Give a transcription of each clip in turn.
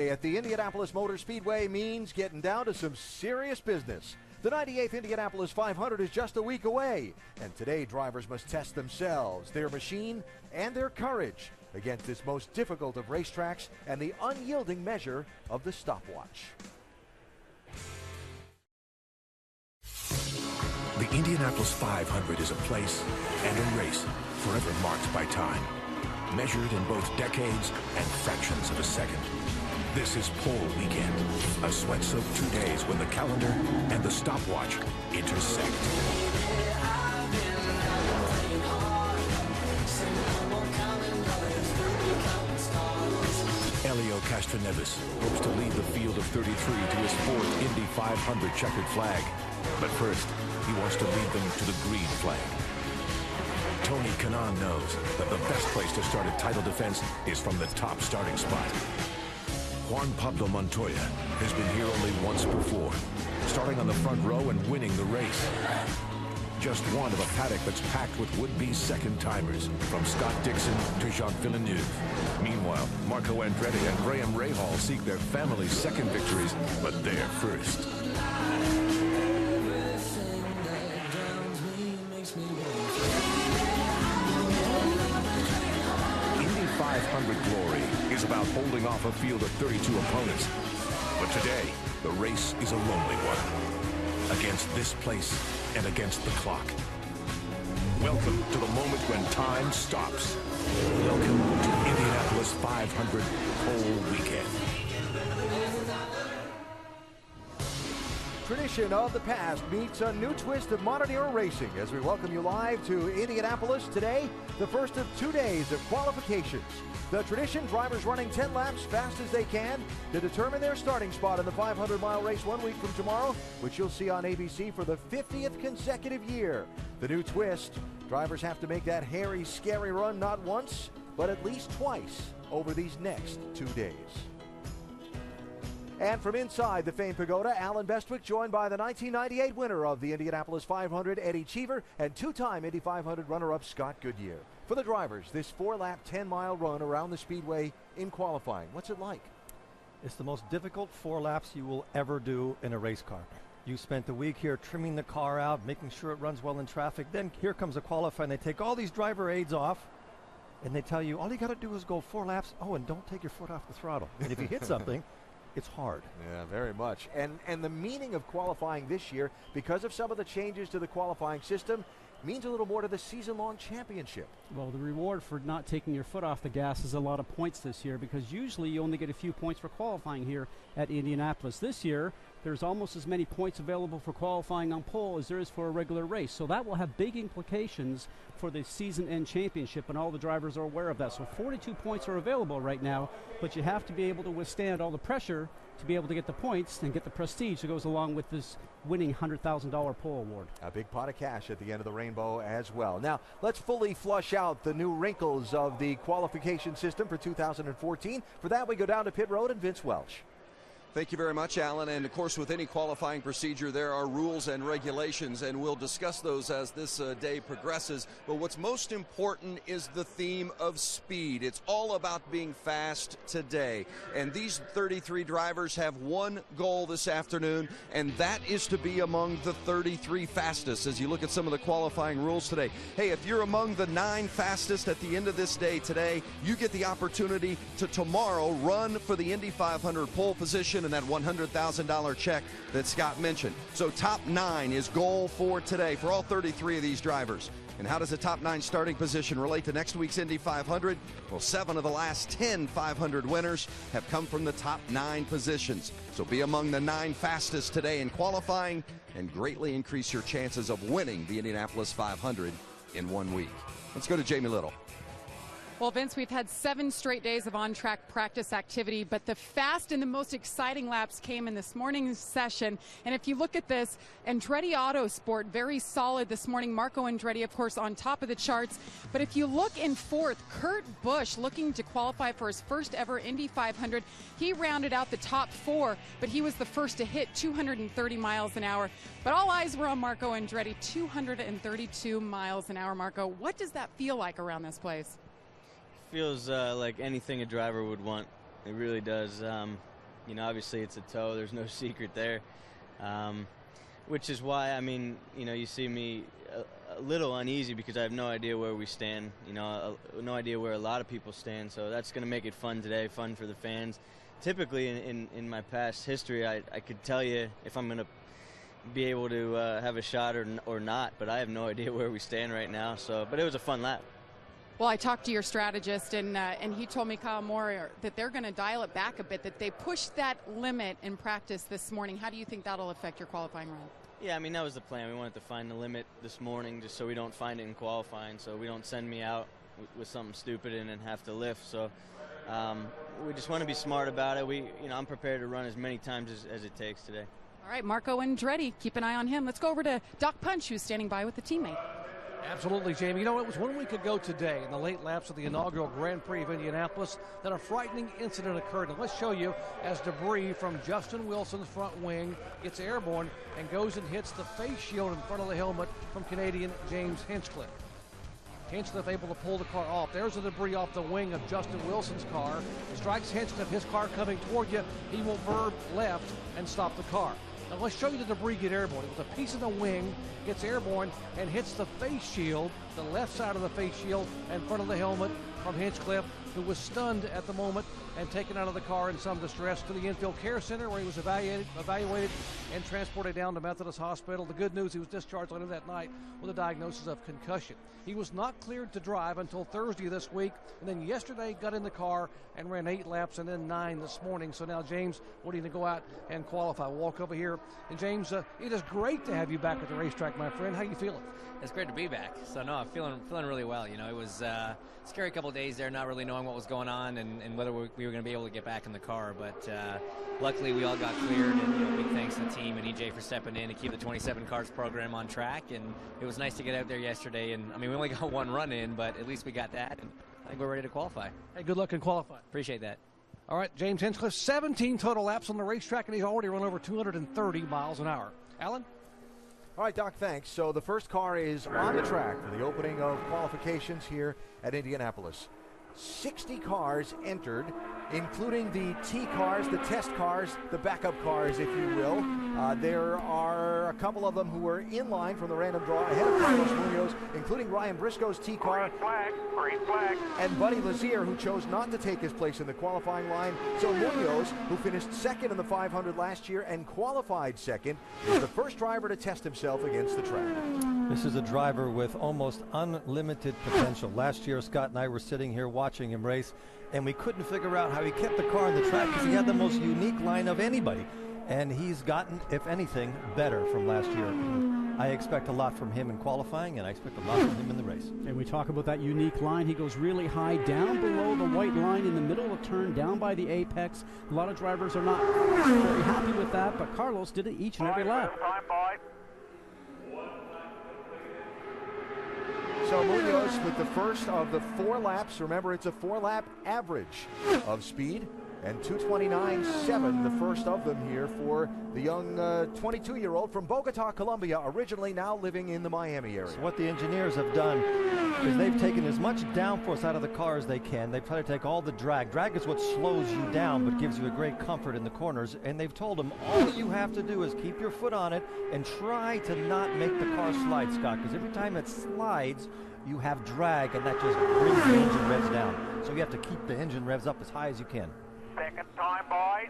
At the Indianapolis Motor Speedway means getting down to some serious business. The 98th Indianapolis 500 is just a week away, and today drivers must test themselves, their machine, and their courage against this most difficult of racetracks and the unyielding measure of the stopwatch. The Indianapolis 500 is a place and a race forever marked by time, measured in both decades and fractions of a second. This is pole weekend, a sweat-soaked 2 days when the calendar and the stopwatch intersect. Elio Castroneves hopes to lead the field of 33 to his fourth Indy 500 checkered flag. But first, he wants to lead them to the green flag. Tony Kanaan knows that the best place to start a title defense is from the top starting spot. Juan Pablo Montoya has been here only once before, starting on the front row and winning the race. Just one of a paddock that's packed with would-be second-timers, from Scott Dixon to Jacques Villeneuve. Meanwhile, Marco Andretti and Graham Rahal seek their family's second victories, but they're first. Indy 500 glory is about holding off a field of 32 opponents. But today, the race is a lonely one. Against this place and against the clock. Welcome to the moment when time stops. Welcome to Indianapolis 500 Pole Weekend. Tradition of the past meets a new twist of modern era racing as we welcome you live to Indianapolis today, the first of 2 days of qualifications. The tradition, drivers running 10 laps fast as they can to determine their starting spot in the 500-mile race 1 week from tomorrow, which you'll see on ABC for the 50th consecutive year. The new twist, drivers have to make that hairy, scary run not once, but at least twice over these next 2 days. And from inside the famed pagoda, Alan Bestwick, joined by the 1998 winner of the Indianapolis 500, Eddie Cheever, and two-time Indy 500 runner-up Scott Goodyear. For the drivers, this 4-lap, 10-mile run around the speedway in qualifying, what's it like? It's the most difficult 4 laps you will ever do in a race car. You spent the week here trimming the car out, making sure it runs well in traffic. Then here comes a qualifying. They take all these driver aids off, and they tell you all you got to do is go 4 laps. Oh, and don't take your foot off the throttle. And if you hit something, it's hard. Yeah, very much. And the meaning of qualifying this year, because of some of the changes to the qualifying system, means a little more to the season-long championship. Well, the reward for not taking your foot off the gas is a lot of points this year, because usually you only get a few points for qualifying here at Indianapolis. This year, there's almost as many points available for qualifying on pole as there is for a regular race. So that will have big implications for the season-end championship, and all the drivers are aware of that. So 42 points are available right now, but you have to be able to withstand all the pressure to be able to get the points and get the prestige that goes along with this winning $100,000 pole award. A big pot of cash at the end of the rainbow as well. Now, let's fully flush out the new wrinkles of the qualification system for 2014. For that, we go down to pit road and Vince Welch. Thank you very much, Alan. And of course, with any qualifying procedure, there are rules and regulations, and we'll discuss those as this day progresses. But what's most important is the theme of speed. It's all about being fast today. And these 33 drivers have one goal this afternoon, and that is to be among the 33 fastest as you look at some of the qualifying rules today. Hey, if you're among the 9 fastest at the end of this day today, you get the opportunity to tomorrow run for the Indy 500 pole position and that $100,000 check that Scott mentioned. So top 9 is goal for today for all 33 of these drivers. And how does the top 9 starting position relate to next week's Indy 500? Well, 7 of the last 10 500 winners have come from the top 9 positions. So be among the 9 fastest today in qualifying and greatly increase your chances of winning the Indianapolis 500 in 1 week. Let's go to Jamie Little. Well, Vince, we've had 7 straight days of on-track practice activity, but the fast and the most exciting laps came in this morning's session. And if you look at this, Andretti Autosport, very solid this morning. Marco Andretti, of course, on top of the charts. But if you look in 4th, Kurt Busch, looking to qualify for his first ever Indy 500. He rounded out the top 4, but he was the first to hit 230 miles an hour. But all eyes were on Marco Andretti, 232 miles an hour. Marco, what does that feel like around this place? Feels like anything a driver would want. It really does. You know, obviously it's a toe. There's no secret there, which is why, I mean, you know, you see me a little uneasy because I have no idea where we stand. You know, no idea where a lot of people stand. So that's going to make it fun today, fun for the fans. Typically, in my past history, I could tell you if I'm going to be able to have a shot or not, but I have no idea where we stand right now. So, but it was a fun lap. Well, I talked to your strategist, and he told me, Kyle Moore, that they're going to dial it back a bit, that they pushed that limit in practice this morning. How do you think that'll affect your qualifying run? Yeah, I mean, that was the plan. We wanted to find the limit this morning just so we don't find it in qualifying, so we don't send me out with something stupid and then have to lift. So we just want to be smart about it. I'm prepared to run as many times as it takes today. All right, Marco Andretti, keep an eye on him. Let's go over to Doc Punch, who's standing by with a teammate. Absolutely, Jamie. You know, it was 1 week ago today in the late laps of the inaugural Grand Prix of Indianapolis that a frightening incident occurred. And let's show you as debris from Justin Wilson's front wing gets airborne and goes and hits the face shield in front of the helmet from Canadian James Hinchcliffe. Hinchcliffe able to pull the car off. There's the debris off the wing of Justin Wilson's car. Strikes Hinchcliffe, his car coming toward you. He will verb left and stop the car. Now let's show you the debris get airborne. It was a piece of the wing, gets airborne and hits the face shield, the left side of the face shield in front of the helmet from Hinchcliffe, who was stunned at the moment and taken out of the car in some distress to the infield care center where he was evaluated and transported down to Methodist Hospital. The good news, he was discharged later that night with a diagnosis of concussion. He was not cleared to drive until Thursday this week, and then yesterday got in the car and ran 8 laps and then 9 this morning. So now James waiting to go out and qualify. We'll walk over here. And James, it is great to have you back at the racetrack, my friend. How you feeling? It's great to be back. So no, I'm feeling really well. You know, it was a scary couple of days there, not really knowing what was going on and whether we were going to be able to get back in the car. But luckily, we all got cleared, and big thanks to the team and EJ for stepping in to keep the 27 cars program on track. And it was nice to get out there yesterday. And I mean, we only got one run in, but at least we got that. And I think we're ready to qualify. Hey, good luck in qualifying. Appreciate that. All right, James Hinchcliffe, 17 total laps on the racetrack, and he's already run over 230 miles an hour. Alan? All right, Doc, thanks. So the first car is on the track for the opening of qualifications here at Indianapolis. 60 cars entered, including the T cars, the test cars, the backup cars, if you will. There are a couple of them who were in line from the random draw ahead of Carlos Munoz, including Ryan Briscoe's T car. Green flag. And Buddy Lazier, who chose not to take his place in the qualifying line. So Munoz, who finished second in the 500 last year and qualified second, is the first driver to test himself against the track. This is a driver with almost unlimited potential. Last year, Scott and I were sitting here watching him race, and we couldn't figure out how he kept the car on the track because he had the most unique line of anybody. And he's gotten, if anything, better from last year. I expect a lot from him in qualifying, and I expect a lot from him in the race. And we talk about that unique line. He goes really high, down below the white line in the middle of the turn, down by the apex. A lot of drivers are not very happy with that, but Carlos did it each and every lap. So Munoz with the first of the 4 laps. Remember, it's a 4-lap average of speed. And 2:29.7, the first of them here for the young 22-year-old from Bogota, Colombia, originally now living in the Miami area. So what the engineers have done is they've taken as much downforce out of the car as they can. They've tried to take all the drag. Drag is what slows you down but gives you a great comfort in the corners. And they've told them all you have to do is keep your foot on it and try to not make the car slide, Scott, because every time it slides, you have drag, and that just brings the engine revs down. So you have to keep the engine revs up as high as you can. Second time by.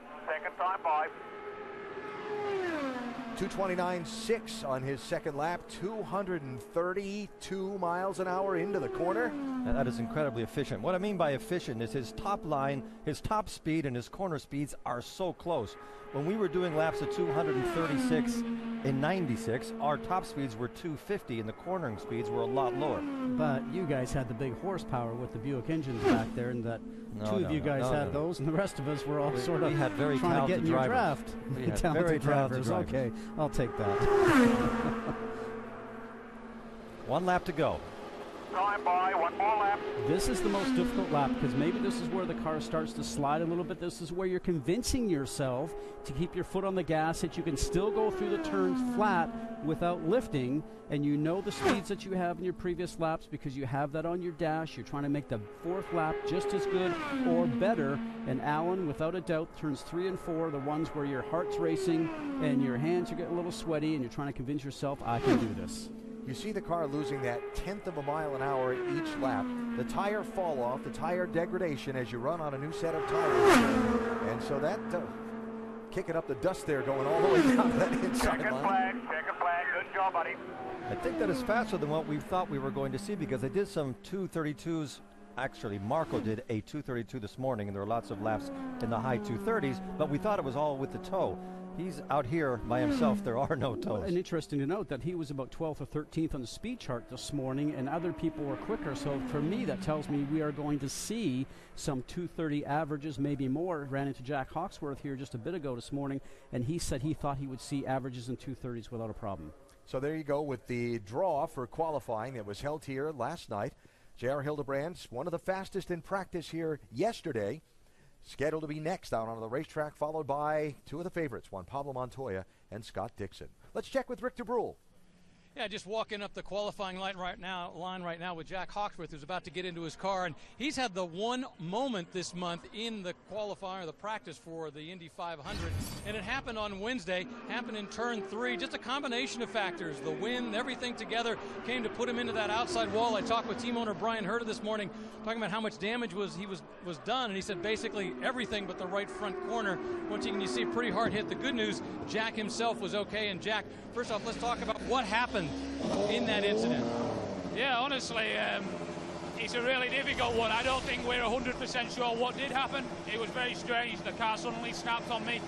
2:29.6 on his second lap, 232 miles an hour into the corner. And that is incredibly efficient. What I mean by efficient is his top line, his top speed, and his corner speeds are so close. When we were doing laps at 236 in 96, our top speeds were 250 and the cornering speeds were a lot lower. But you guys had the big horsepower with the Buick engines back there, and that two of you guys had those, and the rest of us were all sort of had very trying to get in your drivers. draft. We had very talented drivers. Okay, I'll take that. 1 lap to go. time by. One more lap. This is the most difficult lap because maybe this is where the car starts to slide a little bit. This is where you're convincing yourself to keep your foot on the gas, that you can still go through the turns flat without lifting, and you know the speeds that you have in your previous laps because you have that on your dash. You're trying to make the fourth lap just as good or better. And Alan, without a doubt, turns 3 and 4, the ones where your heart's racing and your hands are getting a little sweaty and you're trying to convince yourself, I can do this. You see the car losing that 1/10 of a mile an hour each lap. The tire fall off, the tire degradation as you run on a new set of tires. And so that kicking up the dust there, going all the way down to that inside Checkered line. flag. Good job, buddy. I think that is faster than what we thought we were going to see because they did some 2:32s. Actually, Marco did a 2:32 this morning, and there were lots of laps in the high 2:30s, but we thought it was all with the toe. He's out here by himself. There are no toes. And interesting to note that he was about 12th or 13th on the speed chart this morning, and other people were quicker. So for me, that tells me we are going to see some 2:30 averages, maybe more. Ran into Jack Hawksworth here just a bit ago this morning, and he said he thought he would see averages in 2:30s without a problem. So there you go with the draw for qualifying that was held here last night. J.R. Hildebrand, one of the fastest in practice here yesterday, scheduled to be next out on the racetrack, followed by two of the favorites, Juan Pablo Montoya and Scott Dixon. Let's check with Rick DeBrule. Yeah, just walking up the qualifying line right now with Jack Hawksworth, who's about to get into his car, and he's had the one moment this month in the qualifying or the practice for the Indy 500, and it happened on Wednesday, happened in turn 3, just a combination of factors, the wind, everything together came to put him into that outside wall. I talked with team owner Brian Herta this morning, talking about how much damage was done, and he said basically everything but the right front corner. Once again, you see a pretty hard hit. The good news, Jack himself was okay, and Jack, first off, let's talk about what happened in that incident. Yeah, honestly, it's a really difficult one. I don't think we're 100% sure what did happen. It was very strange. The car suddenly snapped on me.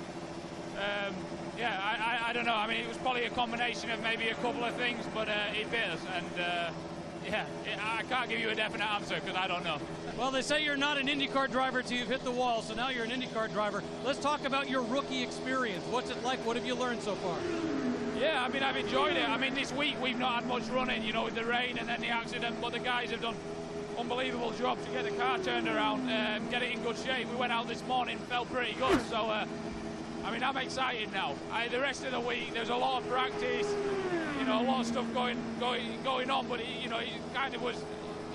I don't know. I mean, it was probably a combination of maybe a couple of things, but it bit us. And I can't give you a definite answer because I don't know. Well, they say you're not an IndyCar driver till you've hit the wall, so now you're an IndyCar driver. Let's talk about your rookie experience. What's it like? What have you learned so far? Yeah, I mean, I've enjoyed it. I mean, this week we've not had much running, you know, with the rain and then the accident, but the guys have done unbelievable job to get the car turned around, get it in good shape. We went out this morning, felt pretty good, so, I mean, I'm excited now. The rest of the week, there's a lot of practice, you know, a lot of stuff going on, but, you know, it kind of was,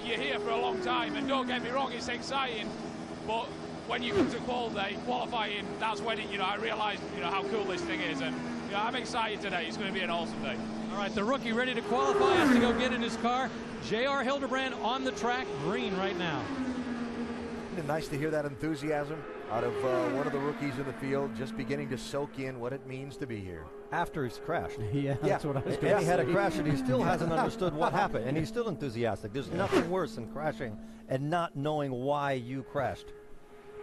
you're here for a long time, and don't get me wrong, it's exciting, but when you come to qualifying, that's when, you know, I realised, you know, how cool this thing is, and yeah, I'm excited today. It's going to be an awesome day. All right, the rookie ready to qualify, has to go get in his car. J.R. Hildebrand on the track, green right now. Isn't it nice to hear that enthusiasm out of one of the rookies in the field, just beginning to soak in what it means to be here? After he's crashed. Yeah, that's what I was going to say. And he had a crash and he still hasn't understood what happened, and he's still enthusiastic. There's nothing worse than crashing and not knowing why you crashed.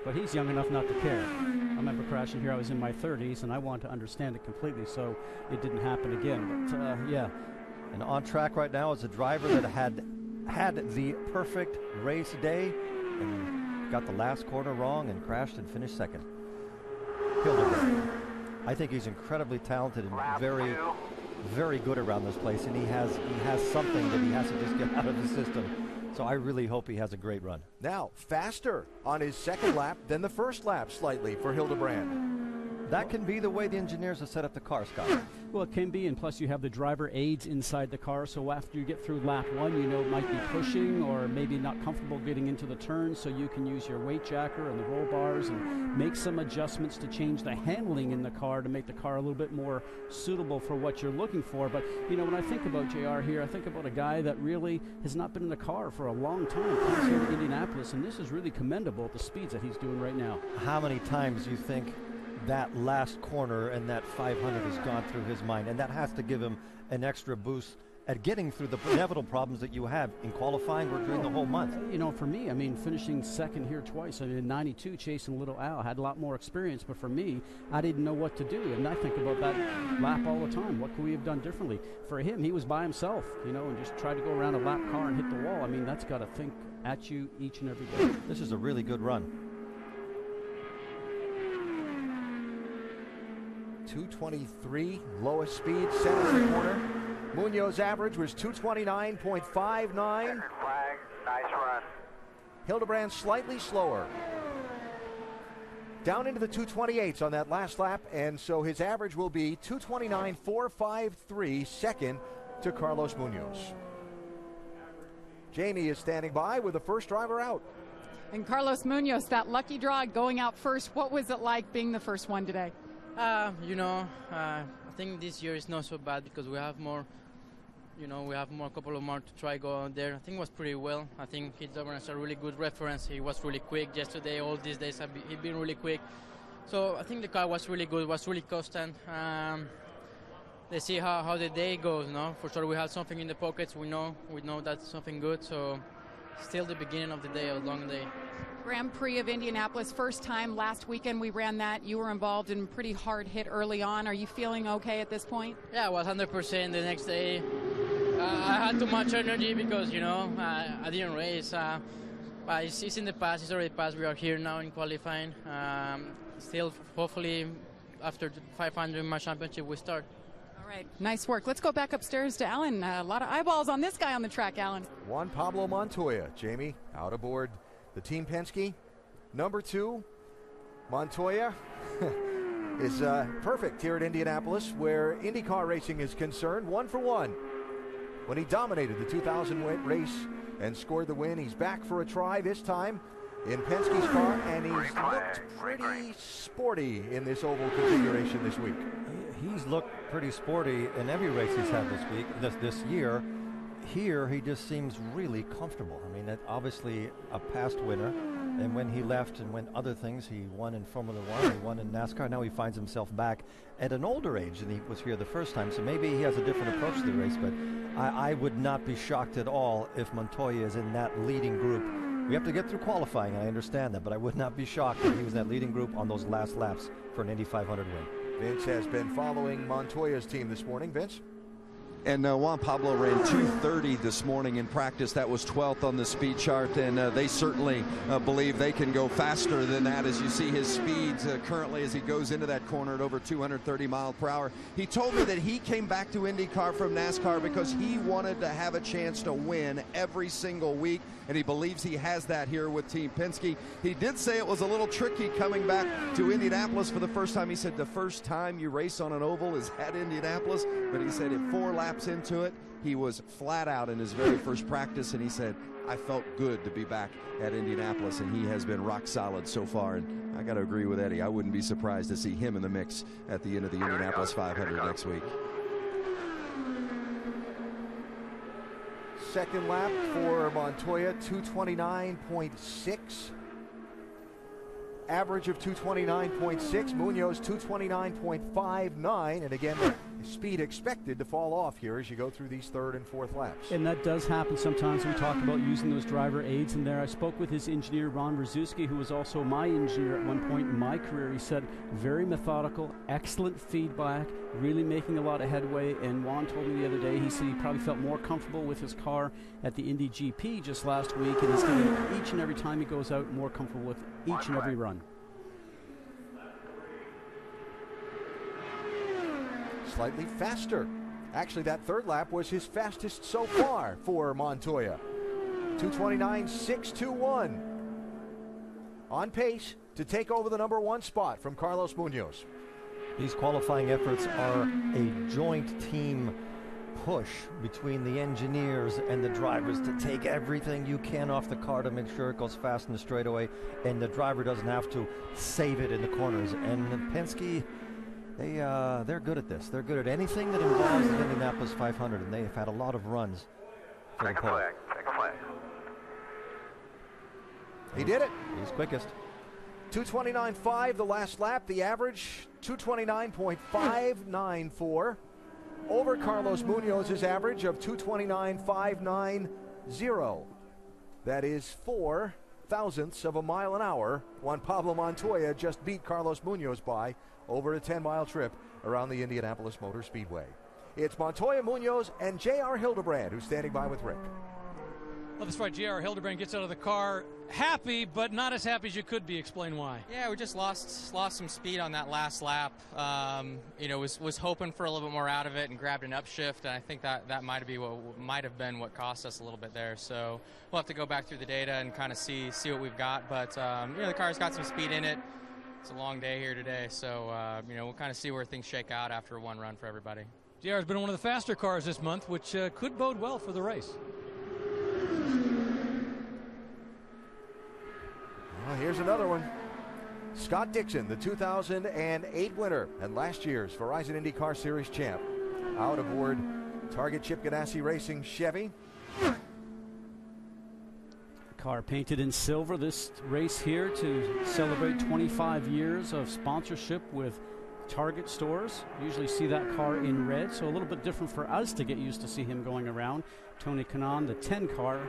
But he's young enough not to care. I remember crashing here, I was in my 30s, and I wanted to understand it completely, so it didn't happen again. But, yeah. And on track right now is a driver that had the perfect race day and got the last corner wrong and crashed and finished second. Hildebrand. I think he's incredibly talented and very, very good around this place, and he has something that he has to just get out of the system. So I really hope he has a great run. Now, faster on his second lap than the first lap slightly for Hildebrand. That can be the way the engineers have set up the car, Scott. Well, it can be, and plus you have the driver aids inside the car, so after you get through lap 1, you know it might be pushing or maybe not comfortable getting into the turn, so you can use your weight jacker and the roll bars and make some adjustments to change the handling in the car to make the car a little bit more suitable for what you're looking for. But, you know, when I think about JR here, I think about a guy that really has not been in a car for a long time, comes here to Indianapolis, and this is really commendable at the speeds that he's doing right now. How many times do you think that last corner and that 500 has gone through his mind, and that has to give him an extra boost at getting through the inevitable problems that you have in qualifying or during the whole month? You know, for me, I mean, finishing second here twice, I mean, in 92, chasing Little Al, had a lot more experience, but for me, I didn't know what to do, and I think about that lap all the time. What could we have done differently? For him, he was by himself, you know, and just tried to go around a lap car and hit the wall. I mean, that's got to think at you each and every day. This is a really good run. 223, lowest speed, center of the corner. Munoz average was 229.59. Flag, nice run. Hildebrand slightly slower. Down into the 228s on that last lap, and so his average will be 229.453, second to Carlos Munoz. Jamie is standing by with the first driver out. And Carlos Munoz, that lucky draw going out first, what was it like being the first one today? I think this year is not so bad because we have more, we have a couple of more to try go out there. I think it was pretty well. I think Hildebrand is a really good reference. He was really quick yesterday. All these days he's been really quick. So I think the car was really good, was really constant. Let's see how the day goes. No, for sure we have something in the pockets. We know that's something good. So still the beginning of the day, a long day. Grand Prix of Indianapolis, first time last weekend we ran that. You were involved in pretty hard hit early on. Are you feeling okay at this point? Yeah, I was 100% the next day. I had too much energy because, I didn't race. But it's in the past. It's already passed. We are here now in qualifying. Still, hopefully, after the 500 in my championship, we start. All right, nice work. Let's go back upstairs to Alan. A lot of eyeballs on this guy on the track, Alan. Juan Pablo Montoya, Jamie, out aboard the Team Penske. Number 2, Montoya is perfect here at Indianapolis, where IndyCar racing is concerned. 1 for 1. When he dominated the 2000 race and scored the win, he's back for a try this time in Penske's car, and he's looked pretty sporty in this oval configuration this week. He's looked pretty sporty in every race he's had this year. Here, he just seems really comfortable. I mean, obviously a past winner, and when he left and went other things, he won in Formula One, he won in NASCAR. Now he finds himself back at an older age than he was here the first time, so maybe he has a different approach to the race, but I would not be shocked at all if Montoya is in that leading group. We have to get through qualifying, I understand that, but I would not be shocked if he was in that leading group on those last laps for an Indy 500 win. Vince has been following Montoya's team this morning. Vince? And Juan Pablo ran 2:30 this morning in practice. That was 12th on the speed chart, and they certainly believe they can go faster than that as you see his speeds currently as he goes into that corner at over 230 miles per hour. He told me that he came back to IndyCar from NASCAR because he wanted to have a chance to win every single week, and he believes he has that here with Team Penske. He did say it was a little tricky coming back to Indianapolis for the first time. He said the first time you race on an oval is at Indianapolis, but he said in 4 laps into it, he was flat out in his very first practice, and he said, I felt good to be back at Indianapolis, and he has been rock solid so far. And I got to agree with Eddie. I wouldn't be surprised to see him in the mix at the end of the Indianapolis 500 next week. Second lap for Montoya, 229.6. Average of 229.6. Munoz 229.59. And again, the speed expected to fall off here as you go through these third and fourth laps. And that does happen sometimes. We talk about using those driver aids in there. I spoke with his engineer, Ron Rzuski, who was also my engineer at one point in my career. He said, very methodical, excellent feedback, really making a lot of headway. And Juan told me the other day, he said he probably felt more comfortable with his car at the Indy GP just last week, and he's getting each and every time he goes out more comfortable with each and every run. Slightly faster. Actually, that third lap was his fastest so far for Montoya. 229.621. On pace to take over the number 1 spot from Carlos Munoz. These qualifying efforts are a joint team push between the engineers and the drivers to take everything you can off the car to make sure it goes fast in the straightaway, and the driver doesn't have to save it in the corners. And Penske, they're good at this. They're good at anything that involves the Indianapolis 500, and they've had a lot of runs for the pole. Take a flag. He did it. He's quickest. 229.5 the last lap. The average 229.594 over Carlos Munoz's average of 229.590. That is 4 thousandths of a mile an hour. Juan Pablo Montoya just beat Carlos Munoz by over a 10-mile trip around the Indianapolis Motor Speedway. It's Montoya, Munoz, and J.R. Hildebrand who's standing by with Rick. Oh, that's right. J.R. Hildebrand gets out of the car happy, but not as happy as you could be. Explain why. Yeah, we just lost some speed on that last lap. Was hoping for a little bit more out of it and grabbed an upshift, and I think that might have been what cost us a little bit there. So we'll have to go back through the data and kind of see what we've got. But the car's got some speed in it. It's a long day here today, so we'll kind of see where things shake out after one run for everybody. JR has been one of the faster cars this month, which could bode well for the race. Well, here's another one. Scott Dixon, the 2008 winner and last year's Verizon IndyCar Series champ, out aboard Target Chip Ganassi Racing Chevy. Car painted in silver, this race here to celebrate 25 years of sponsorship with Target stores. Usually see that car in red, so a little bit different for us to get used to see him going around. Tony Kanaan, the 10 car,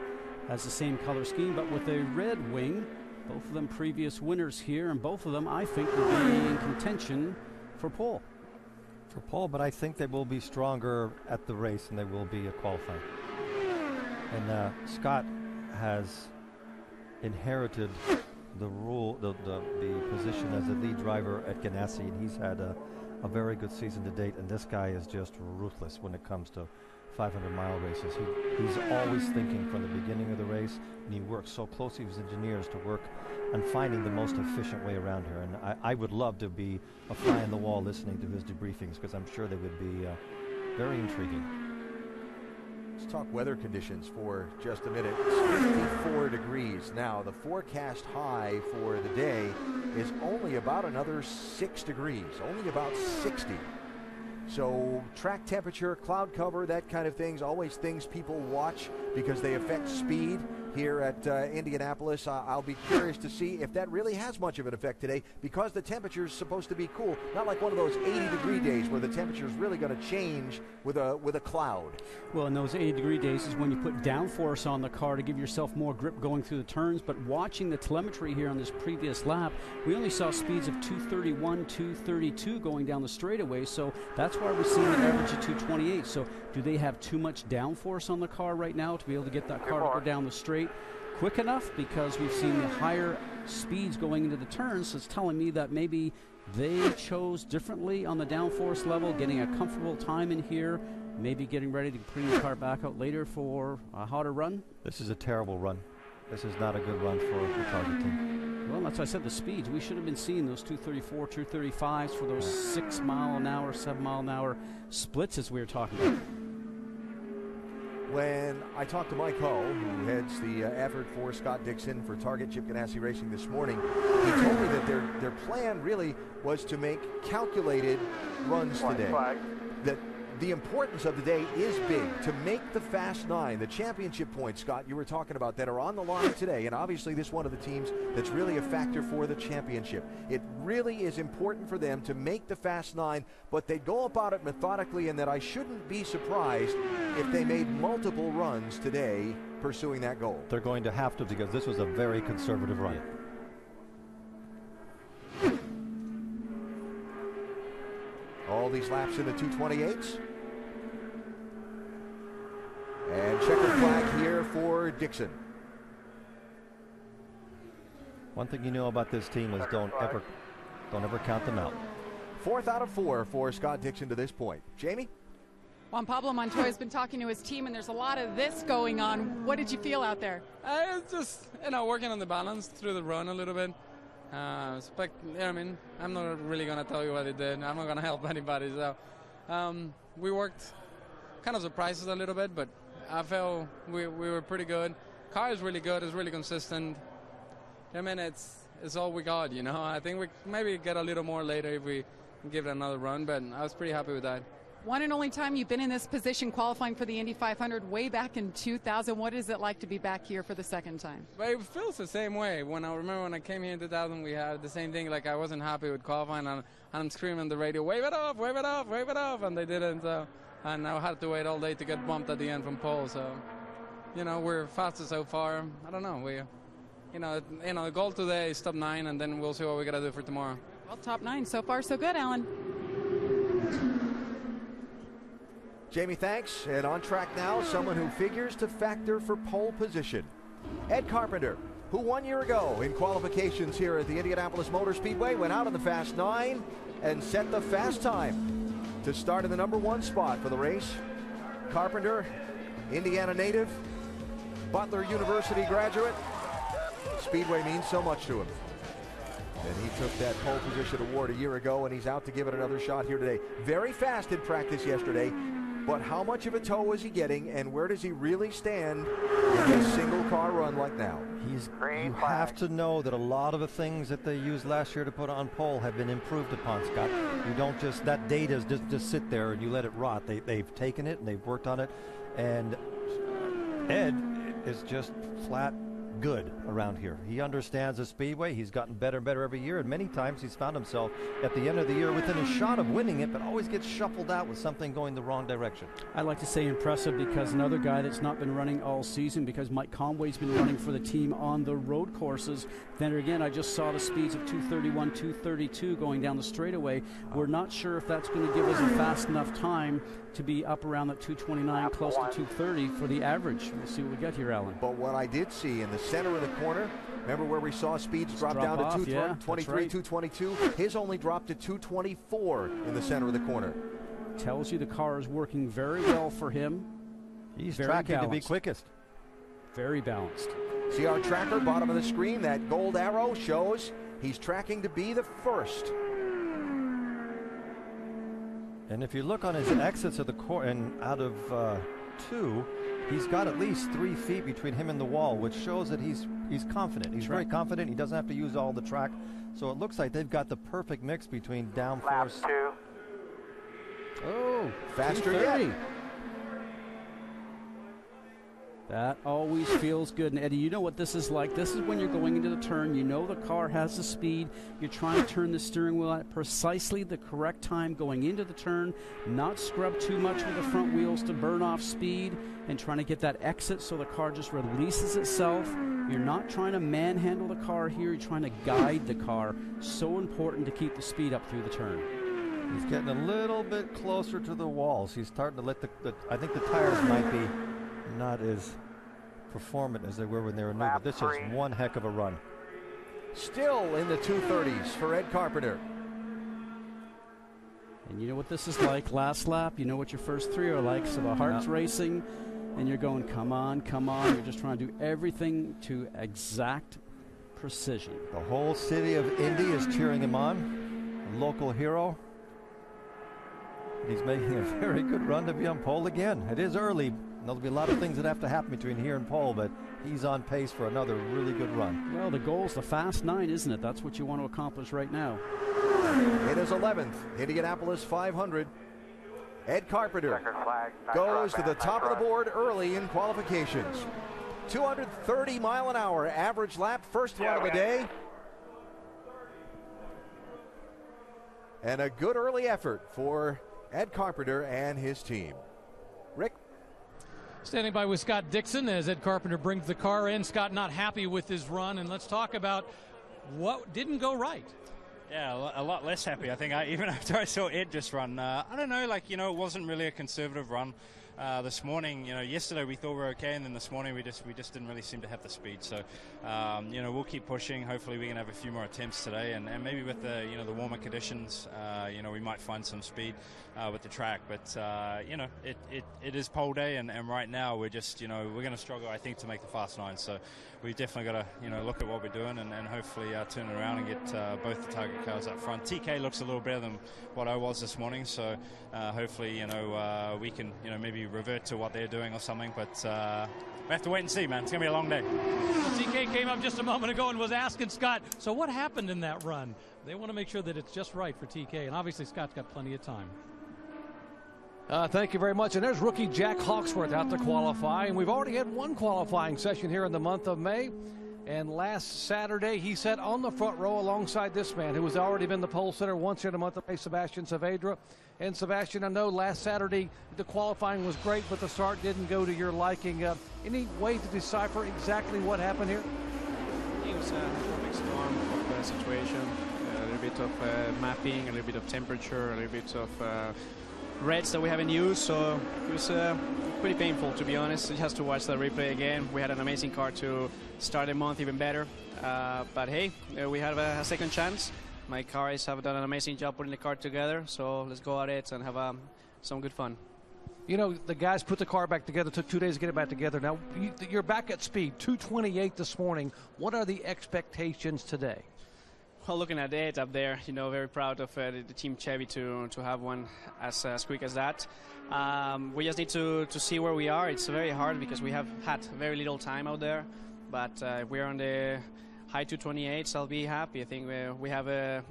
has the same color scheme, but with a red wing. Both of them previous winners here, and both of them, I think, will be in contention for pole. For pole, but I think they will be stronger at the race than they will be at qualifying. And Scott has inherited the position as the lead driver at Ganassi, and he's had a very good season to date, and this guy is just ruthless when it comes to 500-mile races. He's always thinking from the beginning of the race, and he works so closely with his engineers to work on finding the most efficient way around here. And I would love to be a fly on the wall listening to his debriefings, because I'm sure they would be very intriguing. Let's talk weather conditions for just a minute. It's 54 degrees now. The forecast high for the day is only about another 6 degrees, only about 60. So track temperature, cloud cover, that kind of things, always things people watch because they affect speed here at Indianapolis. I'll be curious to see if that really has much of an effect today, because the temperature is supposed to be cool, not like one of those 80-degree days where the temperature is really going to change with a cloud. Well, in those 80-degree days is when you put downforce on the car to give yourself more grip going through the turns. But watching the telemetry here on this previous lap, we only saw speeds of 231, 232 going down the straightaway. So that's why we're seeing an average of 228. So do they have too much downforce on the car right now to be able to get that car to go down the straight quick enough? Because we've seen the higher speeds going into the turns, so it's telling me that maybe they chose differently on the downforce level, getting a comfortable time in here, maybe getting ready to bring the car back out later for a hotter run. This is a terrible run. This is not a good run for the Target team. Well, that's why I said the speeds. We should have been seeing those 234, 235s for those 6 mile an hour, 7 mile an hour splits as we were talking about. When I talked to Mike Hull, who heads the effort for Scott Dixon for Target Chip Ganassi Racing this morning, he told me that their plan really was to make calculated runs today. That the importance of the day is big, to make the Fast Nine, the championship points, Scott, you were talking about, that are on the line today. And obviously this one of the teams that's really a factor for the championship. It really is important for them to make the Fast Nine, but they go about it methodically, and that I shouldn't be surprised if they made multiple runs today pursuing that goal. They're going to have to, because this was a very conservative run. All these laps in the 228s. And checkered flag here for Dixon. One thing you know about this team is don't ever count them out. 4th out of 4 for Scott Dixon to this point. Jamie? Juan Pablo Montoya has been talking to his team, and there's a lot of this going on. What did you feel out there? It's just, working on the balance through the run a little bit. I'm not really going to tell you what it did. I'm not going to help anybody. So we worked, kind of surprised us a little bit, but I felt we were pretty good. Car is really good. It's really consistent. It's all we got, I think we maybe get a little more later if we give it another run, but I was pretty happy with that. One and only time you've been in this position qualifying for the Indy 500 way back in 2000. What is it like to be back here for the second time? But it feels the same way. When I came here in 2000, we had the same thing. Like, I wasn't happy with qualifying, and I'm screaming on the radio, wave it off, wave it off, wave it off, and they didn't. And I had to wait all day to get bumped at the end from pole. So, we're faster so far. I don't know. The goal today is top 9, and then we'll see what we got to do for tomorrow. Well, top 9 so far, so good, Alan. Jamie, thanks. And on track now, someone who figures to factor for pole position. Ed Carpenter, who 1 year ago in qualifications here at the Indianapolis Motor Speedway went out on the Fast 9 and set the fast time to start in the #1 spot for the race. Carpenter, Indiana native, Butler University graduate. Speedway means so much to him. And he took that pole position award a year ago, and he's out to give it another shot here today. Very fast in practice yesterday, but how much of a tow is he getting, and where does he really stand in a single car run like now? You have to know that a lot of the things that they used last year to put on pole have been improved upon, Scott. You don't just, that data just sit there and you let it rot. They've taken it and they've worked on it, and Ed is just flat good around here. He understands the Speedway. He's gotten better and better every year, and many times he's found himself at the end of the year within a shot of winning it, but always gets shuffled out with something going the wrong direction. I like to say impressive because another guy that's not been running all season, because Mike Conway's been running for the team on the road courses. Then again, I just saw the speeds of 231, 232 going down the straightaway. We're not sure if that's going to give us a fast enough time to be up around that 229, close to 230 for the average. We'll see what we get here, Alan. But what I did see in the center of the corner, remember where we saw speeds drop down off, to 223, right. 222? His only dropped to 224 in the center of the corner. Tells you the car is working very well for him. He's very tracking balanced. to be quickest. Very balanced. See our tracker, bottom of the screen, that gold arrow shows he's tracking to be the first. And if you look on his exits of the corner, and out of 2, he's got at least 3 feet between him and the wall, which shows that he's confident. He's very confident. He doesn't have to use all the track. So it looks like they've got the perfect mix between downforce. Lap 2. Oh, faster 230. yet. That always feels good. And Eddie, you know what this is like. This is when you're going into the turn. You know the car has the speed. You're trying to turn the steering wheel at precisely the correct time going into the turn, not scrub too much with the front wheels to burn off speed, and trying to get that exit so the car just releases itself. You're not trying to manhandle the car here. You're trying to guide the car. So important to keep the speed up through the turn. He's getting a little bit closer to the walls. He's starting to let I think the tires might be not as performant as they were when they were new, but this is one heck of a run. Still in the 230s for Ed Carpenter. And you know what this is like. Last lap, you know what your first 3 are like. So the heart's racing, and you're going, come on, come on. You're just trying to do everything to exact precision. The whole city of Indy is cheering him on. A local hero. He's making a very good run to be on pole again. It is early. There'll be a lot of things that have to happen between here and pole, but he's on pace for another really good run. Well, the goal's the fast 9, isn't it? That's what you want to accomplish right now. It is 11th, Indianapolis 500. Ed Carpenter goes to the top of the board early in qualifications. 230 mile an hour average lap, first one of the day. And a good early effort for Ed Carpenter and his team. Rick? Standing by with Scott Dixon as Ed Carpenter brings the car in. Scott not happy with his run, and let's talk about what didn't go right. Yeah, a lot less happy, I think. Even after I saw Ed just run, I don't know, it wasn't really a conservative run this morning. Yesterday we thought we were okay, and then this morning we just didn't really seem to have the speed. So, we'll keep pushing. Hopefully we can have a few more attempts today, and maybe with the warmer conditions, we might find some speed with the track. But it is pole day, and right now we're just we're going to struggle, I think, to make the fast 9. So we've definitely got to look at what we're doing and hopefully turn it around and get both the target cars up front. TK looks a little better than what I was this morning, so hopefully we can maybe revert to what they're doing or something. But we have to wait and see, man. It's going to be a long day. TK came up just a moment ago and was asking Scott, so what happened in that run? They want to make sure that it's just right for TK, and obviously Scott's got plenty of time. Thank you very much. And there's rookie Jack Hawksworth out to qualify. And we've already had one qualifying session here in the month of May. And last Saturday, he sat on the front row alongside this man who has already been the pole sitter once here in the month of May, Sebastian Saavedra. And Sebastian, I know last Saturday the qualifying was great, but the start didn't go to your liking. Any way to decipher exactly what happened here? It was a perfect storm of the situation. A little bit of mapping, a little bit of temperature, a little bit of reds that we haven't used, so it was pretty painful, to be honest. Just to watch the replay again. We had an amazing car to start the month even better, but hey, we have a second chance. My cars have done an amazing job putting the car together, so let's go at it and have some good fun. You know, the guys put the car back together. Took 2 days to get it back together. Now, you're back at speed, 228 this morning. What are the expectations today? Well, looking at it up there, you know, very proud of the Team Chevy to have one as quick as that. We just need to see where we are. It's very hard because we have had very little time out there, but we're on the high 228s. I'll be happy. I think we have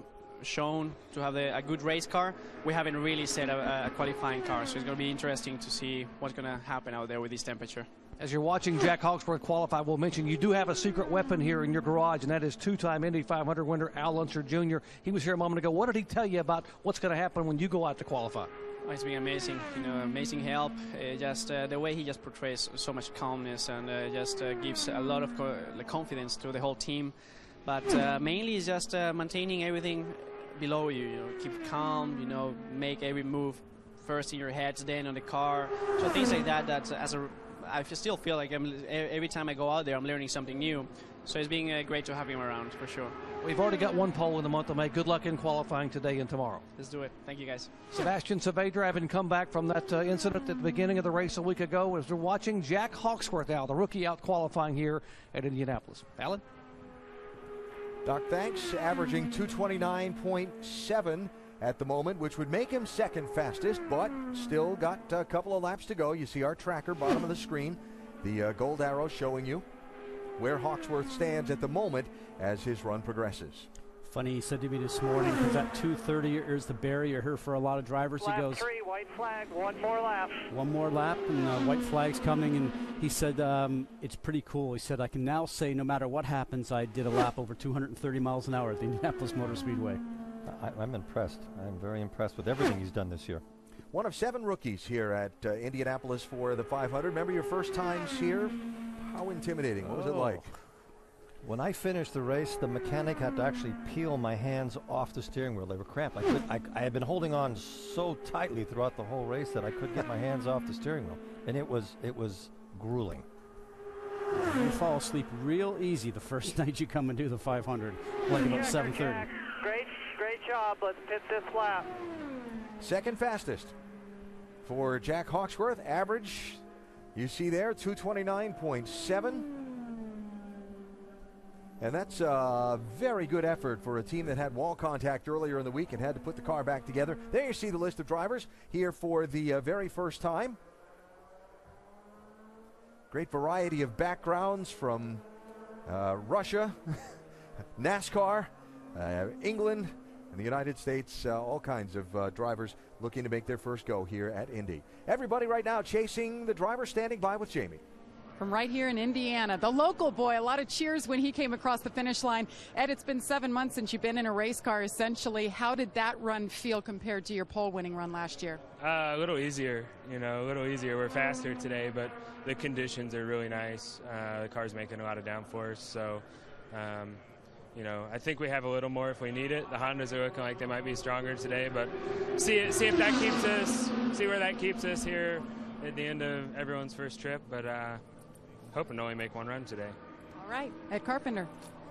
shown to have a good race car. We haven't really set a qualifying car, so it's going to be interesting to see what's going to happen out there with this temperature. As you're watching Jack Hawksworth qualify, we'll mention you do have a secret weapon here in your garage, and that is two-time Indy 500 winner Al Unser Jr. He was here a moment ago. What did he tell you about what's going to happen when you go out to qualify? Oh, it's been amazing, you know, amazing help. Just the way he just portrays so much calmness and just gives a lot of confidence to the whole team. But mainly it's just maintaining everything below you. You know, keep calm. You know, make every move first in your heads, then on the car. So things like that. I still feel like every time I go out there, I'm learning something new. So it's been great to have him around, for sure. We've already got one pole in the month of May. Good luck in qualifying today and tomorrow. Let's do it. Thank you, guys. Sebastian Saavedra, having come back from that incident at the beginning of the race a week ago, as we're watching Jack Hawksworth now, the rookie, out qualifying here at Indianapolis. Alan? Doc, thanks. Averaging 229.7 at the moment, which would make him second fastest, but still got a couple of laps to go. You see our tracker, bottom of the screen, the gold arrow showing you where Hawksworth stands at the moment as his run progresses. Funny, he said to me this morning, because at 2:30 is the barrier here for a lot of drivers. Lap he goes, 3, white flag, one more lap. One more lap, and white flag's coming, and he said it's pretty cool. He said, I can now say no matter what happens, I did a lap over 230 miles an hour at the Indianapolis Motor Speedway. I'm impressed. I'm very impressed with everything he's done this year. One of 7 rookies here at Indianapolis for the 500. Remember your first times here? How intimidating? What was it like? When I finished the race, the mechanic had to actually peel my hands off the steering wheel. They were cramped. I had been holding on so tightly throughout the whole race that I couldn't get my hands off the steering wheel, and it was grueling. You fall asleep real easy the first night you come and do the 500, like about 7:30. Great job. Let's pit this lap. Second fastest for Jack Hawksworth. Average, you see there, 229.7. And that's a very good effort for a team that had wall contact earlier in the week and had to put the car back together. There you see the list of drivers here for the very first time. Great variety of backgrounds from Russia, NASCAR, England, and the United States. All kinds of drivers looking to make their first go here at Indy. Everybody right now chasing the driver, standing by with Jamie. From right here in Indiana, the local boy, a lot of cheers when he came across the finish line. Ed, it's been 7 months since you've been in a race car, essentially. How did that run feel compared to your pole-winning run last year? A little easier, a little easier. We're faster today, but the conditions are really nice. The car's making a lot of downforce, so, I think we have a little more if we need it. The Hondas are looking like they might be stronger today, but see if that keeps us, see where that keeps us here at the end of everyone's first trip, but hoping to only make one run today. All right, Ed Carpenter,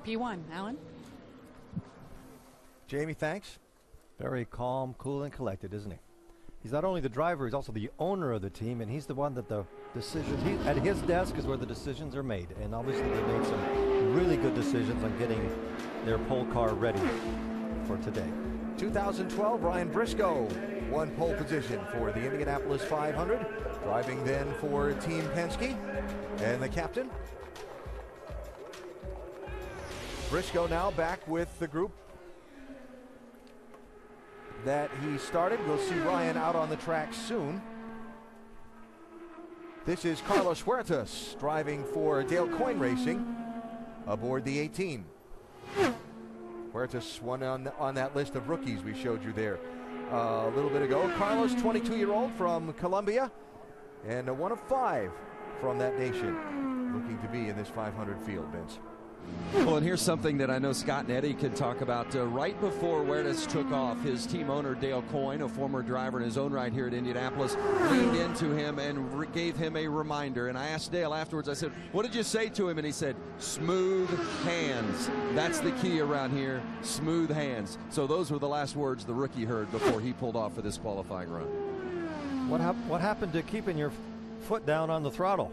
P1. Alan? Jamie, thanks. Very calm, cool, and collected, isn't he? He's not only the driver, he's also the owner of the team, and he's the one that the decisions, at his desk is where the decisions are made. And obviously they made some really good decisions on getting their pole car ready for today. 2012, Ryan Briscoe won pole position for the Indianapolis 500, driving then for Team Penske. And the captain, Briscoe, now back with the group that he started. We'll see Ryan out on the track soon. This is Carlos Huertas driving for Dale Coyne Racing aboard the 18. Huertas won on that list of rookies we showed you there a little bit ago. Carlos, 22-year-old from Colombia, and one of 5 from that nation looking to be in this 500 field, Vince. Well, and here's something that I know Scott and Eddie could talk about. Right before Huertas took off, his team owner, Dale Coyne, a former driver in his own right here at Indianapolis, leaned into him and gave him a reminder. And I asked Dale afterwards, I said, what did you say to him? And he said, smooth hands. That's the key around here, smooth hands. So those were the last words the rookie heard before he pulled off for this qualifying run. What happened to keeping your foot down on the throttle?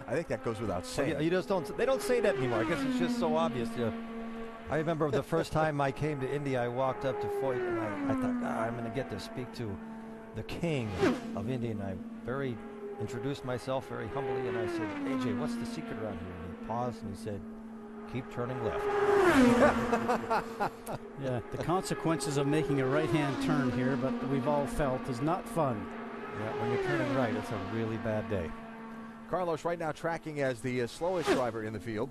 I think that goes without saying. Well, you just don't. They don't say that anymore. I guess it's just so obvious. I remember the first time I came to Indy, I walked up to Foyt and I thought, I'm going to get to speak to the king of Indy, and I introduced myself very humbly, and I said, AJ, what's the secret around here? And he paused and he said, keep turning left. Yeah, the consequences of making a right-hand turn here, but we've all felt is not fun. Yeah, when you're turning right, it's a really bad day. Carlos right now tracking as the slowest driver in the field.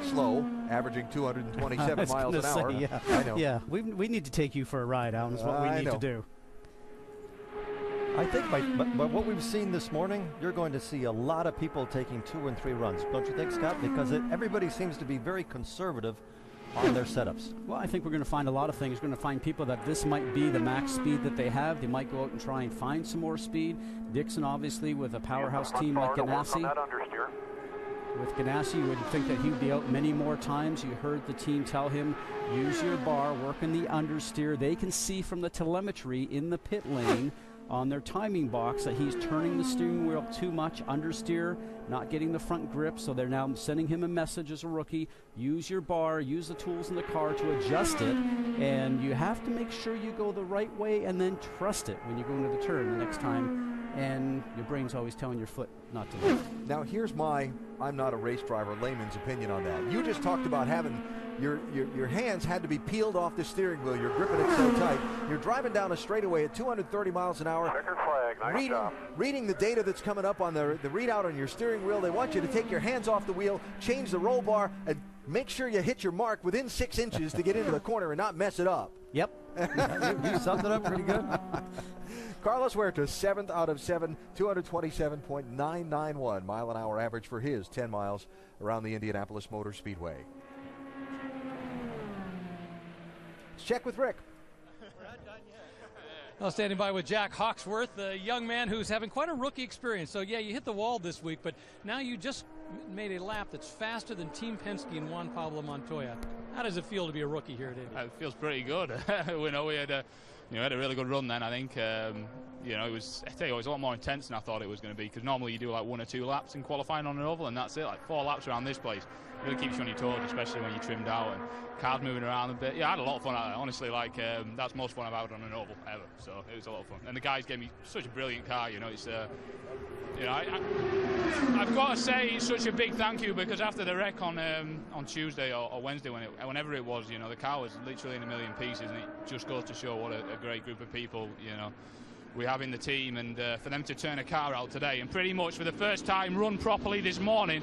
Slow, averaging 227 miles an hour. Yeah, I know. Yeah, we need to take you for a ride, Alan, is what we need to do. I think but what we've seen this morning, you're going to see a lot of people taking 2 and 3 runs. Don't you think, Scott? Because everybody seems to be very conservative on their setups. Well, I think we're going to find a lot of things. We're going to find people that this might be the max speed that they have. They might go out and try and find some more speed. Dixon, obviously, with a powerhouse team like Ganassi. With Ganassi, you would think that he would be out many more times. You heard the team tell him, use your bar, work in the understeer. They can see from the telemetry in the pit lane on their timing box that he's turning the steering wheel too much, understeer, not getting the front grip, so they're now sending him a message as a rookie, use your bar, use the tools in the car to adjust it, and you have to make sure you go the right way and then trust it when you go into the turn the next time, and your brain's always telling your foot not to move. Now here's I'm not a race driver, layman's opinion on that. You just talked about having your hands had to be peeled off the steering wheel. You're gripping it so tight. You're driving down a straightaway at 230 miles an hour. Checkered flag, nice job. Reading the data that's coming up on the readout on your steering wheel. They want you to take your hands off the wheel, change the roll bar, and make sure you hit your mark within 6 inches to get into the corner and not mess it up. Yep. You summed it up pretty good. Carlos Huertas, 7th out of 7, 227.991 mile an hour average for his 10 miles around the Indianapolis Motor Speedway. Let's check with Rick. Well, standing by with Jack Hawksworth, a young man who's having quite a rookie experience. So, yeah, you hit the wall this week, but now you just made a lap that's faster than Team Penske and Juan Pablo Montoya. How does it feel to be a rookie here at Indy? It feels pretty good. We had a really good run then. I think it was a lot more intense than I thought it was going to be, because normally you do like 1 or 2 laps in qualifying on an oval, and that's it. Like 4 laps around this place really keeps you on your toes, especially when you're trimmed out and cars moving around a bit. Yeah, I had a lot of fun out there. Honestly, that's the most fun I've had on an oval ever. So it was a lot of fun. And the guys gave me such a brilliant car. It's I've got to say it's such a big thank you, because after the wreck on Tuesday or Wednesday, whenever it was, the car was literally in a million pieces, and it just goes to show what a great group of people we have in the team, and for them to turn a car out today and pretty much for the first time run properly this morning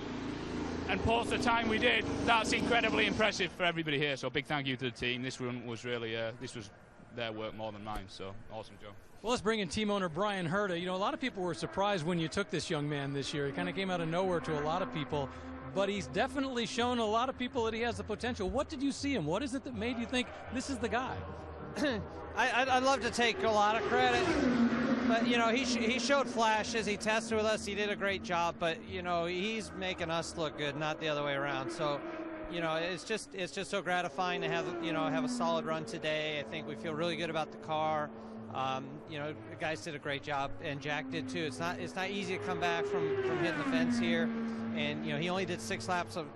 and post the time we did, that's incredibly impressive for everybody here. So big thank you to the team. This run was really this was their work more than mine, so awesome job. Well, let's bring in team owner Brian Herta. A lot of people were surprised when you took this young man this year. He kind of came out of nowhere to a lot of people, but he's definitely shown a lot of people that he has the potential. What did you see him? What is it that made you think this is the guy? I'd love to take a lot of credit, but he showed flashes. He tested with us. He did a great job, but he's making us look good, not the other way around. So it's just so gratifying to have a solid run today. I think we feel really good about the car. The guys did a great job, and Jack did too. It's not easy to come back from hitting the fence here, and he only did 6 laps of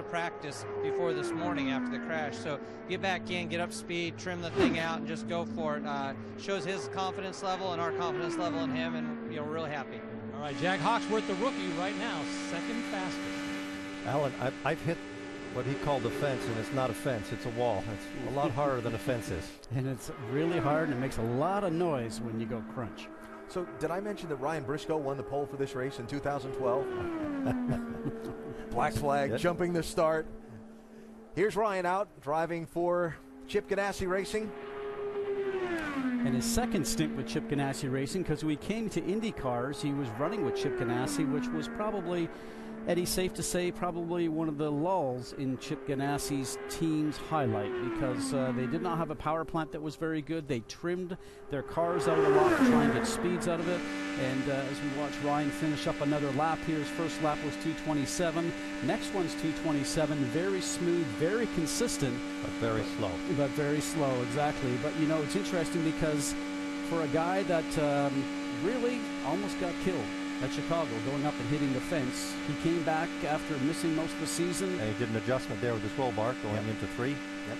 practice before this morning after the crash. So get back in, get up speed, trim the thing out, and just go for it. Shows his confidence level and our confidence level in him, and we're really happy. All right, Jack Hawksworth, the rookie, right now, 2nd fastest. Alan, I've hit what he called a fence, and it's not a fence, it's a wall. It's a lot harder than a fence is. And it's really hard, and it makes a lot of noise when you go crunch. So did I mention that Ryan Briscoe won the pole for this race in 2012? Black flag, jumping the start. Here's Ryan out, driving for Chip Ganassi Racing. And his second stint with Chip Ganassi Racing, because when he came to Indy cars, he was running with Chip Ganassi, which was probably, Eddie, safe to say, probably one of the lulls in Chip Ganassi's team's highlight, because they did not have a power plant that was very good. They trimmed their cars out a lot to try and get speeds out of it. And as we watch Ryan finish up another lap here, his first lap was 2:27. Next one's 2:27. Very smooth, very consistent. But very slow. But very slow, exactly. But, you know, it's interesting because for a guy that really almost got killed at Chicago, going up and hitting the fence, he came back after missing most of the season. And he did an adjustment there with his roll bar going into 3. Yep.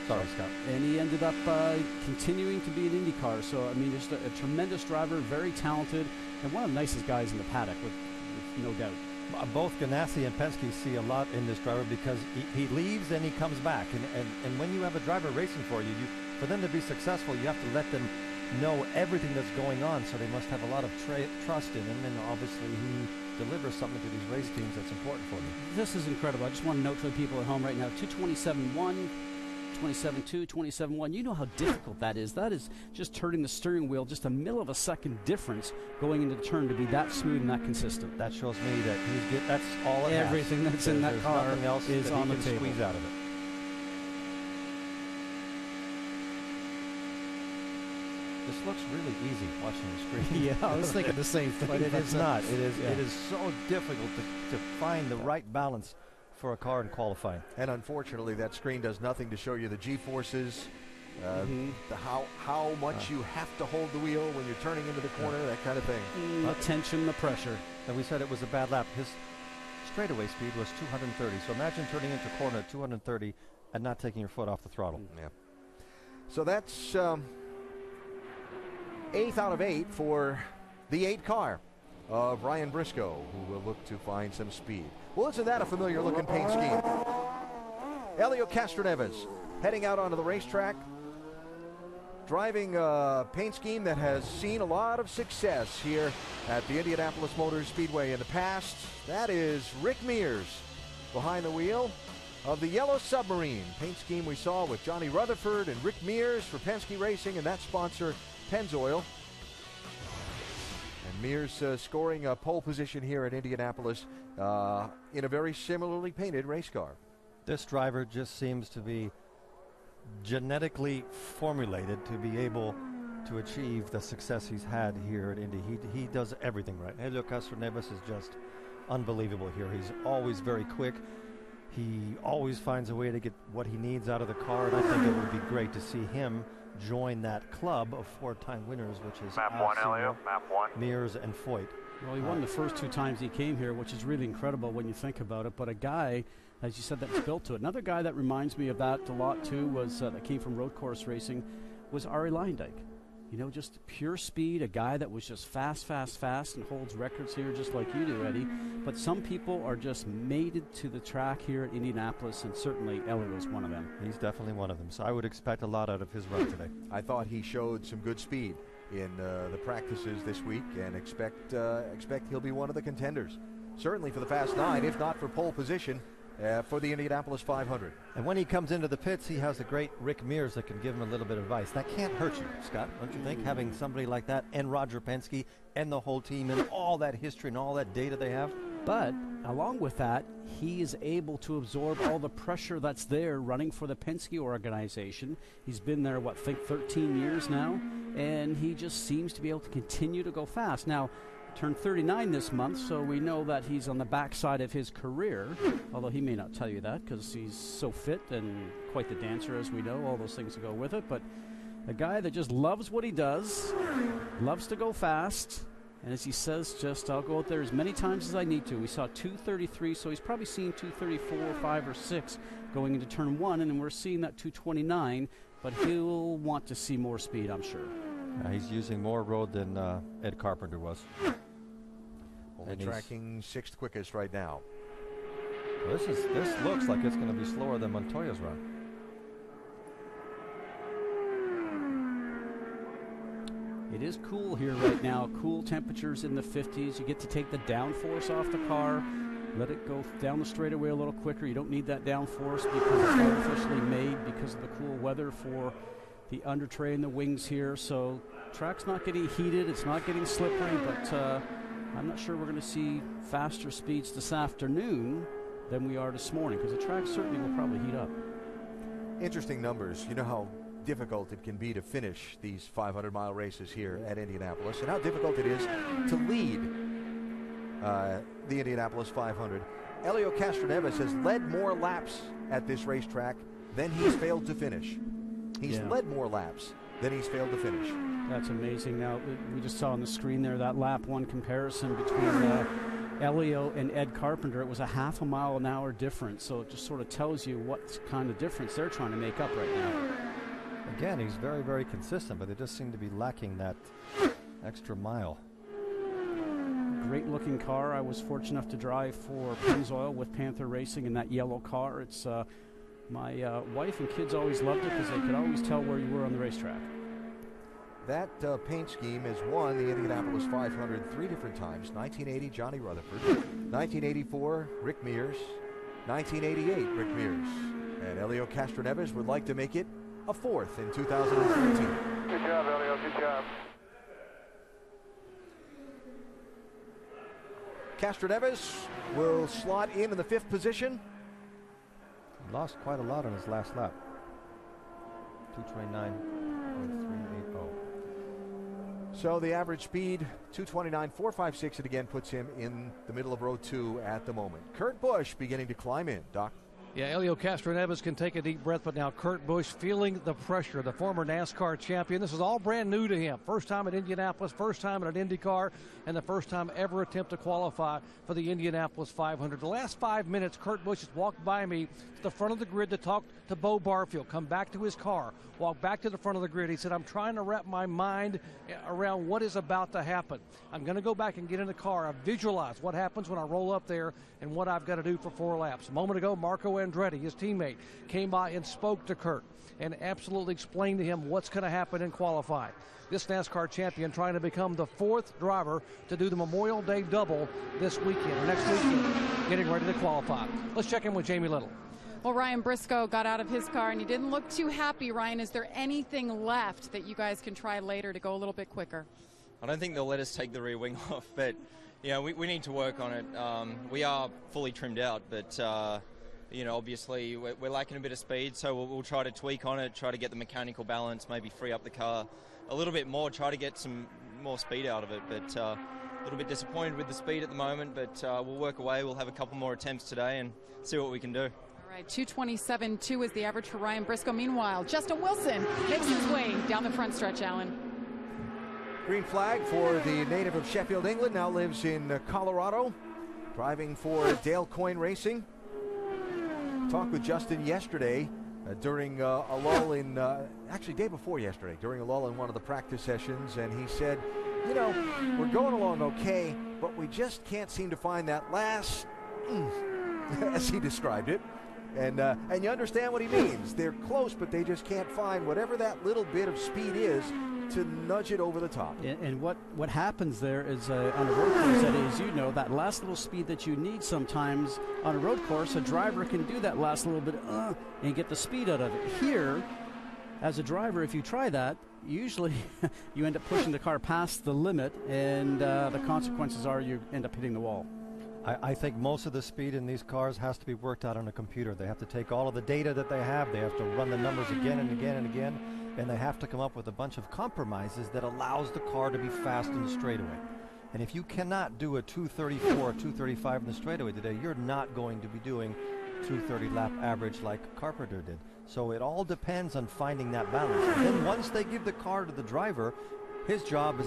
Sorry, Scott. And he ended up continuing to be an IndyCar. So, I mean, just a tremendous driver, very talented, and one of the nicest guys in the paddock, with no doubt. Both Ganassi and Penske see a lot in this driver because he leaves and he comes back. And when you have a driver racing for you, for them to be successful, you have to let them know everything that's going on. So they must have a lot of trust in him. And obviously he delivers something to these race teams that's important for them. This is incredible. I just want to note for the people at home right now, 2:27.1. 27.2, 27.1. You know how difficult that is. That is just turning the steering wheel just a mill of a second difference going into the turn to be that smooth and that consistent. That shows me that that's all it Everything has. that's in that car else is on the table. Squeeze out of it. This looks really easy watching the screen. Yeah, I was thinking the same thing. But it is not. It is so difficult to find the right balance for a car in qualifying. And unfortunately, that screen does nothing to show you the G-forces, how much you have to hold the wheel when you're turning into the corner, that kind of thing. The tension, the pressure. And we said it was a bad lap. His straightaway speed was 230. So imagine turning into corner at 230 and not taking your foot off the throttle. Yeah. So that's 8th out of 8 for the 8 car of Ryan Briscoe, who will look to find some speed. Well, isn't that a familiar-looking paint scheme? Helio Castroneves heading out onto the racetrack, driving a paint scheme that has seen a lot of success here at the Indianapolis Motor Speedway in the past. That is Rick Mears behind the wheel of the Yellow Submarine paint scheme we saw with Johnny Rutherford and Rick Mears for Penske Racing and that sponsor Pennzoil. And Mears scoring a pole position here at Indianapolis in a very similarly painted race car. This driver just seems to be genetically formulated to be able to achieve the success he's had here at Indy. He does everything right. Helio Castroneves is just unbelievable here. He's always very quick. He always finds a way to get what he needs out of the car, and I think it would be great to see him join that club of 4-time winners, which is Map 1, Elio. Map 1. Mears and Foyt. Well, he won the first 2 times he came here, which is really incredible when you think about it. But a guy, as you said, that's built to it. Another guy that reminds me of that a lot, too, was that came from road course racing, was Arie Luyendyk. You know, just pure speed, a guy that was just fast, and holds records here just like you do, Eddie. But some people are just mated to the track here at Indianapolis, and certainly Elliott was one of them. He's definitely one of them, so I would expect a lot out of his run today. I thought he showed some good speed in the practices this week, and expect he'll be one of the contenders. Certainly for the Fast 9, if not for pole position for the Indianapolis 500. And when he comes into the pits, he has a great Rick Mears that can give him a little bit of advice. That can't hurt you, Scott, don't you think? Having somebody like that and Roger Penske and the whole team and all that history and all that data they have. But along with that, he is able to absorb all the pressure that's there running for the Penske organization. He's been there, 13 years now, and he just seems to be able to continue to go fast. Now, turned 39 this month, so we know that he's on the backside of his career, although he may not tell you that because he's so fit and quite the dancer, as we know, all those things that go with it. But a guy that just loves what he does, loves to go fast, and as he says, just I'll go out there as many times as I need to. We saw 233, so he's probably seen 234, 5, or 6 going into turn 1, and then we're seeing that 229, but he'll want to see more speed, I'm sure. He's using more road than Ed Carpenter was. Only tracking 6th quickest right now. Well, this looks like it's going to be slower than Montoya's run. It is cool here right now. Cool temperatures in the 50s. You get to take the downforce off the car. Let it go down the straightaway a little quicker. You don't need that downforce because it's artificially made because of the cool weather for the under tray and the wings here. So track's not getting heated, it's not getting slippery, but I'm not sure we're going to see faster speeds this afternoon than we are this morning, because the track certainly will probably heat up. Interesting numbers. You know how difficult it can be to finish these 500-mile races here at Indianapolis, and how difficult it is to lead the Indianapolis 500. Helio Castroneves has led more laps at this racetrack than he's failed to finish. He's led more laps than he's failed to finish. That's amazing. Now, we just saw on the screen there that lap one comparison between Helio and Ed Carpenter. It was a half a mile an hour difference, so it just sort of tells you what kind of difference they're trying to make up right now. Again, he's very, very consistent, but they just seem to be lacking that extra mile. Great looking car. I was fortunate enough to drive for Pennzoil with Panther Racing in that yellow car. It's my wife and kids always loved it because they could always tell where you were on the racetrack. That paint scheme has won the Indianapolis 500 3 different times. 1980, Johnny Rutherford. 1984, Rick Mears. 1988, Rick Mears. And Helio Castroneves would like to make it a fourth in 2013. Good job, Helio. Good job. Castroneves will slot in the 5th position. He lost quite a lot on his last lap. 229.380. So the average speed, 229.456. It again puts him in the middle of row 2 at the moment. Kurt Busch beginning to climb in. Doc? Yeah, Helio Castroneves can take a deep breath, but now Kurt Busch feeling the pressure, the former NASCAR champion. This is all brand new to him. First time at Indianapolis, first time at an IndyCar, and the first time ever attempt to qualify for the Indianapolis 500. The last 5 minutes, Kurt Busch has walked by me to the front of the grid to talk to Bo Barfield, come back to his car, walk back to the front of the grid. He said, I'm trying to wrap my mind around what is about to happen. I'm going to go back and get in the car. I visualize what happens when I roll up there and what I've got to do for 4 laps. A moment ago, Marco Andretti, his teammate, came by and spoke to Kurt and absolutely explained to him what's going to happen in qualifying. This NASCAR champion trying to become the 4th driver to do the Memorial Day double this weekend, or next weekend, getting ready to qualify. Let's check in with Jamie Little. Well, Ryan Briscoe got out of his car and he didn't look too happy. Ryan, is there anything left that you guys can try later to go a little bit quicker? I don't think they'll let us take the rear wing off, but yeah, we need to work on it. We are fully trimmed out, but you know, obviously we're lacking a bit of speed, so we'll try to tweak on it, try to get the mechanical balance, maybe free up the car a little bit more, try to get some more speed out of it. But a little bit disappointed with the speed at the moment, but we'll work away. We'll have a couple more attempts today and see what we can do. All right, 227.2 is the average for Ryan Briscoe. Meanwhile, Justin Wilson makes his way down the front stretch, Alan. Green flag for the native of Sheffield, England, now lives in Colorado, driving for Dale Coyne Racing. Talked with Justin yesterday during a lull in, actually day before yesterday, during a lull in one of the practice sessions, and he said, you know, we're going along okay, but we just can't seem to find that last, as he described it. And you understand what he means. They're close, but they just can't find whatever that little bit of speed is to nudge it over the top. And what happens there is on a road course, that is, you know, that last little speed that you need sometimes on a road course, a driver can do that last little bit and get the speed out of it. Here, as a driver, if you try that, usually you end up pushing the car past the limit, and the consequences are you end up hitting the wall. I think most of the speed in these cars has to be worked out on a computer. They have to take all of the data that they have, they have to run the numbers again and again and again, and they have to come up with a bunch of compromises that allows the car to be fast in the straightaway. And if you cannot do a 234 or 235 in the straightaway today, you're not going to be doing 230 lap average like Carpenter did. So it all depends on finding that balance. And then once they give the car to the driver, his job is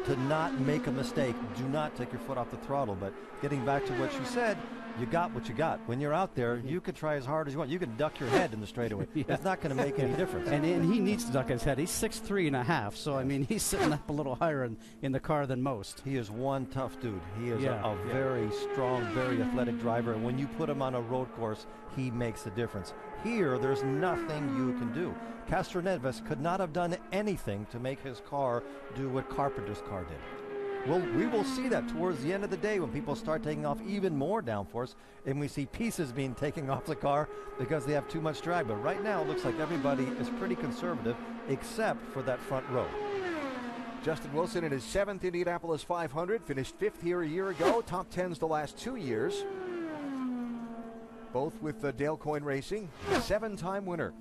to not make a mistake. Do not take your foot off the throttle. But getting back to what you said, you got what you got. When you're out there, you can try as hard as you want. You can duck your head in the straightaway. Yeah. It's not going to make any difference. And he needs to duck his head. He's 6'3.5", so I mean he's sitting up a little higher in the car than most. He is one tough dude. He is a very strong, very athletic driver. And when you put him on a road course, he makes a difference. Here, there's nothing you can do. Castroneves could not have done anything to make his car do what Carpenter's car did. Well, we will see that towards the end of the day when people start taking off even more downforce and we see pieces being taken off the car because they have too much drag. But right now it looks like everybody is pretty conservative except for that front row. Justin Wilson in his 7th Indianapolis 500, finished 5th here a year ago, top 10s the last 2 years. Both with Dale Coyne Racing, 7-time winner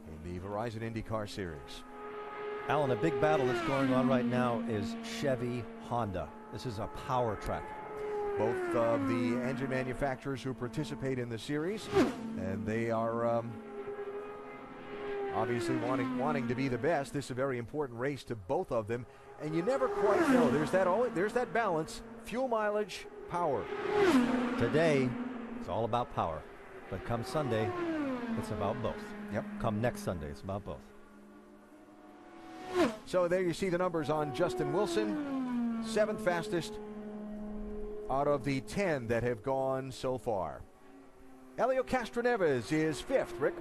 in the Verizon IndyCar Series. Alan, a big battle that's going on right now is Chevy Honda. This is a power track. Both of the engine manufacturers who participate in the series, and they are obviously wanting to be the best. This is a very important race to both of them, and you never quite know. There's that balance: fuel mileage, power. Today, it's all about power, but come Sunday, it's about both. Yep. Come next Sunday, it's about both. So there you see the numbers on Justin Wilson, 7th fastest out of the 10 that have gone so far. Helio Castroneves is 5th, Rick.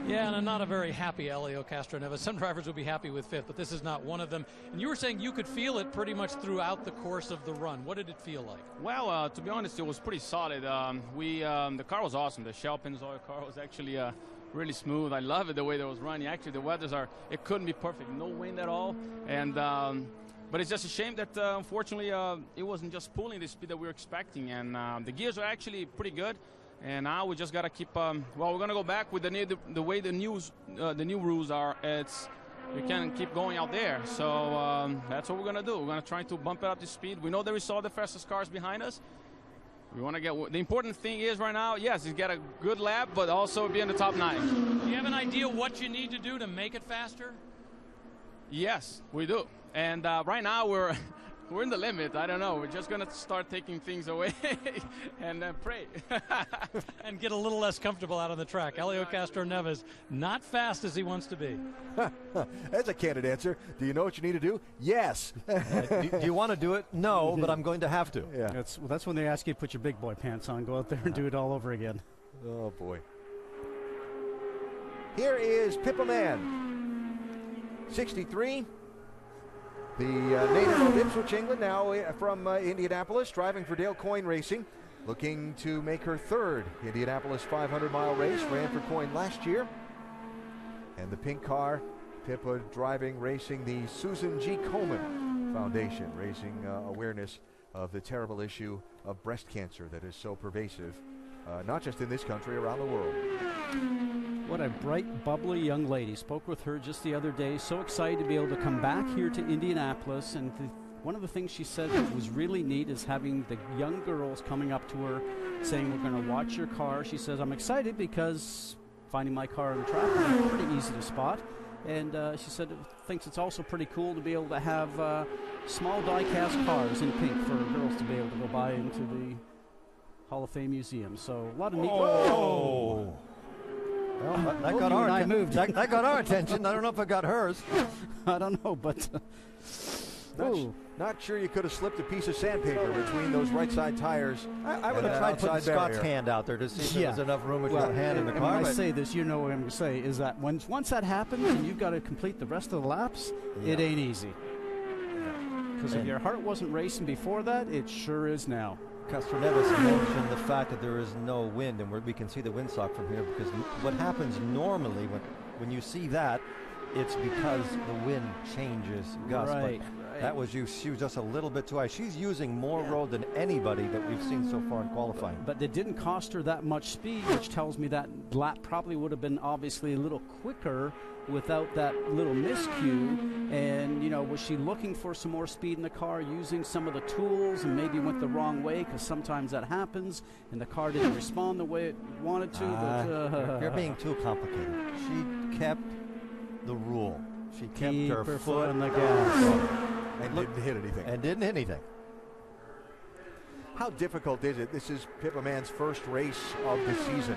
Yeah, and not a very happy Helio Castroneves. Some drivers would be happy with 5th, but this is not one of them. And you were saying you could feel it pretty much throughout the course of the run. What did it feel like? Well, to be honest, it was pretty solid. The car was awesome. The Shell Pennzoil car was actually really smooth. I love it the way that was running. Actually, the it couldn't be perfect. No wind at all. And but it's just a shame that unfortunately it wasn't just pulling the speed that we were expecting. And the gears are actually pretty good. And now we just got to keep. We're going to go back with the way the new rules are. We can't keep going out there. So that's what we're going to do. We're going to try to bump up the speed. We know that we saw the fastest cars behind us. We want to get. The important thing is right now, yes, is get a good lap, but also be in the top 9. Do you have an idea what you need to do to make it faster? Yes, we do. And right now we're in the limit. I don't know. We're just going to start taking things away and pray. And get a little less comfortable out on the track. Helio Castroneves, not fast as he wants to be. That's a candid answer. Do you know what you need to do? Yes. Do you want to do it? No, but I'm going to have to. Yeah. That's when they ask you to put your big boy pants on, go out there and do it all over again. Oh, boy. Here is Pippa Mann, 63. The native of Ipswich, England, now from Indianapolis, driving for Dale Coyne Racing, looking to make her 3rd Indianapolis 500-mile race. Ran for Coyne last year. And the pink car, Pippa racing the Susan G. Komen Foundation, raising awareness of the terrible issue of breast cancer that is so pervasive, not just in this country, around the world. What a bright, bubbly young lady. Spoke with her just the other day. So excited to be able to come back here to Indianapolis. And one of the things she said that was really neat is having the young girls coming up to her saying, we're going to watch your car. She says, I'm excited because finding my car on the track is pretty easy to spot. And she said thinks it's also pretty cool to be able to have small die-cast cars in pink for girls to be able to go by into the Hall of Fame Museum. So a lot of neat. Oh! Well, that got our attention. I don't know if it got hers. I don't know, but not sure you could have slipped a piece of sandpaper between those right side tires. I would have tried putting Scott's hand out there to see if there was enough room with your hand in the car. When I say this, you know what I'm going to say, is that once that happens and you've got to complete the rest of the laps, it ain't easy. Because if your heart wasn't racing before that, it sure is now. Castroneves mentioned the fact that there is no wind, and we can see the windsock from here, because what happens normally when you see that, it's because the wind changes gusts. Right. That was she was just a little bit too high. She's using more road than anybody that we've seen so far in qualifying. But it didn't cost her that much speed, which tells me that lap probably would have been obviously a little quicker without that little miscue. And, was she looking for some more speed in the car, using some of the tools, and maybe went the wrong way, because sometimes that happens, and the car didn't respond the way it wanted to. You're being too complicated. She kept the rule. She kept her foot on the gas. And didn't hit anything. And didn't hit anything. How difficult is it? This is Pippa Mann's first race of the season.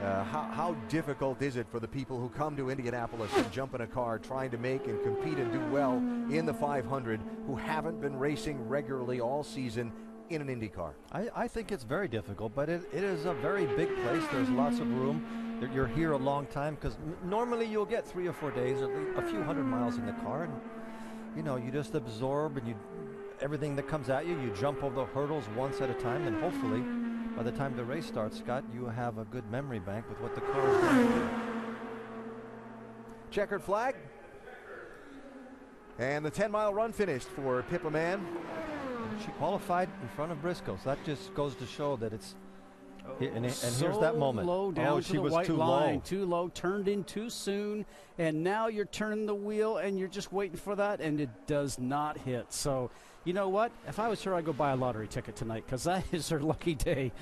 How difficult is it for the people who come to Indianapolis and jump in a car trying to make and compete and do well in the 500 who haven't been racing regularly all season in an Indy car? I think it's very difficult, but it is a very big place. There's lots of room. You're here a long time, because normally you'll get 3 or 4 days, or a few hundred miles in the car, and you just absorb, and everything that comes at you, you jump over the hurdles once at a time, and hopefully by the time the race starts, Scott, you have a good memory bank with what the car is going to do. Checkered flag, And the 10-mile run finished for Pippa Mann. She qualified in front of Briscoe, so that just goes to show that it's. And So here's that moment. low down to she the was white too line, low. too low, turned in too soon, and now you're turning the wheel and you're just waiting for that, and it does not hit. So, you know what? If I was her, I'd go buy a lottery ticket tonight because that is her lucky day.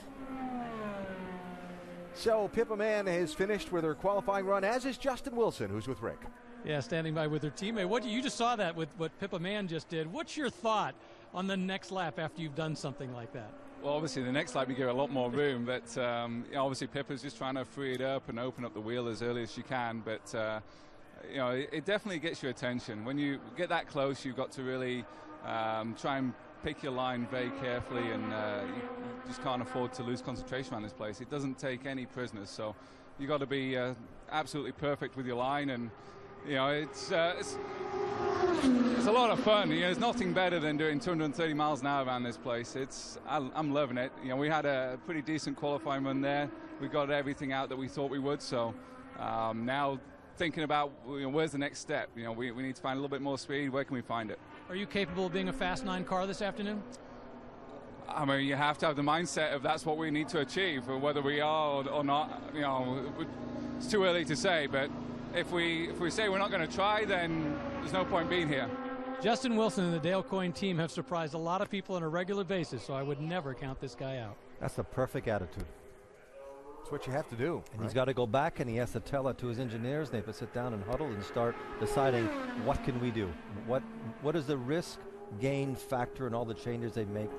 So Pippa Mann has finished with her qualifying run, as is Justin Wilson, who's with Rick. Yeah, standing by with her teammate. You just saw that with what Pippa Mann just did. What's your thought on the next lap after you've done something like that? Well, obviously, the next lap you give a lot more room, but obviously Pippa's just trying to free it up and open up the wheel as early as she can. But it definitely gets your attention. When you get that close, you've got to really try and pick your line very carefully, and you just can't afford to lose concentration around this place. It doesn't take any prisoners, so you've got to be absolutely perfect with your line, and it's a lot of fun. There's nothing better than doing 230 miles an hour around this place. I'm loving it. We had a pretty decent qualifying run there. We got everything out that we thought we would. So now thinking about where's the next step. We need to find a little bit more speed. Where can we find it? Are you capable of being a Fast 9 car this afternoon? I mean, you have to have the mindset of that's what we need to achieve, whether we are or not. It's too early to say, but if we say we're not going to try, then there's no point being here. Justin Wilson and the Dale Coyne team have surprised a lot of people on a regular basis, so I would never count this guy out. That's the perfect attitude. That's what you have to do. And he's got to go back and he has to tell it to his engineers. They have to sit down and huddle and start deciding what can we do. What is the risk gain factor in all the changes they make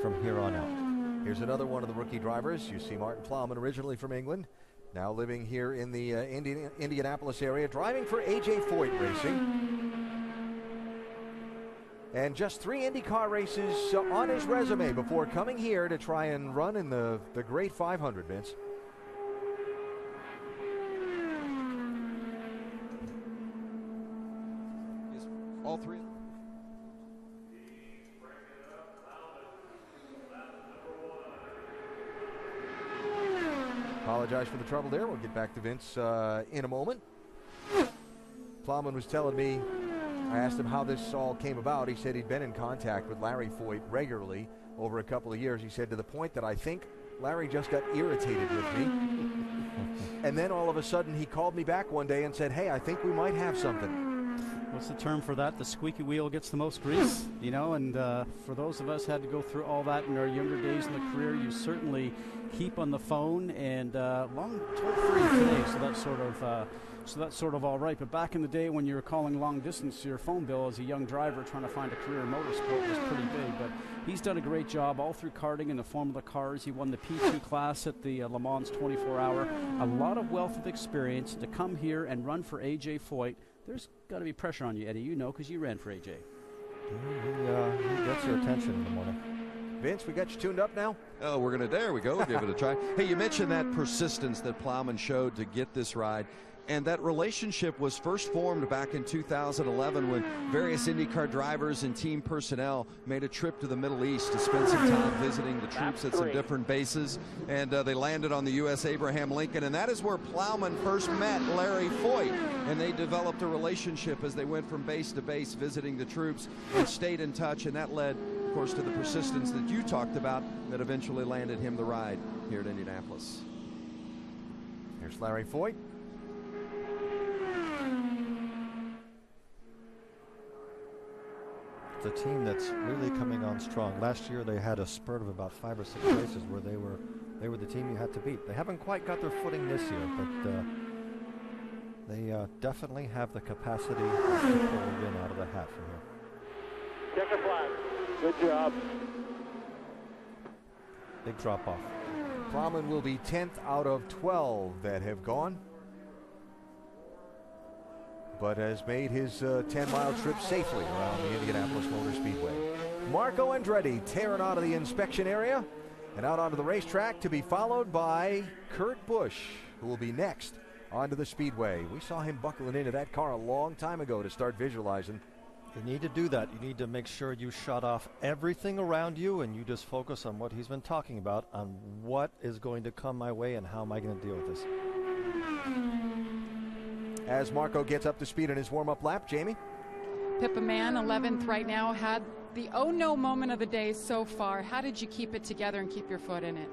from here on out. Here's another one of the rookie drivers. You see Martin Plowman, originally from England, now living here in the Indianapolis area, driving for A.J. Foyt Racing. And just 3 IndyCar races on his resume before coming here to try and run in the great 500, Vince. All 3. Apologize for the trouble there. We'll get back to Vince in a moment. Plowman was telling me, I asked him how this all came about. He said he'd been in contact with Larry Foyt regularly over a couple of years. He said to the point that I think Larry just got irritated with me. And then all of a sudden he called me back one day and said, hey, I think we might have something. What's the term for that? The squeaky wheel gets the most grease, you know, and for those of us who had to go through all that in our younger days in the career, you certainly keep on the phone and long toll-free today, so that's sort of all right. But back in the day when you were calling long distance, your phone bill as a young driver trying to find a career in motorsport was pretty big. But he's done a great job all through karting and the Formula cars. He won the P2 class at the Le Mans 24-hour. A lot of wealth of experience to come here and run for A.J. Foyt. There's got to be pressure on you, Eddie. You know, because you ran for A.J. He gets your attention in the morning. Vince, we got you tuned up now? Oh, there we go. Give it a try. Hey, you mentioned that persistence that Plowman showed to get this ride. And that relationship was first formed back in 2011 when various IndyCar drivers and team personnel made a trip to the Middle East to spend some time visiting the troops at some different bases. And they landed on the U.S. Abraham Lincoln. And that is where Plowman first met Larry Foyt. And they developed a relationship as they went from base to base visiting the troops and stayed in touch. And that led, of course, to the persistence that you talked about that eventually landed him the ride here at Indianapolis. Here's Larry Foyt. It's a team that's really coming on strong. Last year they had a spurt of about 5 or 6 races where they were the team you had to beat. They haven't quite got their footing this year, but they definitely have the capacity to pull a win out of the hat from here. Check a flag. Good job. Big drop off. Plowman will be 10th out of 12 that have gone, but has made his 10-mile trip safely around the Indianapolis Motor Speedway. Marco Andretti tearing out of the inspection area and out onto the racetrack, to be followed by Kurt Busch, who will be next onto the speedway. We saw him buckling into that car a long time ago to start visualizing. You need to do that. You need to make sure you shut off everything around you and you just focus on what he's been talking about, on what is going to come my way and how am I going to deal with this. As Marco gets up to speed in his warm-up lap, Jamie? Pippa Mann, 11th right now, had the oh no moment of the day so far. How did you keep it together and keep your foot in it?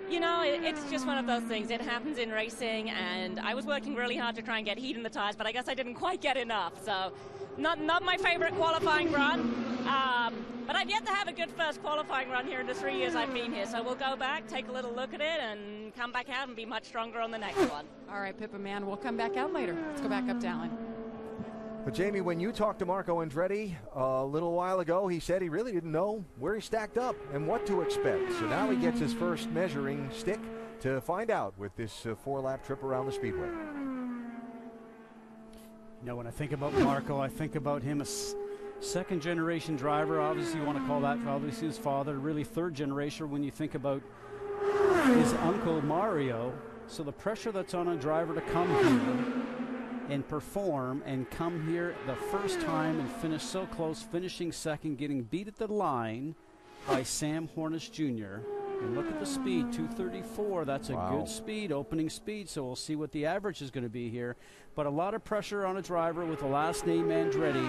You know, it's just one of those things. It happens in racing, and I was working really hard to try and get heat in the tires, but I guess I didn't quite get enough. So, not my favorite qualifying run, but I've yet to have a good first qualifying run here in the 3 years I've been here. So we'll go back, take a little look at it, and come back out and be much stronger on the next one. All right, Pippa Mann, we'll come back out later. Let's go back up to Alan. But Jamie, when you talked to Marco Andretti a little while ago, he said he really didn't know where he stacked up and what to expect. So now he gets his first measuring stick to find out with this 4-lap trip around the Speedway. You know, when I think about Marco, I think about him as second-generation driver. Obviously, you want to call that obviously his father. Really third-generation when you think about his uncle Mario. So the pressure that's on a driver to come here and perform and come here the first time and finish so close, finishing second, getting beat at the line by Sam Hornish Jr. And look at the speed, 234. That's a good speed, opening speed. So we'll see what the average is going to be here. But a lot of pressure on a driver with the last name Andretti.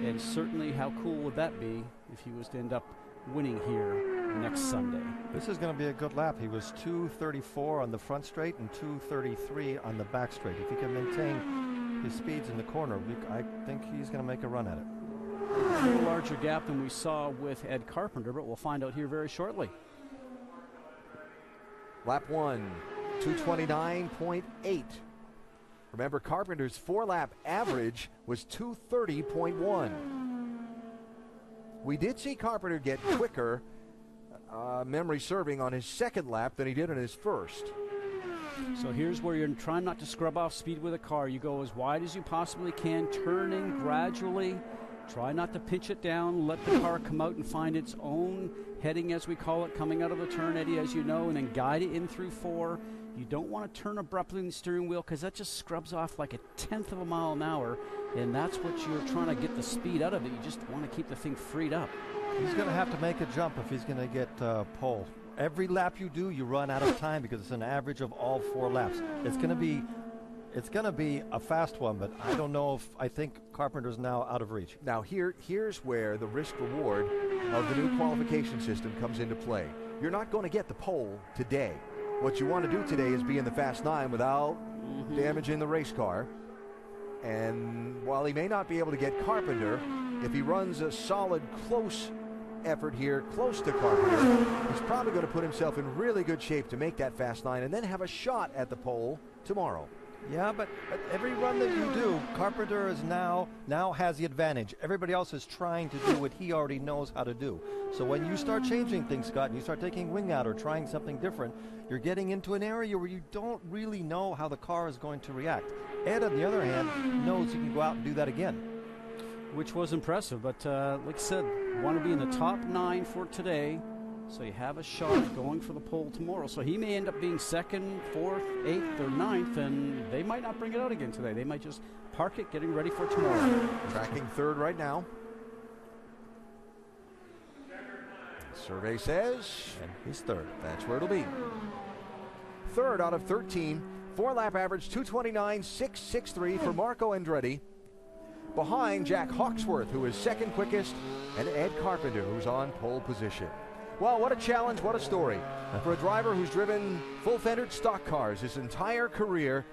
And certainly how cool would that be if he was to end up winning here next Sunday. This is going to be a good lap. He was 234 on the front straight and 233 on the back straight. If he can maintain his speeds in the corner, I think he's going to make a run at it. A little larger gap than we saw with Ed Carpenter, but we'll find out here very shortly. Lap 1, 229.8. Remember, Carpenter's 4-lap average was 230.1. We did see Carpenter get quicker, memory serving, on his second lap than he did on his first. So here's where you're trying not to scrub off speed with a car. You go as wide as you possibly can, turning gradually. Try not to pinch it down. Let the car come out and find its own heading, as we call it, coming out of the turn, Eddie, as you know, and then guide it in through 4. You don't want to turn abruptly in the steering wheel because that just scrubs off like 1/10 of a mile an hour, and that's what you're trying to get the speed out of it. You just want to keep the thing freed up. He's going to have to make a jump if he's going to get pole. Every lap you do, you run out of time because it's an average of all 4 laps. It's going to be a fast one, but I don't know if I think Carpenter's now out of reach. Now here's where the risk reward of the new qualification system comes into play. You're not going to get the pole today. What you want to do today is be in the Fast 9 without damaging the race car. And while he may not be able to get Carpenter, if he runs a solid, close effort here, close to Carpenter, he's probably going to put himself in really good shape to make that Fast 9 and then have a shot at the pole tomorrow. Yeah, but every run that you do, Carpenter is now has the advantage. Everybody else is trying to do what he already knows how to do. So when you start changing things, Scott, and you start taking wing out or trying something different, you're getting into an area where you don't really know how the car is going to react. Ed, on the other hand, knows he can go out and do that again. Which was impressive, but like I said, want to be in the top 9 for today. So you have a shot at going for the pole tomorrow. So he may end up being 2nd, 4th, 8th, or 9th, and they might not bring it out again today. They might just park it, getting ready for tomorrow. Tracking 3rd right now. Survey says, and he's 3rd. That's where it'll be. 3rd out of 13. 4-lap average, 229.663 for Marco Andretti. Behind Jack Hawksworth, who is 2nd quickest, and Ed Carpenter, who's on pole position. Well, what a challenge, what a story for a driver who's driven full-fendered stock cars his entire career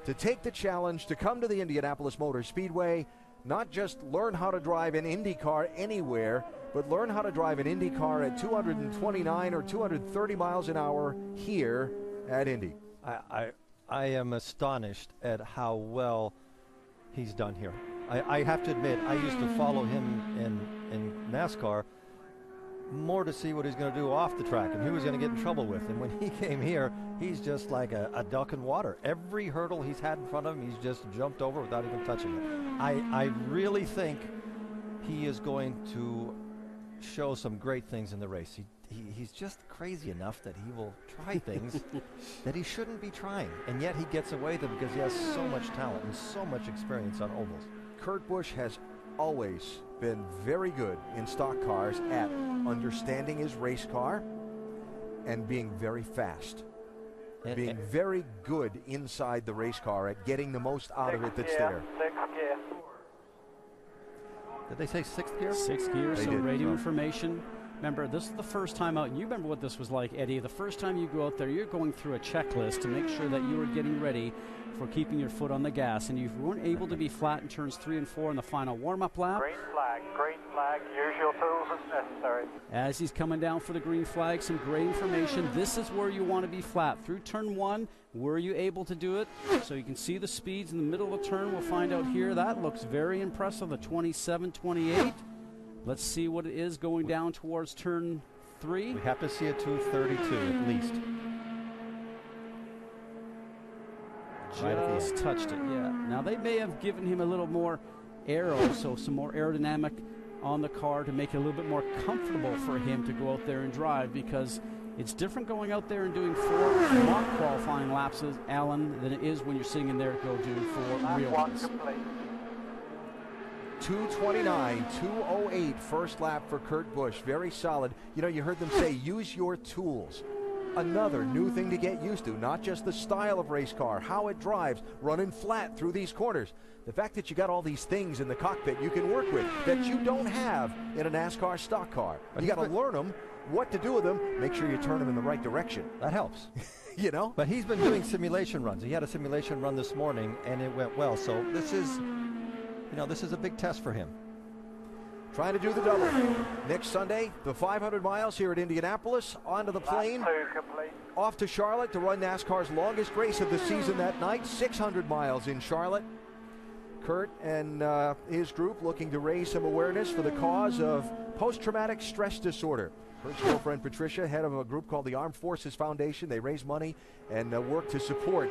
to take the challenge to come to the Indianapolis Motor Speedway, not just learn how to drive an Indy car anywhere, but learn how to drive an Indy car at 229 or 230 miles an hour here at Indy. I am astonished at how well he's done here. I have to admit, I used to follow him in NASCAR more to see what he's going to do off the track and who he's going to get in trouble with. And when he came here, he's just like a duck in water. Every hurdle he's had in front of him, he's just jumped over without even touching it. I really think he is going to show some great things in the race. He's just crazy enough that he will try things that he shouldn't be trying, and yet he gets away with them because he has so much talent and so much experience on ovals. Kurt Busch has always been very good in stock cars at understanding his race car and being very fast. Being very good inside the race car at getting the most out of it that's there. Did they say 6th gear? 6th gear, They so did, radio so. information. Remember, this is the first time out, and you remember what this was like, Eddie. The first time you go out there, you're going through a checklist to make sure that you are getting ready for keeping your foot on the gas. And if you weren't able to be flat in turns 3 and 4 in the final warm-up lap. Green flag, use your tools as necessary. As he's coming down for the green flag, some great information. This is where you want to be flat. Through turn 1, were you able to do it? So you can see the speeds in the middle of the turn. We'll find out here. That looks very impressive, the 27-28. Let's see what it is going down towards turn 3. We have to see a 232 at least. Just touched it, yeah. Now they may have given him a little more aero, so some more aerodynamic on the car to make it a little bit more comfortable for him to go out there and drive, because it's different going out there and doing 4 mock qualifying laps, Alan, than it is when you're sitting in there to go doing 4 real ones. 2:29, 2:08 first lap for Kurt Busch. Very solid. You know, you heard them say use your tools. Another new thing to get used to, not just the style of race car, how it drives, running flat through these corners. The fact that you got all these things in the cockpit you can work with that you don't have in a NASCAR stock car. You got to learn them, what to do with them, make sure you turn them in the right direction. That helps. You know? But he's been doing simulation runs. He had a simulation run this morning, and it went well. So this is, this is a big test for him. Trying to do the double. Next Sunday, the 500 miles here at Indianapolis, onto the plane, off to Charlotte to run NASCAR's longest race of the season that night, 600 miles in Charlotte. Kurt and his group looking to raise some awareness for the cause of post-traumatic stress disorder. Kurt's girlfriend Patricia, head of a group called the Armed Forces Foundation. They raise money and work to support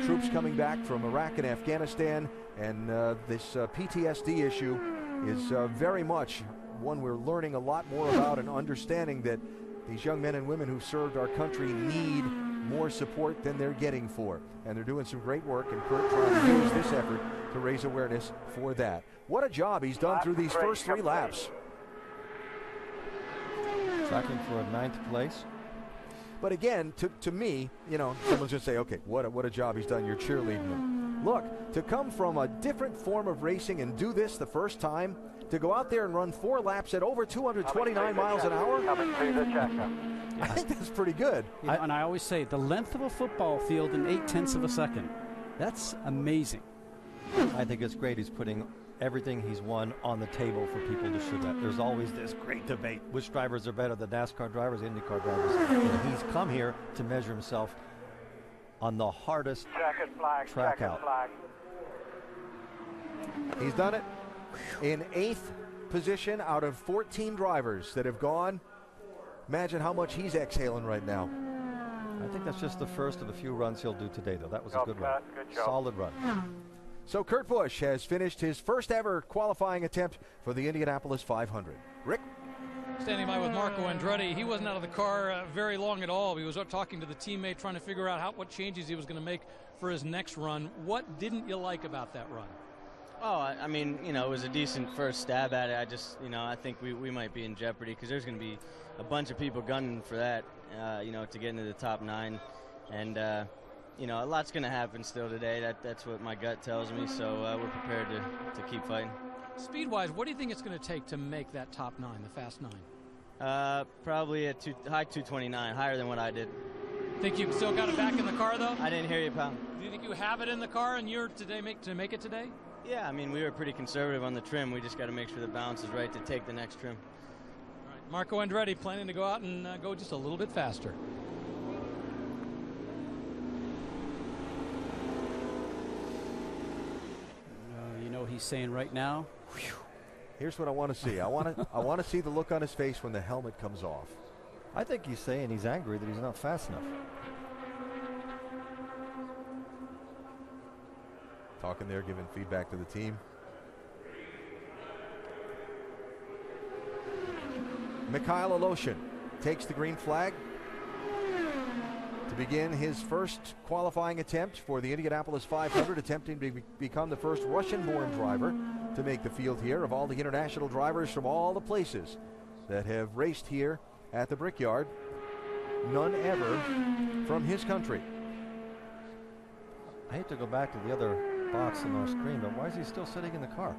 troops coming back from Iraq and Afghanistan. And this PTSD issue is very much one we're learning a lot more about, and understanding that these young men and women who served our country need more support than they're getting for. And they're doing some great work, and Kurt trying to use this effort to raise awareness for that. What a job he's done through these first 3 laps. Tracking for a 9th place. But again, to me, someone's going to say, okay, what a job he's done. You're cheerleading him. Look, to come from a different form of racing and do this the first time, to go out there and run 4 laps at over 229 miles an hour, I think that's pretty good. And I always say, the length of a football field in 0.8 of a second. That's amazing. I think it's great. He's putting everything he's won on the table for people to shoot at. There's always this great debate. Which drivers are better, the NASCAR drivers, the IndyCar drivers? And he's come here to measure himself on the hardest track out. He's done it in 8th position out of 14 drivers that have gone. Imagine how much he's exhaling right now. I think that's just the first of a few runs he'll do today, though. That was a good run. Solid run. So Kurt Busch has finished his first ever qualifying attempt for the Indianapolis 500. Rick? Standing by with Marco Andretti. He wasn't out of the car very long at all. He was talking to the teammate, trying to figure out what changes he was going to make for his next run. What didn't you like about that run? Oh, I mean, it was a decent first stab at it. I just, I think we might be in jeopardy, because there's going to be a bunch of people gunning for that, to get into the top 9. And, a lot's going to happen still today. That's what my gut tells me, so we're prepared to keep fighting. Speed-wise, what do you think it's going to take to make that top 9, the fast 9? Probably a high 229, higher than what I did. Think you've still got it back in the car, though? I didn't hear you, pal. Do you think you have it in the car and you're to make it today? Yeah, I mean, we were pretty conservative on the trim. We just got to make sure the balance is right to take the next trim. All right, Marco Andretti planning to go out and go just a little bit faster. He's saying right now. Here's what I want to see. I want to see the look on his face when the helmet comes off. I think he's saying he's angry that he's not fast enough. Talking there, giving feedback to the team. Mikhail Aloshin takes the green flag to begin his first qualifying attempt for the Indianapolis 500, attempting to become the first Russian-born driver to make the field here of all the international drivers from all the places that have raced here at the Brickyard. None ever from his country. I hate to go back to the other box on our screen, but why is he still sitting in the car?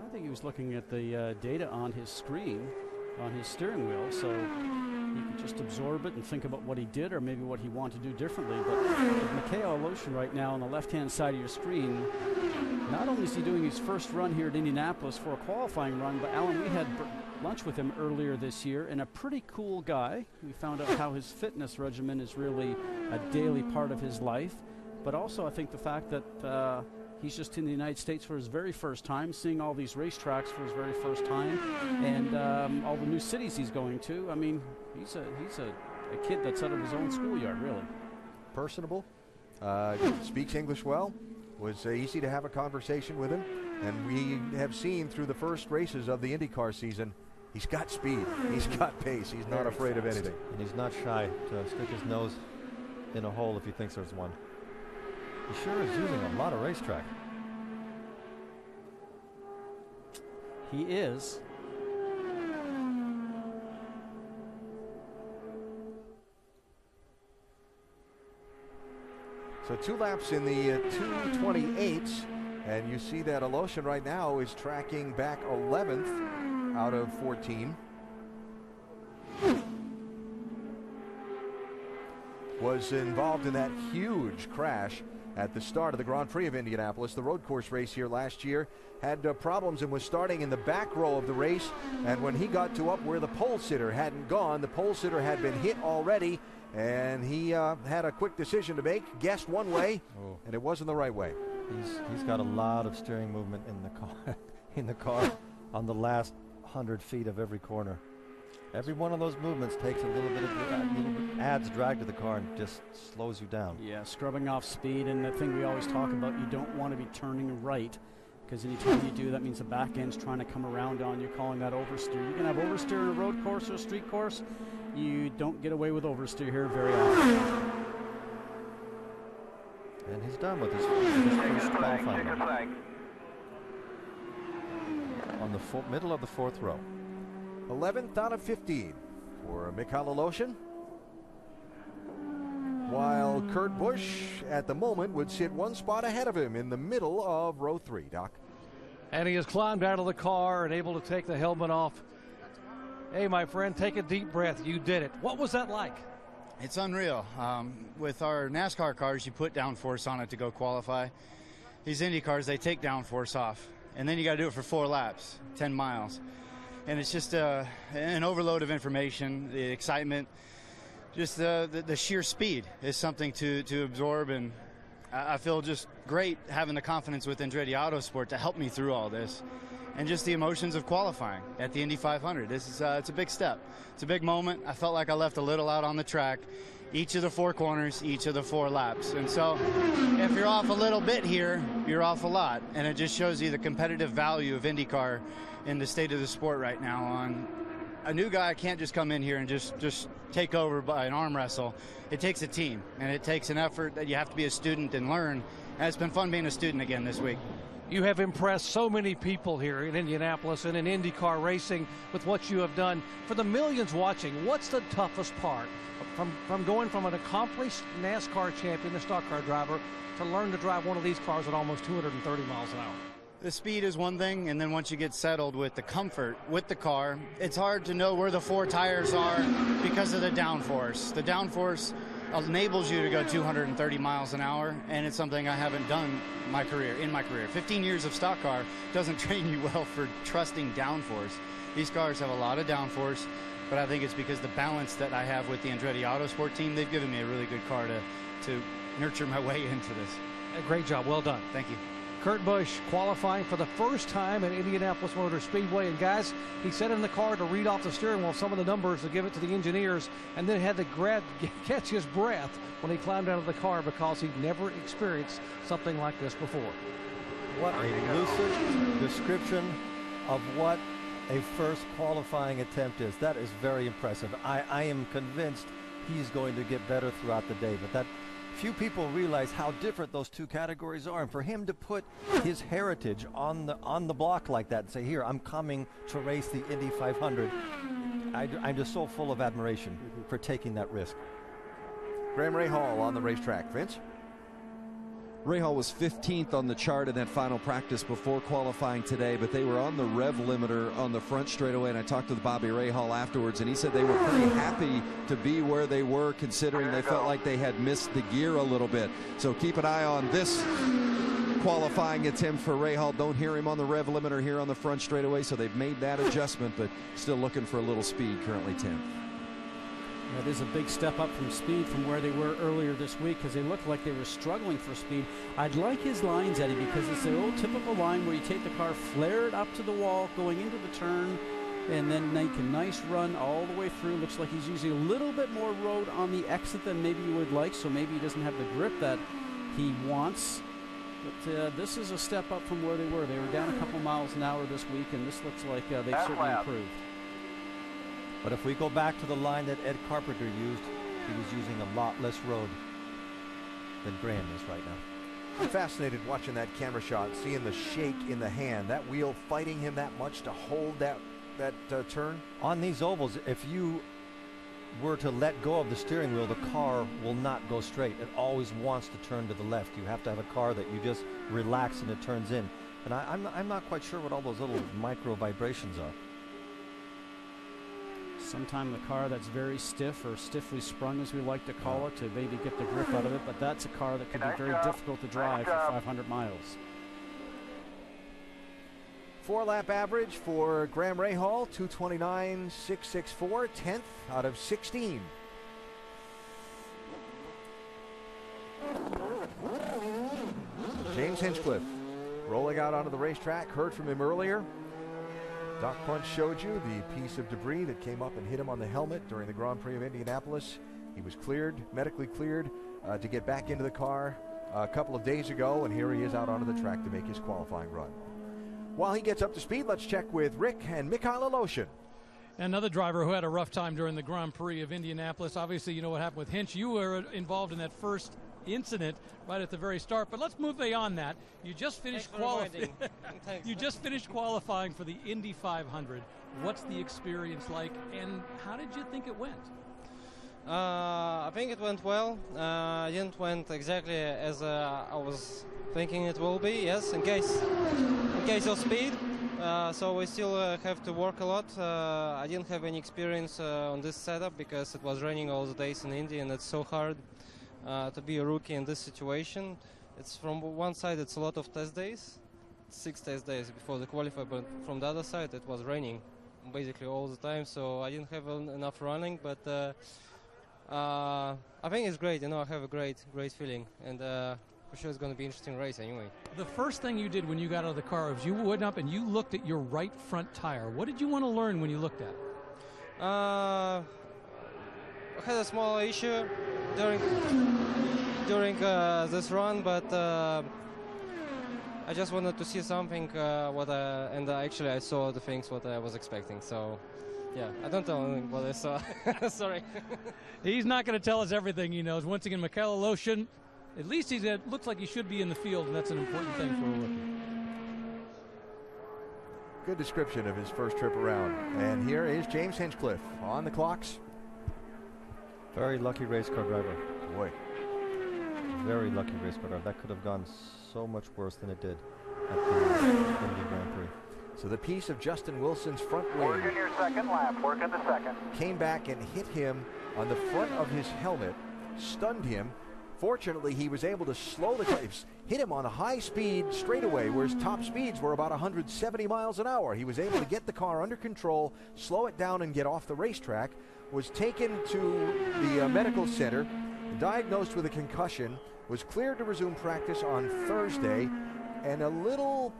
I think he was looking at the data on his screen, on his steering wheel, so he could just absorb it and think about what he did or maybe what he wanted to do differently. But with Mikhail Aleshin right now on the left-hand side of your screen, not only is he doing his first run here at Indianapolis for a qualifying run, but Alan, we had lunch with him earlier this year, and a pretty cool guy. We found out how his fitness regimen is really a daily part of his life, but also I think the fact that he's just in the United States for his very first time, seeing all these racetracks for his very first time, and all the new cities he's going to. I mean, he's a kid that's out of his own schoolyard, really. Personable, speaks English well, was easy to have a conversation with him, and we have seen through the first races of the IndyCar season, he's got speed, he's got pace, he's not afraid of anything. And he's not shy to stick his nose in a hole if he thinks there's one. He sure is using a lot of racetrack. He is. So 2 laps in the 2:28s, and you see that Aleshin right now is tracking back 11th out of 14. Was involved in that huge crash at the start of the Grand Prix of Indianapolis, the road course race here last year. Had problems and was starting in the back row of the race, and when he got to up where the pole sitter hadn't gone, the pole sitter had been hit already, and he had a quick decision to make, guessed one way, and it wasn't the right way. He's got a lot of steering movement in the car on the last 100 feet of every corner. Every one of those movements takes a little bit of adds drag to the car and just slows you down. Yeah, scrubbing off speed, and the thing we always talk about, you don't want to be turning right, because anytime you do, that means the back end's trying to come around on you, calling that oversteer. You can have oversteer in a road course or a street course. You don't get away with oversteer here very often. And he's done with his first qualifying run. On the middle of the 4th row. 11th out of 15 for Mikhail Aleshin, while Kurt Busch at the moment would sit 1 spot ahead of him in the middle of row 3. Doc. And he has climbed out of the car and able to take the helmet off. Hey, my friend, take a deep breath. You did it. What was that like? It's unreal. With our NASCAR cars, you put downforce on it to go qualify. These Indy cars, they take downforce off, and then you got to do it for 4 laps, 10 miles. And it's just an overload of information, the excitement, just the sheer speed is something to absorb. And I feel just great having the confidence with Andretti Autosport to help me through all this. And just the emotions of qualifying at the Indy 500. This is it's a big step. It's a big moment. I felt like I left a little out on the track. Each of the 4 corners, each of the 4 laps. And so if you're off a little bit here, you're off a lot. And it just shows you the competitive value of IndyCar in the state of the sport right now. On a new guy can't just come in here and just take over by an arm wrestle. It takes a team, and it takes an effort that you have to be a student and learn. And it's been fun being a student again this week. You have impressed so many people here in Indianapolis and in IndyCar racing with what you have done. For the millions watching, what's the toughest part from going from an accomplished NASCAR champion, a stock car driver, to learn to drive one of these cars at almost 230 miles an hour? The speed is one thing, and then once you get settled with the comfort with the car, it's hard to know where the 4 tires are because of the downforce. The downforce enables you to go 230 miles an hour, and it's something I haven't done in my career. 15 years of stock car doesn't train you well for trusting downforce. These cars have a lot of downforce, but I think it's because the balance that I have with the Andretti Autosport team, they've given me a really good car to nurture my way into this. A great job. Well done. Thank you. Kurt Busch qualifying for the first time at Indianapolis Motor Speedway. And guys, he sat in the car to read off the steering wheel some of the numbers to give it to the engineers, and then had to catch his breath when he climbed out of the car because he'd never experienced something like this before. What a lucid description of what a first qualifying attempt is. That is very impressive. I am convinced he's going to get better throughout the day, but that few people realize how different those 2 categories are, and for him to put his heritage on the block like that and say, here, I'm coming to race the Indy 500, I'm just so full of admiration for taking that risk. Graham Ray Hall on the racetrack. Vince? Rahal was 15th on the chart in that final practice before qualifying today, but they were on the rev limiter on the front straightaway, and I talked with Bobby Rahal afterwards, and he said they were pretty happy to be where they were, considering they felt like they had missed the gear a little bit. So keep an eye on this qualifying attempt for Rahal. Don't hear him on the rev limiter here on the front straightaway, so they've made that adjustment, but still looking for a little speed, currently 10th. That is a big step up from speed from where they were earlier this week, because they looked like they were struggling for speed. I'd like his lines, Eddie, because it's the old typical line where you take the car flared up to the wall going into the turn and then make a nice run all the way through. Looks like he's using a little bit more road on the exit than maybe you would like, so maybe he doesn't have the grip that he wants. But this is a step up from where they were. They were down a couple miles an hour this week, and this looks like they've certainly improved. But if we go back to the line that Ed Carpenter used, he was using a lot less road than Graham is right now. I'm fascinated watching that camera shot, seeing the shake in the hand. That wheel fighting him that much to hold that turn. On these ovals, if you were to let go of the steering wheel, the car will not go straight. It always wants to turn to the left. You have to have a car that you just relax and it turns in. And I'm not quite sure what all those little micro vibrations are. Sometime the car that's very stiff or stiffly sprung, as we like to call it, to maybe get the grip out of it, but that's a car that could be very difficult to drive for 500 miles. 4-lap average for Graham Rahal, 229.664, 10th out of 16. James Hinchcliffe rolling out onto the racetrack. Heard from him earlier. Doc Punch showed you the piece of debris that came up and hit him on the helmet during the Grand Prix of Indianapolis. He was cleared, medically cleared, to get back into the car a couple of days ago, and here he is out onto the track to make his qualifying run. While he gets up to speed, let's check with Rick and Mikhail Aloshin. Another driver who had a rough time during the Grand Prix of Indianapolis. Obviously, you know what happened with Hinch. You were involved in that first incident right at the very start, but let's move beyond that. You just finished qualifying for the Indy 500. What's the experience like, and how did you think it went? I think it went well. It didn't went exactly as I was thinking it will be. Yes, in case of speed. So we still have to work a lot. I didn't have any experience on this setup because it was raining all the days in Indy, and it's so hard to be a rookie in this situation. It's from one side, it's a lot of test days, 6 test days before the qualify, but from the other side, it was raining basically all the time, so I didn't have enough running. But I think it's great. You know, I have a great feeling, and for sure it's going to be an interesting race anyway. The first thing you did when you got out of the car was you went up and you looked at your right front tire. What did you want to learn when you looked at it? I had a small issue during this run, but I just wanted to see something actually I saw the things what I was expecting. So yeah, I don't tell anything what I saw. Sorry. He's not going to tell us everything he knows. Once again, Mikhail Aloshin, at least looks like he should be in the field, and that's an important thing for a rookie. Good description of his first trip around. And here is James Hinchcliffe on the clocks. Very lucky race car driver. Boy. Very lucky race car driver. That could have gone so much worse than it did at the Indy Grand Prix. So the piece of Justin Wilson's front wing. Working your second lap, working the second. Came back and hit him on the front of his helmet, stunned him. Fortunately, he was able to slow the car, hit him on a high-speed straightaway where his top speeds were about 170 miles an hour. He was able to get the car under control, slow it down, and get off the racetrack. Was taken to the medical center, diagnosed with a concussion, was cleared to resume practice on Thursday, and a little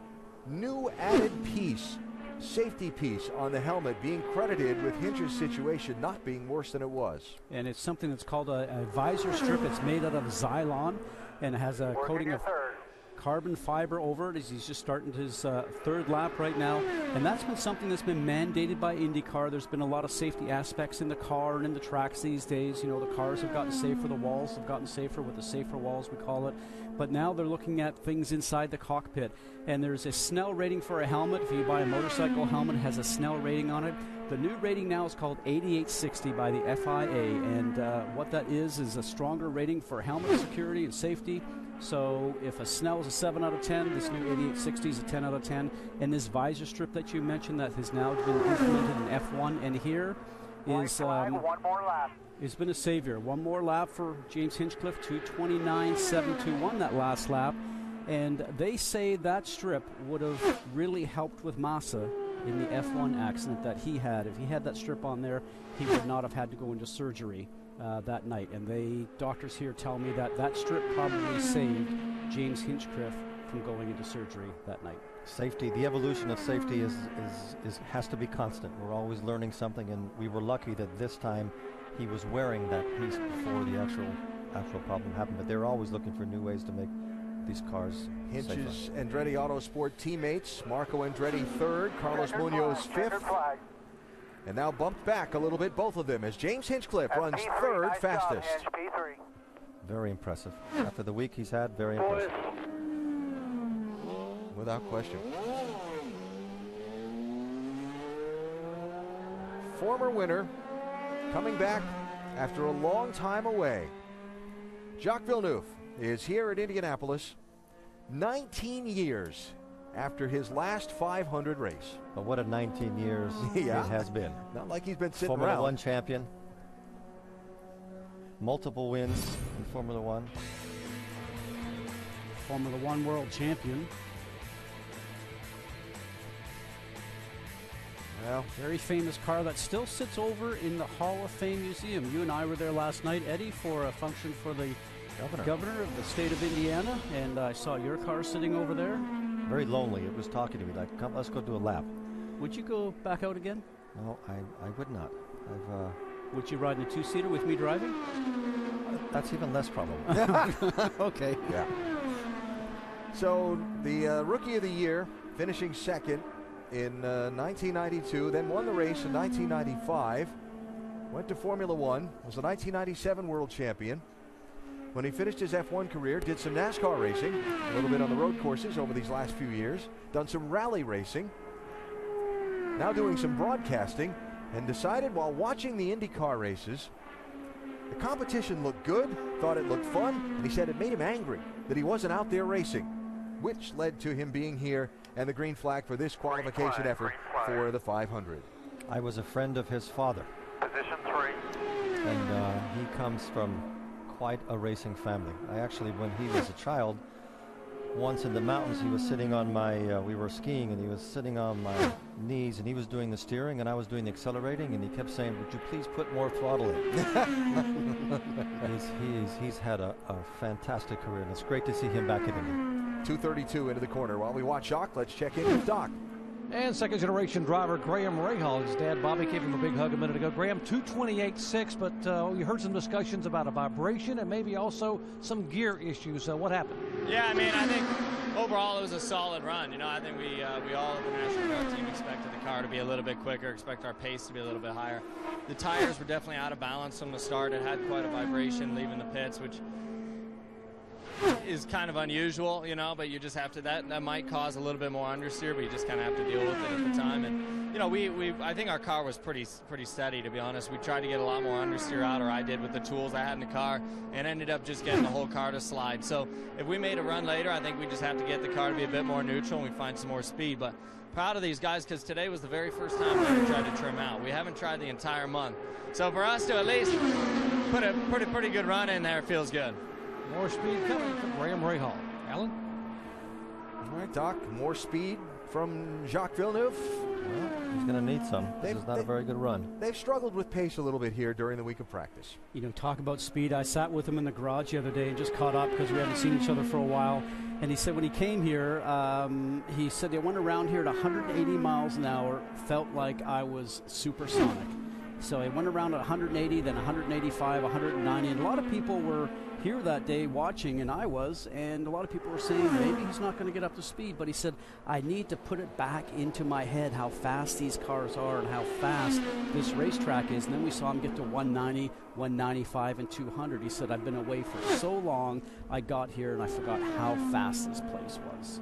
new added piece, safety piece on the helmet being credited with Hinch's situation not being worse than it was. And it's something that's called a visor strip. It's made out of Xylon and it has a coating of carbon fiber over it as he's just starting his third lap right now. And that's been something that's been mandated by IndyCar. There's been a lot of safety aspects in the car and in the tracks these days. You know, the cars have gotten safer, the walls have gotten safer with the safer walls, we call it. But now they're looking at things inside the cockpit. And there's a Snell rating for a helmet. If you buy a motorcycle helmet, it has a Snell rating on it. The new rating now is called 8860 by the FIA. And what that is a stronger rating for helmet security and safety. So if a Snell is a 7 out of 10, this new 8860 is a 10 out of 10. And this visor strip that you mentioned that has now been implemented in F1, and here is one more lap. It's been a savior. One more lap for James Hinchcliffe, 2:29.721 that last lap. And they say that strip would have really helped with Massa in the F1 accident that he had. If he had that strip on there, he would not have had to go into surgery that night. And doctors here tell me that that strip probably saved James Hinchcliffe from going into surgery that night. Safety, the evolution of safety has to be constant. We're always learning something, and we were lucky that this time he was wearing that piece before the actual problem happened. But they're always looking for new ways to make these cars Hinch's safer. Andretti Autosport teammates, Marco Andretti third, Carlos Munoz fifth. And now bumped back a little bit, both of them, as James Hinchcliffe runs P3, third nice fastest. Job, P3. Very impressive. After the week he's had, very impressive. Without question. Former winner, coming back after a long time away. Jacques Villeneuve is here at Indianapolis 19 years after his last 500 race. But what a 19 years Yeah. it has been. Not like he's been sitting Formula around. One champion. Multiple wins in Formula One. Formula One world champion. Well, very famous car that still sits over in the Hall of Fame Museum. You and I were there last night, Eddie, for a function for the governor of the state of Indiana, and I saw your car sitting over there. Very lonely. It was talking to me like, come, let's go do a lap. Would you go back out again? No, I would not. Would you ride in a two-seater with me driving? That's even less problem. Okay. Yeah. So the Rookie of the Year, finishing second in 1992, then won the race in 1995, went to Formula One, was a 1997 world champion. When he finished his F1 career, did some NASCAR racing, a little bit on the road courses over these last few years, done some rally racing, now doing some broadcasting, and decided while watching the IndyCar races, the competition looked good, thought it looked fun, and he said it made him angry that he wasn't out there racing, which led to him being here and the green flag for this qualification effort for the 500. I was a friend of his father. Position 3. And he comes from quite a racing family. I actually, when he was a child, once in the mountains, he was sitting on my, we were skiing, and he was sitting on my knees, and he was doing the steering, and I was doing the accelerating, and he kept saying, would you please put more throttle in? he's had a fantastic career, and it's great to see him back in Indy. 232 into the corner. While we watch Jacques, let's check in with Doc. And second-generation driver Graham Rahal. His dad, Bobby, gave him a big hug a minute ago. Graham, 228.6, but you heard some discussions about a vibration and maybe also some gear issues. What happened? Yeah, I mean, I think overall it was a solid run. You know, I think we all at the National Guard team expected the car to be a little bit quicker, expect our pace to be a little bit higher. The tires were definitely out of balance from the start. It had quite a vibration leaving the pits, which is kind of unusual, you know, but you just have to, that might cause a little bit more understeer, but you just kind of have to deal with it at the time. And, you know, I think our car was pretty steady, to be honest. We tried to get a lot more understeer out, or I did with the tools I had in the car, and ended up just getting the whole car to slide. So if we made a run later, I think we just have to get the car to be a bit more neutral and we find some more speed. But proud of these guys, because today was the very first time we ever tried to trim out. We haven't tried the entire month. So for us to at least put a pretty good run in there feels good. More speed coming from Graham Rahal. Alan? All right, Doc, more speed from Jacques Villeneuve. Well, he's going to need some. This is not a very good run. They've struggled with pace a little bit here during the week of practice. You know, talk about speed. I sat with him in the garage the other day and just caught up because we haven't seen each other for a while. And he said when he came here, he said they went around here at 180 miles an hour, felt like I was supersonic. So he went around at 180, then 185, 190, and a lot of people were here that day watching, and I was, and a lot of people were saying maybe he's not going to get up to speed, but he said, I need to put it back into my head how fast these cars are and how fast this racetrack is. And then we saw him get to 190, 195, and 200. He said, I've been away for so long, I got here and I forgot how fast this place was.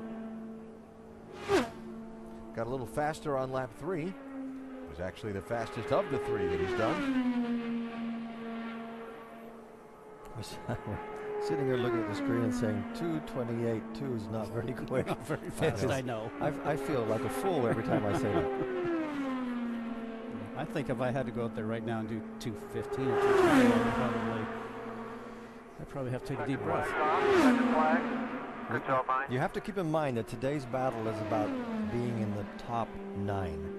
Got a little faster on lap 3. It was actually the fastest of the 3 that he's done. Sitting here looking at the screen and saying 2:28.2 is not very quick. Not very fast, I know. I feel like a fool every time I say that. I think if I had to go out there right now and do 2:15 or 2:20, I'd probably have to take a deep breath. You have to keep in mind that today's battle is about being in the top 9.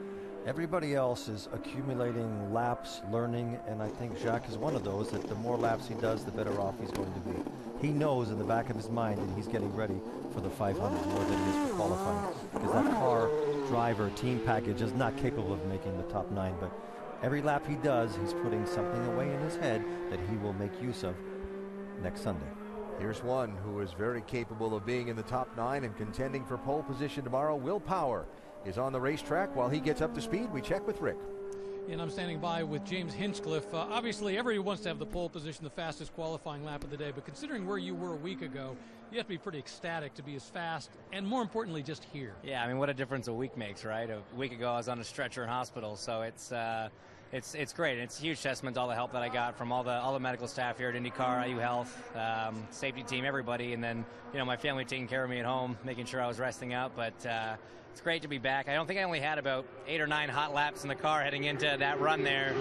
Everybody else is accumulating laps, learning, and I think Jacques is one of those that the more laps he does, the better off he's going to be. He knows in the back of his mind that he's getting ready for the 500 more than he is for qualifying, because that car, driver, team package is not capable of making the top 9. But every lap he does, he's putting something away in his head that he will make use of next Sunday. Here's one who is very capable of being in the top 9 and contending for pole position tomorrow. Will Power is on the racetrack. While he gets up to speed, we check with Rick. And I'm standing by with James Hinchcliffe. Obviously, everybody wants to have the pole position, the fastest qualifying lap of the day. But considering where you were a week ago, you have to be pretty ecstatic to be as fast and, more importantly, just here. Yeah, I mean, what a difference a week makes, right? A week ago, I was on a stretcher in hospital, so it's great. It's a huge testament to all the help that I got from all the medical staff here at IndyCar, IU Health, safety team, everybody, and then my family taking care of me at home, making sure I was resting up. But it's great to be back. I don't think I only had about 8 or 9 hot laps in the car heading into that run there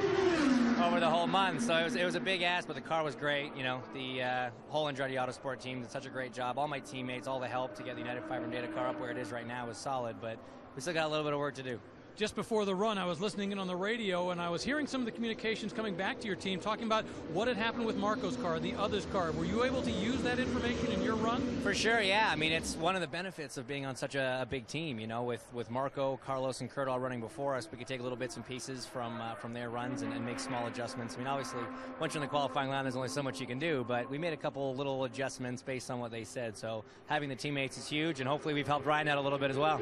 over the whole month. So it was a big ask, but the car was great. The whole Andretti Autosport team did such a great job. All my teammates, all the help to get the United 500 Data car up where it is right now was solid, but we still got a little bit of work to do. Just before the run, I was listening in on the radio, and I was hearing some of the communications coming back to your team, talking about what had happened with Marco's car, the others' car. Were you able to use that information in your run? For sure, yeah. I mean, it's one of the benefits of being on such a big team. With Marco, Carlos, and Kurt all running before us, we could take little bits and pieces from their runs and make small adjustments. I mean, obviously, once you're in the qualifying line, there's only so much you can do, but we made a couple little adjustments based on what they said. So having the teammates is huge, and hopefully we've helped Ryan out a little bit as well.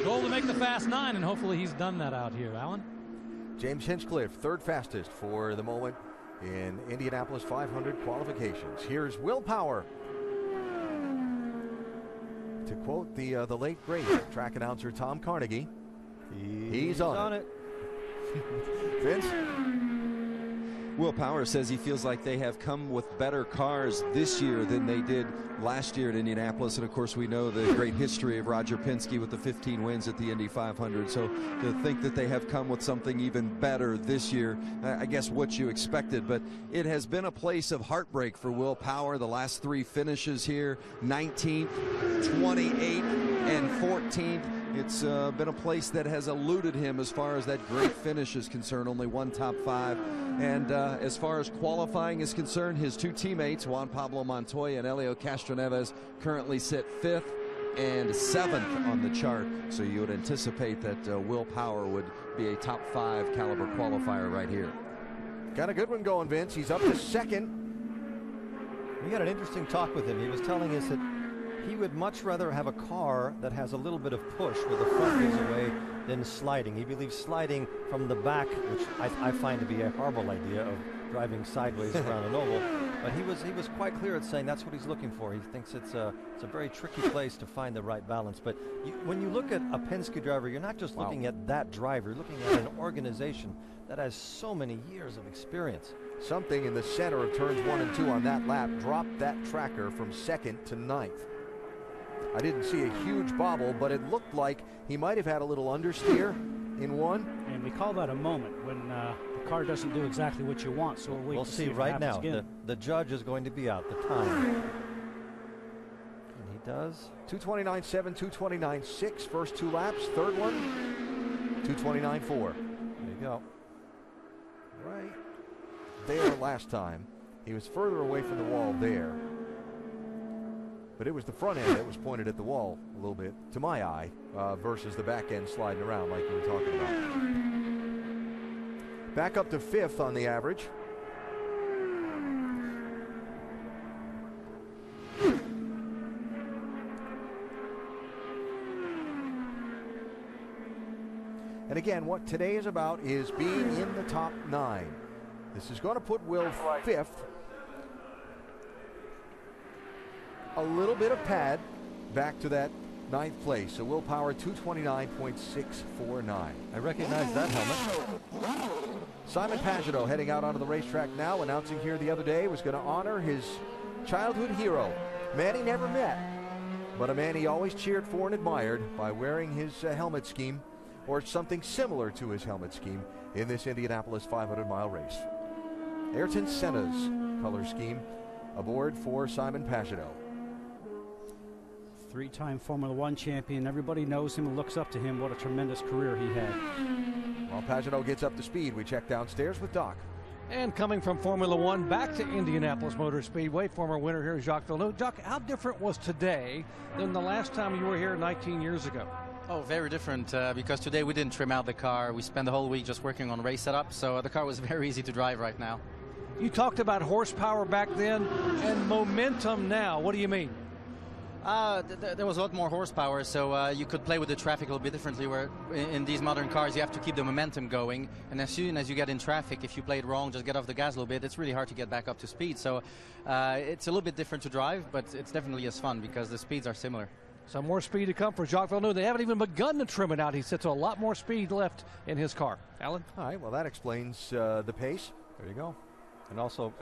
Goal to make the Fast 9, and hopefully he's done that out here. Alan? James Hinchcliffe, third fastest for the moment in Indianapolis 500 qualifications. Here's Will Power. To quote the late great track announcer Tom Carnegie, he's on it. Vince? Will Power says he feels like they have come with better cars this year than they did last year at Indianapolis. And of course, we know the great history of Roger Penske with the 15 wins at the Indy 500. So to think that they have come with something even better this year, I guess what you expected. But it has been a place of heartbreak for Will Power. The last 3 finishes here, 19th, 28th, and 14th. It's been a place that has eluded him as far as that great finish is concerned. Only 1 top 5. And as far as qualifying is concerned, his 2 teammates, Juan Pablo Montoya and Helio Castroneves, currently sit 5th and 7th on the chart. So you would anticipate that Will Power would be a top 5 caliber qualifier right here. Got a good one going, Vince. He's up to 2nd. We had an interesting talk with him. He was telling us that he would much rather have a car that has a little bit of push where the front gives away than sliding. He believes sliding from the back, which I find to be a horrible idea of driving sideways around an oval. But he was quite clear at saying that's what he's looking for. He thinks it's a very tricky place to find the right balance. But when you look at a Penske driver, you're not just looking at that driver. You're looking at an organization that has so many years of experience. Something in the center of turns 1 and 2 on that lap dropped that tracker from 2nd to 9th. I didn't see a huge bobble, but it looked like he might have had a little understeer in 1. And we call that a moment when the car doesn't do exactly what you want. So we'll see right now. The judge is going to be out. The time. And he does. 2:29.7, 2:29.6. First 2 laps. Third one, 2:29.4. There you go. Right there last time. He was further away from the wall there. But it was the front end that was pointed at the wall a little bit, to my eye, versus the back end sliding around like you were talking about. Back up to 5th on the average. And again, what today is about is being in the top 9. This is going to put Will 5th. A little bit of pad back to that 9th place. So Will Power 2:29.649. I recognize that helmet. Simon Pagenaud heading out onto the racetrack now, announcing here the other day was going to honor his childhood hero, man he never met, but a man he always cheered for and admired by wearing his helmet scheme or something similar to his helmet scheme in this Indianapolis 500-mile race. Ayrton Senna's color scheme aboard for Simon Pagenaud. Three-time Formula One champion. Everybody knows him and looks up to him. What a tremendous career he had. While Pagenaud gets up to speed, we check downstairs with Doc. And coming from Formula One back to Indianapolis Motor Speedway, former winner here, Jacques Villeneuve. Jacques, how different was today than the last time you were here 19 years ago? Oh, very different, because today we didn't trim out the car. We spent the whole week just working on race setup, so the car was very easy to drive right now. You talked about horsepower back then and momentum now. What do you mean? There was a lot more horsepower, so you could play with the traffic a little bit differently, where in these modern cars you have to keep the momentum going, and as soon as you get in traffic, if you play it wrong, just get off the gas a little bit, it's really hard to get back up to speed. So it's a little bit different to drive, but it's definitely as fun because the speeds are similar. Some more speed to come for Jacques Villeneuve. They haven't even begun to trim it out. He said, so a lot more speed left in his car. Alan? All right, well, that explains the pace. There you go. And also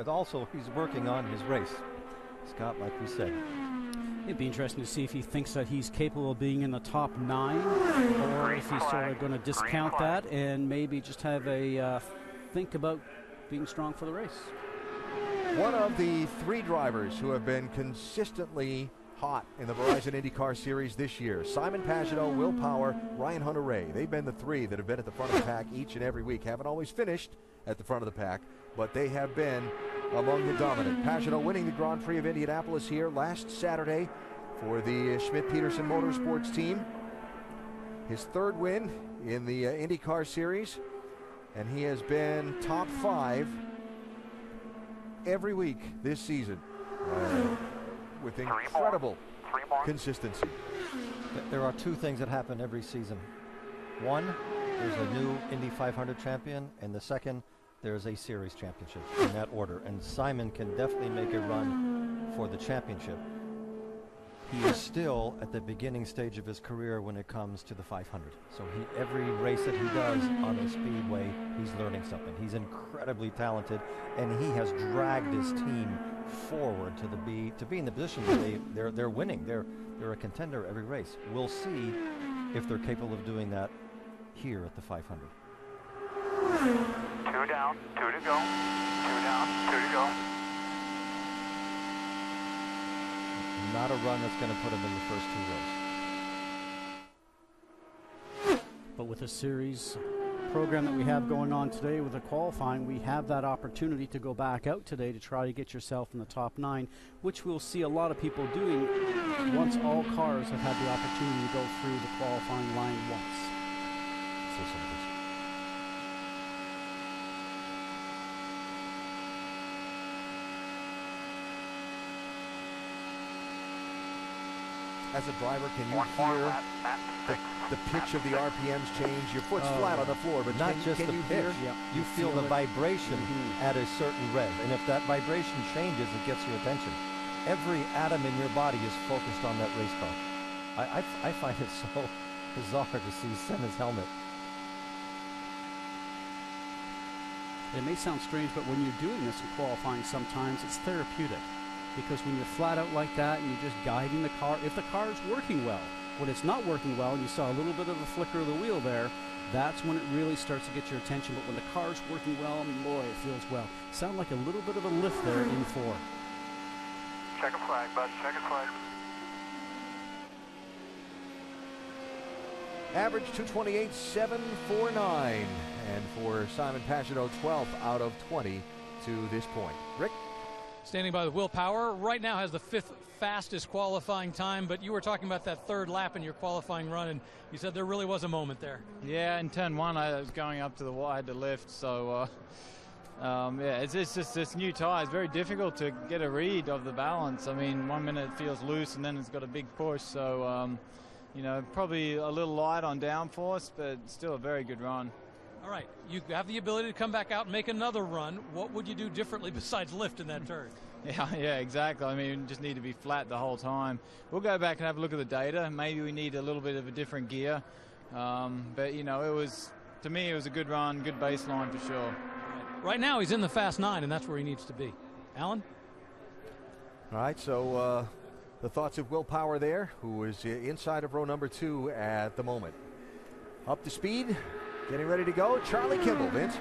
he's working on his race, Scott, like we said. It'd be interesting to see if he thinks that he's capable of being in the top 9, or if he's sort of going to discount that and maybe just have a think about being strong for the race. One of the 3 drivers who have been consistently hot in the Verizon IndyCar Series this year, Simon Pagenaud, Will Power, Ryan Hunter-Reay. They've been the 3 that have been at the front of the pack each and every week. Haven't always finished at the front of the pack, but they have been among the dominant. Pagenaud winning the Grand Prix of Indianapolis here last Saturday for the Schmidt-Peterson Motorsports team. His 3rd win in the IndyCar Series, and he has been top 5 every week this season with incredible consistency. There are 2 things that happen every season. One, there's a new Indy 500 champion, and the second, there's a series championship, in that order. And Simon can definitely make a run for the championship. He is still at the beginning stage of his career when it comes to the 500. So every race that he does on the speedway, he's learning something. He's incredibly talented, and he has dragged his team forward to be in the position where they're winning. They're a contender every race. We'll see if they're capable of doing that here at the 500. 2 down, 2 to go. 2 down, 2 to go. Not a run that's going to put him in the first 2 rows. But with the series program that we have going on today with the qualifying, we have that opportunity to go back out today to try to get yourself in the top 9, which we'll see a lot of people doing once all cars have had the opportunity to go through the qualifying line once. As a driver, can you hear the pitch of the RPMs change? Your foot's flat on the floor, but not just the pitch. You feel the vibration at a certain rev, and if that vibration changes, it gets your attention. Every atom in your body is focused on that race car. I find it so bizarre to see Senna's helmet. It may sound strange, but when you're doing this in qualifying, sometimes it's therapeutic. Because when you're flat out like that and you're just guiding the car, if the car is working well, when it's not working well and you saw a little bit of a flicker of the wheel there, that's when it really starts to get your attention. But when the car's working well, boy, it feels well. Sound like a little bit of a lift there in 4. Check a flag, bud. Check a flag. Average 228.749, and for Simon Pagenaud, 12th out of 20 to this point. Rick? Standing by with Will Power, right now has the 5th fastest qualifying time, but you were talking about that 3rd lap in your qualifying run, and you said there really was a moment there. Yeah, in turn 1, I was going up to the wide to lift, so yeah, it's just this new tyre. It's very difficult to get a read of the balance. I mean, 1 minute it feels loose, and then it's got a big push, so you know, probably a little light on downforce, but still a very good run. All right, you have the ability to come back out and make another run. What would you do differently besides lift in that turn? Yeah, exactly. I mean, we just need to be flat the whole time. We'll go back and have a look at the data. Maybe we need a little bit of a different gear. But, you know, to me, it was a good run, good baseline for sure. Right now, he's in the Fast 9, and that's where he needs to be. Alan? All right, so the thoughts of Will Power there, who is inside of row number 2 at the moment. Up to speed, getting ready to go. Charlie Kimball, Vince.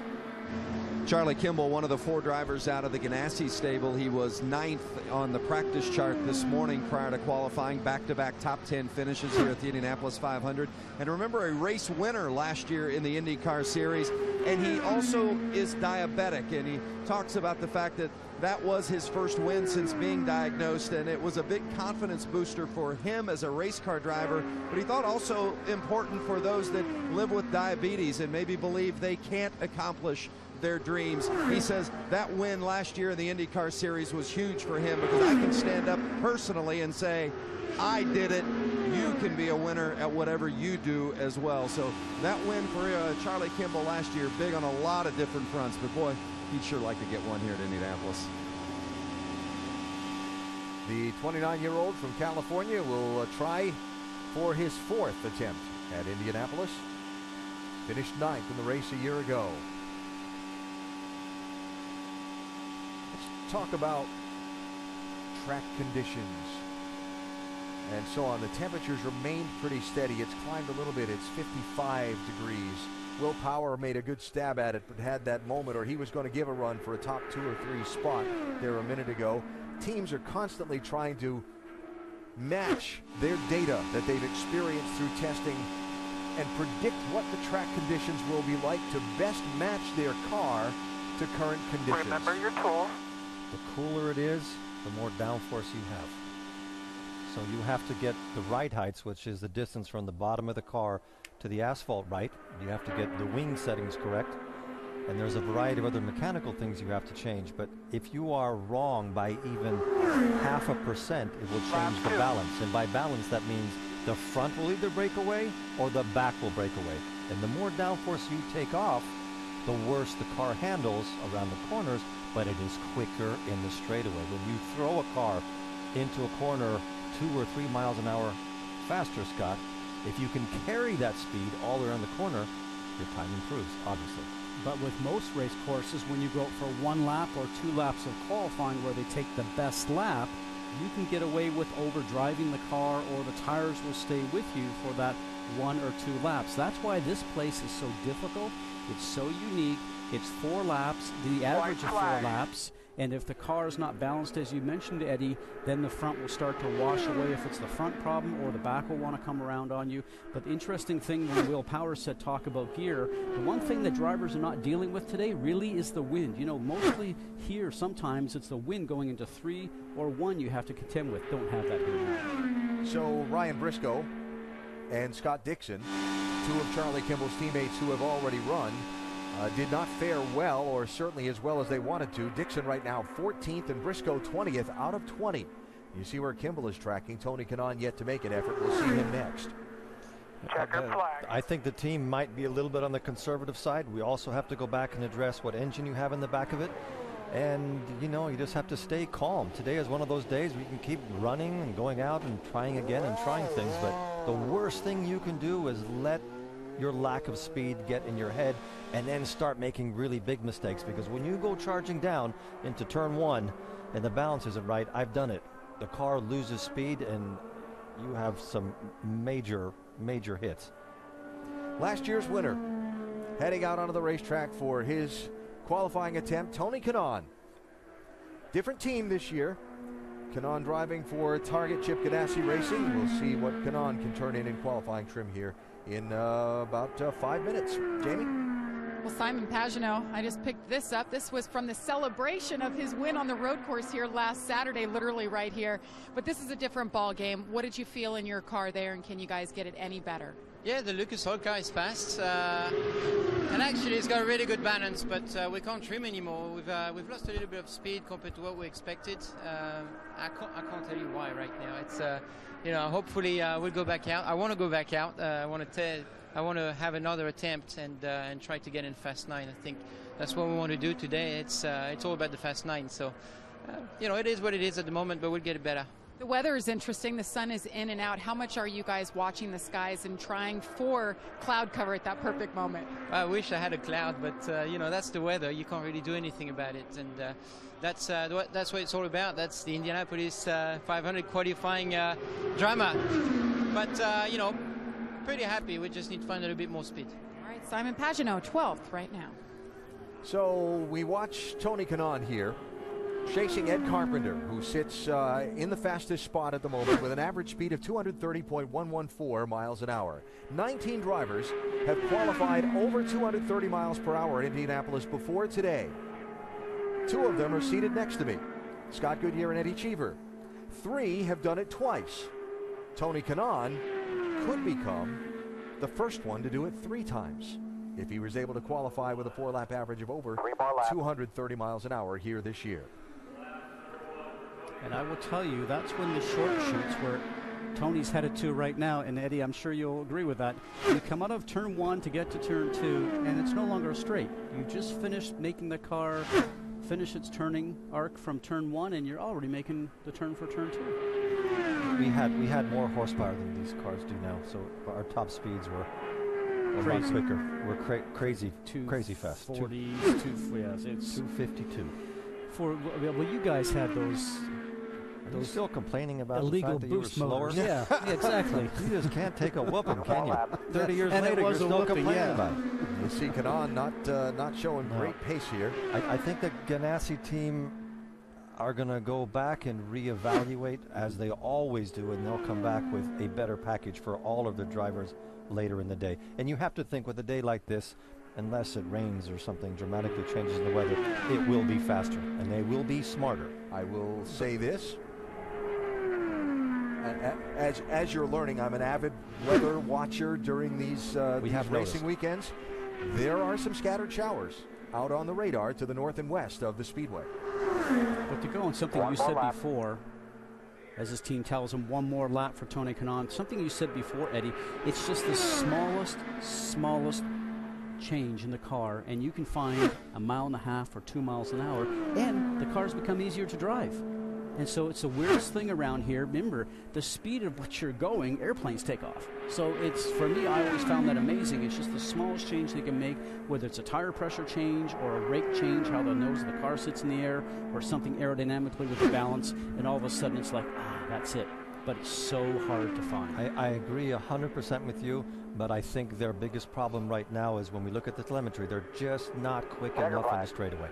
Charlie Kimball, one of the 4 drivers out of the Ganassi stable. He was 9th on the practice chart this morning prior to qualifying. Back-to-back top 10 finishes here at the Indianapolis 500. And remember, a race winner last year in the IndyCar Series. And he also is diabetic, and he talks about the fact that that was his first win since being diagnosed, and it was a big confidence booster for him as a race car driver. But he thought also important for those that live with diabetes and maybe believe they can't accomplish their dreams. He says that win last year in the IndyCar Series was huge for him, because I can stand up personally and say, I did it. You can be a winner at whatever you do as well. So that win for Charlie Kimball last year, big on a lot of different fronts. But boy, he'd sure like to get one here at Indianapolis. The 29-year-old from California will try for his 4th attempt at Indianapolis. Finished 9th in the race a year ago. Let's talk about track conditions and so on. The temperatures remained pretty steady. It's climbed a little bit. It's 55 degrees. Will Power made a good stab at it, but had that moment, or he was going to give a run for a top 2 or 3 spot there a minute ago. Teams are constantly trying to match their data that they've experienced through testing and predict what the track conditions will be like to best match their car to current conditions. Remember your tools. The cooler it is, the more downforce you have. So you have to get the ride heights, which is the distance from the bottom of the car to the asphalt right. You have to get the wing settings correct. And there's a variety of other mechanical things you have to change. But if you are wrong by even 0.5%, it will change the balance. And by balance, that means the front will either break away or the back will break away. And the more downforce you take off, the worse the car handles around the corners, but it is quicker in the straightaway. When you throw a car into a corner 2 or 3 miles an hour faster, Scott, if you can carry that speed all around the corner, your time improves, obviously. But with most race courses, when you go for 1 lap or 2 laps of qualifying where they take the best lap, you can get away with overdriving the car, or the tires will stay with you for that 1 or 2 laps. That's why this place is so difficult. It's so unique. It's 4 laps, the average of 4 laps. And if the car is not balanced, as you mentioned, Eddie, then the front will start to wash away if it's the front problem, or the back will want to come around on you. But the interesting thing when Will Power said talk about gear, the one thing that drivers are not dealing with today really is the wind. You know, mostly here, sometimes it's the wind going into 3 or 1 you have to contend with. Don't have that here now. So Ryan Briscoe and Scott Dixon, 2 of Charlie Kimball's teammates who have already run, did not fare well, or certainly as well as they wanted to. Dixon right now 14th and Briscoe 20th out of 20. You see where Kimball is tracking. Tony Kanaan yet to make an effort. We'll see him next. I think the team might be a little bit on the conservative side. We also have to go back and address what engine you have in the back of it. And, you know, you just have to stay calm. Today is one of those days where you can keep running and going out and trying again and trying things. But the worst thing you can do is let your lack of speed get in your head and then start making really big mistakes, because when you go charging down into turn 1 and the balance isn't right, I've done it. The car loses speed and you have some major hits. Last year's winner heading out onto the racetrack for his qualifying attempt, Tony Kanaan. Different team this year. Kanaan driving for Target Chip Ganassi Racing. We'll see what Kanaan can turn in qualifying trim here in about 5 minutes. Jamie? Well, Simon Pagenaud, I just picked this up. This was from the celebration of his win on the road course here last Saturday, literally right here. But this is a different ball game. What did you feel in your car there, and can you guys get it any better? Yeah, the Lucas Oil car is fast, and actually it's got a really good balance, but we can't trim anymore. We've lost a little bit of speed compared to what we expected. I can't tell you why right now. It's you know, hopefully we'll go back out. I want to go back out. I want to have another attempt and try to get in Fast 9. I think that's what we want to do today. It's all about the Fast 9. So you know, it is what it is at the moment, but we'll get it better. The weather is interesting. The sun is in and out. How much are you guys watching the skies and trying for cloud cover at that perfect moment? I wish I had a cloud, but you know, that's the weather. You can't really do anything about it, and that's what it's all about. That's the Indianapolis 500 qualifying drama. But you know, pretty happy. We just need to find a little bit more speed. All right, Simon Pagenaud, 12th right now. So we watch Tony Kanaan here, chasing Ed Carpenter, who sits in the fastest spot at the moment with an average speed of 230.114 miles an hour. 19 drivers have qualified over 230 miles per hour in Indianapolis before today. 2 of them are seated next to me, Scott Goodyear and Eddie Cheever. 3 have done it twice. Tony Kanaan could become the first one to do it 3 times if he was able to qualify with a 4-lap average of over 230 miles an hour here this year. And I will tell you, that's when the short shoots where Tony's headed to right now. And Eddie, I'm sure you'll agree with that. You come out of turn 1 to get to turn 2, and it's no longer a straight. You just finished making the car finish its turning arc from turn 1, and you're already making the turn for turn 2. We had more horsepower than these cars do now, so our top speeds were a lot quicker. We're crazy fast. 40, it's 252. Well, you guys had those still complaining about illegal the fact that boost you were slower. motors. Yeah, exactly. You just can't take a whooping, can you? 30 years and later, it was you're a still whooping, complaining yeah. about it. You see Kanaan not showing great pace here. I think the Ganassi team are going to go back and reevaluate, as they always do, and they'll come back with a better package for all of their drivers later in the day. And you have to think, with a day like this, unless it rains or something dramatically changes in the weather, it will be faster, and they will be smarter. I will say this. As you're learning, I'm an avid weather watcher during these racing weekends. There are some scattered showers out on the radar to the north and west of the speedway. But to go on something you said before, as his team tells him, one more lap for Tony Kanaan, something you said before, Eddie, it's just the smallest change in the car, and you can find 1.5 miles or 2 miles an hour, and the cars become easier to drive. And so it's the weirdest thing around here. Remember, the speed at which you're going, airplanes take off. So it's, for me, I always found that amazing. It's just the smallest change they can make, whether it's a tire pressure change or a rake change, how the nose of the car sits in the air, or something aerodynamically with the balance, and all of a sudden it's like, that's it. But it's so hard to find. I agree 100% with you, but I think their biggest problem right now is when we look at the telemetry, they're just not quick enough on the straightaway.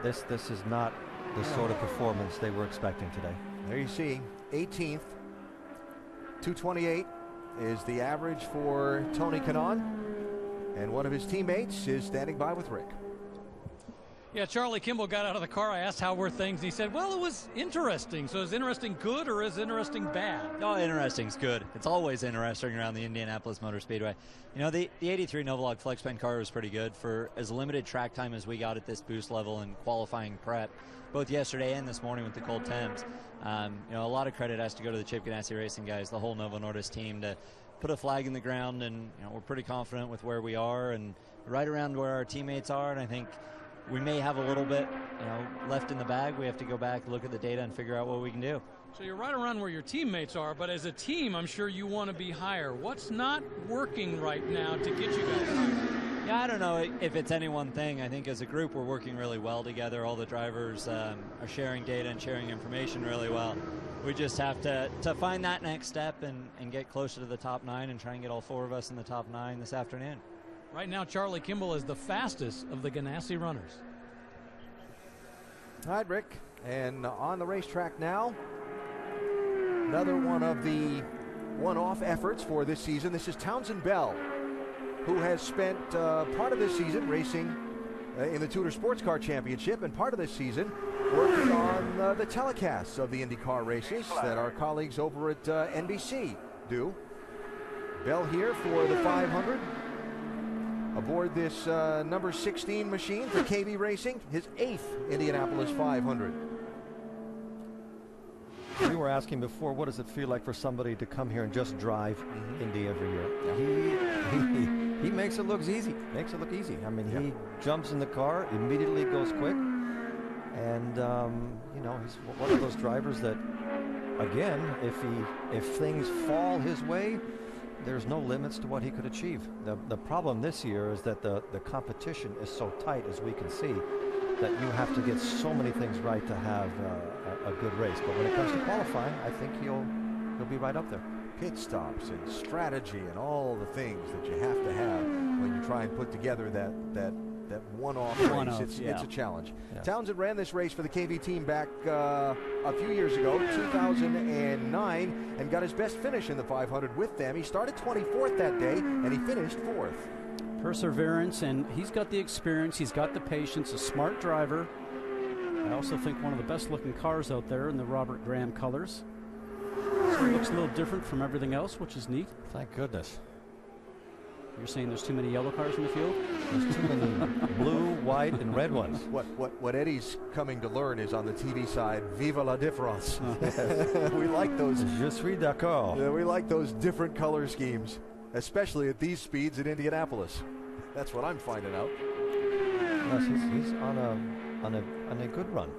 This is not the sort of performance they were expecting today. There you see, 18th, 228 is the average for Tony Kanaan, and one of his teammates is standing by with Rick. Yeah, Charlie Kimball got out of the car. I asked how were things. He said, well, it was interesting. So is interesting good or is interesting bad? No, interesting's good. It's always interesting around the Indianapolis Motor Speedway. You know, the 83 Novolog FlexPen car was pretty good for as limited track time as we got at this boost level in qualifying prep, both yesterday and this morning with the cold temps. You know, a lot of credit has to go to the Chip Ganassi Racing guys, the whole Novo Nordisk team, to put a flag in the ground, and you know, we're pretty confident with where we are and right around where our teammates are, and I think we may have a little bit, you know, left in the bag. We have to go back, look at the data, and figure out what we can do. So you're right around where your teammates are, but as a team, I'm sure you want to be higher. What's not working right now to get you guys higher? Yeah, I don't know if it's any one thing. I think as a group, we're working really well together. All the drivers are sharing data and sharing information really well. We just have to find that next step and get closer to the top 9 and try and get all 4 of us in the top 9 this afternoon. Right now, Charlie Kimball is the fastest of the Ganassi runners. All right, Rick. And on the racetrack now, another one of the one-off efforts for this season. This is Townsend Bell, who has spent part of this season racing in the Tudor Sports Car Championship and part of this season working on the telecasts of the IndyCar races that our colleagues over at NBC do. Bell here for the 500. Aboard this number 16 machine for KB Racing, his 8th Indianapolis 500. We were asking before, what does it feel like for somebody to come here and just drive Indy every year? Yeah. He makes it look easy. I mean, he jumps in the car, immediately goes quick, And you know, he's one of those drivers that, again, if things fall his way, there's no limits to what he could achieve. The problem this year is that the competition is so tight, as we can see, that you have to get so many things right to have a good race. But when it comes to qualifying, I think he'll be right up there. Pit stops and strategy and all the things that you have to have when you try and put together that one-off race. It's a challenge. Yeah. Townsend ran this race for the KV team back a few years ago, 2009, and got his best finish in the 500 with them. He started 24th that day, and he finished 4th. Perseverance, and he's got the experience, he's got the patience, a smart driver. I also think one of the best-looking cars out there in the Robert Graham colors. So it looks a little different from everything else, which is neat. Thank goodness. You're saying there's too many yellow cars in the field? There's too many blue, white, and red ones. What Eddie's coming to learn is on the TV side, vive la différence. We like those. Je suis d'accord. Yeah, we like those different color schemes, especially at these speeds at Indianapolis. That's what I'm finding out. Yes, he's on a good run.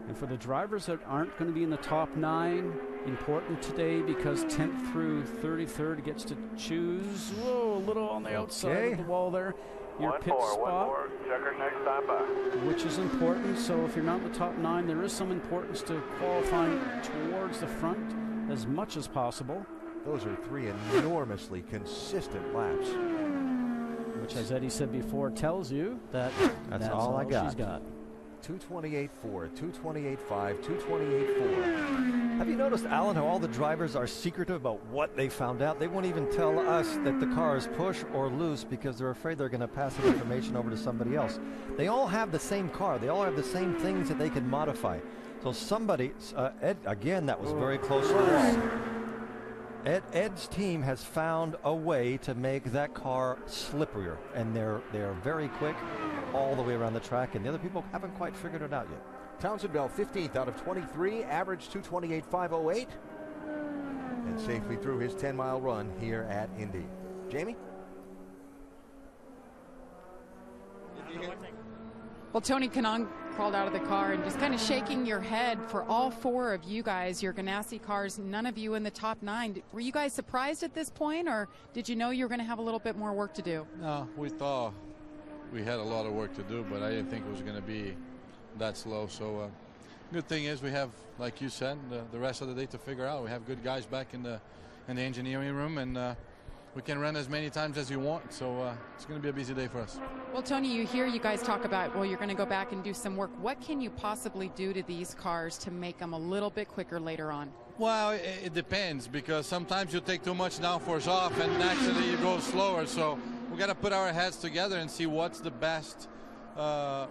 And for the drivers that aren't going to be in the top 9, important today because 10th through 33rd gets to choose. Whoa, a little on the outside of the wall there. Your pit spot, which is important. So if you're not in the top 9, there is some importance to qualifying towards the front as much as possible. Those are 3 enormously consistent laps. Which, as Eddie said before, tells you that that's all I got. She's got. 228.4, 228.5, 228.4. Have you noticed, Alan, how all the drivers are secretive about what they found out? They won't even tell us that the car is push or loose because they're afraid they're going to pass the information over to somebody else. They all have the same car. They all have the same things that they can modify. So somebody, Ed, again, that was very close to the wall. Ed's team has found a way to make that car slipperier, and they're very quick all the way around the track, and the other people haven't quite figured it out yet. Townsend Bell, 15th out of 23, average 228.508, and safely through his 10-mile run here at Indy. Jamie? Well, Tony Kanaan crawled out of the car and just kind of shaking your head for all 4 of you guys, your Ganassi cars, none of you in the top 9. Were you guys surprised at this point, or did you know you were going to have a little bit more work to do? No, we thought we had a lot of work to do, but I didn't think it was going to be that slow. So good thing is we have, like you said, the rest of the day to figure out. We have good guys back in the engineering room, and we can run as many times as you want. So it's going to be a busy day for us. Well, Tony, you hear you guys talk about, well, you're going to go back and do some work. What can you possibly do to these cars to make them a little bit quicker later on? Well, it depends, because sometimes you take too much downforce off and naturally you go slower. So we got to put our heads together and see what's the best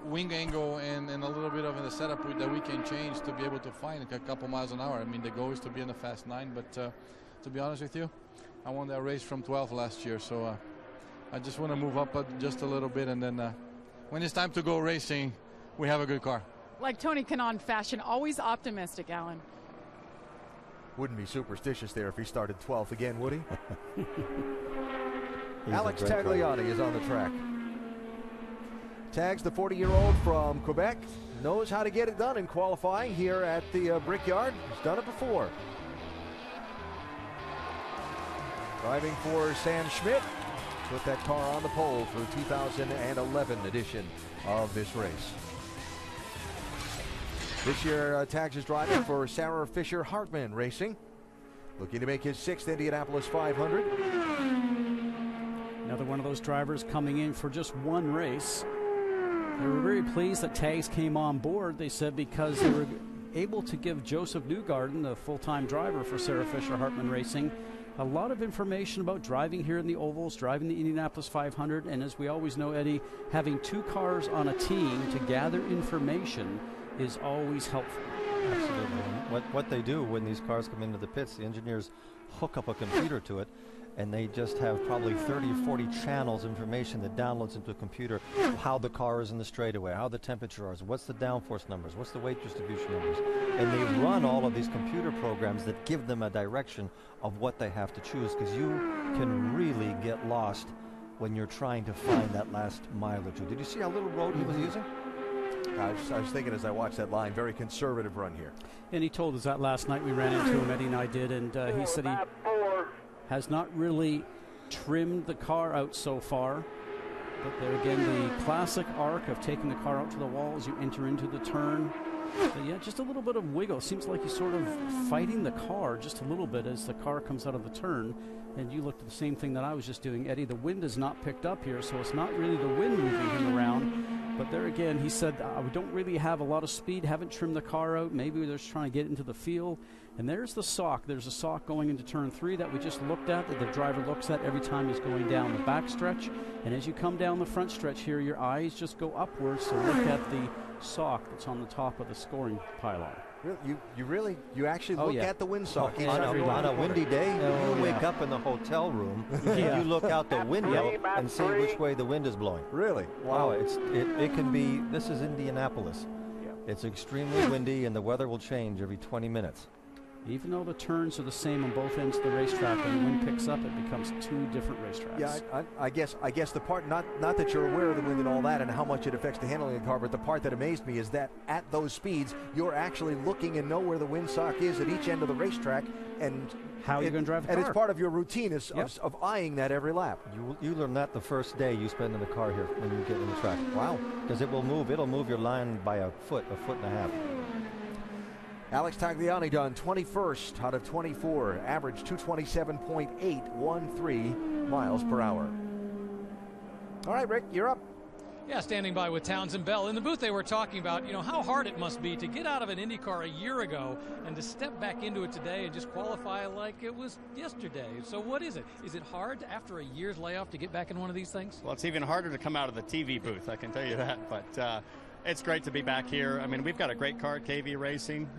wing angle and a little bit of the setup that we can change to be able to find a couple miles an hour. I mean, the goal is to be in the fast 9, but to be honest with you, I won that race from 12 last year, so I just want to move up just a little bit, and then when it's time to go racing, we have a good car. Like Tony Kanaan fashion, always optimistic, Alan. Wouldn't be superstitious there if he started 12th again, would he? Alex Tagliani is on the track. Tags, the 40-year-old from Quebec, knows how to get it done in qualifying here at the Brickyard. He's done it before. Driving for Sam Schmidt. Put that car on the pole for the 2011 edition of this race. This year, Tags is driving for Sarah Fisher Hartman Racing. Looking to make his 6th Indianapolis 500. Another one of those drivers coming in for just one race. They were very pleased that Tags came on board, they said, because they were able to give Joseph Newgarden, the full-time driver for Sarah Fisher Hartman Racing, a lot of information about driving here in the ovals, driving the Indianapolis 500, and as we always know, Eddie, having 2 cars on a team to gather information is always helpful. Absolutely. What they do when these cars come into the pits, the engineers hook up a computer to it, and they just have probably 30 or 40 channels information that downloads into a computer how the car is in the straightaway, how the temperature is, what's the downforce numbers, what's the weight distribution numbers. And they run all of these computer programs that give them a direction of what they have to choose, because you can really get lost when you're trying to find that last mile or two. Did you see how little road he was using? I was thinking as I watched that line, very conservative run here. And he told us that last night we ran into him, Eddie and I did, and he said he has not really trimmed the car out so far. But there again, the classic arc of taking the car out to the wall as you enter into the turn. But yeah, just a little bit of wiggle. Seems like he's sort of fighting the car just a little bit as the car comes out of the turn. And you looked at the same thing that I was just doing, Eddie. The wind is not picked up here, so it's not really the wind moving him around. But there again, he said, we don't really have a lot of speed, haven't trimmed the car out. Maybe they're just trying to get into the field. And there's the sock. There's a sock going into turn 3 that we just looked at, that the driver looks at every time he's going down the back stretch. And as you come down the front stretch here, your eyes just go upwards to look at the sock that's on the top of the scoring pylon. You actually look at the windsock on a windy day. You wake up in the hotel room, you look out the window and see which way the wind is blowing. Really? Wow. It can be. This is Indianapolis. It's extremely windy, and the weather will change every 20 minutes. Even though the turns are the same on both ends of the racetrack, when the wind picks up, it becomes 2 different racetracks. Yeah, I guess the part, not that you're aware of the wind and all that and how much it affects the handling of the car, but the part that amazed me is that at those speeds, you're actually looking and know where the windsock is at each end of the racetrack, and how you're going to drive the car. And it's part of your routine of eyeing that every lap. You learn that the first day you spend in the car here when you get in the track. Wow. Because it will move. It'll move your line by a foot and a half. Alex Tagliani done 21st out of 24, average 227.813 miles per hour. All right, Rick, you're up. Yeah, standing by with Townsend Bell. In the booth, they were talking about, how hard it must be to get out of an Indy car a year ago and to step back into it today and just qualify like it was yesterday. So what is it? Is it hard after a year's layoff to get back in one of these things? Well, it's even harder to come out of the TV booth, I can tell you that. But it's great to be back here. I mean, we've got a great car at KV Racing.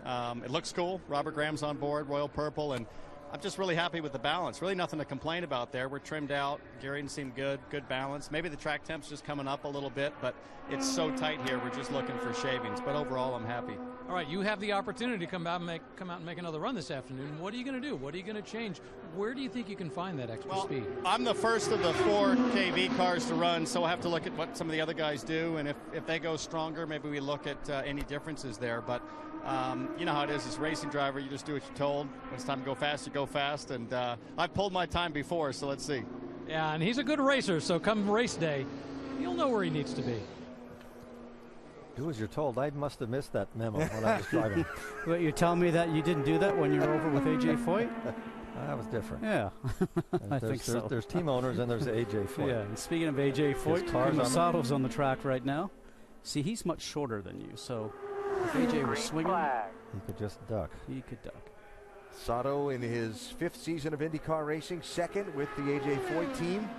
It looks cool. Robert Graham's on board, Royal Purple, and I'm just really happy with the balance. Really nothing to complain about there. We're trimmed out. Garriton seemed good balance. Maybe the track temp's just coming up a little bit, but it's so tight here. We're just looking for shavings. But overall, I'm happy. All right, you have the opportunity to come out and make another run this afternoon. What are you going to do? What are you going to change? Where do you think you can find that extra speed? I'm the first of the 4 KV cars to run, so I'll have to look at what some of the other guys do, and if they go stronger, maybe we look at any differences there. But you know how it is as a racing driver, you just do what you're told. When it's time to go fast, you go fast, and I've pulled my time before, so let's see. Yeah, and he's a good racer, so come race day, you'll know where he needs to be. Do as you're told. I must have missed that memo when I was driving. But you're telling me that you didn't do that when you were over with A.J. Foyt? That was different. Yeah, I think so. There's team owners and there's A.J. Foyt. Yeah, and speaking of A.J. Foyt, Masato's on the track right now. See, he's much shorter than you, so if A.J. was swinging, he could just duck. He could duck. Sato in his 5th season of IndyCar racing, 2nd with the A.J. Foyt team.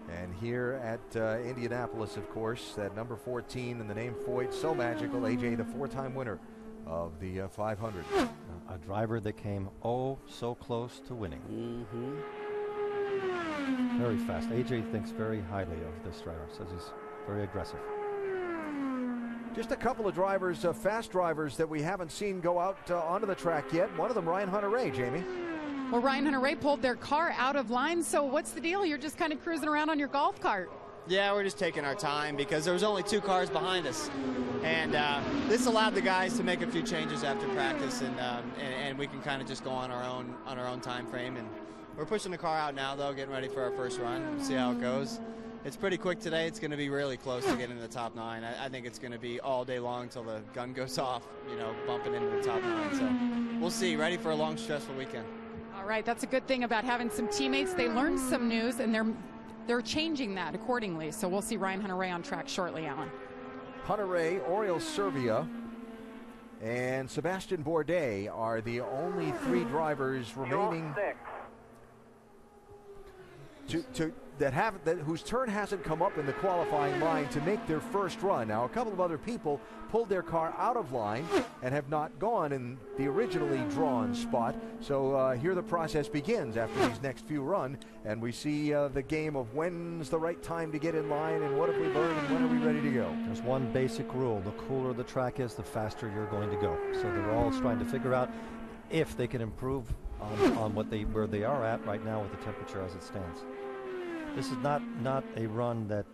And here at Indianapolis, of course, that number 14 and the name Foyt, so magical. A.J., the 4-time winner of the 500. A driver that came so close to winning. Very fast. A.J. thinks very highly of this driver, says he's very aggressive. Just a couple of drivers, fast drivers that we haven't seen go out onto the track yet. One of them, Ryan Hunter-Reay, Jamie. Well, Ryan Hunter-Reay pulled their car out of line, so what's the deal? You're just kind of cruising around on your golf cart. Yeah, we're just taking our time because there was only 2 cars behind us. And this allowed the guys to make a few changes after practice, and we can kind of just go on our own time frame. And we're pushing the car out now, though, getting ready for our first run, see how it goes. It's pretty quick today. It's going to be really close to getting in the top 9. I think it's going to be all day long until the gun goes off, bumping into the top 9. So we'll see. Ready for a long, stressful weekend. All right, that's a good thing about having some teammates. They learned some news, and they're changing that accordingly. So we'll see Ryan Hunter-Reay on track shortly, Alan. Hunter-Reay, Oriol Servia, and Sebastian Bourdais are the only 3 drivers remaining whose turn hasn't come up in the qualifying line to make their first run. Now, a couple of other people pulled their car out of line and have not gone in the originally drawn spot. So here the process begins after these next few run, and we see the game of when's the right time to get in line and what have we learned and when are we ready to go. There's one basic rule. The cooler the track is, the faster you're going to go. So they're all trying to figure out if they can improve on where they are at right now with the temperature as it stands. This is not a run that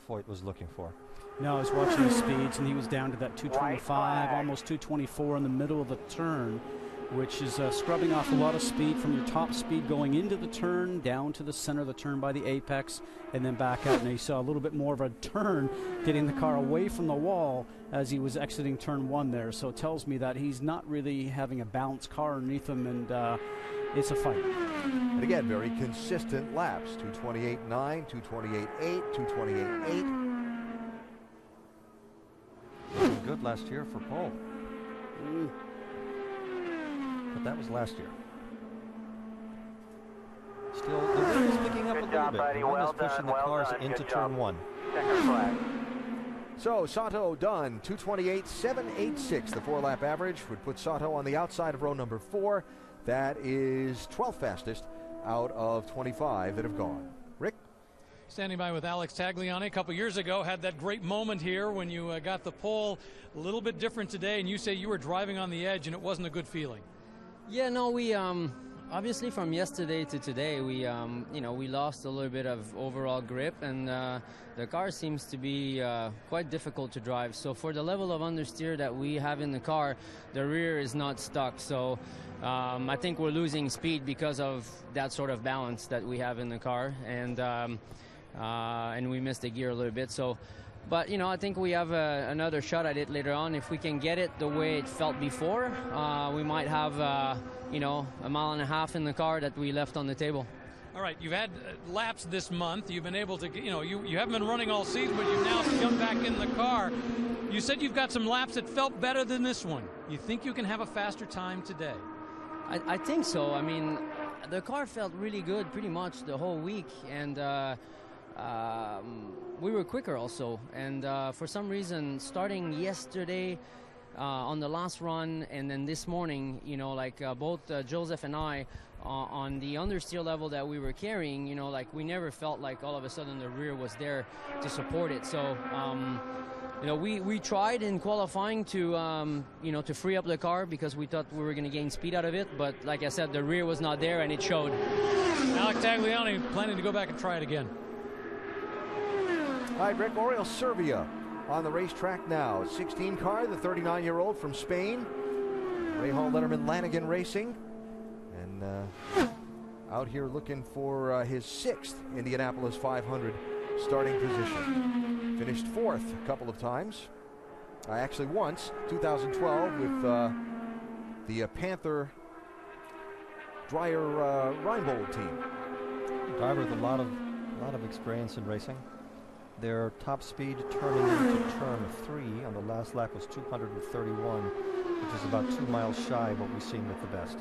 Foyt was looking for. No, I was watching the speeds, and he was down to that 225, almost 224 in the middle of the turn, which is scrubbing off a lot of speed from your top speed going into the turn, down to the center of the turn by the apex, and then back out. And he saw a little bit more of a turn, getting the car away from the wall as he was exiting turn 1 there. So it tells me that he's not really having a balanced car underneath him, and it's a fight. And again, very consistent laps. 228.9, 228.8, 228.8. Good last year for Paul. But that was last year. Still, the wind is picking up a little bit. The wind is pushing the cars into turn 1. So Sato done 228.786. The 4-lap average would put Sato on the outside of row number 4. That is 12th fastest out of 25 that have gone. Rick? Standing by with Alex Tagliani. A couple years ago, had that great moment here when you got the pole. A little bit different today, and you say you were driving on the edge, and it wasn't a good feeling. Yeah, no, we obviously from yesterday to today, we we lost a little bit of overall grip, and the car seems to be quite difficult to drive. So for the level of understeer that we have in the car, the rear is not stuck. So I think we're losing speed because of that sort of balance that we have in the car, and we missed the gear a little bit. So, but I think we have another shot at it later on. If we can get it the way it felt before, we might have a mile and a half in the car that we left on the table. All right, you've had laps this month. You've been able to, you haven't been running all season, but you've now jumped back in the car. You said you've got some laps that felt better than this one. You think you can have a faster time today? I think so. I mean, the car felt really good pretty much the whole week, and we were quicker also. And for some reason, starting yesterday on the last run, and then this morning, both Joseph and I, on the understeer level that we were carrying, we never felt like all of a sudden the rear was there to support it. So, we tried in qualifying to, to free up the car because we thought we were going to gain speed out of it. But like I said, the rear was not there, and it showed. Alex Tagliani planning to go back and try it again. All right, Rick, Oriol Servia on the racetrack now. 16 car, the 39-year-old from Spain. Rahal Letterman Lanigan Racing. And out here looking for his 6th Indianapolis 500 starting position. Finished 4th a couple of times. Actually once, 2012 with the Panther Dreyer Reinbold team. Driver with a lot of experience in racing. Their top speed turning into turn 3 on the last lap was 231, which is about 2 miles shy of what we've seen with the best.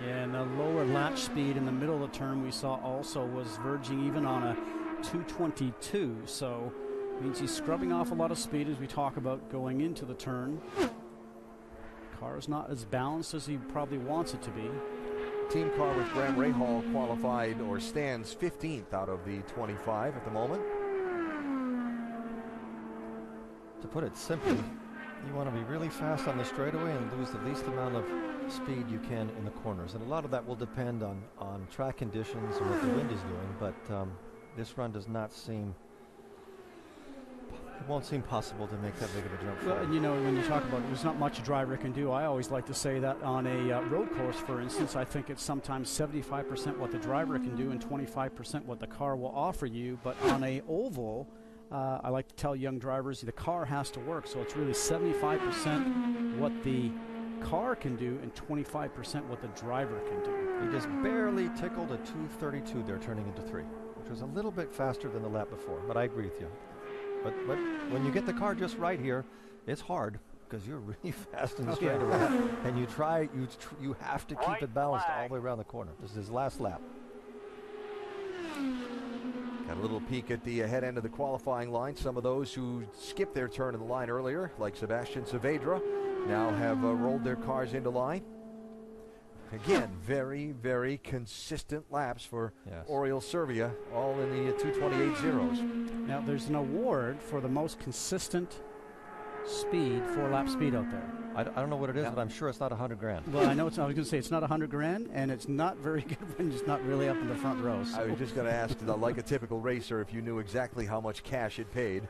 Yeah, and the lower latch speed in the middle of the turn we saw also was verging even on a 222, so means he's scrubbing off a lot of speed as we talk about going into the turn. Car is not as balanced as he probably wants it to be. Team car with Graham Rahal qualified or stands 15th out of the 25 at the moment. To put it simply, you want to be really fast on the straightaway and lose the least amount of speed you can in the corners. And a lot of that will depend on track conditions and what the wind is doing, but this run does not seem, it won't seem possible to make that big of a jump. Well, and when you talk about there's not much a driver can do, I always like to say that on a road course, for instance, I think it's sometimes 75% what the driver can do and 25% what the car will offer you. But on a oval, I like to tell young drivers the car has to work, so it's really 75% what the car can do and 25% what the driver can do. He just barely tickled a 232 there, turning into 3, which was a little bit faster than the lap before, but I agree with you. But when you get the car just right here, it's hard because you're really fast in the straightaway, and you have to keep it balanced all the way around the corner. This is his last lap. Got a little peek at the head end of the qualifying line. Some of those who skipped their turn in the line earlier, like Sebastian Saavedra, now have rolled their cars into line. Again, very, very consistent laps for Oriol Servia, all in the 228 zeros. Now, there's an award for the most consistent speed, 4-lap speed out there. I don't know what it is, but I'm sure it's not $100,000. Well, I know it's. I was going to say it's not $100,000, and it's not very good when it's not really up in the front row. So. I was just going to ask, like a typical racer, if you knew exactly how much cash it paid.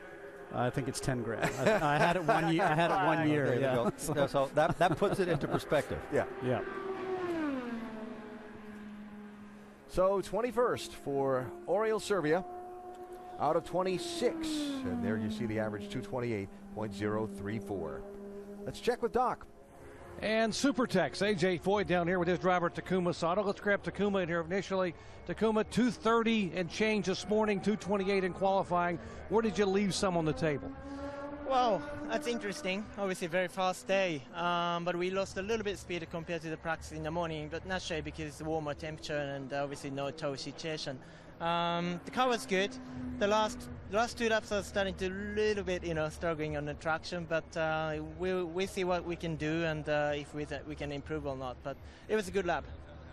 I think it's $10,000. I had it 1 year. I had it 1 year. Yeah. So that puts it into perspective. Yeah. Yeah. So 21st for Oriol Servia out of 26. And there you see the average 228.034. Let's check with Doc. And Super Tex, A.J. Foyt down here with his driver Takuma Sato. Let's grab Takuma in here initially. Takuma, 230 and change this morning, 228 in qualifying. Where did you leave some on the table? Well, that's interesting. Obviously, very fast day, but we lost a little bit of speed compared to the practice in the morning, but naturally because it's a warmer temperature and obviously no tow situation. The car was good. The last two laps are starting to little bit, struggling on the traction, but we'll see what we can do and if we can improve or not. But it was a good lap.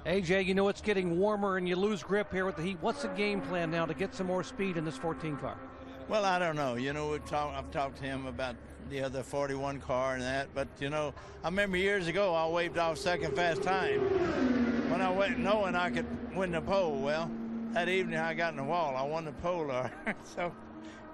AJ, it's getting warmer and you lose grip here with the heat. What's the game plan now to get some more speed in this 14 car? Well, I don't know. I've talked to him about the other 41 car and that, but I remember years ago I waved off second fast time when I went knowing I could win the pole. Well, that evening I got in the wall. I won the pole,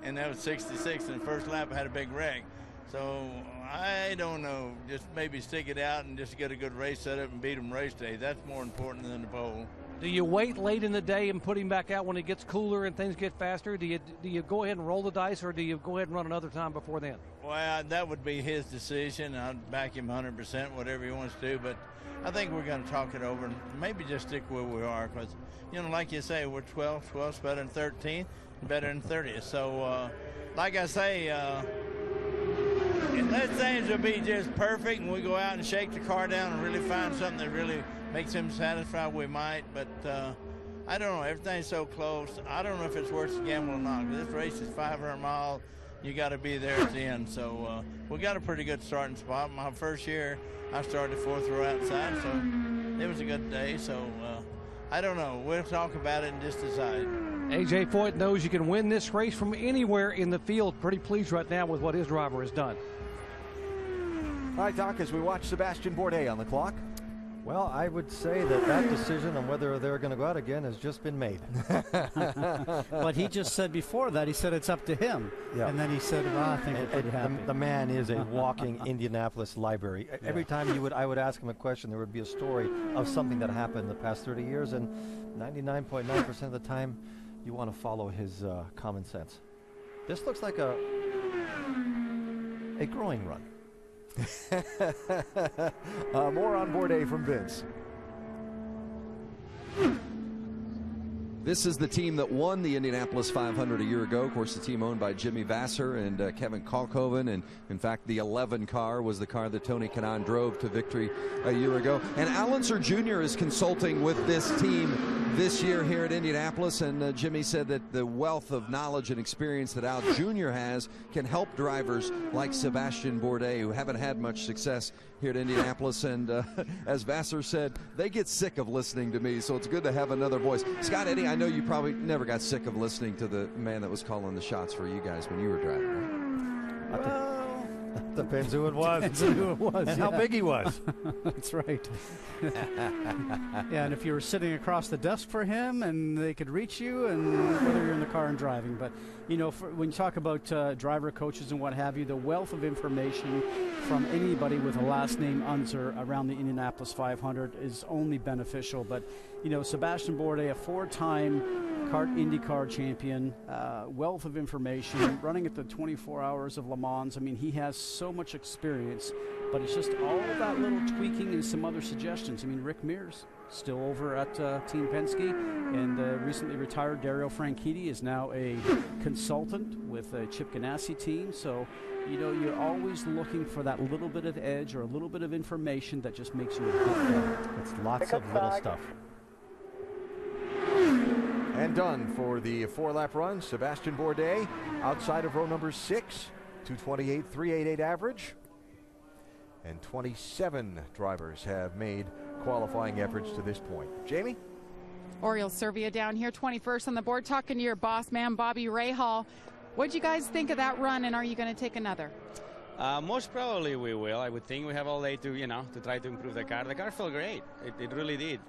and that was 66. In the first lap I had a big wreck. So I don't know. Just maybe stick it out and just get a good race setup and beat them race day. That's more important than the pole. Do you wait late in the day and put him back out when it gets cooler and things get faster? Do you go ahead and roll the dice, or do you go ahead and run another time before then? Well, that would be his decision. I'd back him 100%, whatever he wants to do. But I think we're going to talk it over and maybe just stick where we are because, like you say, we're 12th. 12th's better than 13th, better than 30th. So, like I say, unless things will be just perfect and we go out and shake the car down and really find something that really makes him satisfied, we might. But I don't know. Everything's so close. I don't know if it's worth the gamble or not. This race is 500 miles. You got to be there at the end. So we got a pretty good starting spot. My first year, I started 4th row outside, so it was a good day. So I don't know. We'll talk about it and just decide. A.J. Foyt knows you can win this race from anywhere in the field. Pretty pleased right now with what his driver has done. All right, Doc, as we watch Sebastian Bourdais on the clock. Well, I would say that decision on whether they're going to go out again has just been made. But he just said before that, he said it's up to him. Yeah. And then he said, well, I think we're pretty happy. The man is a walking Indianapolis library. Yeah. Every time I would ask him a question, there would be a story of something that happened in the past 30 years, and 99.9% of the time, you want to follow his common sense. This looks like a growing run. More on Bourdais from Vince. This is the team that won the Indianapolis 500 a year ago. Of course, the team owned by Jimmy Vasser and Kevin Kalkhoven. And, in fact, the 11 car was the car that Tony Kanaan drove to victory a year ago. And Al Unser Jr. is consulting with this team this year here at Indianapolis. And Jimmy said that the wealth of knowledge and experience that Al Jr. has can help drivers like Sebastian Bourdais, who haven't had much success here at Indianapolis. And as Vasser said, they get sick of listening to me, so it's good to have another voice. Scott Eddy, I know you probably never got sick of listening to the man that was calling the shots for you guys when you were driving, right? Well, depends who it was. Depends who it was. And how big he was. That's right. Yeah, and if you were sitting across the desk for him and they could reach you, and whether you're in the car and driving. But, when you talk about driver coaches and what have you, the wealth of information from anybody with a last name Unser around the Indianapolis 500 is only beneficial. But, Sebastian Bourdais, a 4-time IndyCar champion, wealth of information, running at the 24 Hours of Le Mans. I mean, he has so much experience, but it's just all of that little tweaking and some other suggestions. I mean, Rick Mears still over at Team Penske, and recently retired Dario Franchitti is now a consultant with a Chip Ganassi team. So, you're always looking for that little bit of edge or a little bit of information that just makes you a bit better. It's lots of little stuff. And done for the 4-lap run. Sebastian Bourdais outside of row number 6, 228.388 average. And 27 drivers have made qualifying efforts to this point. Jamie? Oriol Servia down here, 21st on the board, talking to your boss man, Bobby Rahal. What'd you guys think of that run, and are you going to take another? Most probably we will. I would think we have all day to, to try to improve the car. The car felt great. It really did.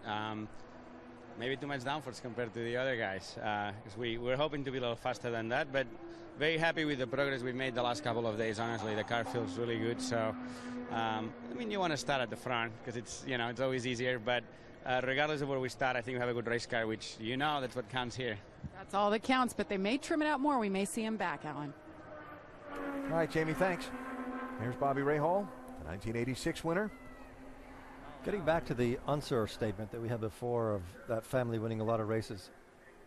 Maybe too much downforce compared to the other guys, because we're hoping to be a little faster than that. But very happy with the progress we've made the last couple of days. Honestly, the car feels really good. So, you want to start at the front because it's always easier. But regardless of where we start, I think we have a good race car, which that's what counts here. That's all that counts. But they may trim it out more. We may see him back, Alan. All right, Jamie, thanks. Here's Bobby Rahal, the 1986 winner. Getting back to the Unser statement that we had before of that family winning a lot of races,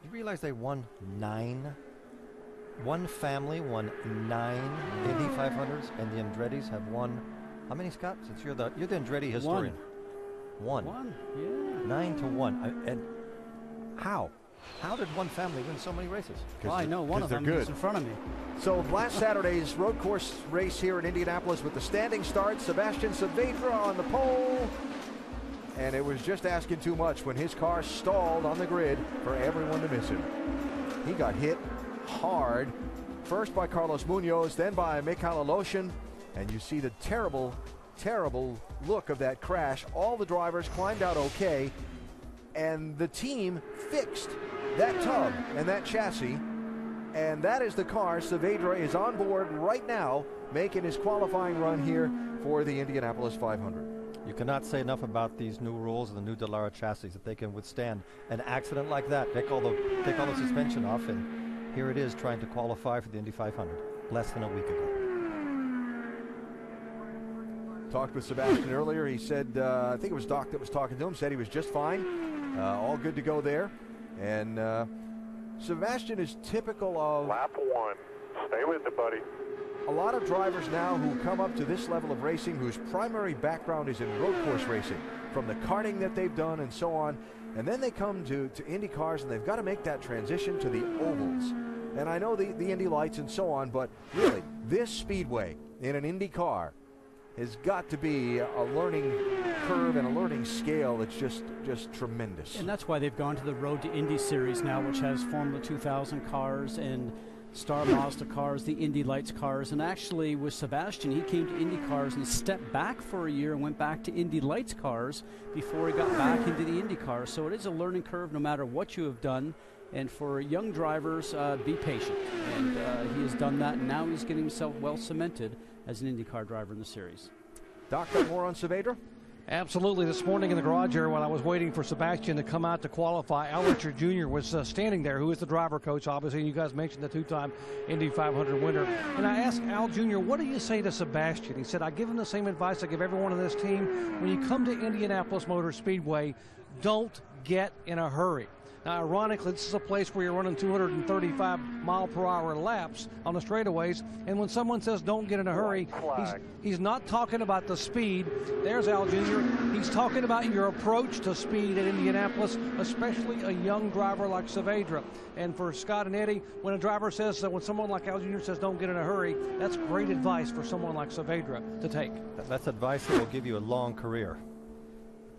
you realize they won 9? One family won 9 Indy 500s, and the Andrettis have won how many, Scott? Since you're the Andretti historian. One. Yeah. 9-1. And how? How did one family win so many races? Well, I know one of them is in front of me. So last Saturday's road course race here in Indianapolis with the standing start, Sebastian Saavedra on the pole. And it was just asking too much when his car stalled on the grid for everyone to miss him. He got hit hard, first by Carlos Munoz, then by Mikhail Aloshin. And you see the terrible, terrible look of that crash. All the drivers climbed out okay, and the team fixed that tub and that chassis, and that is the car Saavedra is on board right now, making his qualifying run here for the Indianapolis 500. You cannot say enough about these new rules and the new Dallara chassis, that they can withstand an accident like that. Take all the suspension off, and here it is trying to qualify for the Indy 500 less than a week ago. Talked with Sebastian earlier. He said, I think it was Doc that was talking to him, said he was just fine. All good to go there. And Sebastian is typical of... Lap 1. Stay with it, buddy. A lot of drivers now who come up to this level of racing whose primary background is in road course racing, from the karting that they've done and so on. And then they come to Indy cars, and they've got to make that transition to the ovals. And I know the Indy lights and so on, but really, this speedway in an Indy car has got to be a learning curve and a learning scale that's just tremendous. And that's why they've gone to the Road to Indy series now, which has Formula 2000 cars and Star Mazda cars, the Indy Lights cars. And actually with Sebastian, he came to Indy cars and stepped back for a year and went back to Indy Lights cars before he got back into the Indy cars. So it is a learning curve no matter what you have done. And for young drivers, be patient. And he has done that, and now he's getting himself well cemented as an IndyCar driver in the series. Doc, got more on Saavedra? Absolutely. This morning in the garage area, while I was waiting for Sebastian to come out to qualify, Al Unser Jr. was standing there, who is the driver coach, obviously, and you guys mentioned the two-time Indy 500 winner. And I asked Al Jr., what do you say to Sebastian? He said, I give him the same advice I give everyone on this team. When you come to Indianapolis Motor Speedway, don't get in a hurry. Now, ironically, this is a place where you're running 235 mile-per-hour laps on the straightaways, and when someone says don't get in a hurry, he's not talking about the speed. There's Al Jr. He's talking about your approach to speed at Indianapolis, especially a young driver like Saavedra. And for Scott and Eddie, when a driver says, when someone like Al Jr. says don't get in a hurry, that's great advice for someone like Saavedra to take. That's advice that will give you a long career.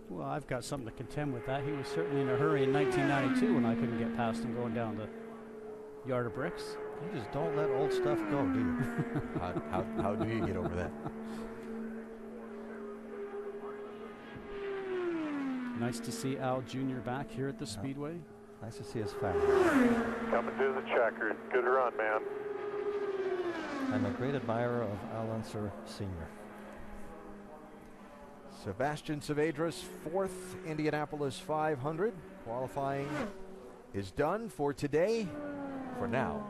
Well, I've got something to contend with that. He was certainly in a hurry in 1992 when I couldn't get past him going down the yard of bricks. You just don't let old stuff go, do you? How do you get over that? Nice to see Al Jr. back here at the Speedway. Nice to see his family. Coming through the checkers. Good run, man. I'm a great admirer of Al Unser Sr. Sebastian Saavedra's fourth Indianapolis 500. Qualifying is done for today, for now.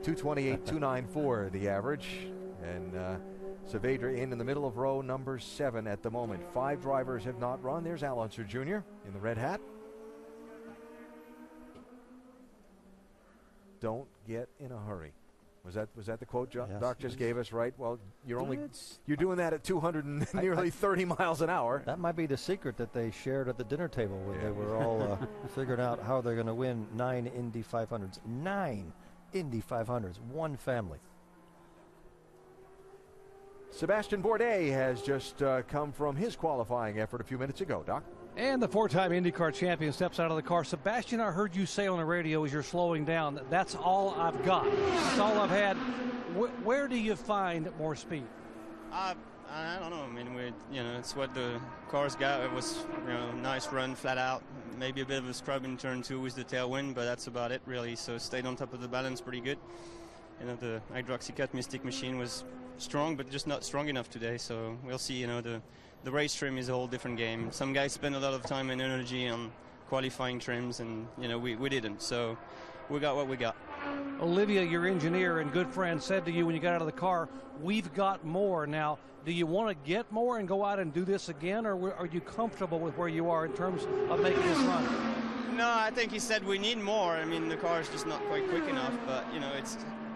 228.294 the average. And Saavedra in the middle of row number 7 at the moment. 5 drivers have not run. There's Al Unser Jr. in the red hat. Don't get in a hurry. Was that the quote Doc just gave us, right? Well, you're doing that at 200 and nearly 30 miles an hour. That might be the secret that they shared at the dinner table when they were all figuring out how they're going to win 9 Indy 500s. 9 Indy 500s, one family. Sebastian Bourdais has just come from his qualifying effort a few minutes ago, Doc. And the 4-time IndyCar champion steps out of the car. Sebastian, I heard you say on the radio as you're slowing down, that's all I've got. That's all I've had. Where do you find more speed? I don't know. I mean, it's what the cars got. It was, nice run, flat out. Maybe a bit of a scrub in turn 2 with the tailwind, but that's about it, really. So stayed on top of the balance pretty good. The hydroxycut Mystic machine was strong, but just not strong enough today. So we'll see. The race trim is a whole different game. Some guys spend a lot of time and energy on qualifying trims, and we didn't. So we got what we got. Olivia, your engineer and good friend, said to you when you got out of the car, "We've got more." Now, do you want to get more and go out and do this again, or are you comfortable with where you are in terms of making this run? No, I think he said we need more. I mean, the car is just not quite quick enough, but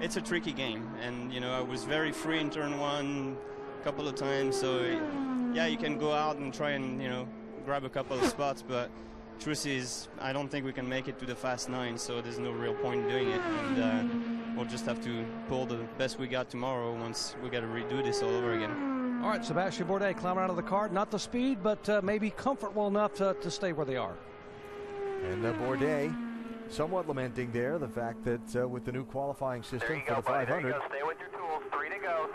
it's a tricky game, and I was very free in turn 1 a couple of times. So yeah, you can go out and try and grab a couple of spots, but truth is, I don't think we can make it to the Fast 9, so there's no real point in doing it, and we'll just have to pull the best we got tomorrow once we got to redo this all over again. All right, Sebastian Bourdais climbing out of the car, not the speed, but maybe comfortable enough to stay where they are. And Bourdais somewhat lamenting there the fact that with the new qualifying system for the 500, stay with your tools. 3 to go.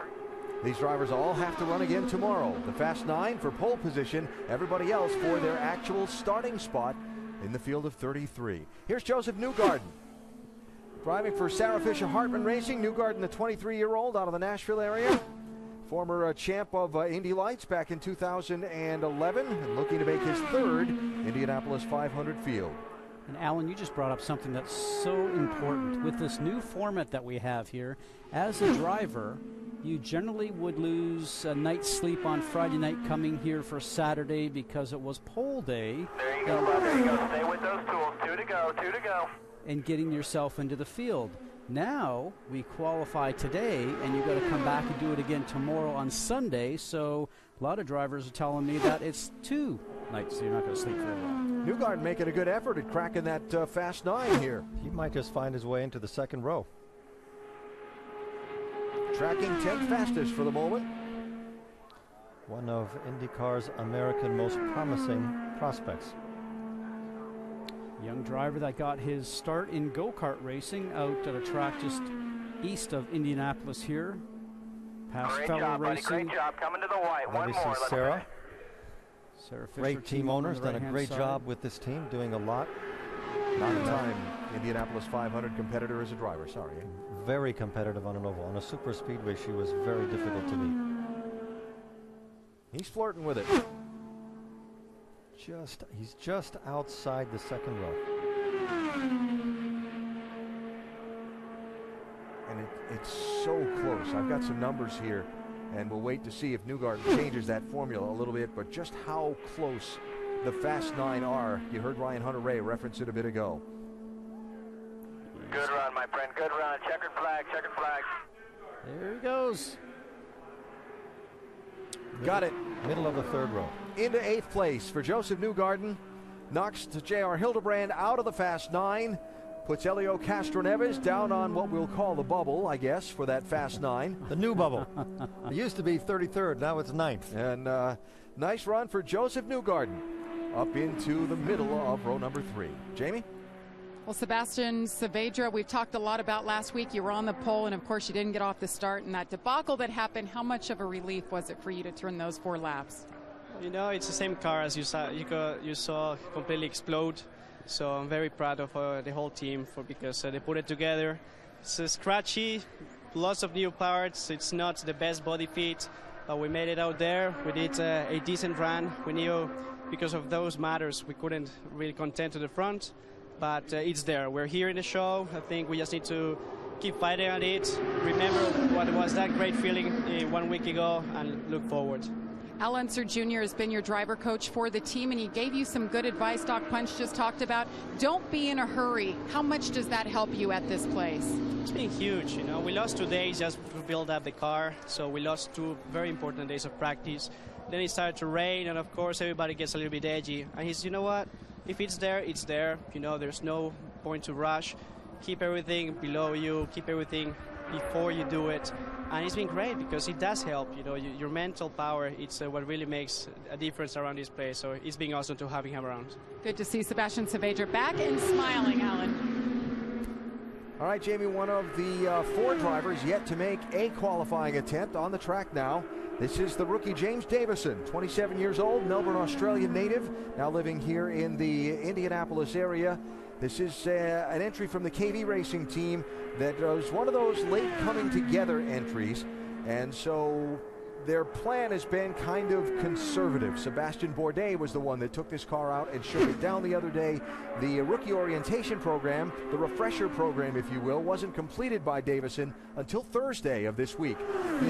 these drivers all have to run again tomorrow. The Fast 9 for pole position, everybody else for their actual starting spot in the field of 33. Here's Joseph Newgarden. Driving for Sarah Fisher Hartman Racing. Newgarden, the 23-year-old out of the Nashville area. Former champ of Indy Lights back in 2011, and looking to make his 3rd Indianapolis 500 field. And Alan, you just brought up something that's so important. With this new format that we have here, as a driver, you generally would lose a night's sleep on Friday night coming here for Saturday because it was pole day. There you go, bud. There you go. Stay with those tools. 2 to go. 2 to go. And getting yourself into the field. Now we qualify today, and you've got to come back and do it again tomorrow on Sunday. So a lot of drivers are telling me that it's 2 nights, so you're not going to sleep very well. Newgarden making a good effort at cracking that Fast 9 here. He might just find his way into the second row. Tracking 10th fastest for the moment. One of IndyCar's American most promising prospects. Young driver that got his start in go-kart racing out at a track just east of Indianapolis here. Past Great fellow job, buddy. racing. Great job. Coming to the white. One Obviously more. Sarah. Sarah Fisher, Great team owner, has done a great job with this team, doing a lot. Nine-time Indianapolis 500 competitor as a driver, sorry. Very competitive on an oval. On a super speedway, she was very difficult to beat. He's flirting with it. He's just outside the second row. And it's so close. I've got some numbers here, and we'll wait to see if Newgarden changes that formula a little bit, but just how close the Fast 9 are. You heard Ryan Hunter-Ray reference it a bit ago. Good run, my friend. Good run. Checkered flag. Checkered flag. There he goes. Got it. Middle of the third row. Into 8th place for Joseph Newgarden. Knocks J.R. Hildebrand out of the Fast 9. Puts Elio Castroneves down on what we'll call the bubble, I guess, for that Fast 9. The new bubble. It used to be 33rd, now it's 9th. And nice run for Joseph Newgarden up into the middle of row number 3. Jamie? Well, Sebastian Saavedra, we've talked a lot about last week. You were on the pole, and of course you didn't get off the start. And that debacle that happened, how much of a relief was it for you to turn those 4 laps? You know, it's the same car as you saw completely explode. So I'm very proud of the whole team because they put it together. It's scratchy, lots of new parts. It's not the best body fit, but we made it out there. We did a decent run. We knew because of those matters we couldn't really contend to the front. But it's there. We're here in the show. I think we just need to keep fighting at it. Remember what was that great feeling 1 week ago and look forward. Al Unser Jr. has been your driver coach for the team, and he gave you some good advice. Doc Punch just talked about don't be in a hurry. How much does that help you at this place? It's been huge. You know, we lost 2 days just to build up the car, so we lost 2 very important days of practice. Then it started to rain, and of course everybody gets a little bit edgy. And he's, you know what? If it's there, it's there. You know, there's no point to rush. Keep everything below you. Keep everything before you do it. And it's been great because it does help. You know, your mental power, it's what really makes a difference around this place. So it's been awesome to having him around. Good to see Sebastian Saavedra back and smiling, Alan. All right, Jamie, one of the 4 drivers yet to make a qualifying attempt on the track now. This is the rookie James Davison, 27 years old, Melbourne, Australian native, now living here in the Indianapolis area. This is an entry from the KV Racing team that was one of those late coming together entries, and so their plan has been kind of conservative. Sebastian Bourdais was the one that took this car out and shook it down the other day. The rookie orientation program, the refresher program, if you will, wasn't completed by Davison until Thursday of this week.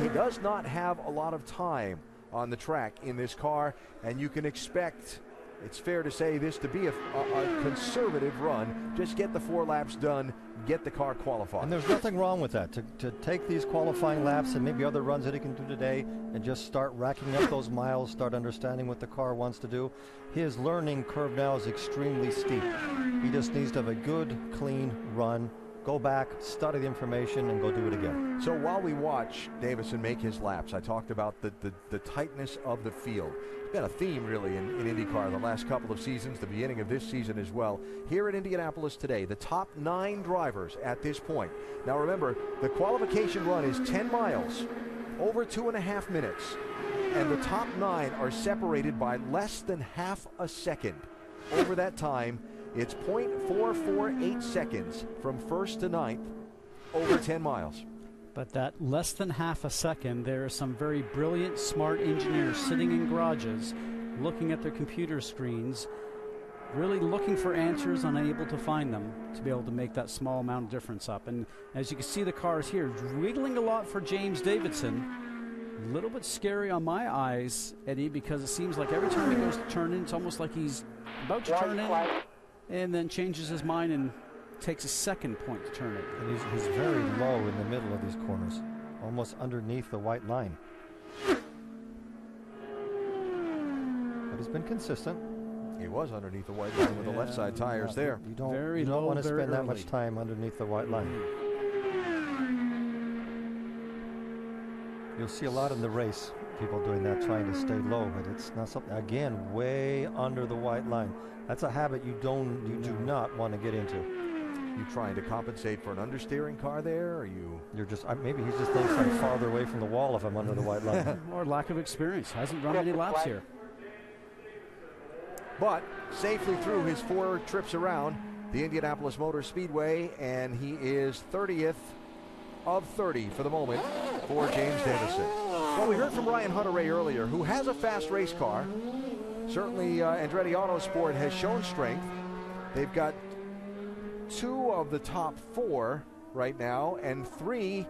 He does not have a lot of time on the track in this car, and you can expect, it's fair to say, this to be a conservative run. Just get the 4 laps done, get the car qualified. And there's nothing wrong with that. To take these qualifying laps and maybe other runs that he can do today and just start racking up those miles, start understanding what the car wants to do. His learning curve now is extremely steep. He just needs to have a good, clean run, go back, study the information, and go do it again. So while we watch Davison make his laps, I talked about the tightness of the field. It's been a theme, really, in IndyCar the last couple of seasons, the beginning of this season as well. Here at Indianapolis today, the top 9 drivers at this point. Now remember, the qualification run is 10 miles, over 2.5 minutes, and the top 9 are separated by less than half a second. Over that time, it's 0.448 seconds from 1st to 9th, over 10 miles. But that less than half a second, there are some very brilliant, smart engineers sitting in garages, looking at their computer screens, really looking for answers, unable to find them, to be able to make that small amount of difference up. And as you can see, the cars here wiggling a lot for James Davison. A little bit scary on my eyes, Eddie, because it seems like every time he goes to turn in, it's almost like he's about to turn in and then changes his mind and takes a second point to turn it. And he's very low in the middle of these corners, almost underneath the white line. But he's been consistent. He was underneath the white line with the left side tires there. You don't want to spend that much time underneath the white line. You'll see a lot in the race, people doing that, trying to stay low, but it's not something, again, way under the white line. That's a habit you do not want to get into. You trying to compensate for an understeering car there, or you're just maybe he's just thinks I'm farther away from the wall if I'm under the white line. Or lack of experience. Hasn't run any laps here. But safely through his 4 trips around the Indianapolis Motor Speedway, and he is 30th of 30 for the moment for James Davison. Well, we heard from Ryan Hunter-Reay earlier, who has a fast race car. Certainly Andretti Autosport has shown strength. They've got 2 of the top 4 right now, and 3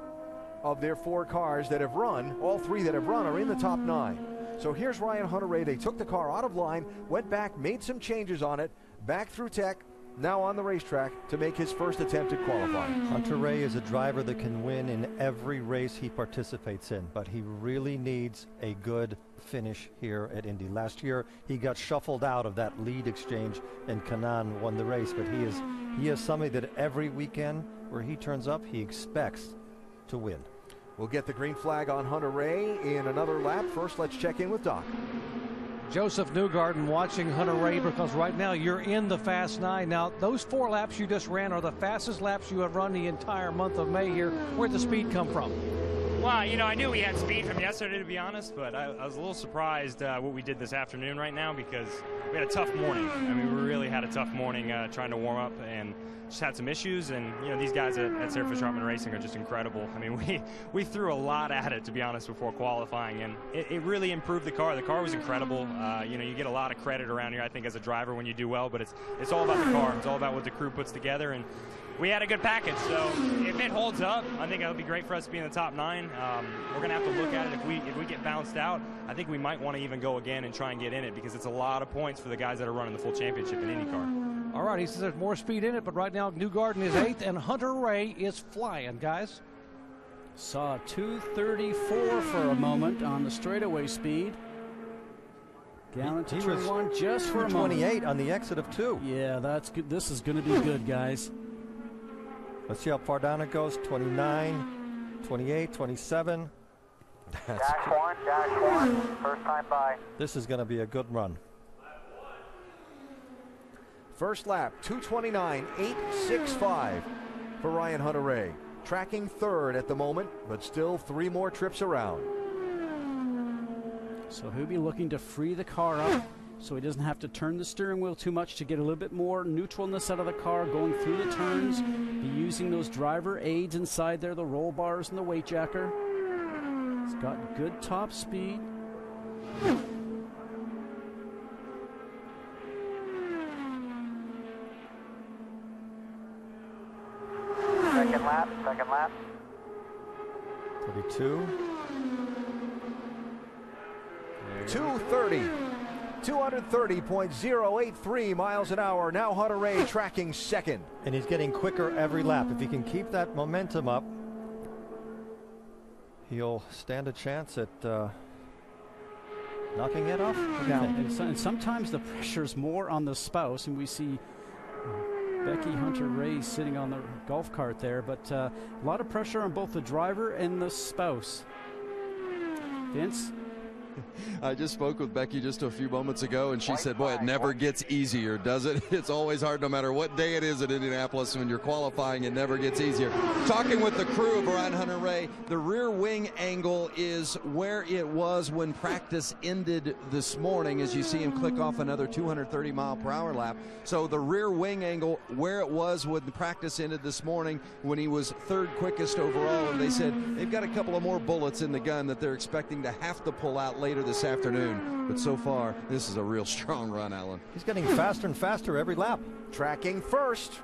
of their 4 cars that have run, all 3 that have run are in the top 9. So here's Ryan Hunter-Reay. They took the car out of line, went back, made some changes on it, back through tech, now on the racetrack to make his first attempt at qualifying. Hunter-Reay is a driver that can win in every race he participates in, but he really needs a good finish here at Indy. Last year, he got shuffled out of that lead exchange, and Kanaan won the race, but he is somebody that every weekend where he turns up, he expects to win. We'll get the green flag on Hunter-Reay in another lap. First, let's check in with Doc. Joseph Newgarden watching Hunter-Reay, because right now you're in the Fast 9. Now, those 4 laps you just ran are the fastest laps you have run the entire month of May here. Where'd the speed come from? Well, I knew we had speed from yesterday, to be honest, but I was a little surprised what we did this afternoon right now, because we had a tough morning. I mean, we really had a tough morning trying to warm up, and just had some issues. And these guys at Sarah Hartman Racing are just incredible. I mean, we threw a lot at it, to be honest, before qualifying, and it really improved the car. The car was incredible. You get a lot of credit around here, I think, as a driver when you do well, but it's all about the car. It's all about what the crew puts together, and we had a good package. So if it holds up, I think it'll be great for us to be in the top 9. We're going to have to look at it. If we get bounced out, I think we might want to even go again and try and get in it, because it's a lot of points for the guys that are running the full championship in IndyCar. All right, he says there's more speed in it, but right now Newgarden is 8th, and Hunter-Reay is flying, guys. Saw 234 for a moment on the straightaway speed. Down to turn 1 just for a moment. 28 on the exit of 2. Yeah, that's good. This is going to be good, guys. Let's see how far down it goes. 29, 28, 27. Dash 1, first time by. This is going to be a good run. First lap, 2:29.865 for Ryan Hunter-Reay. Tracking 3rd at the moment, but still 3 more trips around. So he'll be looking to free the car up so he doesn't have to turn the steering wheel too much to get a little bit more neutralness out of the car going through the turns. Be using those driver aids inside there, the roll bars and the weight jacker. He's got good top speed. Second lap, second lap. 32. 230. 230.083 miles an hour. Now Hunter-Reay tracking second. And he's getting quicker every lap. If he can keep that momentum up, he'll stand a chance at knocking it off. Yeah, and sometimes the pressure's more on the spouse, and we see Becky Hunter-Reay sitting on the golf cart there, but a lot of pressure on both the driver and the spouse. Vince? I just spoke with Becky just a few moments ago, and she said, boy, it never gets easier, does it? It's always hard no matter what day it is at Indianapolis. When you're qualifying, it never gets easier. Talking with the crew of Ryan Hunter-Reay, the rear wing angle is where it was when practice ended this morning, as you see him click off another 230-mile-per-hour lap. So the rear wing angle where it was when the practice ended this morning when he was third quickest overall, and they said they've got a couple of more bullets in the gun that they're expecting to have to pull out later this afternoon. But so far, this is a real strong run, Alan. He's getting faster and faster every lap. Tracking first.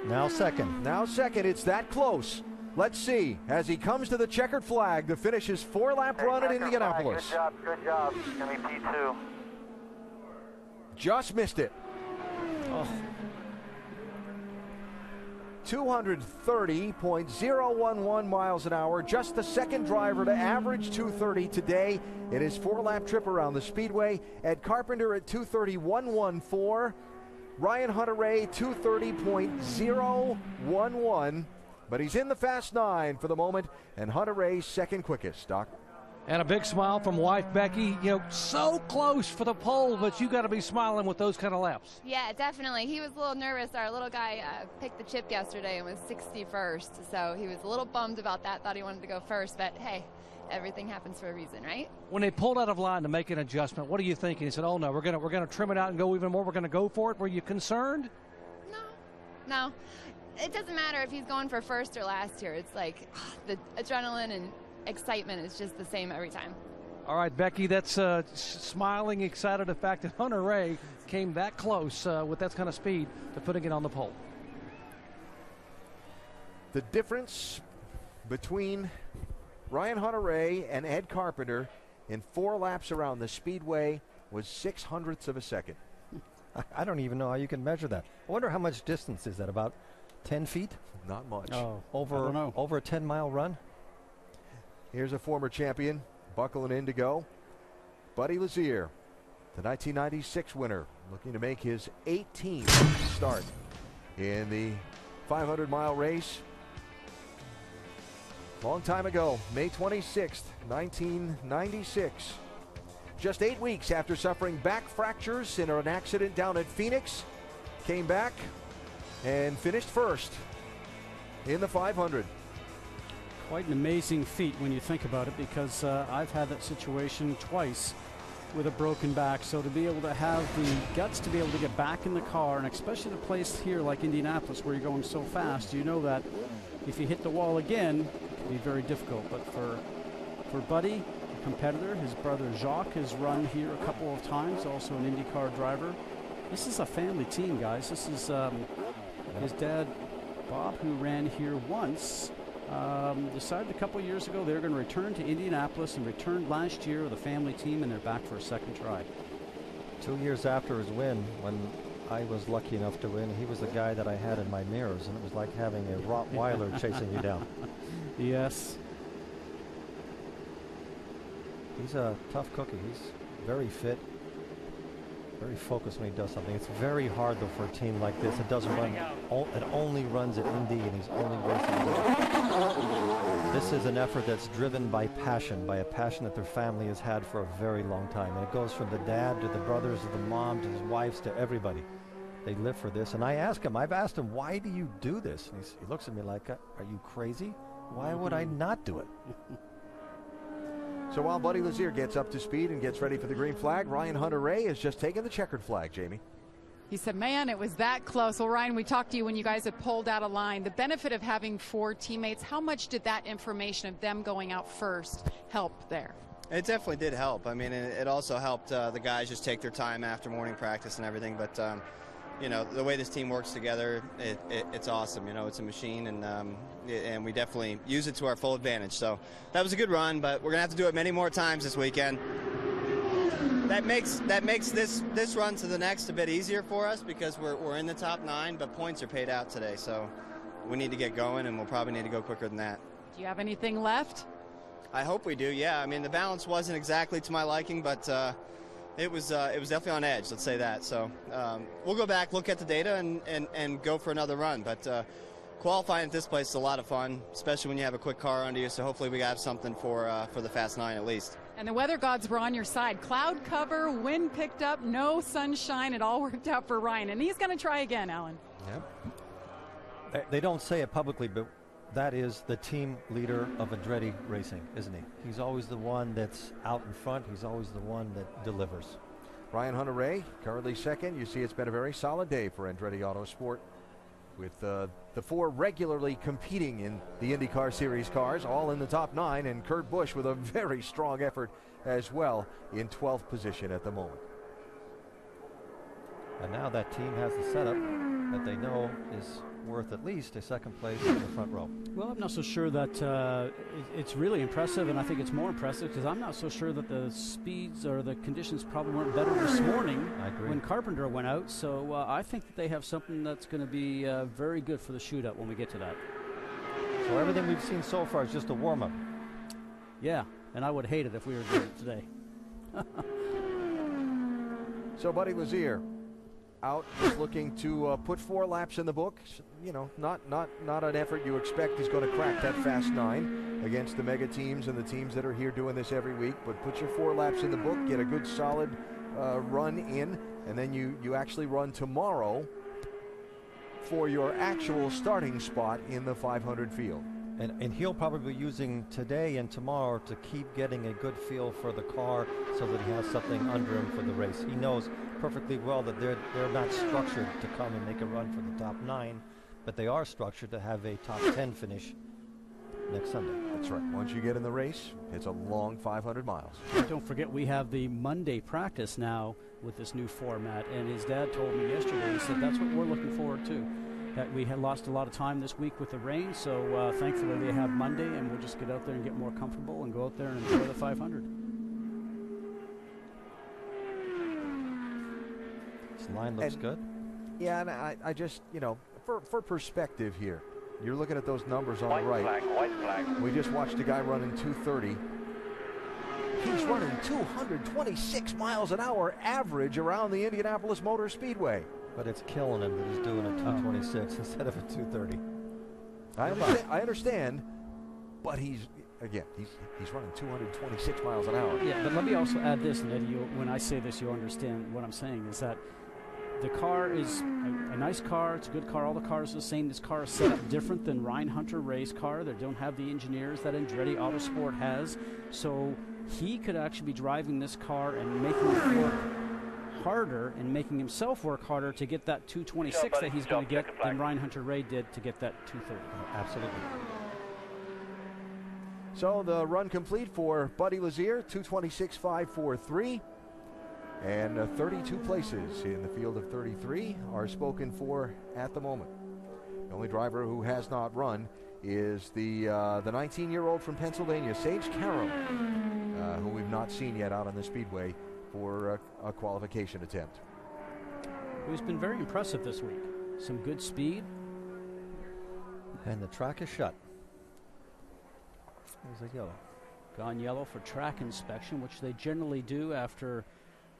Now second. Now second. It's that close. Let's see. As he comes to the checkered flag to finish his 4-lap run at Indianapolis. Good job, good job. It's going to be P2. Just missed it. Oh. 230.011 miles an hour. Just the second driver to average 230 today in his 4-lap trip around the Speedway. Ed Carpenter at 230.114. Ryan Hunter-Reay 230.011. But he's in the Fast 9 for the moment, and Hunter-Reay's second quickest, Doc. And a big smile from wife Becky. You know, so close for the pole, but you got to be smiling with those kind of laps. Yeah, definitely. He was a little nervous. Our little guy picked the chip yesterday and was 61st, so he was a little bummed about that. Thought he wanted to go first, but hey, everything happens for a reason, right? When they pulled out of line to make an adjustment, what are you thinking? He said, "Oh no, we're gonna trim it out and go even more. We're gonna go for it." Were you concerned? No, it doesn't matter if he's going for first or last here. It's like the adrenaline and excitement is just the same every time. All right, Becky, that's smiling, excited the fact that Hunter-Reay came that close with that kind of speed to putting it on the pole. The difference between Ryan Hunter-Reay and Ed Carpenter in 4 laps around the Speedway was 0.06 of a second. I don't even know how you can measure that. I wonder how much distance is that, about 10 feet? Not much. Oh, I don't know. Over a 10-mile run? Here's a former champion buckling in to go. Buddy Lazier, the 1996 winner, looking to make his 18th start in the 500-mile race. Long time ago, May 26th, 1996. Just 8 weeks after suffering back fractures in an accident down at Phoenix, came back and finished first in the 500. Quite an amazing feat when you think about it, because I've had that situation twice with a broken back. So to be able to have the guts to be able to get back in the car, and especially a place here like Indianapolis where you're going so fast, you know that if you hit the wall again, it can be very difficult. But for Buddy, a competitor, his brother Jacques has run here a couple of times, also an IndyCar driver. This is a family team, guys. This is his dad, Bob, who ran here once. Decided a couple years ago they were going to return to Indianapolis, and returned last year with a family team, and they're back for a second try. 2 years after his win, when I was lucky enough to win, he was the guy that I had in my mirrors, and it was like having a Rottweiler chasing you down. Yes. He's a tough cookie. He's very fit, very focused when he does something. It's very hard, though, for a team like this. It doesn't run. It only runs at Indy, and he's only racing. This is an effort that's driven by passion, by a passion that their family has had for a very long time. And it goes from the dad to the brothers to the mom to his wives to everybody. They live for this. And I've asked him, why do you do this? And he looks at me like, are you crazy? Why would I not do it? So while Buddy Lazier gets up to speed and gets ready for the green flag, Ryan Hunter-Reay has just taken the checkered flag, Jamie. He said, man, it was that close. Well, Ryan, we talked to you when you guys had pulled out of line. The benefit of having 4 teammates, how much did that information of them going out first help there? It definitely did help. I mean, it also helped the guys just take their time after morning practice and everything. But, you know, the way this team works together, it's awesome. You know, it's a machine, and we definitely use it to our full advantage. So that was a good run, but we're going to have to do it many more times this weekend. That makes this run to the next a bit easier for us because we're in the top 9, but points are paid out today. So we need to get going, and we'll probably need to go quicker than that. Do you have anything left? I hope we do, yeah. I mean, the balance wasn't exactly to my liking, but it was definitely on edge, let's say that. So we'll go back, look at the data, and go for another run. But qualifying at this place is a lot of fun, especially when you have a quick car under you. So hopefully we got something for the Fast 9 at least. And the weather gods were on your side. Cloud cover, wind picked up, no sunshine. It all worked out for Ryan. And he's going to try again, Alan. Yep. They don't say it publicly, but that is the team leader of Andretti Racing, isn't he? He's always the one that's out in front. He's always the one that delivers. Ryan Hunter-Reay, currently second. You see it's been a very solid day for Andretti Autosport with the 4 regularly competing in the IndyCar Series cars, all in the top 9, and Kurt Busch with a very strong effort as well in 12th position at the moment. And now that team has the setup that they know is worth at least a second place in the front row. Well, I'm not so sure that it's really impressive, and I think it's more impressive because I'm not so sure that the speeds or the conditions probably weren't better this morning when Carpenter went out. So I think that they have something that's going to be very good for the shootout when we get to that. So everything we've seen so far is just a warm-up. Yeah, and I would hate it if we were doing it today. So Buddy Lazier out is looking to put 4 laps in the book. You know, not an effort you expect he's going to crack that Fast 9 against the mega teams and the teams that are here doing this every week. But put your 4 laps in the book, get a good solid run in, and then you actually run tomorrow for your actual starting spot in the 500 field. And he'll probably be using today and tomorrow to keep getting a good feel for the car so that he has something under him for the race. He knows perfectly well that they're not structured to come and make a run for the top 9, but they are structured to have a top 10 finish next Sunday. That's right. Once you get in the race, it's a long 500 miles. Don't forget we have the Monday practice now with this new format, and his dad told me yesterday, he said that's what we're looking forward to. That we had lost a lot of time this week with the rain, so thankfully they have Monday, and we'll just get out there and get more comfortable and go out there and enjoy the 500. This line looks good. Yeah, and I just, you know, for perspective here, you're looking at those numbers on the right. White flag. We just watched a guy running 230. He's running 226 miles an hour average around the Indianapolis Motor Speedway. But it's killing him that he's doing a 226 instead of a 230. I understand, but he's running 226 miles an hour. Yeah, but let me also add this, and Eddie, when I say this, you'll understand what I'm saying, is that the car is a nice car. It's a good car. All the cars are the same. This car is set up different than Ryan Hunter-Reay's car. They don't have the engineers that Andretti Autosport has. So he could actually be driving this car and making it work harder and making himself work harder to get that 226 that he's going to get than Ryan Hunter-Reay did to get that 230. Absolutely. So the run complete for Buddy Lazier, 226.543. And 32 places in the field of 33 are spoken for at the moment. The only driver who has not run is the 19-year-old from Pennsylvania, Sage Carroll, who we've not seen yet out on the speedway for a qualification attempt. Who's been very impressive this week. Some good speed. And the track is shut. There's a yellow. Gone yellow for track inspection, which they generally do after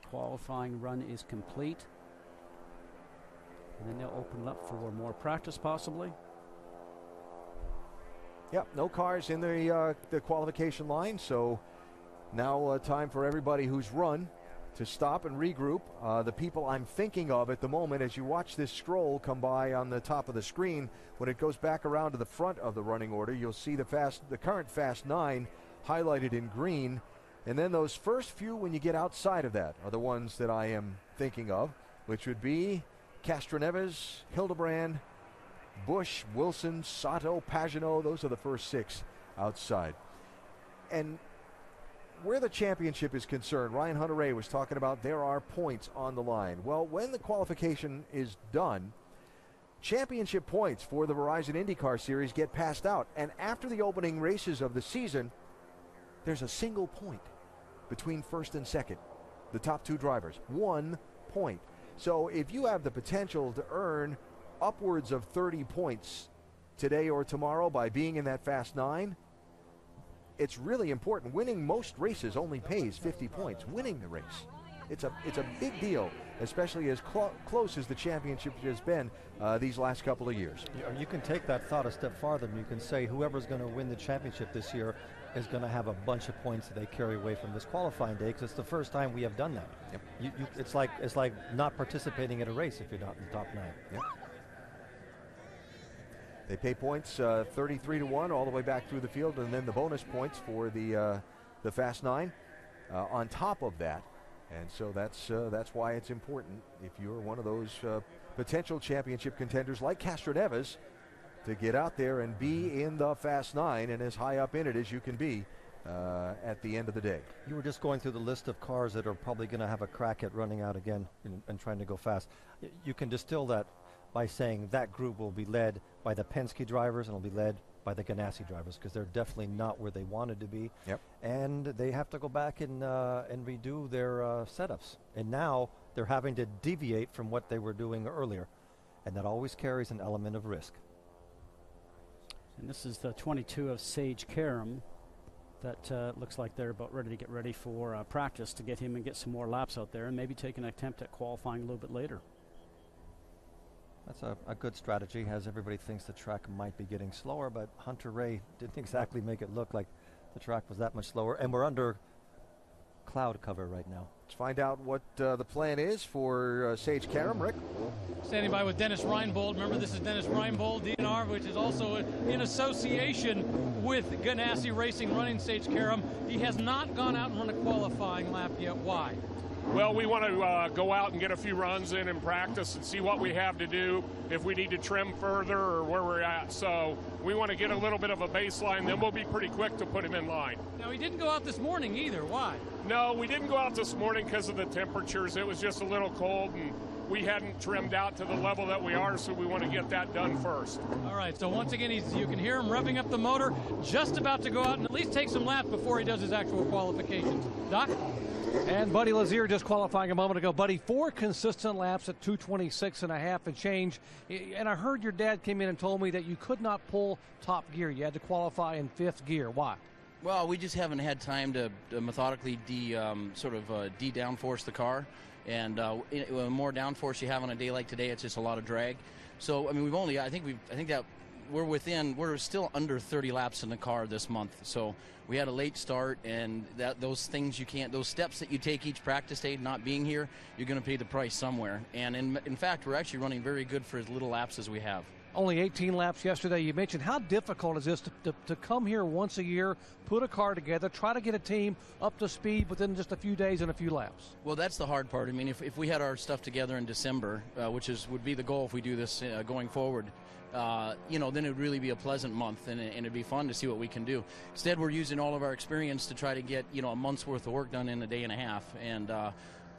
qualifying run is complete. And then they'll open up for more practice possibly. Yep, no cars in the qualification line, so now time for everybody who's run to stop and regroup. The people I'm thinking of at the moment, as you watch this scroll come by on the top of the screen, when it goes back around to the front of the running order, you'll see the current Fast 9 highlighted in green, And then those first few, when you get outside of that, are the ones that I am thinking of, which would be Castroneves, Hildebrand, Busch, Wilson, Sato, Pagenaud. Those are the first 6 outside. And where the championship is concerned, Ryan Hunter-Reay was talking about there are points on the line. Well, when the qualification is done, championship points for the Verizon IndyCar Series get passed out. And after the opening races of the season, there's a single point between first and second, the top 2 drivers. 1 point. So if you have the potential to earn upwards of 30 points today or tomorrow by being in that Fast 9, it's really important. Winning most races only pays 50 points. Winning the race, it's a big deal, especially as close as the championship has been these last couple of years. You can take that thought a step farther, and you can say whoever's going to win the championship this year is going to have a bunch of points that they carry away from this qualifying day, because it's the first time we have done that. Yep. It's like not participating in a race if you're not in the top 9. Yep. They pay points 33-1 all the way back through the field, and then the bonus points for the Fast 9 on top of that. And so that's why it's important, if you're one of those potential championship contenders like Castroneves, to get out there and be in the Fast 9 and as high up in it as you can be at the end of the day. You were just going through the list of cars that are probably going to have a crack at running out again and trying to go fast. You can distill that by saying that group will be led by the Penske drivers and will be led by the Ganassi drivers, because they're definitely not where they wanted to be. Yep. And they have to go back and redo their setups. And now they're having to deviate from what they were doing earlier. And that always carries an element of risk. And this is the 22 of Sage Karam. That looks like they're about ready to get ready for practice to get him and get some more laps out there and maybe take an attempt at qualifying a little bit later. That's a good strategy, as everybody thinks the track might be getting slower, but Hunter-Reay didn't exactly make it look like the track was that much slower, and we're under cloud cover right now. Let's find out what the plan is for Sage Karam. Rick? Standing by with Dennis Reinbold. Remember, this is Dennis Reinbold, DNR, which is also in association with Ganassi Racing, running Sage Karam. He has not gone out and run a qualifying lap yet. Why? Well, we want to go out and get a few runs in and practice and see what we have to do, if we need to trim further or where we're at. So we want to get a little bit of a baseline, then we'll be pretty quick to put him in line. Now, he didn't go out this morning either. Why? No, we didn't go out this morning because of the temperatures. It was just a little cold, and we hadn't trimmed out to the level that we are, so we want to get that done first. All right, so once again, you can hear him revving up the motor, just about to go out and at least take some laps before he does his actual qualifications. Doc? And Buddy Lazier just qualifying a moment ago. Buddy, 4 consistent laps at 2:26.5 and change. And I heard your dad came in and told me that you could not pull top gear. You had to qualify in 5th gear. Why? Well, we just haven't had time to methodically de-downforce the car. And the more downforce you have on a day like today, it's just a lot of drag. So, I mean, I think that we're still under 30 laps in the car this month. So we had a late start, and those steps that you take each practice day not being here, you're going to pay the price somewhere. And in fact, we're actually running very good for as little laps as we have. Only 18 laps yesterday. You mentioned how difficult is this to come here once a year, put a car together, try to get a team up to speed within just a few days and a few laps. Well, that's the hard part. I mean, if we had our stuff together in December, which would be the goal if we do this going forward, then it would really be a pleasant month, and it'd be fun to see what we can do. Instead, we're using all of our experience to try to get a month's worth of work done in a day and a half, and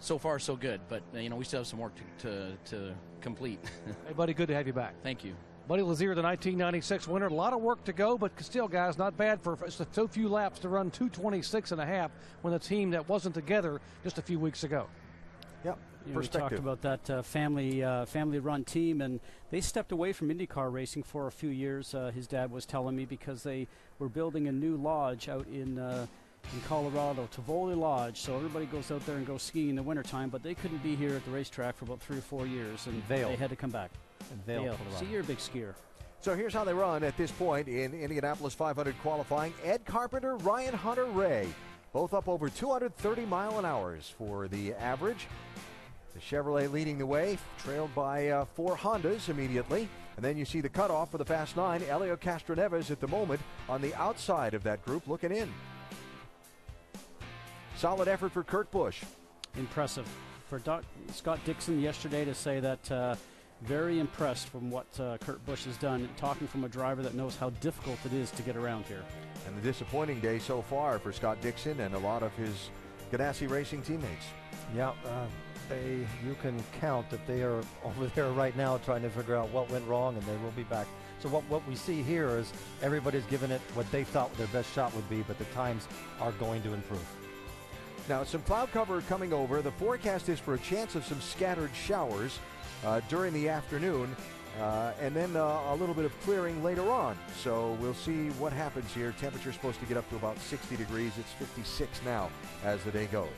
so far so good. But we still have some work to complete. Hey, buddy, good to have you back. Thank you. Buddy Lazier, the 1996 winner. A lot of work to go, but still, guys, not bad for so few laps to run 2:26.5 when a team that wasn't together just a few weeks ago. Yep. We talked about that family-run team, and they stepped away from IndyCar racing for a few years. His dad was telling me, because they were building a new lodge out in Colorado, Tivoli Lodge. So everybody goes out there and goes skiing in the wintertime, but they couldn't be here at the racetrack for about 3 or 4 years, and they had to come back. Vail. See, you're a big skier. So here's how they run at this point in Indianapolis 500 qualifying. Ed Carpenter, Ryan Hunter-Reay, both up over 230 mile an hour for the average. The Chevrolet leading the way, trailed by 4 Hondas immediately. And then you see the cutoff for the Fast 9. Elio Castroneves at the moment on the outside of that group looking in. Solid effort for Kurt Busch. Impressive. For Scott Dixon yesterday to say that very impressed from what Kurt Busch has done, talking from a driver that knows how difficult it is to get around here. And the disappointing day so far for Scott Dixon and a lot of his Ganassi Racing teammates. Yeah, you can count that they are over there right now trying to figure out what went wrong, and they will be back. So what we see here is everybody's given it what they thought their best shot would be, but the times are going to improve. Now, some cloud cover coming over. The forecast is for a chance of some scattered showers during the afternoon, and then a little bit of clearing later on. So we'll see what happens here. Temperature's supposed to get up to about 60 degrees. It's 56 now as the day goes.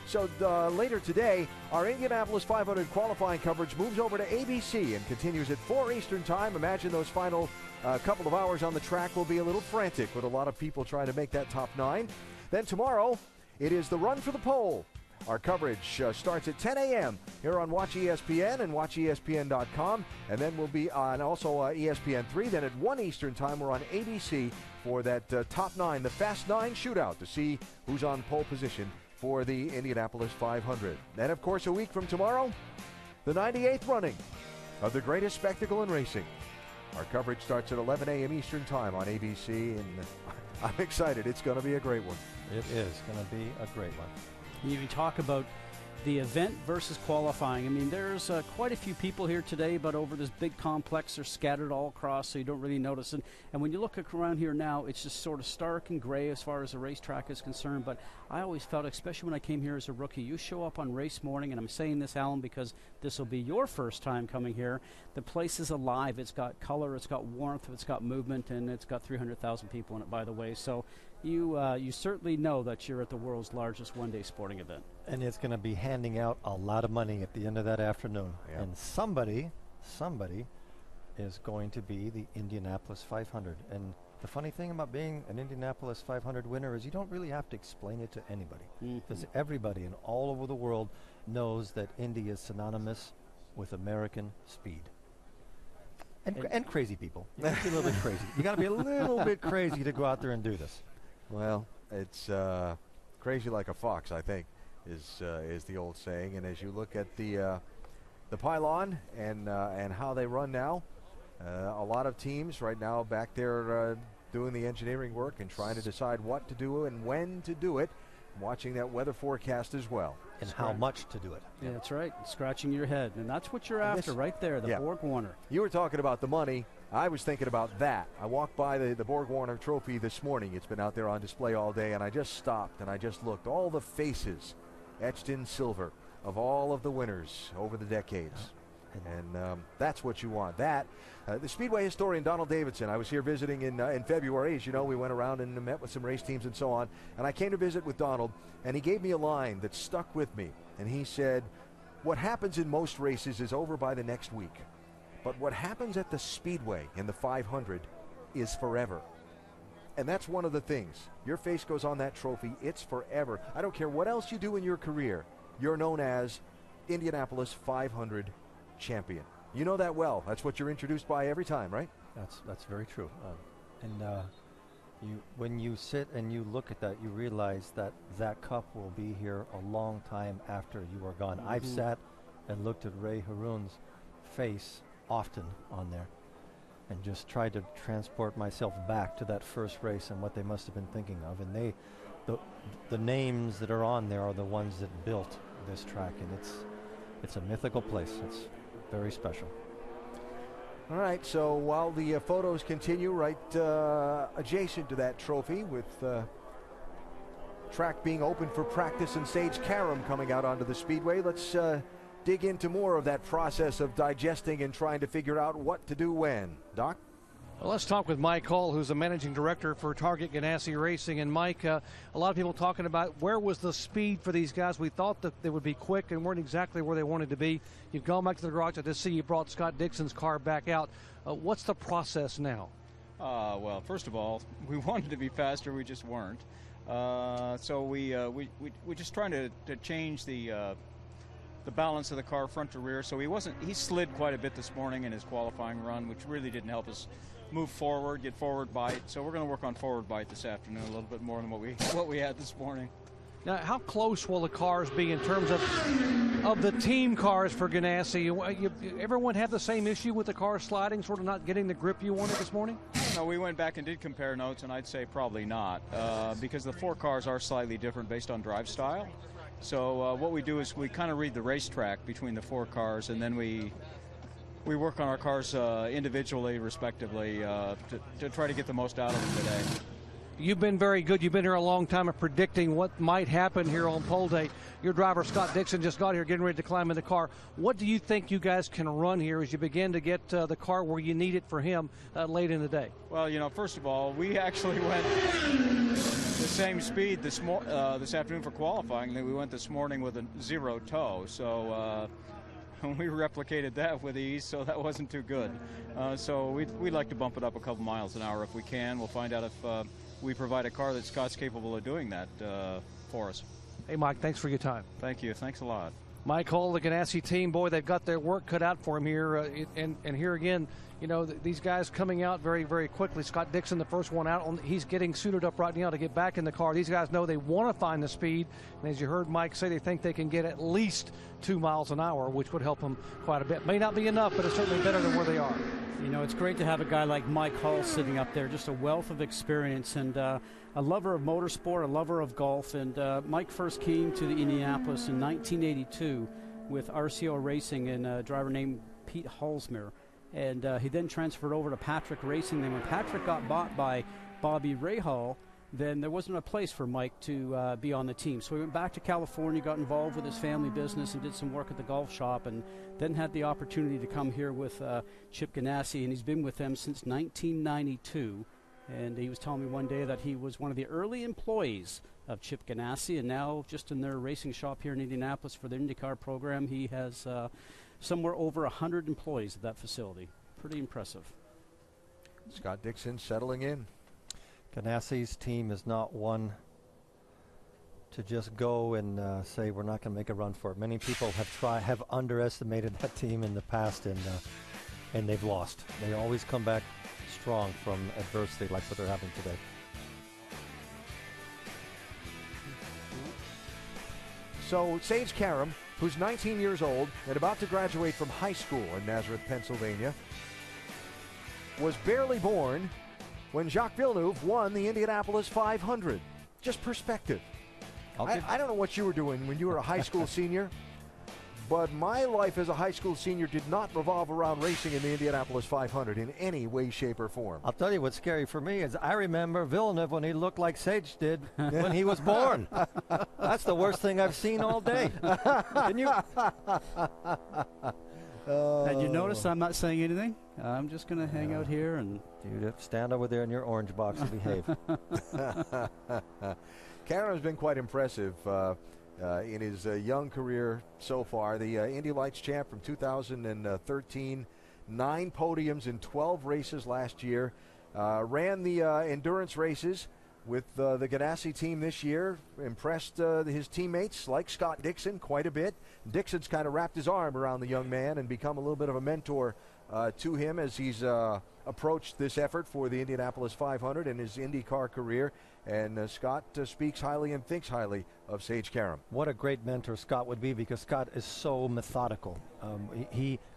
So later today, our Indianapolis 500 qualifying coverage moves over to ABC and continues at 4 Eastern Time. Imagine those final couple of hours on the track will be a little frantic with a lot of people trying to make that top 9. Then tomorrow, it is the run for the pole. Our coverage starts at 10 a.m. here on Watch ESPN and WatchESPN.com. And then we'll be on also ESPN3. Then at 1 Eastern Time, we're on ABC for that top 9, the Fast 9 shootout to see who's on pole position for the Indianapolis 500. Then, of course, a week from tomorrow, the 98th running of the greatest spectacle in racing. Our coverage starts at 11 a.m. Eastern Time on ABC, and I'm excited. It's going to be a great one. It is going to be a great one. You talk about the event versus qualifying. I mean, there's quite a few people here today, but over this big complex, they're scattered all across, so you don't really notice it. And when you look around here now, it's just sort of stark and gray as far as the racetrack is concerned. But I always felt, especially when I came here as a rookie, you show up on race morning, and I'm saying this, Alan, because this will be your first time coming here. The place is alive. It's got color, it's got warmth, it's got movement, and it's got 300,000 people in it, by the way. So you certainly know that you're at the world's largest one-day sporting event. And it's going to be handing out a lot of money at the end of that afternoon. Yeah. And somebody is going to be the Indianapolis 500. And the funny thing about being an Indianapolis 500 winner is you don't really have to explain it to anybody. Because everybody and all over the world knows that Indy is synonymous with American speed. And crazy people. You got to be a little bit crazy. You got to be a little bit crazy to go out there and do this. Well, it's crazy like a fox, I think, is the old saying. And as you look at the pylon and how they run now, a lot of teams right now back there doing the engineering work and trying to decide what to do and when to do it. Watching that weather forecast as well. And how much to do it. Yeah, that's right. Scratching your head. And that's what you're after right there, the Borg Warner. You were talking about the money. I was thinking about that. I walked by the Borg Warner trophy this morning. It's been out there on display all day, and I just stopped and I just looked. All the faces etched in silver of all of the winners over the decades. And that's what you want. That the Speedway historian Donald Davidson, I was here visiting in February. As you know, we went around and met with some race teams and so on. And I came to visit with Donald, and he gave me a line that stuck with me. And he said, what happens in most races is over by the next week. But what happens at the Speedway in the 500 is forever. And that's one of the things. Your face goes on that trophy. It's forever. I don't care what else you do in your career. You're known as Indianapolis 500 champion. You know that well. That's what you're introduced by every time, right? That's very true. When you sit and you look at that, you realize that that cup will be here a long time after you are gone. I've sat and looked at Ray Haroon's face often on there and just tried to transport myself back to that first race and what they must have been thinking of. And the names that are on there are the ones that built this track, and it's a mythical place. It's very special. All right, so while the photos continue right adjacent to that trophy with track being open for practice and Sage Karam coming out onto the speedway, let's dig into more of that process of digesting and trying to figure out what to do when. Doc? Well, let's talk with Mike Hall, who's the managing director for Target Ganassi Racing. And Mike, a lot of people talking about where was the speed for these guys. We thought that they would be quick and weren't exactly where they wanted to be. You've gone back to the garage. I just see you brought Scott Dixon's car back out. What's the process now? Well, first of all, we wanted to be faster. We just weren't. So we're just trying to change the balance of the car front to rear. So he slid quite a bit this morning in his qualifying run, which really didn't help us move forward, get forward bite. So we're going to work on forward bite this afternoon a little bit more than what we had this morning. Now, how close will the cars be in terms of the team cars for Ganassi? Everyone have the same issue with the car sliding, sort of not getting the grip you wanted this morning? No, we went back and did compare notes, and I'd say probably not, because the 4 cars are slightly different based on drive style. So what we do is we kind of read the racetrack between the 4 cars, and then we work on our cars individually, respectively, to try to get the most out of them today. You've been very good. You've been here a long time of predicting what might happen here on pole day. Your driver, Scott Dixon, just got here getting ready to climb in the car. What do you think you guys can run here as you begin to get the car where you need it for him late in the day? Well, first of all, we actually went the same speed this afternoon for qualifying that we went this morning with a 0 toe. So we replicated that with ease, so that wasn't too good. So we'd like to bump it up a couple miles an hour if we can. We'll find out if we provide a car that Scott's capable of doing that for us. Hey, Mike, thanks for your time. Thank you. Thanks a lot. Mike Hull, the Ganassi team, boy, they've got their work cut out for him here. And here again, these guys coming out very, very quickly. Scott Dixon, the first one out. He's getting suited up right now to get back in the car. These guys know they want to find the speed. And as you heard Mike say, they think they can get at least 2 miles an hour, which would help them quite a bit. May not be enough, but it's certainly better than where they are. It's great to have a guy like Mike Hull sitting up there, just a wealth of experience and a lover of motorsport, a lover of golf. And Mike first came to the Indianapolis in 1982 with RCO Racing and a driver named Pete Halsmer. And he then transferred over to Patrick Racing. Then when Patrick got bought by Bobby Rahal, then there wasn't a place for Mike to be on the team. So he went back to California, got involved with his family business and did some work at the golf shop, and then had the opportunity to come here with Chip Ganassi, and he's been with them since 1992. And he was telling me one day that he was one of the early employees of Chip Ganassi, and now just in their racing shop here in Indianapolis for the IndyCar program, he has somewhere over 100 employees at that facility. Pretty impressive. Scott Dixon settling in. Ganassi's team is not one to just go and say we're not going to make a run for it. Many people have underestimated that team in the past, and they've lost. They always come back strong from adversity like what they're having today. So Sage Karam, who's 19 years old and about to graduate from high school in Nazareth, Pennsylvania, was barely born when Jacques Villeneuve won the Indianapolis 500. Just perspective. I don't know what you were doing when you were a high school senior, but my life as a high school senior did not revolve around racing in the Indianapolis 500 in any way, shape, or form. I'll tell you what's scary for me is I remember Villeneuve when he looked like Sage did when he was born. That's the worst thing I've seen all day. Didn't you? And you notice I'm not saying anything. I'm just going to hang out here and stand over there in your orange box and behave. Karam's been quite impressive in his young career so far. The Indy Lights champ from 2013, 9 podiums in 12 races last year. Ran the endurance races with the Ganassi team this year. Impressed his teammates like Scott Dixon quite a bit. Dixon's kind of wrapped his arm around the young man and become a little bit of a mentor to him as he's approached this effort for the Indianapolis 500 in his IndyCar career. And Scott speaks highly and thinks highly of Sage Karam. What a great mentor Scott would be, because Scott is so methodical.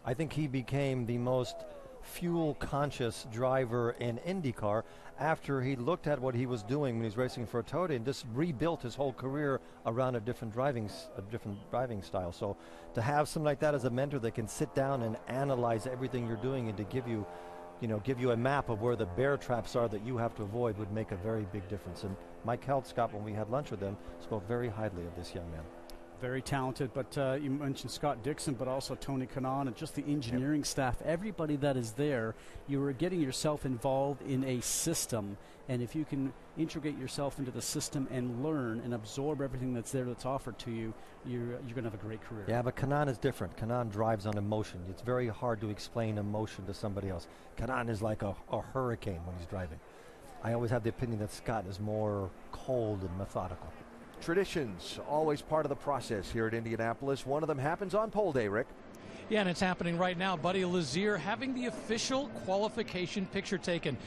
I think he became the most fuel-conscious driver in IndyCar after he looked at what he was doing when he was racing for Toyota and just rebuilt his whole career around a different driving style. So to have someone like that as a mentor that can sit down and analyze everything you're doing and to give you a map of where the bear traps are that you have to avoid would make a very big difference. And Mike held Scott, when we had lunch with him, spoke very highly of this young man. Very talented, but you mentioned Scott Dixon, but also Tony Kanaan and just the engineering staff. Everybody that is there, you are getting yourself involved in a system, and if you can integrate yourself into the system and learn and absorb everything that's there that's offered to you, you're going to have a great career. Yeah, but Kanaan is different. Kanaan drives on emotion. It's very hard to explain emotion to somebody else. Kanaan is like a hurricane when he's driving. I always have the opinion that Scott is more cold and methodical. Traditions, always part of the process here at Indianapolis. One of them happens on pole day, Rick. Yeah, and it's happening right now. Buddy Lazier having the official qualification picture taken.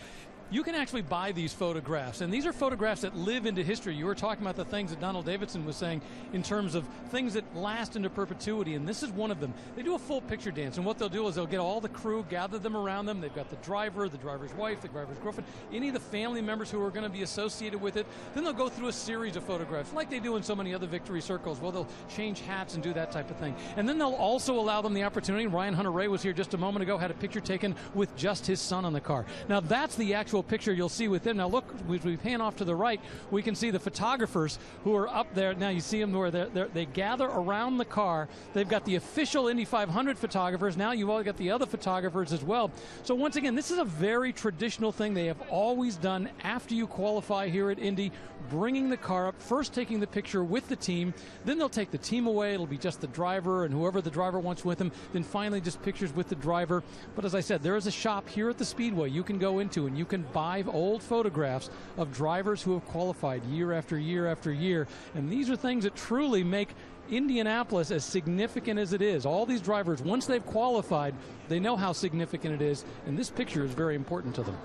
you can actually buy these photographs. And these are photographs that live into history. You were talking about the things that Donald Davidson was saying in terms of things that last into perpetuity, and this is one of them. They do a full picture dance, and what they'll do is they'll get all the crew, gather them around them. They've got the driver, the driver's wife, the driver's girlfriend, any of the family members who are going to be associated with it. Then they'll go through a series of photographs, like they do in so many other victory circles. Well, they'll change hats and do that type of thing. And then they'll also allow them the opportunity. Ryan Hunter-Reay was here just a moment ago, had a picture taken with just his son on the car. Now, that's the actual picture you'll see with them. Now, look, as we pan off to the right, we can see the photographers who are up there. Now, you see them where they gather around the car. They've got the official Indy 500 photographers. Now, you've all got the other photographers as well. So, once again, this is a very traditional thing they have always done after you qualify here at Indy, bringing the car up, first taking the picture with the team, then they'll take the team away. It'll be just the driver and whoever the driver wants with him, then finally just pictures with the driver. But as I said, there is a shop here at the Speedway you can go into, and you can buy old photographs of drivers who have qualified year after year after year. And these are things that truly make Indianapolis as significant as it is. All these drivers, once they've qualified, they know how significant it is, and this picture is very important to them.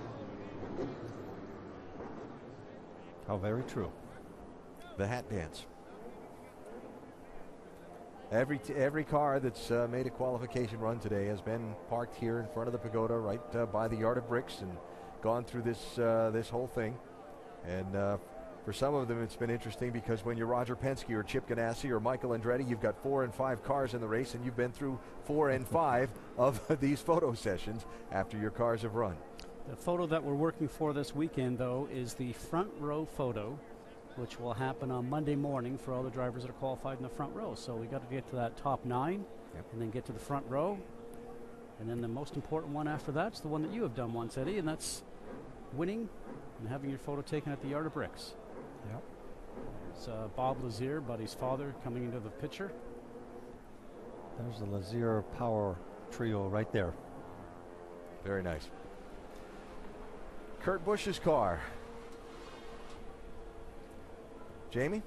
How very true. The hat dance. Every car that's made a qualification run today has been parked here in front of the pagoda, right by the yard of bricks, and gone through this whole thing. And for some of them, it's been interesting because when you're Roger Penske or Chip Ganassi or Michael Andretti, you've got 4 and 5 cars in the race, and you've been through 4 and 5 of these photo sessions after your cars have run. The photo that we're working for this weekend, though, is the front row photo, which will happen on Monday morning for all the drivers that are qualified in the front row. So we got to get to that top 9, and then get to the front row. And then the most important one after that's the one that you have done once, Eddie, and that's winning and having your photo taken at the Yard of Bricks. Yep. It's Bob Lazier, Buddy's father, coming into the picture. There's the Lazier power trio right there. Very nice. Kurt Busch's car. Jamie?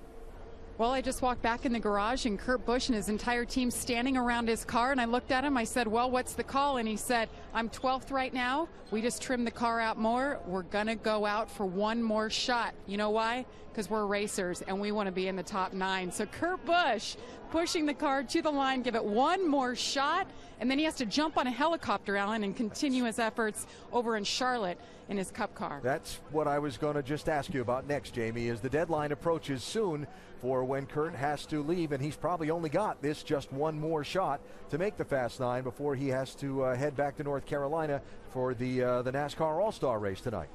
Well, I just walked back in the garage, and Kurt Busch and his entire team standing around his car, and I looked at him. I said, well, what's the call? And he said, I'm 12th right now. We just trimmed the car out more. We're going to go out for one more shot. You know why? Because we're racers, and we want to be in the top 9. So Kurt Busch pushing the car to the line, give it one more shot, and then he has to jump on a helicopter, Alan, and continue his efforts over in Charlotte in his Cup car. That's what I was going to just ask you about next, Jamie, is the deadline approaches soon for when Kurt has to leave, and he's probably only got this just one more shot to make the Fast 9 before he has to head back to North Carolina for the NASCAR All-Star race tonight.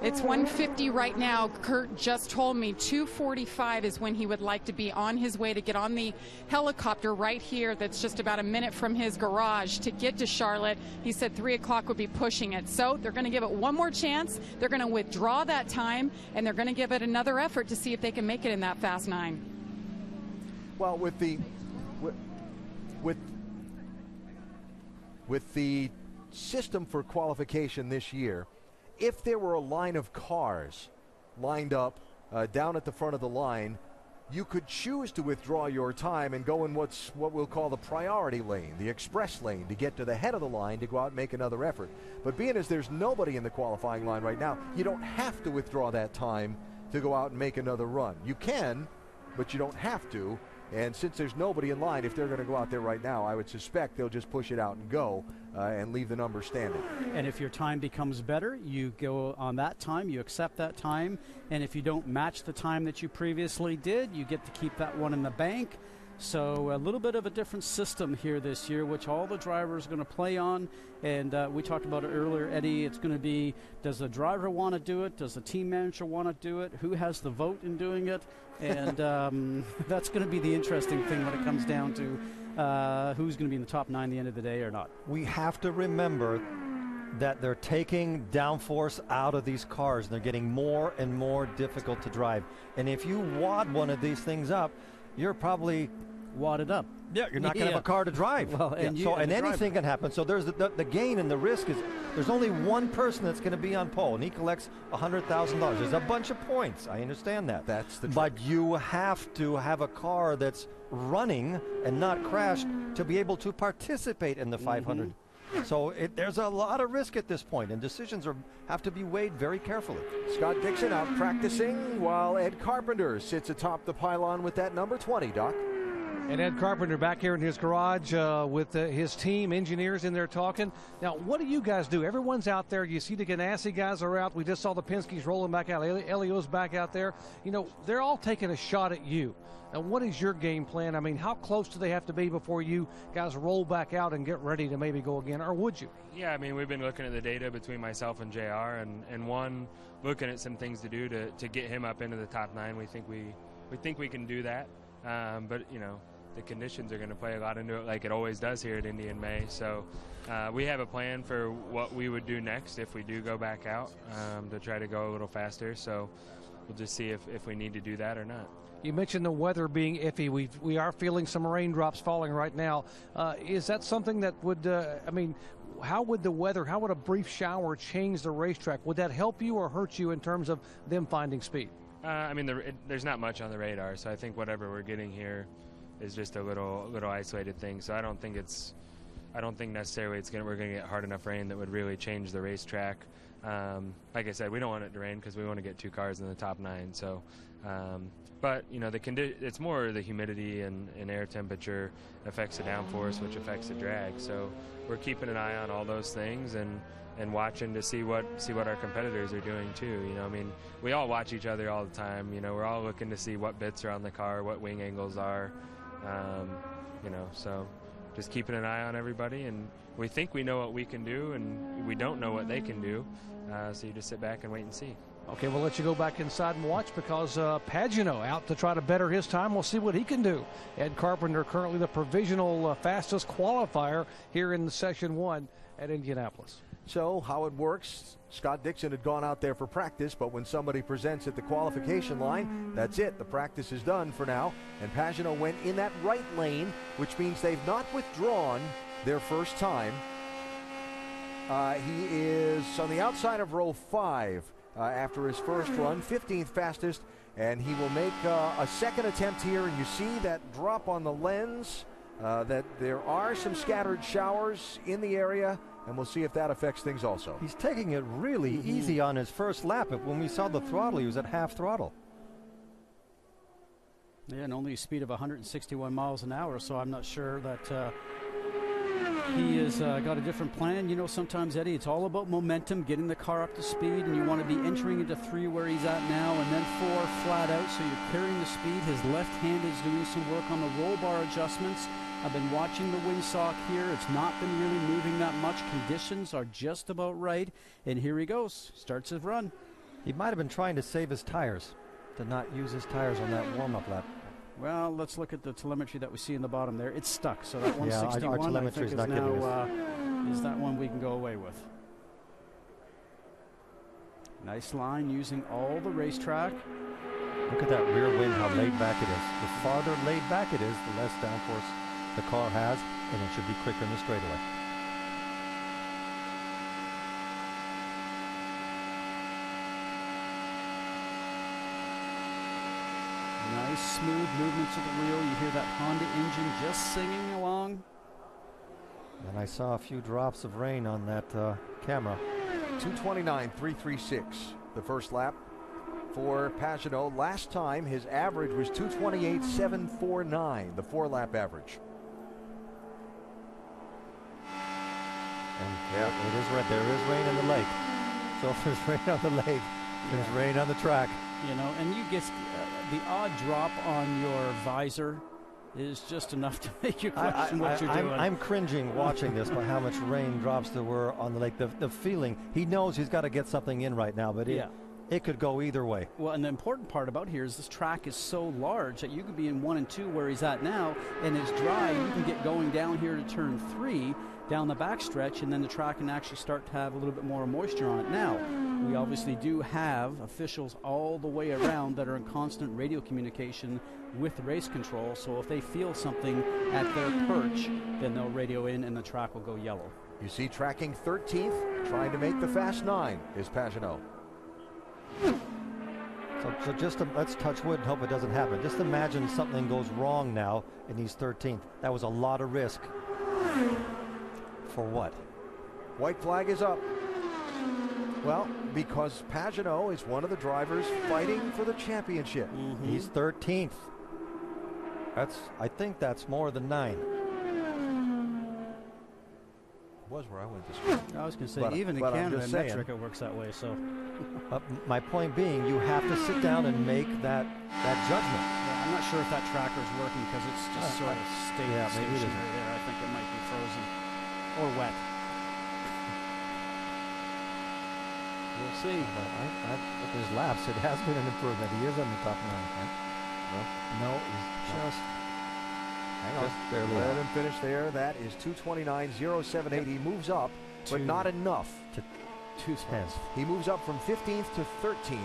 It's 1:50 right now. Kurt just told me 2:45 is when he would like to be on his way to get on the helicopter right here that's just about a minute from his garage to get to Charlotte. He said 3 o'clock would be pushing it. So they're going to give it one more chance. They're going to withdraw that time, and they're going to give it another effort to see if they can make it in that Fast 9. Well, with the system for qualification this year, if there were a line of cars lined up down at the front of the line, you could choose to withdraw your time and go in what we'll call the priority lane, the express lane, to get to the head of the line to go out and make another effort. But being as there's nobody in the qualifying line right now, you don't have to withdraw that time to go out and make another run. You can, but you don't have to. And since there's nobody in line, if they're going to go out there right now, I would suspect they'll just push it out and go and leave the number standing. And if your time becomes better, you go on that time, you accept that time. And if you don't match the time that you previously did, you get to keep that one in the bank. So a little bit of a different system here this year, which all the drivers are going to play on. And we talked about it earlier, Eddie. It's going to be, does the driver want to do it? Does the team manager want to do it? Who has the vote in doing it? And that's going to be the interesting thing when it comes down to who's going to be in the top 9 at the end of the day or not. We have to remember that they're taking downforce out of these cars. They're getting more and more difficult to drive. And if you wad one of these things up, you're probably wadded up. Yeah, you're not going to have a car to drive. Well, and, and anything can happen. So there's the gain and the risk is there's only one person that's going to be on pole, and he collects $100,000. There's a bunch of points. I understand that. That's the trick. But you have to have a car that's running and not crashed to be able to participate in the 500. So there's a lot of risk at this point, and decisions have to be weighed very carefully. Scott Dixon out practicing while Ed Carpenter sits atop the pylon with that number 20, Doc. And Ed Carpenter back here in his garage with his team, engineers in there talking. Now, what do you guys do? Everyone's out there. You see the Ganassi guys are out. We just saw the Penske's rolling back out. Elio's back out there. You know, they're all taking a shot at you. Now, what is your game plan? I mean, how close do they have to be before you guys roll back out and get ready to maybe go again, or would you? Yeah, I mean, we've been looking at the data between myself and JR, and one, looking at some things to do to get him up into the top 9. We think we can do that, but, you know, the conditions are going to play a lot into it, like it always does here at Indy in May. So we have a plan for what we would do next if we do go back out, to try to go a little faster. So we'll just see if we need to do that or not. You mentioned the weather being iffy. We are feeling some raindrops falling right now. Is that something that would, I mean, how would a brief shower change the racetrack? Would that help you or hurt you in terms of them finding speed? I mean, there's not much on the radar, so I think whatever we're getting here is just a little isolated thing. So I don't think necessarily we're gonna get hard enough rain that would really change the racetrack. Like I said, we don't want it to rain because we want to get 2 cars in the top 9. So, but you know, it's more the humidity and air temperature affects the downforce, which affects the drag. So we're keeping an eye on all those things and watching to see what our competitors are doing too. You know, I mean, we all watch each other all the time. You know, we're all looking to see what bits are on the car, what wing angles are. You know, so just keeping an eye on everybody, and we think we know what we can do, and we don't know what they can do. So you just sit back and wait and see. Okay, we'll let you go back inside and watch because Pagano out to try to better his time. We'll see what he can do. Ed Carpenter currently the provisional fastest qualifier here in the Session 1 at Indianapolis. So how it works, Scott Dixon had gone out there for practice, but when somebody presents at the qualification line, that's it. The practice is done for now. And Pagano went in that right lane, which means they've not withdrawn their first time. He is on the outside of row 5 after his first run, 15th fastest, and he will make a second attempt here. And you see that drop on the lens, that there are some scattered showers in the area. And we'll see if that affects things also. He's taking it really easy on his first lap. But when we saw the throttle, he was at half throttle. Yeah, and only a speed of 161 miles an hour, so I'm not sure that he has got a different plan. You know, sometimes, Eddie, it's all about momentum, getting the car up to speed, and you want to be entering into 3 where he's at now, and then 4 flat out, so you're carrying the speed. His left hand is doing some work on the roll bar adjustments. I've been watching the windsock here. It's not been really moving that much. Conditions are just about right. And here he goes. Starts his run. He might have been trying to save his tires, to not use his tires on that warm-up lap. Well, let's look at the telemetry that we see in the bottom there. It's stuck. So that 161 our telemetry is not giving us. Is that one we can go away with. Nice line using all the racetrack. Look at that rear wing, how laid back it is. The farther laid back it is, the less downforce the car has, and it should be quicker in the straightaway. Nice smooth movements of the wheel. You hear that Honda engine just singing along. And I saw a few drops of rain on that camera. 2:29.336 the first lap for Pagano. Last time his average was 2:28.749, the 4-lap average. And yeah, it is right. There is rain in the lake. So if there's rain on the lake, there's rain on the track. You know, and you get the odd drop on your visor is just enough to make you question what you're doing. I'm cringing watching this by how much raindrops there were on the lake. The feeling, he knows he's got to get something in right now, but it could go either way. Well, and the important part about here is this track is so large that you could be in 1 and 2 where he's at now, and it's dry. You can get going down here to turn 3 down the backstretch, and then the track can actually start to have a little bit more moisture on it. Now, we obviously do have officials all the way around that are in constant radio communication with the race control, so if they feel something at their perch, then they'll radio in and the track will go yellow. You see tracking 13th, trying to make the Fast 9 is Pagano. So just let's touch wood and hope it doesn't happen. Just imagine something goes wrong now and he's 13th. That was a lot of risk. For what? White flag is up. Well, because Pagenaud is one of the drivers fighting for the championship. He's 13th. I think that's more than 9. Was where I went to school. I was going to say, even in Canada, in metric, it works that way. So, my point being, you have to sit down and make that judgment. Yeah, I'm not sure if that tracker's working because it's just sort of stationary there. I think it might be frozen or wet. We'll see. With his laps, it has been an improvement. He is in the top 9. Right? No, he's just. Hang on. Barely Let him finish there. That is 2:29.078. He moves up, but not enough. To 2 tenths. He moves up from 15th to 13th.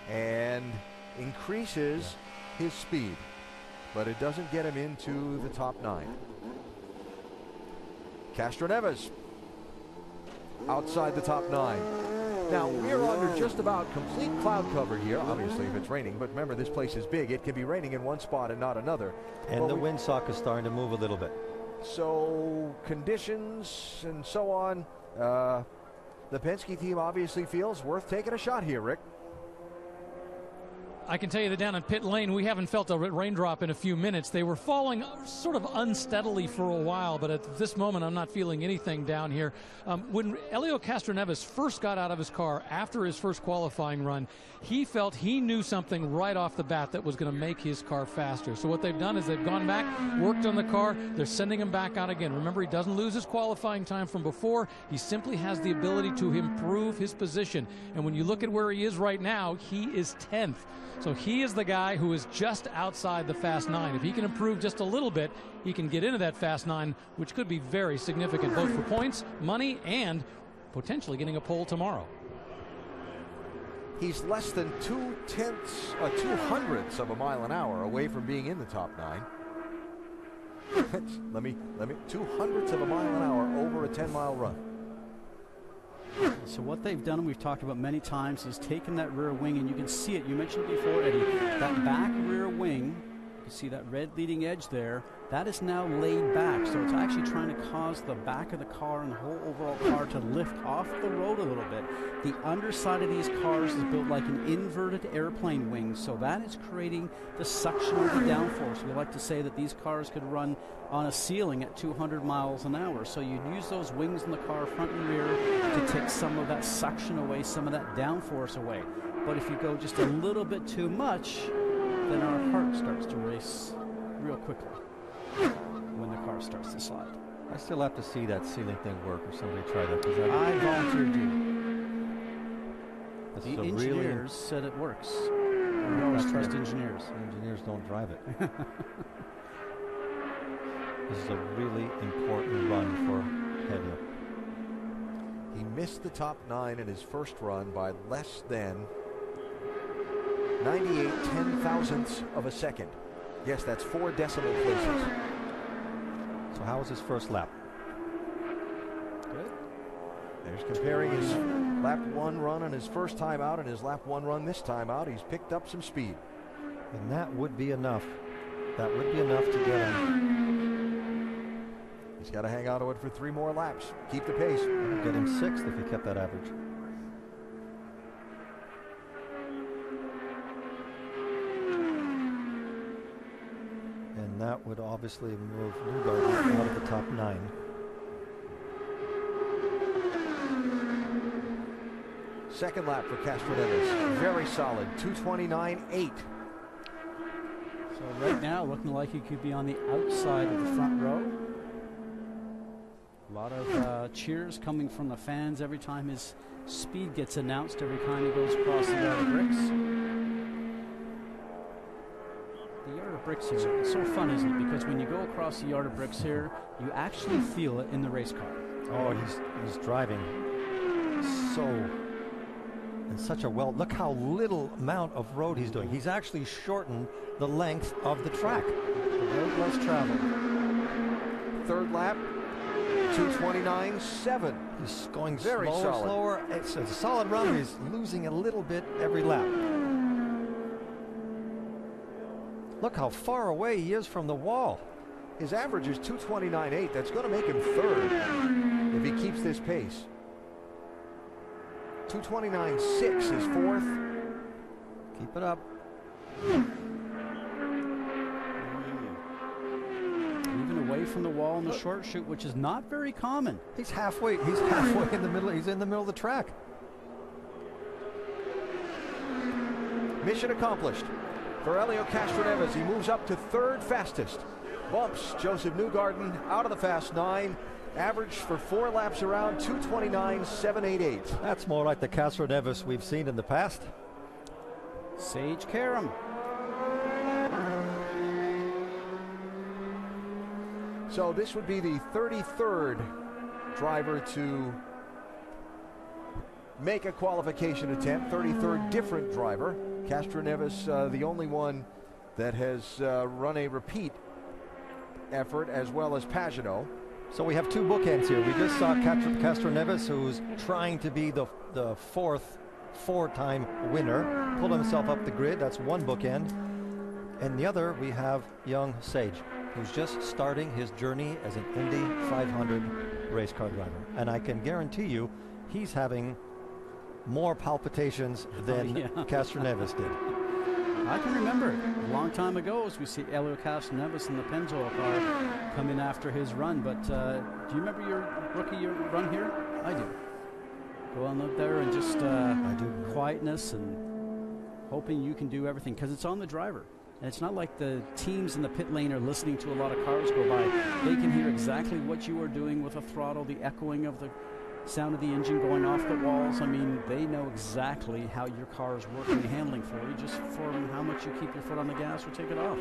And increases his speed. But it doesn't get him into the top 9. Castroneves outside the top 9. Now, we're under just about complete cloud cover here, obviously, if it's raining. But remember, this place is big. It can be raining in one spot and not another. And the windsock is starting to move a little bit. So, conditions and so on. The Penske team obviously feels worth taking a shot here, Rick. I can tell you that down in pit lane, we haven't felt a raindrop in a few minutes. They were falling sort of unsteadily for a while, but at this moment, I'm not feeling anything down here. When Helio Castroneves first got out of his car after his first qualifying run, he felt he knew something right off the bat that was going to make his car faster. So what they've done is they've gone back, worked on the car. They're sending him back out again. Remember, he doesn't lose his qualifying time from before. He simply has the ability to improve his position. And when you look at where he is right now, he is 10th. So he is the guy who is just outside the Fast 9. If he can improve just a little bit, he can get into that Fast 9, which could be very significant, both for points, money, and potentially getting a pole tomorrow. He's less than 2/200ths of a mile an hour away from being in the top 9. let me 2/200ths of a mile an hour over a 10-mile run. So what they've done, and we've talked about many times, is taken that rear wing, and you can see it. You mentioned it before, Eddie. That back rear wing, you can see that red leading edge there. That is now laid back, so it's actually trying to cause the back of the car and the whole overall car to lift off the road a little bit. The underside of these cars is built like an inverted airplane wing, so that is creating the suction of the downforce. We like to say that these cars could run on a ceiling at 200 miles an hour, so you'd use those wings in the car, front and rear, to take some of that suction away, some of that downforce away. But if you go just a little bit too much, then our heart starts to race real quickly when the car starts to slide. I still have to see that ceiling thing work, or somebody try that. I volunteered you. The engineers said it works. We always trust engineers. Engineers don't drive it. This is a really important run for Helio. He missed the top 9 in his first run by less than 98 10,000ths of a second. Yes, that's 4 decimal places. So how was his first lap? Good. There's comparing his lap 1 run and his first time out and his lap 1 run this time out. He's picked up some speed. And that would be enough. That would be enough to get him. He's got to hang on to it for 3 more laps. Keep the pace. I'd get him 6th if he kept that average. And that would obviously move Newgarden out of the top 9. Second lap for Castroneves. Very solid. 2:29.8. So right now, looking like he could be on the outside of the front row. A lot of cheers coming from the fans every time his speed gets announced, every time he goes across the yard of bricks. The yard of bricks here, it's so fun, isn't it? Because when you go across the yard of bricks here, you actually feel it in the race car. Oh, he's driving so in such a look how little amount of road he's doing. He's actually shortened the length of the track. The road less traveled. Third lap, 2:29.7. He's going very solid. Slower. It's a solid run. He's losing a little bit every lap. Look how far away he is from the wall. His average is 2:29.8. That's going to make him third if he keeps this pace. 2:29.6 is fourth. Keep it up. Even away from the wall in the short shoot, which is not very common. He's halfway. He's halfway in the middle. He's in the middle of the track. Mission accomplished for Helio Castroneves. He moves up to third fastest. Bumps Joseph Newgarden out of the Fast 9. Average for 4 laps around 2:29.788. That's more like the Castroneves we've seen in the past. Sage Karam. So this would be the 33rd driver to make a qualification attempt. 33rd different driver. Castroneves, the only one that has run a repeat effort, as well as Pagenaud. So we have two bookends here. We just saw Castroneves, who's trying to be the fourth four-time winner, pull himself up the grid. That's one bookend. And the other, we have young Sage, who's just starting his journey as an Indy 500 race car driver. And I can guarantee you, he's having more palpitations than Castroneves did. I can remember a long time ago as we see Helio Castroneves in the Pennzoil car coming after his run. But do you remember your rookie run here? I do. Go on up there and just quietness and hoping you can do everything, because it's on the driver. And it's not like the teams in the pit lane are listening to a lot of cars go by. They can hear exactly what you are doing with the throttle, the echoing of the sound of the engine going off the walls. I mean, they know exactly how your car is working and handling for you, just from how much you keep your foot on the gas or take it off.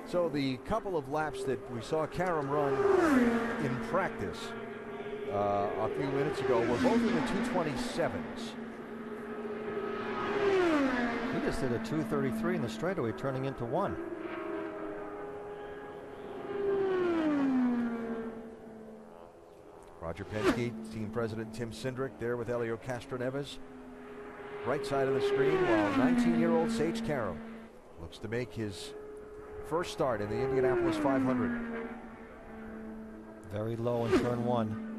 So the couple of laps that we saw Karam run in practice a few minutes ago were both in the 2:27s. He just did a 2:33 in the straightaway, turning into 1. Roger Penske, team president Tim Cindric there with Helio Castroneves. Right side of the screen, while 19-year-old Sage Karam looks to make his first start in the Indianapolis 500. Very low in turn 1.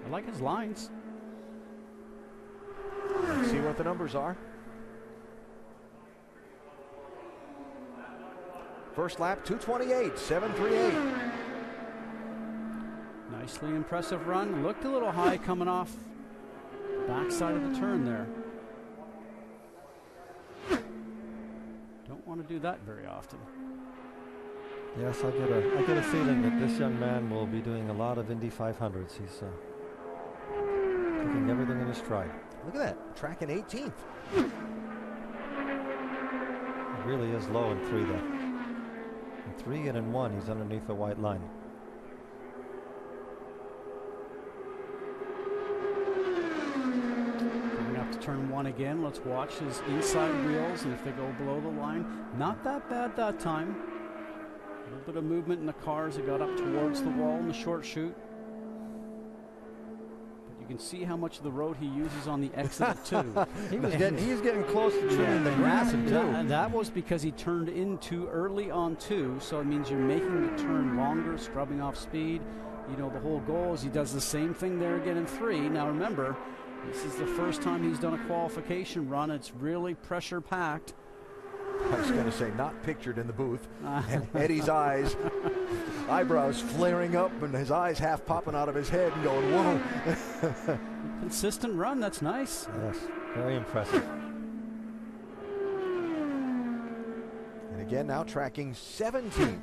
I like his lines. Let's see what the numbers are. First lap, 2:28.738. Nicely impressive run. Looked a little high coming off backside of the turn there. Don't want to do that very often. Yes, I get a feeling that this young man will be doing a lot of Indy 500s. He's taking everything in his stride. Look at that, tracking 18th. It really is low in 3 though. In 3 and in 1, he's underneath the white line. Coming up to turn 1 again. Let's watch his inside wheels, and if they go below the line, not that bad that time. A little bit of movement in the car as it got up towards the wall in the short chute. You can see how much of the road he uses on the exit of 2. He's getting close to trimming the grass in 2. And that was because he turned in too early on 2, so it means you're making the turn longer, scrubbing off speed. You know, the whole goal is he does the same thing there again in 3. Now remember, this is the first time he's done a qualification run. It's really pressure packed. I was going to say, not pictured in the booth. And Eddie's eyebrows flaring up, and his eyes half popping out of his head and going, whoa. Consistent run, that's nice. Yes, very impressive. And again, now tracking 17th.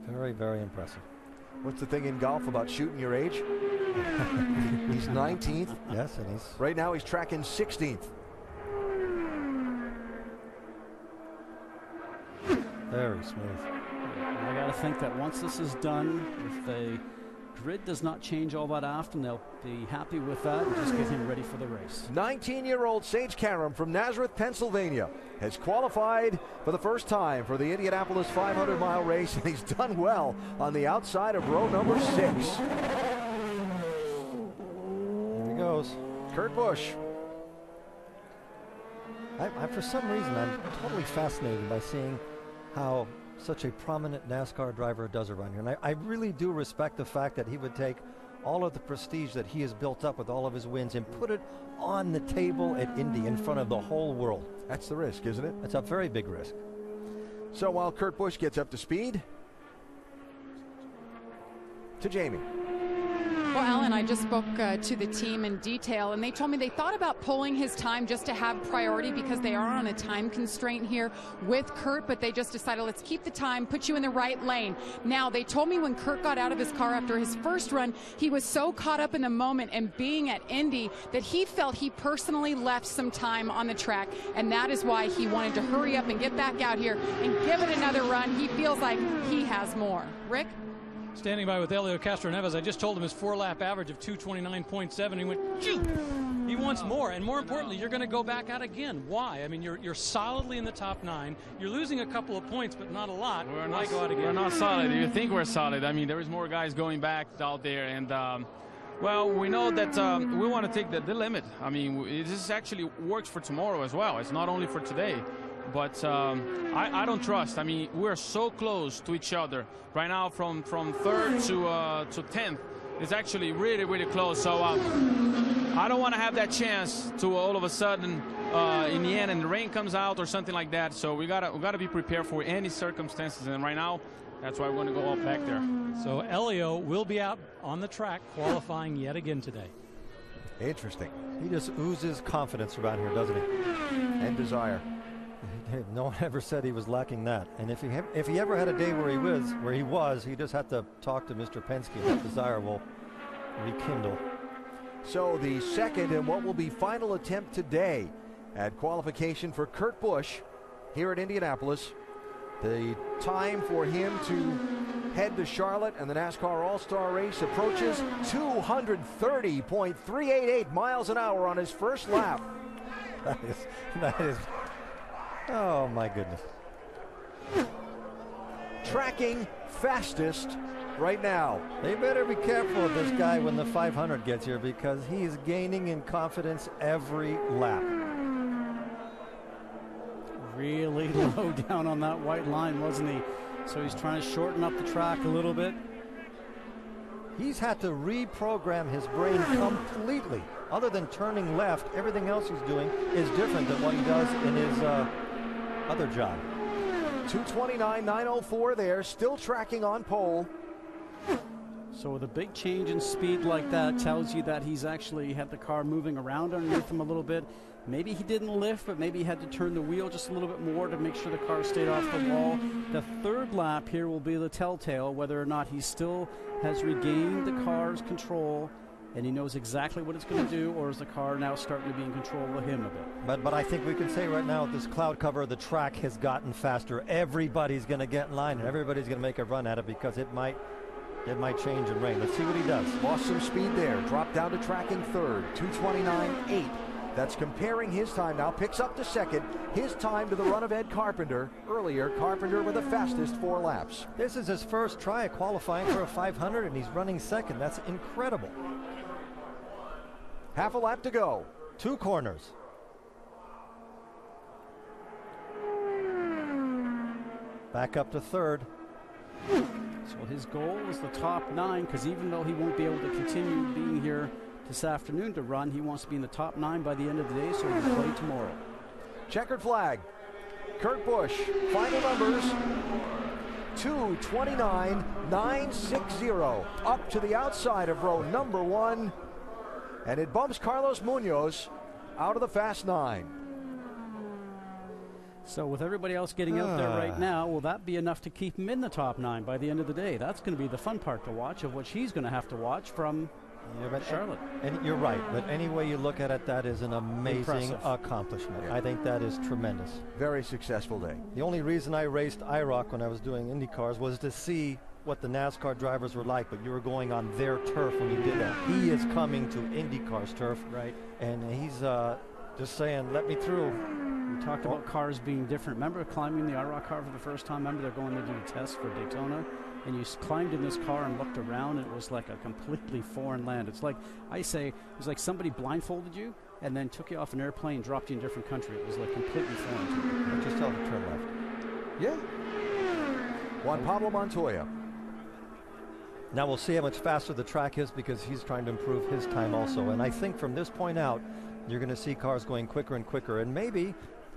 Very, very impressive. What's the thing in golf about shooting your age? He's 19th. Yes, and right now he's tracking 16th. Very smooth. I got to think that once this is done, if the grid does not change all that often, they'll be happy with that and just get him ready for the race. 19-year-old Sage Karam from Nazareth, Pennsylvania, has qualified for the first time for the Indianapolis 500-mile race, and he's done well on the outside of row number 6. Here he goes. Kurt Busch. For some reason, I'm totally fascinated by seeing how such a prominent NASCAR driver does a run here. And I really do respect the fact that he would take all of the prestige that he has built up with all of his wins and put it on the table at Indy in front of the whole world. That's the risk, isn't it? It's a very big risk. So while Kurt Busch gets up to speed, to Jamie. Well, Alan, I just spoke to the team in detail, and they told me they thought about pulling his time just to have priority because they are on a time constraint here with Kurt, but they just decided, let's keep the time, put you in the right lane. Now, they told me when Kurt got out of his car after his first run, he was so caught up in the moment and being at Indy that he felt he personally left some time on the track, and that is why he wanted to hurry up and get back out here and give it another run. He feels like he has more. Rick? Standing by with Elio Castroneves, I just told him his 4-lap average of 2:29.7. He went, shoot! He wants more, and more importantly, you're going to go back out again. Why? I mean, you're solidly in the top 9. You're losing a couple of points, but not a lot. Why go out again? We're not solid. You think we're solid? I mean, there is more guys going back out there, and well, we know that we want to take the limit. I mean, this actually works for tomorrow as well. It's not only for today. But I don't trust. I mean, we're so close to each other right now from 3rd to 10th. It's actually really, really close. So I don't want to have that chance to all of a sudden in the end and the rain comes out or something like that. So we gotta be prepared for any circumstances. And right now, that's why we're going to go up back there. So Elio will be out on the track qualifying yet again today. Interesting. He just oozes confidence around here, doesn't he? And desire. No one ever said he was lacking that. And if he ever had a day where he was, he just had to talk to Mr. Penske. That desire will rekindle. So the second and what will be final attempt today at qualification for Kurt Busch here at Indianapolis. The time for him to head to Charlotte and the NASCAR All-Star race approaches 230.388 miles an hour on his first lap. That is. Oh, my goodness. Tracking fastest right now. They better be careful of this guy when the 500 gets here because he's gaining in confidence every lap. Really low down on that white line, wasn't he? So he's trying to shorten up the track a little bit. He's had to reprogram his brain completely. Other than turning left, everything else he's doing is different than what he does in his other job. 229.904 there, still tracking on pole. So with a big change in speed like that tells you that he's actually had the car moving around underneath him a little bit. Maybe he didn't lift, but maybe he had to turn the wheel just a little bit more to make sure the car stayed off the wall. The third lap here will be the telltale whether or not he still has regained the car's control and he knows exactly what it's going to do, or is the car now starting to be in control of him a bit? But I think we can say right now, with this cloud cover, the track has gotten faster. Everybody's going to get in line, and everybody's going to make a run at it because it might change in rain. Let's see what he does. Lost some speed there. Dropped down to tracking third. 229.8. That's comparing his time now. Picks up to second. His time to the run of Ed Carpenter. Earlier, Carpenter with the fastest 4 laps. This is his first try at qualifying for a 500, and he's running second. That's incredible. Half a lap to go. 2 corners. Back up to third. So his goal is the top 9, because even though he won't be able to continue being here this afternoon to run, he wants to be in the top 9 by the end of the day, so he'll play tomorrow. Checkered flag. Kurt Busch, final numbers, 229.960. Up to the outside of row number 1. And it bumps Carlos Munoz out of the fast 9. So with everybody else getting out there right now, will that be enough to keep him in the top 9 by the end of the day? That's going to be the fun part to watch, of what he's going to have to watch from Charlotte. And you're right, but any way you look at it, that is an amazing accomplishment. Yeah. I think that is tremendous. Very successful day. The only reason I raced IROC when I was doing Indy cars was to see what the NASCAR drivers were like, but you were going on their turf when you did that. He is coming to IndyCar's turf, right? And he's just saying, let me through. We talked about cars being different. Remember climbing the IROC car for the first time? Remember they're going to do the test for Daytona? and you climbed in this car and looked around, and it was like a completely foreign land. It's like, I say, it was like somebody blindfolded you and then took you off an airplane, dropped you in a different country. It was like completely foreign to you. But just tell them to turn left. Yeah. Juan Pablo Montoya. Now we'll see how much faster the track is because he's trying to improve his time also. And I think from this point out, you're going to see cars going quicker and quicker. And maybe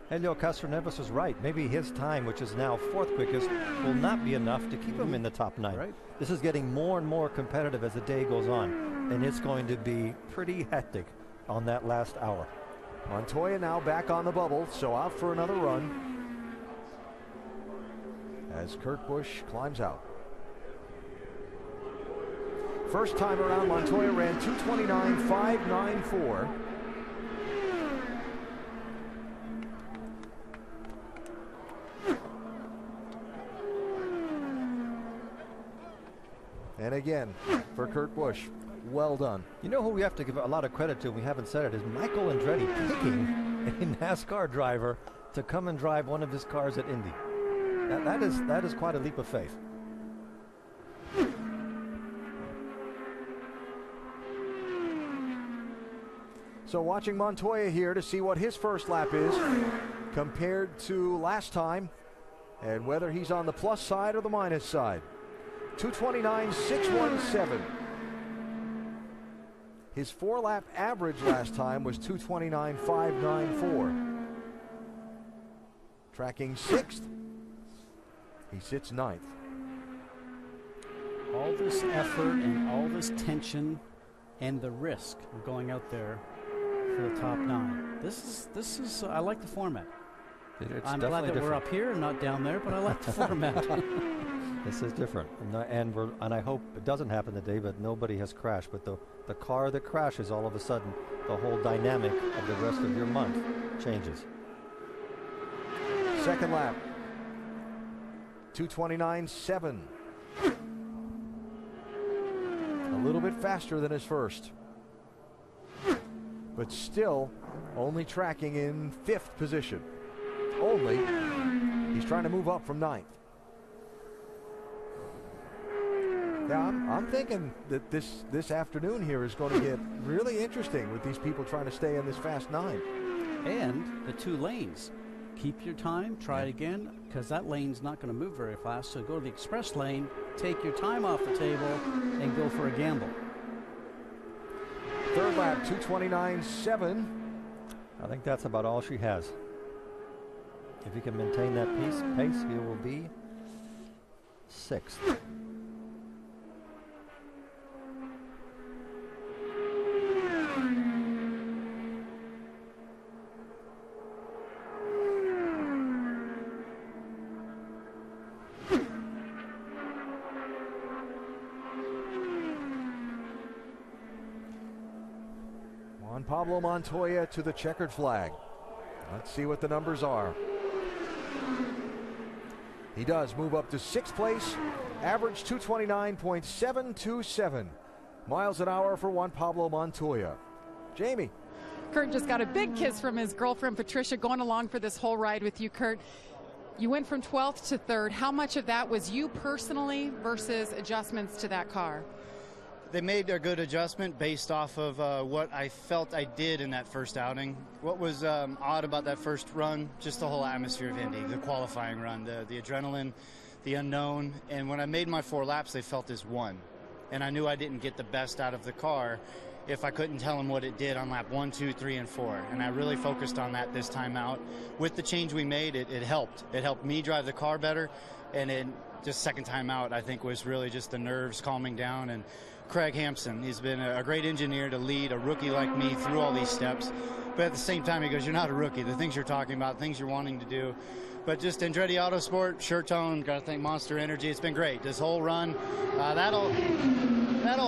Helio Castroneves was right. Maybe his time, which is now 4th quickest, will not be enough to keep him in the top 9. Right. This is getting more and more competitive as the day goes on. And it's going to be pretty hectic on that last hour. Montoya now back on the bubble, so out for another run as Kurt Busch climbs out. First time around, Montoya ran 2:29.594. And again, for Kurt Busch, well done. You know who we have to give a lot of credit to, we haven't said it, is Michael Andretti picking a NASCAR driver to come and drive one of his cars at Indy. That is quite a leap of faith. So watching Montoya here to see what his first lap is compared to last time and whether he's on the plus side or the minus side. 2:29.617. His 4-lap average last time was 2:29.594. Tracking 6th. He sits 9th. All this effort and all this tension and the risk of going out there for the top 9. This is I like the format. I'm glad that we're up here and not down there, but I like the format. This is different, and I hope it doesn't happen today, but nobody has crashed. But the car that crashes, all of a sudden, the whole dynamic of the rest of your month changes. Second lap, 2:29.7. A little bit faster than his first, but still only tracking in 5th position. Only. He's trying to move up from 9th. Yeah, I'm thinking that this afternoon here is going to get really interesting with these people trying to stay in this fast 9. And the 2 lanes. Keep your time, try it again, because that lane's not going to move very fast. So go to the express lane, take your time off the table, and go for a gamble. Third lap, 2:29.7. I think that's about all she has. If he can maintain that pace, he will be 6th. Juan Pablo Montoya to the checkered flag. Let's see what the numbers are. He does move up to 6th place, average 2:29.727 miles an hour for Juan Pablo Montoya. Jamie. Kurt just got a big kiss from his girlfriend Patricia going along for this whole ride with you, Kurt. You went from 12th to 3rd. How much of that was you personally versus adjustments to that car? They made a good adjustment based off of what I felt I did in that first outing. What was odd about that first run, just the whole atmosphere of Indy, the qualifying run, the adrenaline, the unknown. And when I made my 4 laps, they felt as one. And I knew I didn't get the best out of the car if I couldn't tell them what it did on lap 1, 2, 3, and 4. And I really focused on that this time out. With the change we made, it helped. It helped me drive the car better. And it just second time out, I think, was really just the nerves calming down. And Craig Hampson, he's been a great engineer to lead a rookie like me through all these steps. But at the same time, he goes, you're not a rookie. The things you're talking about, things you're wanting to do. But just Andretti Autosport, Shirt Tone, got to thank Monster Energy. It's been great. This whole run, that'll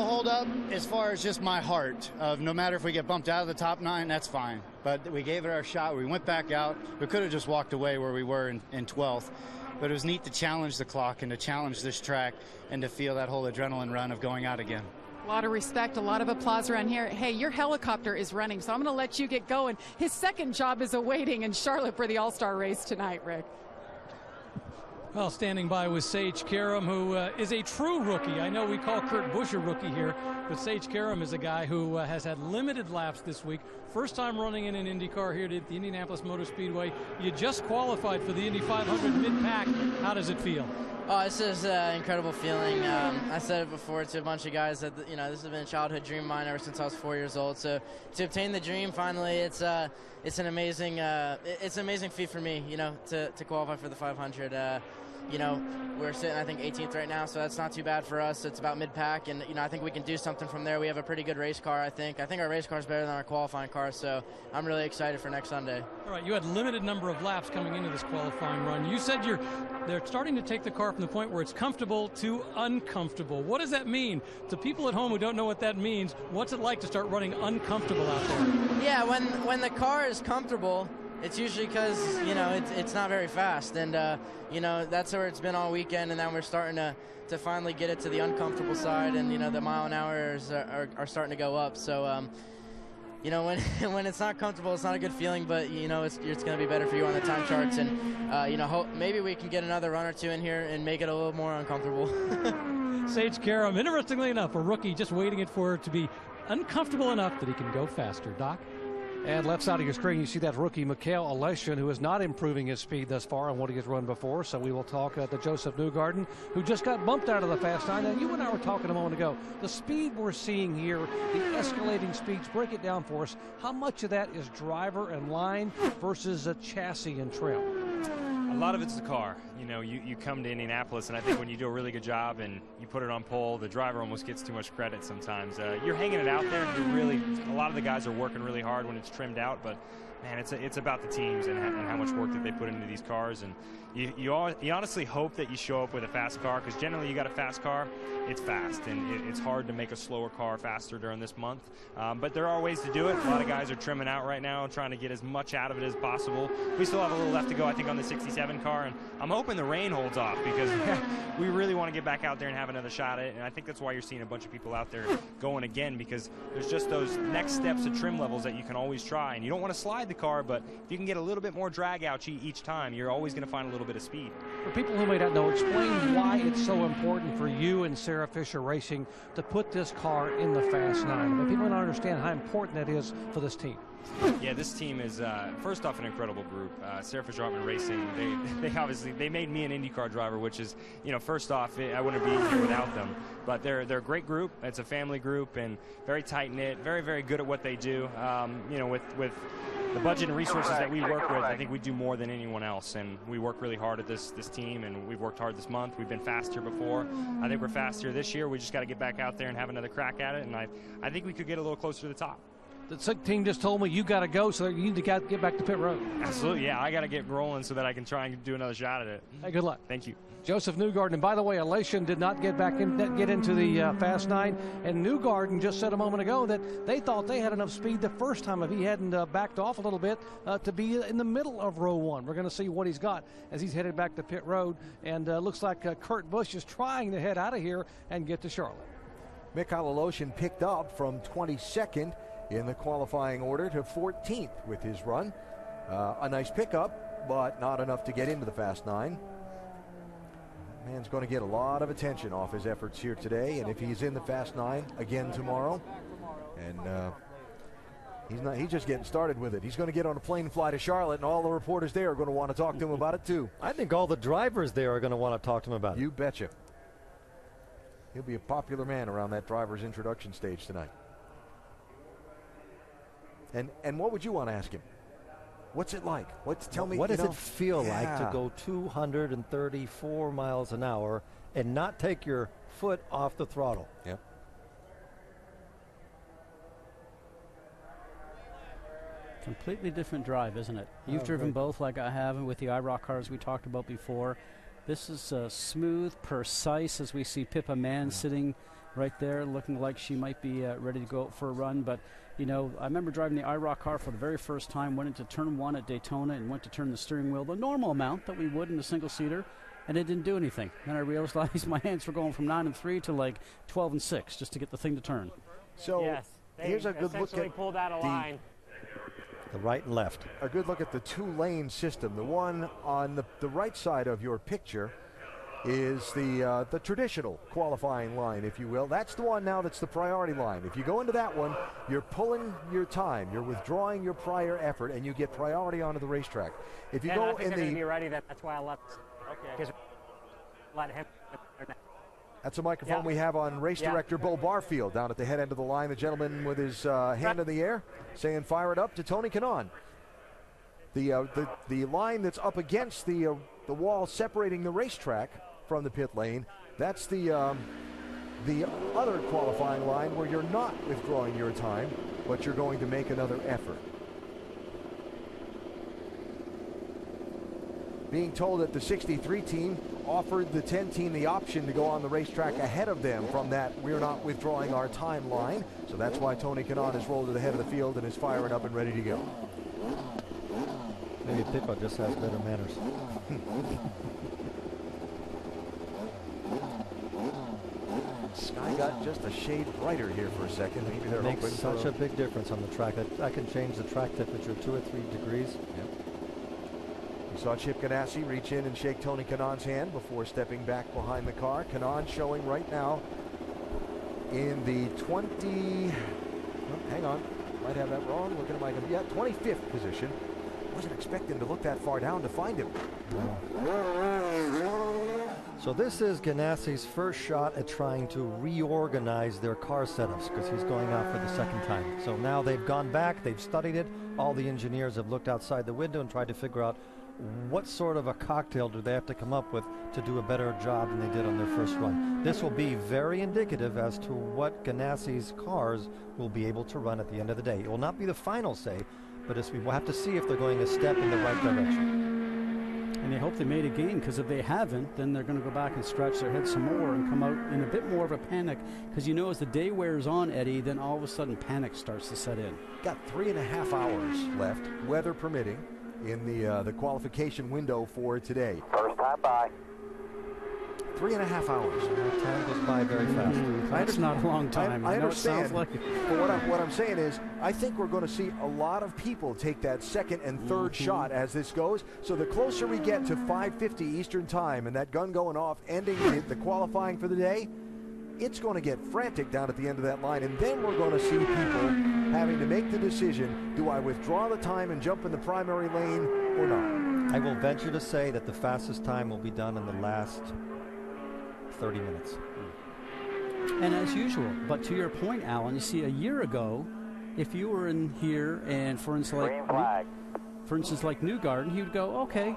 hold up as far as just my heart of no matter if we get bumped out of the top 9, that's fine. But we gave it our shot. We went back out. We could have just walked away where we were in 12th. But it was neat to challenge the clock and to challenge this track and to feel that whole adrenaline run of going out again. A lot of respect, a lot of applause around here. Hey, your helicopter is running, so I'm going to let you get going. His second job is awaiting in Charlotte for the All-Star race tonight, Rick. Well, standing by with Sage Karam, who is a true rookie. I know we call Kurt Busch a rookie here, but Sage Karam is a guy who has had limited laps this week. First time running in an IndyCar here at the Indianapolis Motor Speedway. You just qualified for the Indy 500 mid-pack. How does it feel? Oh, it's just an incredible feeling. I said it before to a bunch of guys that this has been a childhood dream of mine ever since I was 4 years old. So to obtain the dream finally, it's an amazing feat for me. To qualify for the 500. We're sitting, I think, 18th right now, so that's not too bad for us. It's about mid-pack, and I think we can do something from there. We have a pretty good race car, I think. I think our race car is better than our qualifying car, so I'm really excited for next Sunday. All right, you had limited number of laps coming into this qualifying run. You said they're starting to take the car from the point where it's comfortable to uncomfortable. What does that mean? To people at home who don't know what that means, what's it like to start running uncomfortable out there? Yeah, when the car is comfortable, it's usually because, it's not very fast. And, that's where it's been all weekend. And now we're starting to finally get it to the uncomfortable side. And, the mile an hours are starting to go up. So, when it's not comfortable, it's not a good feeling. But, it's going to be better for you on the time charts. And, maybe we can get another run or two in here and make it a little more uncomfortable. Sage Karam, interestingly enough, a rookie just waiting it for it to be uncomfortable enough that he can go faster. Doc? And left side of your screen, you see that rookie, Mikhail Aleshin, who is not improving his speed thus far on what he has run before. So we will talk to Joseph Newgarden, who just got bumped out of the Fast 9. And you and I were talking a moment ago. The speed we're seeing here, the escalating speeds, break it down for us. How much of that is driver and line versus a chassis and trim? A lot of it's the car. You come to Indianapolis, and I think when you do a really good job and you put it on pole, the driver almost gets too much credit sometimes. You're hanging it out there, and a lot of the guys are working really hard when it's trimmed out, but man, it's about the teams and how much work that they put into these cars. And you honestly hope that you show up with a fast car, because generally you got a fast car, it's fast, and it's hard to make a slower car faster during this month. But there are ways to do it. A lot of guys are trimming out right now, trying to get as much out of it as possible. We still have a little left to go, I think, on the 67 car, and I'm hoping the rain holds off, because we really want to get back out there and have another shot at it. And I think that's why you're seeing a bunch of people out there going again, because there's just those next steps of trim levels that you can always try. And you don't want to slide the car, but if you can get a little bit more drag out each time, you're always going to find a little bit of speed. For people who may not know, explain why it's so important for you and Sarah Fisher Racing to put this car in the Fast 9. But people don't understand how important that is for this team. Yeah, this team is first off an incredible group. Sarah Fisher Racing, they made me an IndyCar driver, which is, first off, I wouldn't be here without them. But they're a great group. It's a family group and very tight knit, very, very good at what they do. With the budget and resources that we work with, I think we do more than anyone else, and we work really hard at this team, and we've worked hard this month. We've been fast here before. I think we're faster this year. We just got to get back out there and have another crack at it, and I think we could get a little closer to the top. The team just told me you got to go, so you need to get back to pit road. Absolutely, yeah. I got to get rolling so that I can try and do another shot at it. Hey, good luck. Thank you. Joseph Newgarden, and by the way, Aleshin did not get into the Fast 9, and Newgarden just said a moment ago that they thought they had enough speed the first time if he hadn't backed off a little bit to be in the middle of row 1. We're going to see what he's got as he's headed back to pit road, and looks like Kurt Busch is trying to head out of here and get to Charlotte. Mikhail Aleshin picked up from 22nd in the qualifying order to 14th with his run. A nice pickup, but not enough to get into the Fast 9. Man's going to get a lot of attention off his efforts here today, and if he's in the Fast 9 again tomorrow, and he's just getting started with it. He's going to get on a plane and fly to Charlotte, and all the reporters there are going to want to talk to him about it too. I think all the drivers there are going to want to talk to him about it. You betcha. He'll be a popular man around that driver's introduction stage tonight. And what would you want to ask him? What's it like? Tell me. What does it feel like to go 234 miles an hour and not take your foot off the throttle? Yeah. Completely different drive, isn't it? You've driven both like I have, and with the IROC cars we talked about before. This is smooth, precise, as we see Pippa Mann sitting right there looking like she might be ready to go out for a run. But, I remember driving the IROC car for the very first time, went into turn 1 at Daytona and went to turn the steering wheel the normal amount that we would in a single-seater, and it didn't do anything. Then I realized my hands were going from 9 and 3 to like 12 and 6 just to get the thing to turn. So yes, here's a good look at pulled out a line. The right and left. A good look at the two-lane system. The one on the right side of your picture is the traditional qualifying line, if you will. That's the one now that's the priority line. If you go into that one, you're pulling your time, you're withdrawing your prior effort, and you get priority onto the racetrack. If you go in the... be ready, that's why I left. Okay. Let him... That's a microphone we have on race director Bo Barfield down at the head end of the line. The gentleman with his hand in the air saying fire it up to Tony Kanaan. The line that's up against the wall separating the racetrack from the pit lane, that's the other qualifying line where you're not withdrawing your time, but you're going to make another effort. Being told that the 63 team offered the 10 team the option to go on the racetrack ahead of them from that we're not withdrawing our time line. So that's why Tony Kanaan has rolled to the head of the field and is firing up and ready to go. Maybe Pippa just has better manners. Sky got just a shade brighter here for a second. Maybe they're makes hoping such a big difference on the track. I can change the track temperature 2 or 3 degrees. Yep. We saw Chip Ganassi reach in and shake Tony Kanaan's hand before stepping back behind the car. Kanaan showing right now in the 25th position. Wasn't expecting to look that far down to find him. So this is Ganassi's first shot at trying to reorganize their car setups because he's going out for the second time. So now they've gone back, they've studied it. All the engineers have looked outside the window and tried to figure out what sort of a cocktail do they have to come up with to do a better job than they did on their first run. This will be very indicative as to what Ganassi's cars will be able to run at the end of the day. It will not be the final say, but we will have to see if they're going a step in the right direction. And they hope they made a gain, because if they haven't, then they're going to go back and scratch their head some more and come out in a bit more of a panic. Because you know, as the day wears on, Eddie, then all of a sudden panic starts to set in. Got 3.5 hours left, weather permitting, in the qualification window for today. First time by. 3.5 hours. Time goes by very fast. That's not a long time. I know it understand. sounds like But what I'm saying is, I think we're going to see a lot of people take that second and third shot as this goes. So the closer we get to 5:50 Eastern Time and that gun going off, ending the qualifying for the day, it's going to get frantic down at the end of that line. And then we're going to see people having to make the decision, do I withdraw the time and jump in the primary lane or not? I will venture to say that the fastest time will be done in the last 30 minutes. And as usual, but to your point, Alan, you see, a year ago, if you were in here and, for instance, like Newgarden, he would go, okay,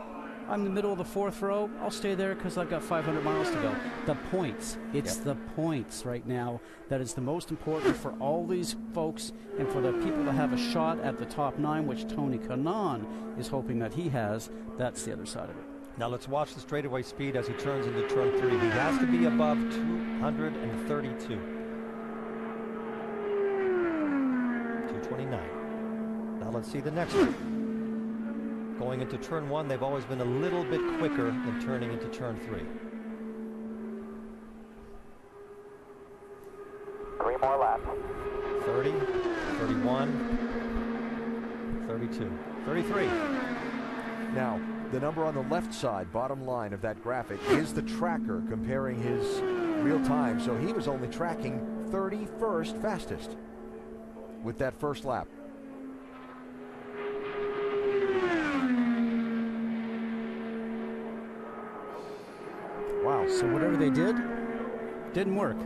I'm in the middle of the fourth row, I'll stay there because I've got 500 miles to go. The points, it's the points right now that is the most important for all these folks and for the people to have a shot at the top 9, which Tony Kanaan is hoping that he has. That's the other side of it. Now let's watch the straightaway speed as he turns into turn 3. He has to be above 232. 229. Now let's see the next one. Going into turn 1, they've always been a little bit quicker than turning into turn 3. 3 more laps. 30, 31, 32, 33. Now, the number on the left side, bottom line of that graphic, is the tracker comparing his real time. So he was only tracking 31st fastest with that first lap. Wow. So whatever they did, didn't work.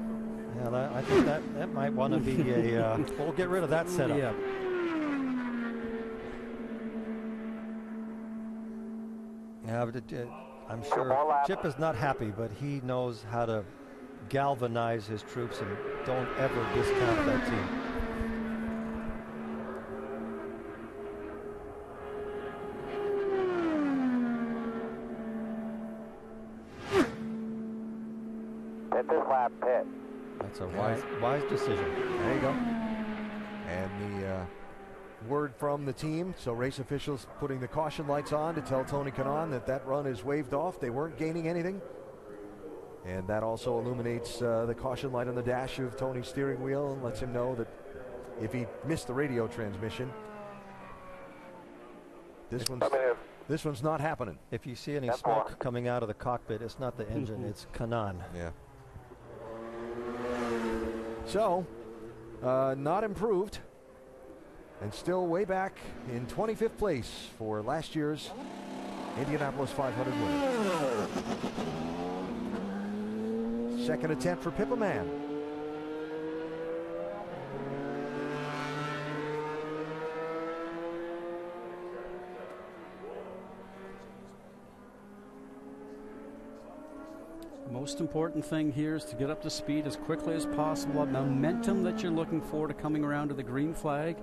Yeah, I think that might want to be a... we'll get rid of that setup. Yeah. Yeah, but I'm sure Chip is not happy, but he knows how to galvanize his troops and don't ever discount that team. Hit this lap, pit. That's a wise decision. There you go. And the word from the team, so race officials putting the caution lights on to tell Tony Kanaan that run is waved off. They weren't gaining anything. And that also illuminates the caution light on the dash of Tony's steering wheel and lets him know that if he missed the radio transmission, this one's This one's not happening. If you see any smoke coming out of the cockpit, it's not the engine, it's Kanan. Yeah. So, not improved, and still way back in 25th place for last year's Indianapolis 500 winner. Second attempt for Pippa Mann. Most important thing here is to get up to speed as quickly as possible. The momentum that you're looking for to coming around to the green flag.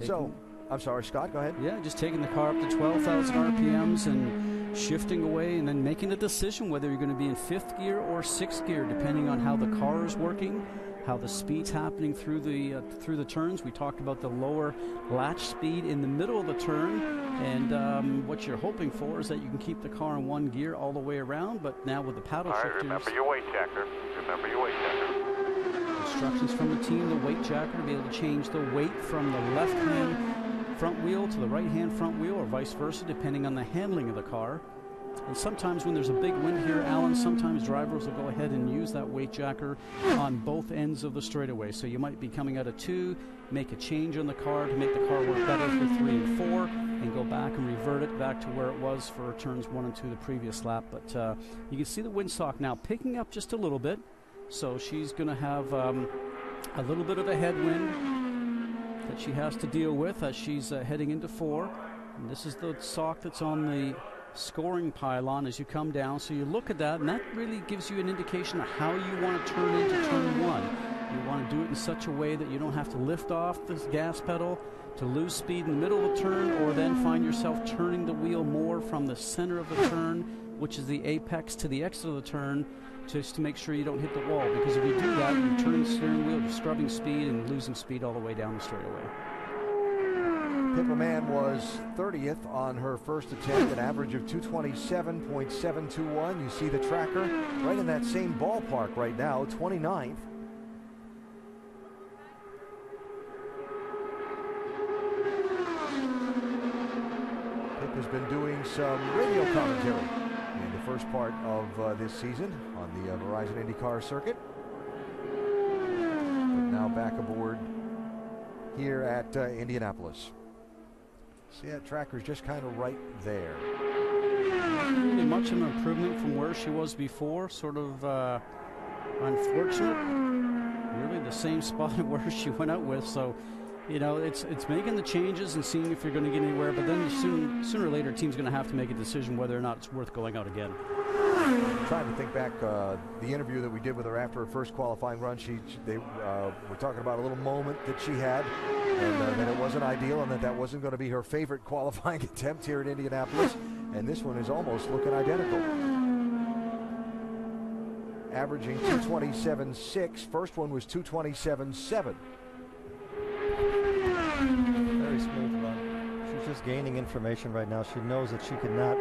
So, I'm sorry, Scott, go ahead. Yeah, just taking the car up to 12,000 RPMs and shifting away and then making a decision whether you're going to be in 5th gear or 6th gear, depending on how the car is working, how the speed's happening through the turns. We talked about the lower latch speed in the middle of the turn, and what you're hoping for is that you can keep the car in 1 gear all the way around, but now with the paddle shifters... remember your weight jacker. Remember your weight jacker. Instructions from the team, the weight jacker, to be able to change the weight from the left-hand front wheel to the right-hand front wheel, or vice versa, depending on the handling of the car. And sometimes when there's a big wind here, Alan, sometimes drivers will go ahead and use that weight jacker on both ends of the straightaway. So you might be coming out of 2, make a change on the car to make the car work better for 3 and 4, and go back and revert it back to where it was for turns 1 and 2 the previous lap. But you can see the windsock now picking up just a little bit. So she's going to have a little bit of a headwind that she has to deal with as she's heading into 4. And this is the sock that's on the scoring pylon as you come down. So you look at that, and that really gives you an indication of how you want to turn into turn 1. You want to do it in such a way that you don't have to lift off the gas pedal to lose speed in the middle of the turn, or then find yourself turning the wheel more from the center of the turn, which is the apex, to the exit of the turn, just to make sure you don't hit the wall. Because if you do that, you're turning the steering wheel, you're scrubbing speed and losing speed all the way down the straightaway. Pippa Mann was 30th on her first attempt, an average of 227.721. You see the tracker right in that same ballpark right now, 29th. Pip has been doing some radio commentary in the first part of this season on the Verizon IndyCar circuit. But now back aboard here at Indianapolis. See, that tracker's just kind of right there. Not really much of an improvement from where she was before. Sort of unfortunate. Really the same spot where she went out with. So, you know, it's making the changes and seeing if you're going to get anywhere. But then sooner or later, a team's going to have to make a decision whether or not it's worth going out again. I'm trying to think back, the interview that we did with her after her first qualifying run. They were talking about a little moment that she had, and that it wasn't ideal, and that wasn't going to be her favorite qualifying attempt here in Indianapolis. And this one is almost looking identical. Averaging 227.6. First one was 227.7. Very smooth run. She's just gaining information right now. She knows that she cannot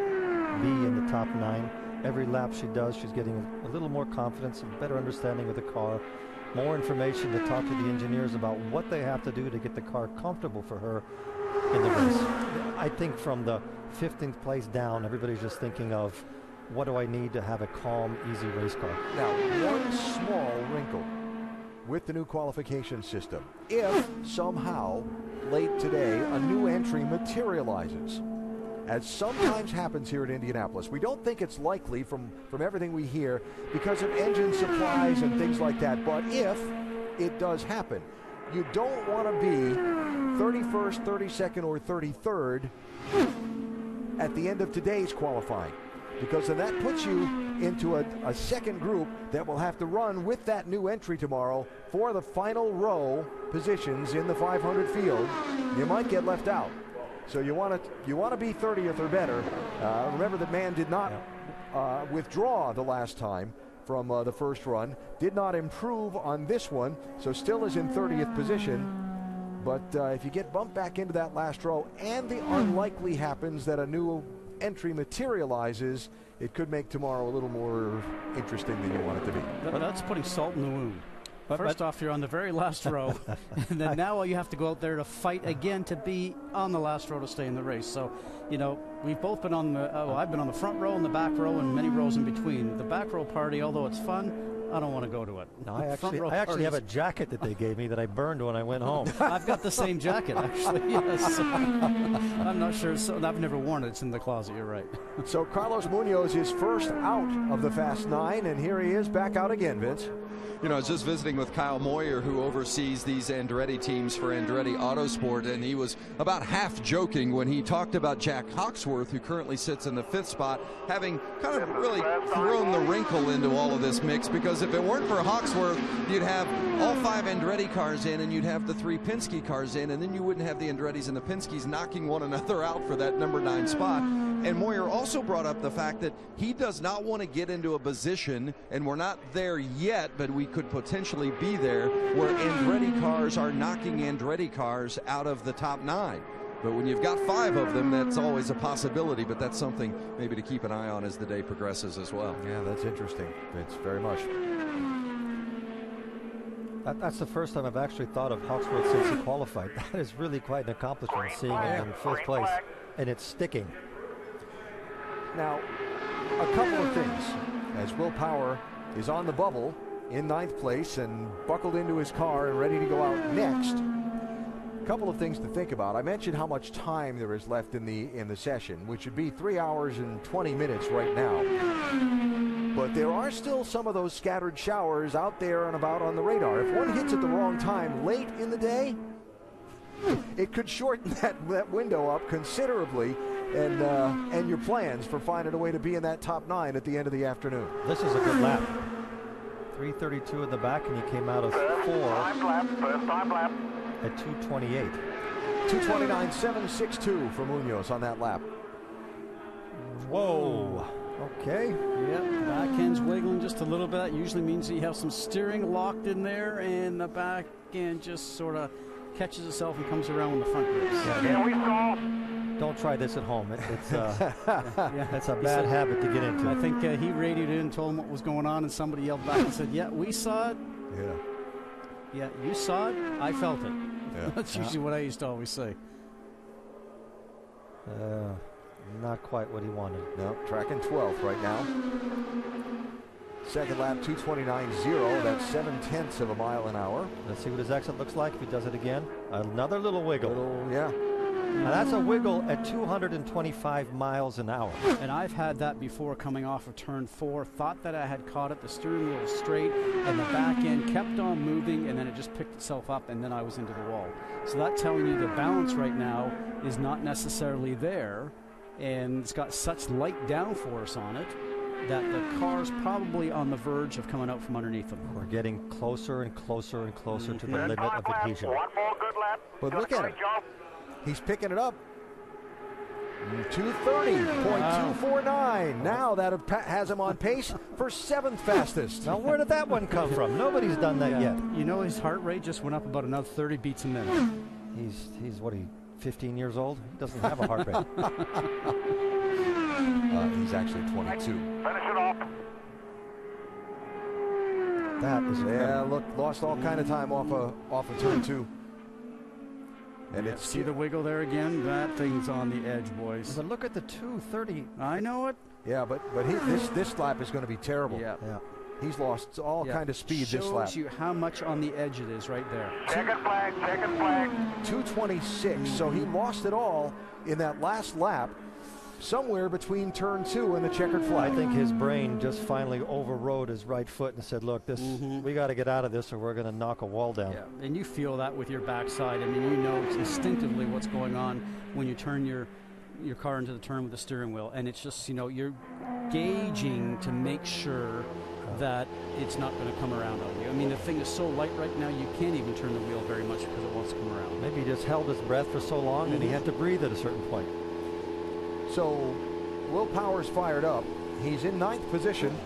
be in the top 9. Every lap she does, she's getting a little more confidence, a better understanding of the car, more information to talk to the engineers about what they have to do to get the car comfortable for her in the race. I think from the 15th place down, everybody's just thinking of, what do I need to have a calm, easy race car? Now, one small wrinkle with the new qualification system. If somehow late today a new entry materializes, as sometimes happens here at Indianapolis, we don't think it's likely from everything we hear because of engine supplies and things like that, but if it does happen, you don't want to be 31st, 32nd, or 33rd at the end of today's qualifying, because then that puts you into a second group that will have to run with that new entry tomorrow for the final row positions in the 500 field. You might get left out. So you want to be 30th or better. Remember that Mann did not withdraw the last time from the first run, did not improve on this one, so still is in 30th position. But if you get bumped back into that last row and the unlikely happens that a new entry materializes, it could make tomorrow a little more interesting than you want it to be. But that's putting salt in the wound. But first off, you're on the very last row, and then now you have to go out there to fight again to be on the last row to stay in the race. So, you know, we've both been on the, I've been on the front row and the back row and many rows in between. The back row party, although it's fun, I don't want to go to it. No, I actually have a jacket that they gave me that I burned when I went home. I've got the same jacket, actually, yes. I'm not sure. I've never worn it. It's in the closet, you're right. So Carlos Munoz is first out of the Fast 9, and here he is back out again, Vince. You know, I was just visiting with Kyle Moyer, who oversees these Andretti teams for Andretti Autosport, and he was about half joking when he talked about Jack Hawksworth, who currently sits in the 5th spot, having kind of really thrown the wrinkle into all of this mix, because if it weren't for Hawksworth, you'd have all 5 Andretti cars in, and you'd have the 3 Penske cars in, and then you wouldn't have the Andrettis and the Penskes knocking one another out for that number 9 spot. And Moyer also brought up the fact that he does not want to get into a position, and we're not there yet, but we could potentially be there, where Andretti cars are knocking Andretti cars out of the top 9. But when you've got 5 of them, that's always a possibility, but that's something maybe to keep an eye on as the day progresses as well. Yeah, that's interesting, Vince, very much. That's the first time I've actually thought of Hawksworth since he qualified. That is really quite an accomplishment, seeing him in 5th place, and it's sticking. Now, a couple of things. As Will Power is on the bubble in 9th place and buckled into his car and ready to go out next. A couple of things to think about. I mentioned how much time there is left in the session, which would be 3 hours and 20 minutes right now. But there are still some of those scattered showers out there and about on the radar. If one hits at the wrong time late in the day, it could shorten that window up considerably, and your plans for finding a way to be in that top 9 at the end of the afternoon. This is a good lap. 3:32 in the back, and he came out of 4 First time lap. at 2:28. 2:29.762 for Munoz on that lap. Whoa. Okay. Yep, back end's wiggling just a little bit. That usually means you have some steering locked in there, and the back end just sort of catches itself and comes around when the front grips. Yeah, we saw. Don't try this at home. It's a bad habit to get into. I think he radioed in and told him what was going on, and somebody yelled back and said, "Yeah, we saw it." Yeah. Yeah, you saw it. I felt it. Yeah. That's usually what I used to always say. Not quite what he wanted. No, tracking 12th right now. Second lap, 2:29.0. That's 0.7 of a mile an hour. Let's see what his exit looks like if he does it again. Another little wiggle. Yeah. Now that's a wiggle at 225 miles an hour. And I've had that before coming off of turn 4. Thought that I had caught it. The steering wheel was straight, and the back end kept on moving, and then it just picked itself up, and then I was into the wall. So that's telling you the balance right now is not necessarily there, and it's got such light downforce on it that the car's probably on the verge of coming out from underneath them. We're getting closer and closer and closer to the limit of adhesion. One more good lap. But look at him. He's picking it up. 2:30.249. Now that has him on pace for 7th fastest. Now where did that one come from? Nobody's done that yet. You know, his heart rate just went up about another 30 beats a minute. He's what, 15 years old? He doesn't have a heart rate. He's actually 22. Finish it off. That is look, lost all kind of time off of turn 2. And it's see the wiggle there again. That thing's on the edge, boys. But look at the 2:30. I know it. Yeah, but this lap is going to be terrible. Yeah. He's lost all kind of speed this lap. Shows you how much on the edge it is right there. Checkered flag, checkered flag. 2:26. So he lost it all in that last lap, somewhere between turn 2 and the checkered flag. I think his brain just finally overrode his right foot and said, look, we got to get out of this or we're going to knock a wall down. Yeah, and you feel that with your backside. I mean, you know instinctively what's going on when you turn your car into the turn with the steering wheel. And it's just, you know, you're gauging to make sure that it's not going to come around on you. I mean, the thing is so light right now, you can't even turn the wheel very much because it wants to come around. Maybe he just held his breath for so long and he had to breathe at a certain point. So Will Power's fired up. He's in 9th position,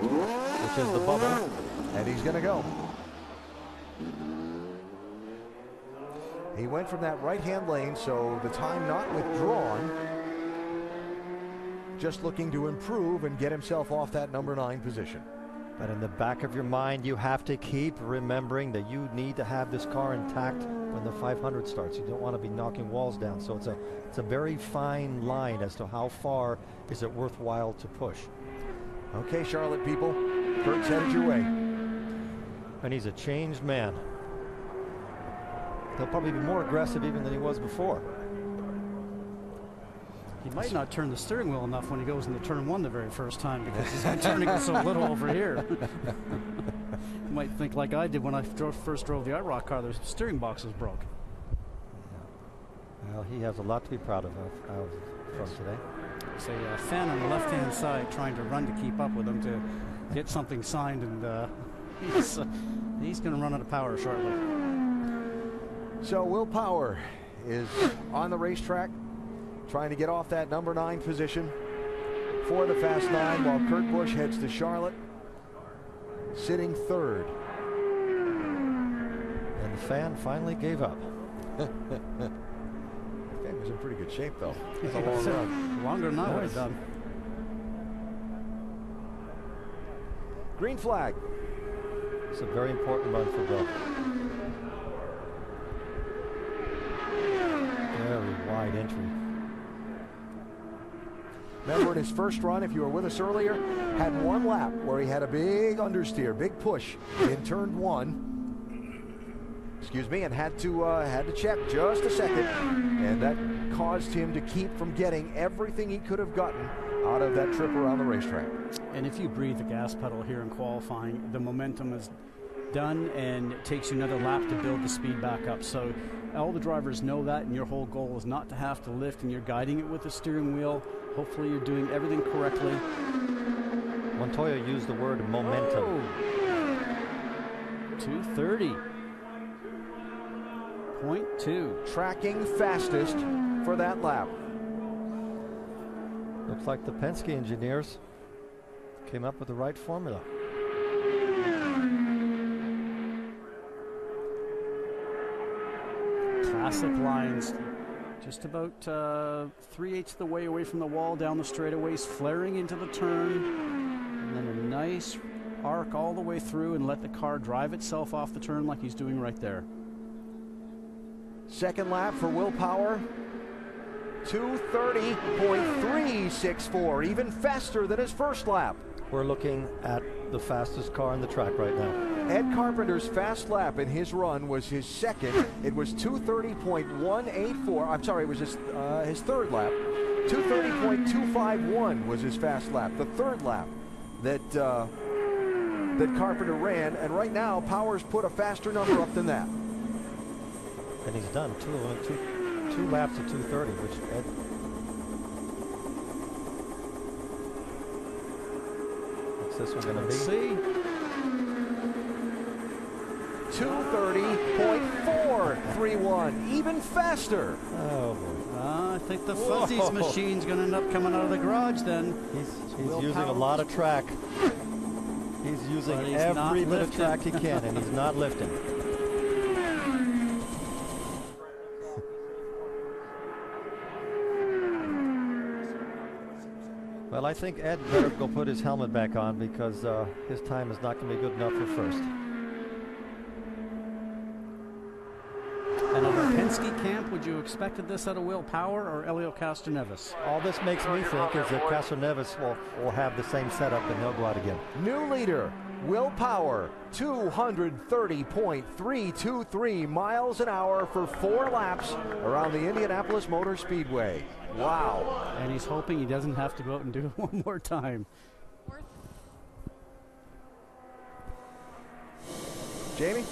which is the bubble, and he's going to go. He went from that right-hand lane, so the time not withdrawn. Just looking to improve and get himself off that number 9 position. But in the back of your mind, you have to keep remembering that you need to have this car intact when the 500 starts. You don't want to be knocking walls down. So it's a very fine line as to how far is it worthwhile to push. Okay, Charlotte people, Kurt's headed your way. And he's a changed man. He'll probably be more aggressive even than he was before. He might not turn the steering wheel enough when he goes into turn 1 the very first time, because he's been turning it so little over here. You might think like I did when I first drove the IROC car, the steering box was broke. Well, he has a lot to be proud of from today. There's a fan on the left-hand side trying to run to keep up with him to get something signed, and he's going to run out of power shortly. So Will Power is on the racetrack, trying to get off that number 9 position for the Fast 9, while Kurt Busch heads to Charlotte, sitting 3rd. And the fan finally gave up. The fan was in pretty good shape, though. It's a long run. Longer than I would have done. Green flag. It's a very important run for Bill. Very wide entry. Remember, in his first run, if you were with us earlier, had one lap where he had a big understeer, big push in turn 1. Excuse me, and had to check just a second, and that caused him to keep from getting everything he could have gotten out of that trip around the racetrack. And if you breathe the gas pedal here in qualifying, the momentum is done, and it takes you another lap to build the speed back up. So all the drivers know that, and your whole goal is not to have to lift, and you're guiding it with the steering wheel. Hopefully you're doing everything correctly. Montoya used the word momentum. Oh. 2:30.2. Tracking fastest for that lap. Looks like the Penske engineers came up with the right formula. Classic lines. Just about 3/8 of the way away from the wall, down the straightaways, flaring into the turn, and then a nice arc all the way through, and let the car drive itself off the turn like he's doing right there. Second lap for Will Power, 2:30.364, even faster than his first lap. We're looking at the fastest car on the track right now. Ed Carpenter's fast lap in his run was his second. It was 2:30.184. I'm sorry, it was his third lap. 2:30.251 was his fast lap. The third lap that Carpenter ran, and right now Power's put a faster number up than that. And he's done two laps at 2:30, which Ed. What's this one going to be? Let's see. 2:30.431, even faster. Oh boy. I think the Fuzzies machine's going to end up coming out of the garage then. He's using a lot of track. He's using every bit of track he can, and he's not lifting. Well, I think Ed better go put his helmet back on, because his time is not going to be good enough for first. And of the Penske camp, would you expected this out of Will Power or Elio Castroneves? All this makes me think is that Castroneves will have the same setup, and he'll go out again. New leader, Will Power, 230.323 miles an hour for 4 laps around the Indianapolis Motor Speedway. Wow. And he's hoping he doesn't have to go out and do it one more time. Jamie?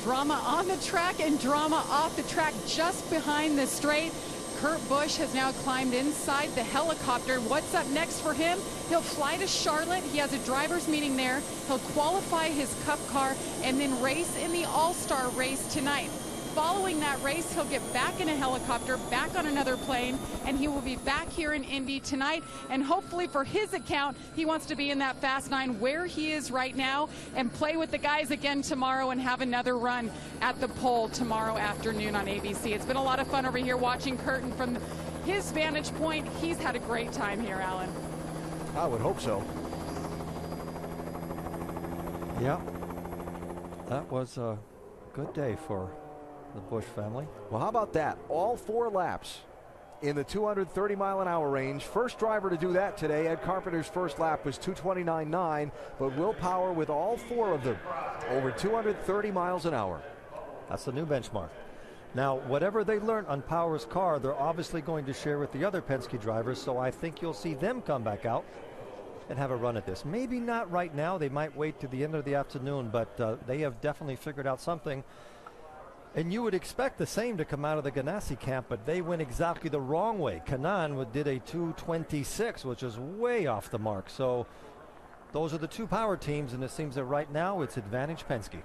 Drama on the track and drama off the track just behind the straight. Kurt Busch has now climbed inside the helicopter. What's up next for him? He'll fly to Charlotte. He has a driver's meeting there. He'll qualify his Cup car and then race in the All-Star race tonight. Following that race, he'll get back in a helicopter, back on another plane, and he will be back here in Indy tonight. And hopefully for his account, he wants to be in that Fast 9 where he is right now and play with the guys again tomorrow and have another run at the pole tomorrow afternoon on ABC. It's been a lot of fun over here watching Kurt, and from his vantage point, he's had a great time here, Alan. I would hope so. Yeah, that was a good day for the Busch family. Well, how about that? All 4 laps in the 230-mile-an-hour range. First driver to do that today. Ed Carpenter's first lap was 229.9, but Will Power with all 4 of them over 230 miles an hour. That's the new benchmark. Now, whatever they learned on Power's car, they're obviously going to share with the other Penske drivers, so I think you'll see them come back out and have a run at this. Maybe not right now. They might wait to the end of the afternoon, but they have definitely figured out something. And you would expect the same to come out of the Ganassi camp, but they went exactly the wrong way. Kanaan did a 2:26, which is way off the mark. So those are the 2 power teams, and it seems that right now it's advantage Penske.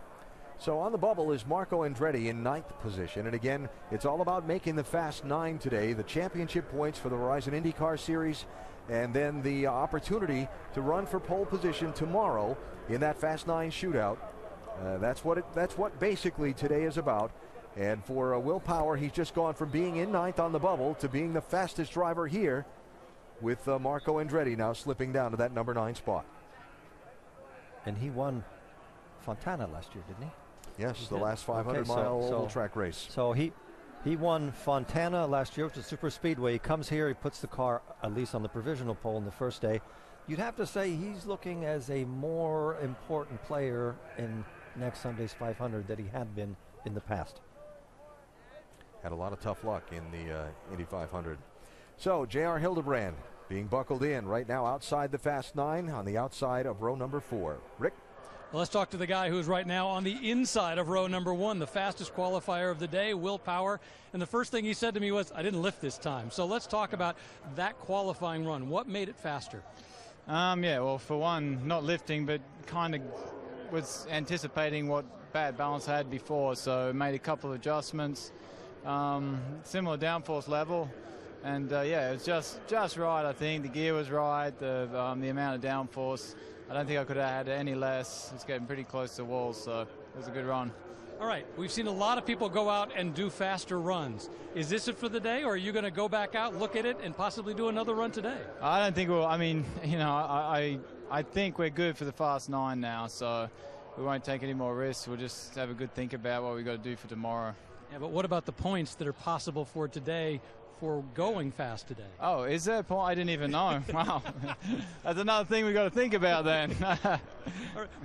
So on the bubble is Marco Andretti in 9th position. And again, it's all about making the Fast 9 today, the championship points for the Verizon IndyCar Series, and then the opportunity to run for pole position tomorrow in that Fast 9 shootout. That's what basically today is about. And for Will Power, he's just gone from being in 9th on the bubble to being the fastest driver here, with Marco Andretti now slipping down to that number 9 spot. And he won Fontana last year, didn't he? Yes, the last 500-mile oval track race. So he won Fontana last year, which is super speedway. He comes here, he puts the car at least on the provisional pole in the first day. You'd have to say he's looking as a more important player in next Sunday's 500 that he had been in the past. Had a lot of tough luck in the Indy 500. So J.R. Hildebrand being buckled in right now outside the Fast 9 on the outside of row number 4. Rick? Well, let's talk to the guy who's right now on the inside of row number 1, the fastest qualifier of the day, Will Power. And the first thing he said to me was, I didn't lift this time. So let's talk about that qualifying run. What made it faster? Yeah, well, for one, not lifting, but kind of was anticipating what bad balance I had before. So made a couple of adjustments, similar downforce level. And yeah, it was just right, I think. The gear was right, the amount of downforce. I don't think I could have had any less. It's getting pretty close to the wall, so it was a good run. All right, we've seen a lot of people go out and do faster runs. Is this it for the day, or are you going to go back out, look at it, and possibly do another run today? I don't think we'll, I mean, you know, I think we're good for the Fast 9 now, so we won't take any more risks. We'll just have a good think about what we got to do for tomorrow. Yeah, but what about the points that are possible for today for going fast today? Oh, is there a point? I didn't even know. Wow. That's another thing we got to think about then.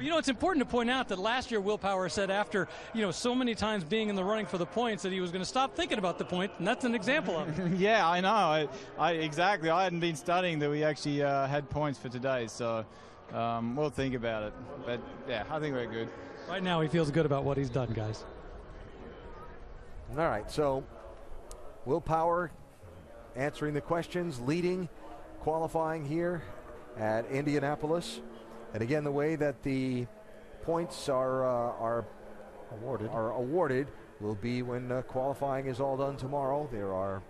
You know, it's important to point out that last year Will Power said after, you know, so many times being in the running for the points that he was going to stop thinking about the point, and that's an example of it. Yeah, I know. Exactly. I hadn't been studying that we actually had points for today, so we'll think about it. But, yeah, I think we're good. Right now he feels good about what he's done, guys. All right, so Will Power answering the questions, leading qualifying here at Indianapolis. And again, the way that the points are awarded will be when qualifying is all done tomorrow. There are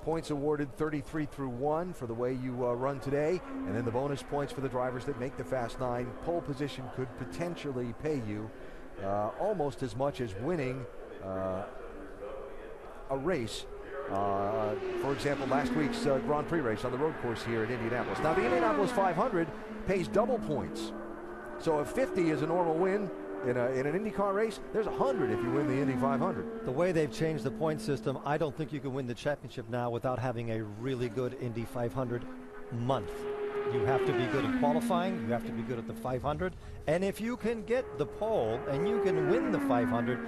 points awarded 33 through 1 for the way you run today, and then the bonus points for the drivers that make the Fast 9. Pole position could potentially pay you almost as much as winning a race. For example, last week's Grand Prix race on the road course here at Indianapolis. Now, the Indianapolis 500 pays double points. So if 50 is a normal win in an IndyCar race, there's 100 if you win the Indy 500. The way they've changed the point system, I don't think you can win the championship now without having a really good Indy 500 month. You have to be good in qualifying, you have to be good at the 500, and if you can get the pole and you can win the 500,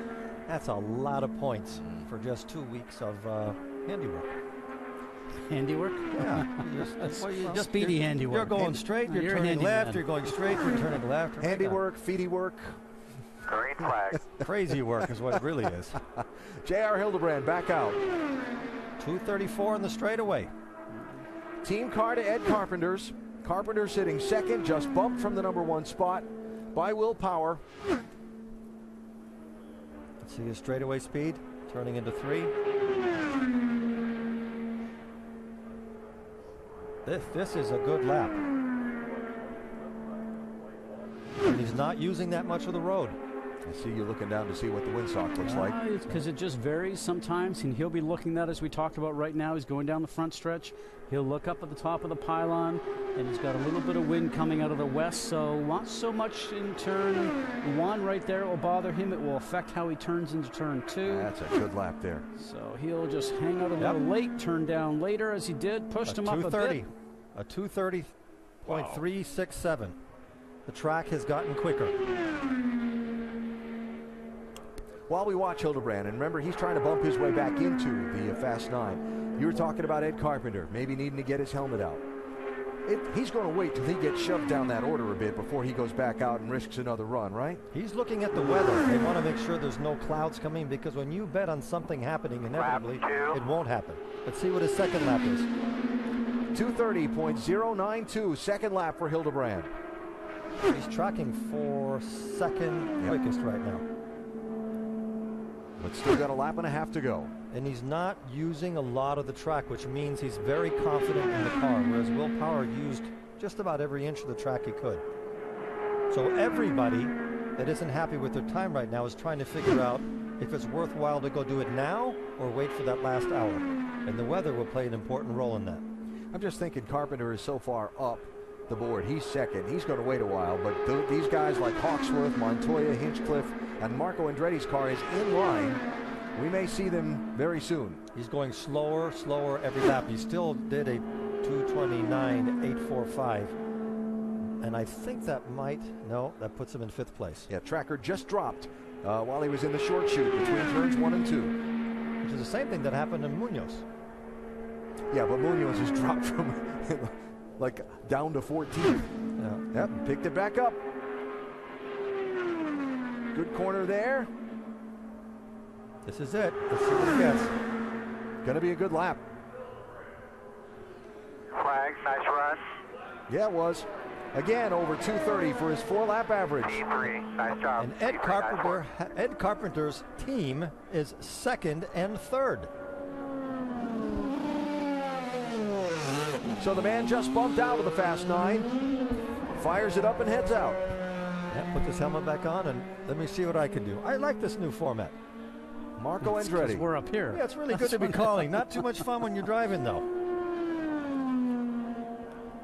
that's a lot of points for just 2 weeks of handiwork. Handiwork? Yeah. Just speedy handiwork. You're going straight, you're turning left, you're going straight, you're turning left. Handiwork, feedy work. Green flag. Crazy work is what it really is. J.R. Hildebrand back out. 234 in the straightaway. Team car to Ed Carpenter's. Carpenter sitting second, just bumped from the number 1 spot by Will Power. Let's see his straightaway speed, turning into 3. This is a good lap. And he's not using that much of the road. I see you looking down to see what the windsock looks like. Because it just varies sometimes, and he'll be looking at, as we talked about right now, he's going down the front stretch. He'll look up at the top of the pylon, and he's got a little bit of wind coming out of the west, so not so much in turn 1 right there will bother him. It will affect how he turns into turn 2. That's a good lap there. So he'll just hang out a little late, turn down later as he did, pushed him up a bit. A 2:30.367. The track has gotten quicker. While we watch Hildebrand, and remember, he's trying to bump his way back into the Fast 9. You were talking about Ed Carpenter, maybe needing to get his helmet out. He's going to wait till he gets shoved down that order a bit before he goes back out and risks another run, right? He's looking at the weather. They want to make sure there's no clouds coming, because when you bet on something happening inevitably, it won't happen. Let's see what his second lap is. 2:30.092, second lap for Hildebrand. He's tracking for second quickest right now. But still got a lap and a half to go. And he's not using a lot of the track, which means he's very confident in the car, whereas Will Power used just about every inch of the track he could. So everybody that isn't happy with their time right now is trying to figure out if it's worthwhile to go do it now or wait for that last hour. And the weather will play an important role in that. I'm just thinking Carpenter is so far up the board. He's second. He's going to wait a while, but these guys like Hawksworth, Montoya, Hinchcliffe, and Marco Andretti's car is in line. We may see them very soon. He's going slower every lap. He still did a 2:29.845. And I think that that puts him in 5th place. Yeah, Tracker just dropped while he was in the short chute between turns 1 and 2. Which is the same thing that happened in Munoz. Yeah, but Munoz has dropped from like down to 14. Yep, picked it back up. Good corner there. This is it. Let's see what he gets. Gonna be a good lap. Flag, nice run. Yeah, it was. Again, over 2:30 for his 4-lap average. P3, nice job. And Ed Carpenter's team is 2nd and 3rd. So the man just bumped out of the Fast 9, fires it up and heads out. Yeah, put this helmet back on and let me see what I can do. I like this new format. Marco Andretti. We're up here. Yeah, it's really good to be calling. Not too much fun when you're driving, though.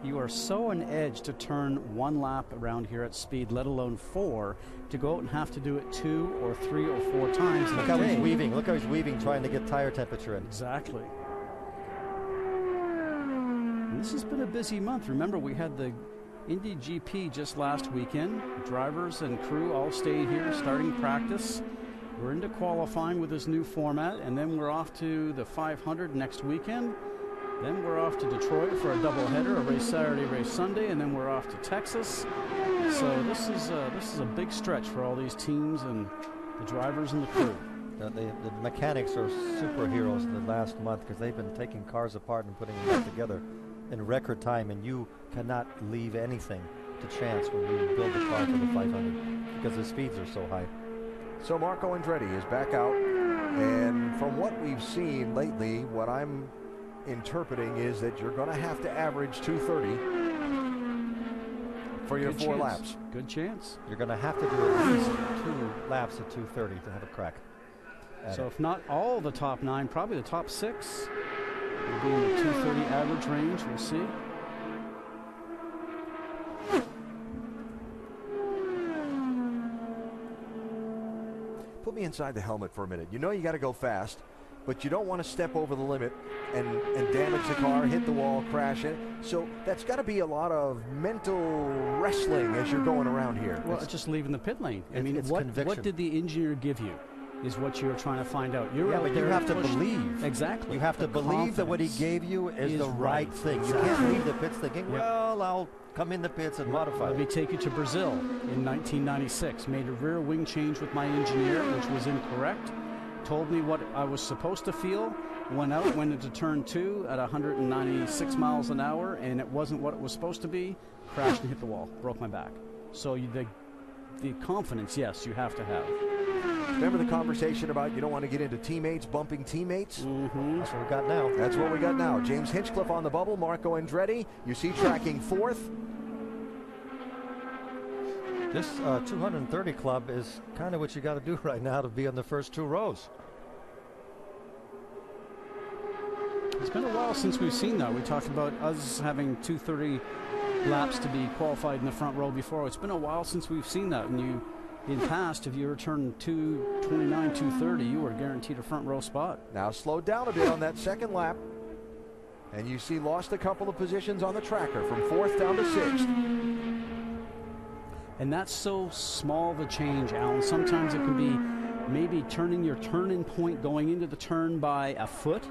You are so on edge to turn 1 lap around here at speed, let alone 4, to go out and have to do it 2 or 3 or 4 times. Look how he's weaving. Look how he's weaving, trying to get tire temperature in. Exactly. And this has been a busy month. Remember, we had the Indy GP just last weekend. Drivers and crew all stayed here starting practice. We're into qualifying with this new format, and then we're off to the 500 next weekend. Then we're off to Detroit for a doubleheader, a race Saturday, race Sunday, and then we're off to Texas. So this is a big stretch for all these teams and the drivers and the crew. The mechanics are superheroes in the last month because they've been taking cars apart and putting them back together in record time, and you cannot leave anything to chance when you build a car for the 500 because the speeds are so high. So Marco Andretti is back out, and from what we've seen lately, what I'm interpreting is that you're going to have to average 2:30 for your 4 laps. Good chance. You're going to have to do at least 2 laps at 2:30 to have a crack. So if not all the top 9, probably the top 6 will be in the 2:30 average range. We'll see. Put me inside the helmet for a minute. You know you got to go fast, but you don't want to step over the limit and damage the car, hit the wall, crash it. So that's got to be a lot of mental wrestling as you're going around here. Well, it's just leaving the pit lane. I mean, it's what did the engineer give you is what you're trying to find out. You're out but there you have to pushing. believe. Exactly. You have to believe that what he gave you is the right thing. You can't leave the pits thinking, well, I'll come in the pits and modify. Let me take you to Brazil in 1996. Made a rear wing change with my engineer, which was incorrect. Told me what I was supposed to feel. Went into turn 2 at 196 miles an hour, and it wasn't what it was supposed to be. Crashed and hit the wall. Broke my back. So the confidence, yes, you have to have. Remember the conversation about you don't want to get into teammates, bumping teammates? Mm-hmm. That's what we got now. That's what we got now. James Hinchcliffe on the bubble, Marco Andretti. You see tracking 4th. This 230 club is kind of what you got to do right now to be on the first 2 rows. It's been a while since we've seen that. We talked about us having 230 laps to be qualified in the front row before. It's been a while since we've seen that. And in past, if you returned 229, 230, you were guaranteed a front row spot. Now slowed down a bit on that second lap. And you see lost a couple of positions on the tracker from 4th down to 6th. And that's so small of a change, Alan. Sometimes it can be maybe turning your turn-in point going into the turn by a foot.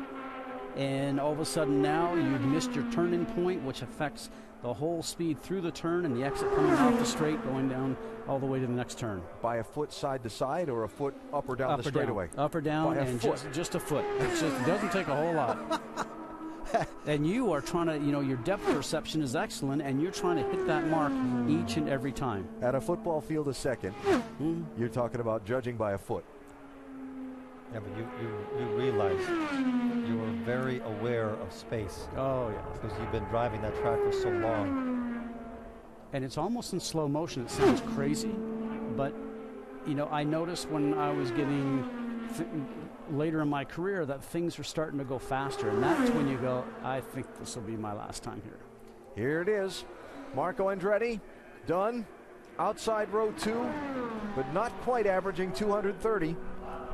And all of a sudden now you've missed your turn-in point, which affects the whole speed through the turn and the exit coming off the straight going down all the way to the next turn. By a foot side to side or a foot up or down the straightaway? Up or down, and just a foot. It doesn't take a whole lot. And you are trying to, your depth perception is excellent, and you're trying to hit that mark each and every time. At a football field a second, you're talking about judging by a foot. Yeah, but you realize you are very aware of space. Oh, yeah. Because you've been driving that track for so long. And it's almost in slow motion. It sounds crazy, but, I noticed when I was getting later in my career that things are starting to go faster, and that's when you go, I think this will be my last time here. Here it is. Marco Andretti done outside row 2, but not quite averaging 230.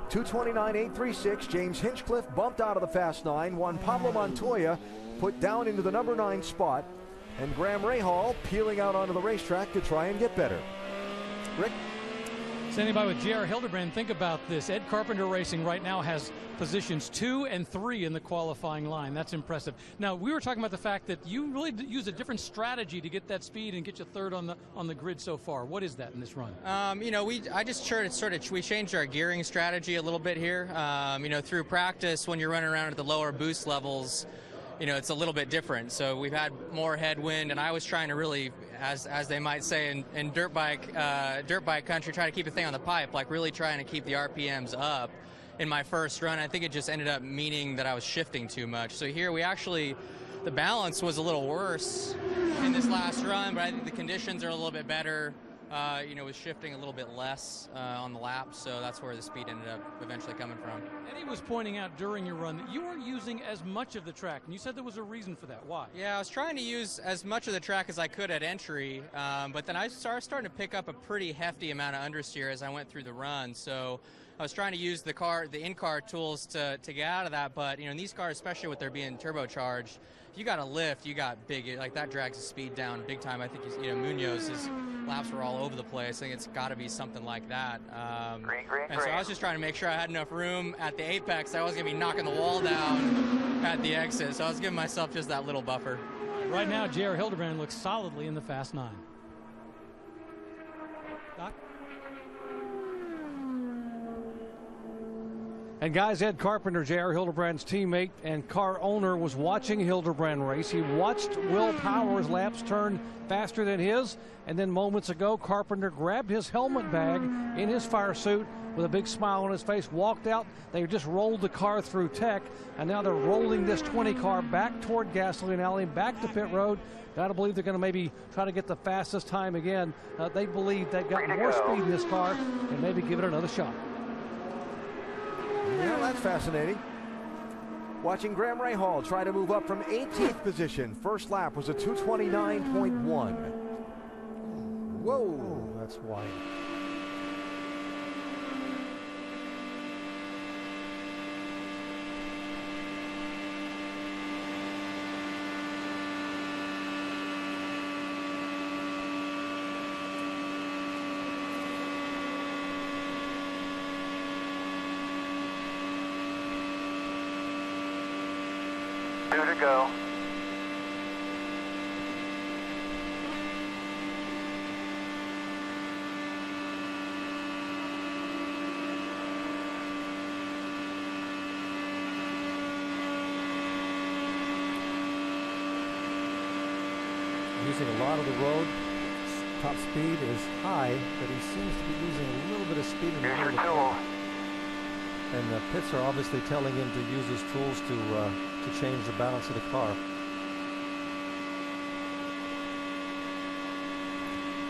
229.836. James Hinchcliffe bumped out of the Fast 9. Juan Pablo Montoya put down into the number 9 spot, and Graham Rahal peeling out onto the racetrack to try and get better. Rick? Standing by with J.R. Hildebrand, think about this. Ed Carpenter Racing right now has positions 2 and 3 in the qualifying line. That's impressive. Now, we were talking about the fact that you really used a different strategy to get that speed and get you third on the grid so far. What is that in this run? We changed our gearing strategy a little bit here. Through practice, when you're running around at the lower boost levels, it's a little bit different. So we've had more headwind, and I was trying to really, as they might say in dirt bike country, try to keep the thing on the pipe, like really trying to keep the RPMs up in my first run. I think it just ended up meaning that I was shifting too much. So here the balance was a little worse in this last run, but I think the conditions are a little bit better. Was shifting a little bit less on the lap, so that's where the speed ended up eventually coming from. Eddie was pointing out during your run that you weren't using as much of the track, and you said there was a reason for that. Why? Yeah, I was trying to use as much of the track as I could at entry, but then I started to pick up a pretty hefty amount of understeer as I went through the run, so I was trying to use the in-car tools to get out of that, but in these cars, especially with their being turbocharged, if you got a lift, you got big, like that drags the speed down big time. I think Munoz's laps were all over the place. I think it's got to be something like that. So I was just trying to make sure I had enough room at the apex. I was going to be knocking the wall down at the exit, so I was giving myself just that little buffer. Right now, J.R. Hildebrand looks solidly in the Fast 9. Doc? And guys, Ed Carpenter, J.R. Hildebrand's teammate and car owner, was watching Hildebrand race. He watched Will Power's laps turn faster than his, and then moments ago, Carpenter grabbed his helmet bag in his fire suit with a big smile on his face, walked out. They just rolled the car through tech, and now they're rolling this 20 car back toward Gasoline Alley, back to pit road. Got to believe they're going to maybe try to get the fastest time again. They believe they've got more speed in this car and maybe give it another shot. Yeah, that's fascinating. Watching Graham Rahal try to move up from 18th position. First lap was a 229.1. Whoa, that's wide. Two to go. Using a lot of the road. Top speed is high, but he seems to be losing a little bit of speed in the middle of the field. And the pits are obviously telling him to use his tools to change the balance of the car.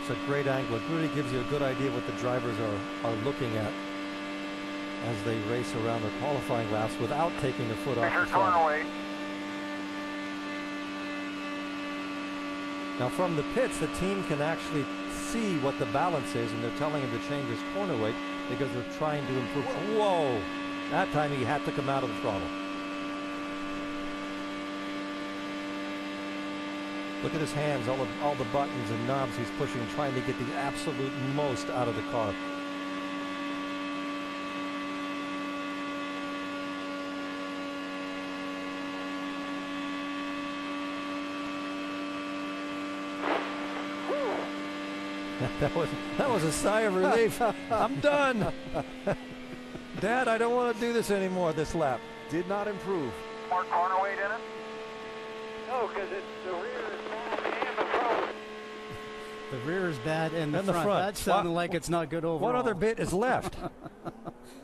That's a great angle. It really gives you a good idea what the drivers are looking at as they race around their qualifying laps without taking their foot off the throttle. Now from the pits, the team can actually see what the balance is, and they're telling him to change his corner weight because they're trying to improve. Whoa! That time he had to come out of the throttle. Look at his hands, all the buttons and knobs he's pushing, trying to get the absolute most out of the car. That was a sigh of relief. I'm done. Dad, I don't want to do this anymore this lap. Did not improve. More corner weight in it? No, because it's the rear is bad and the front. The rear is bad and the front. That sounded like it's not good overall. What other bit is left?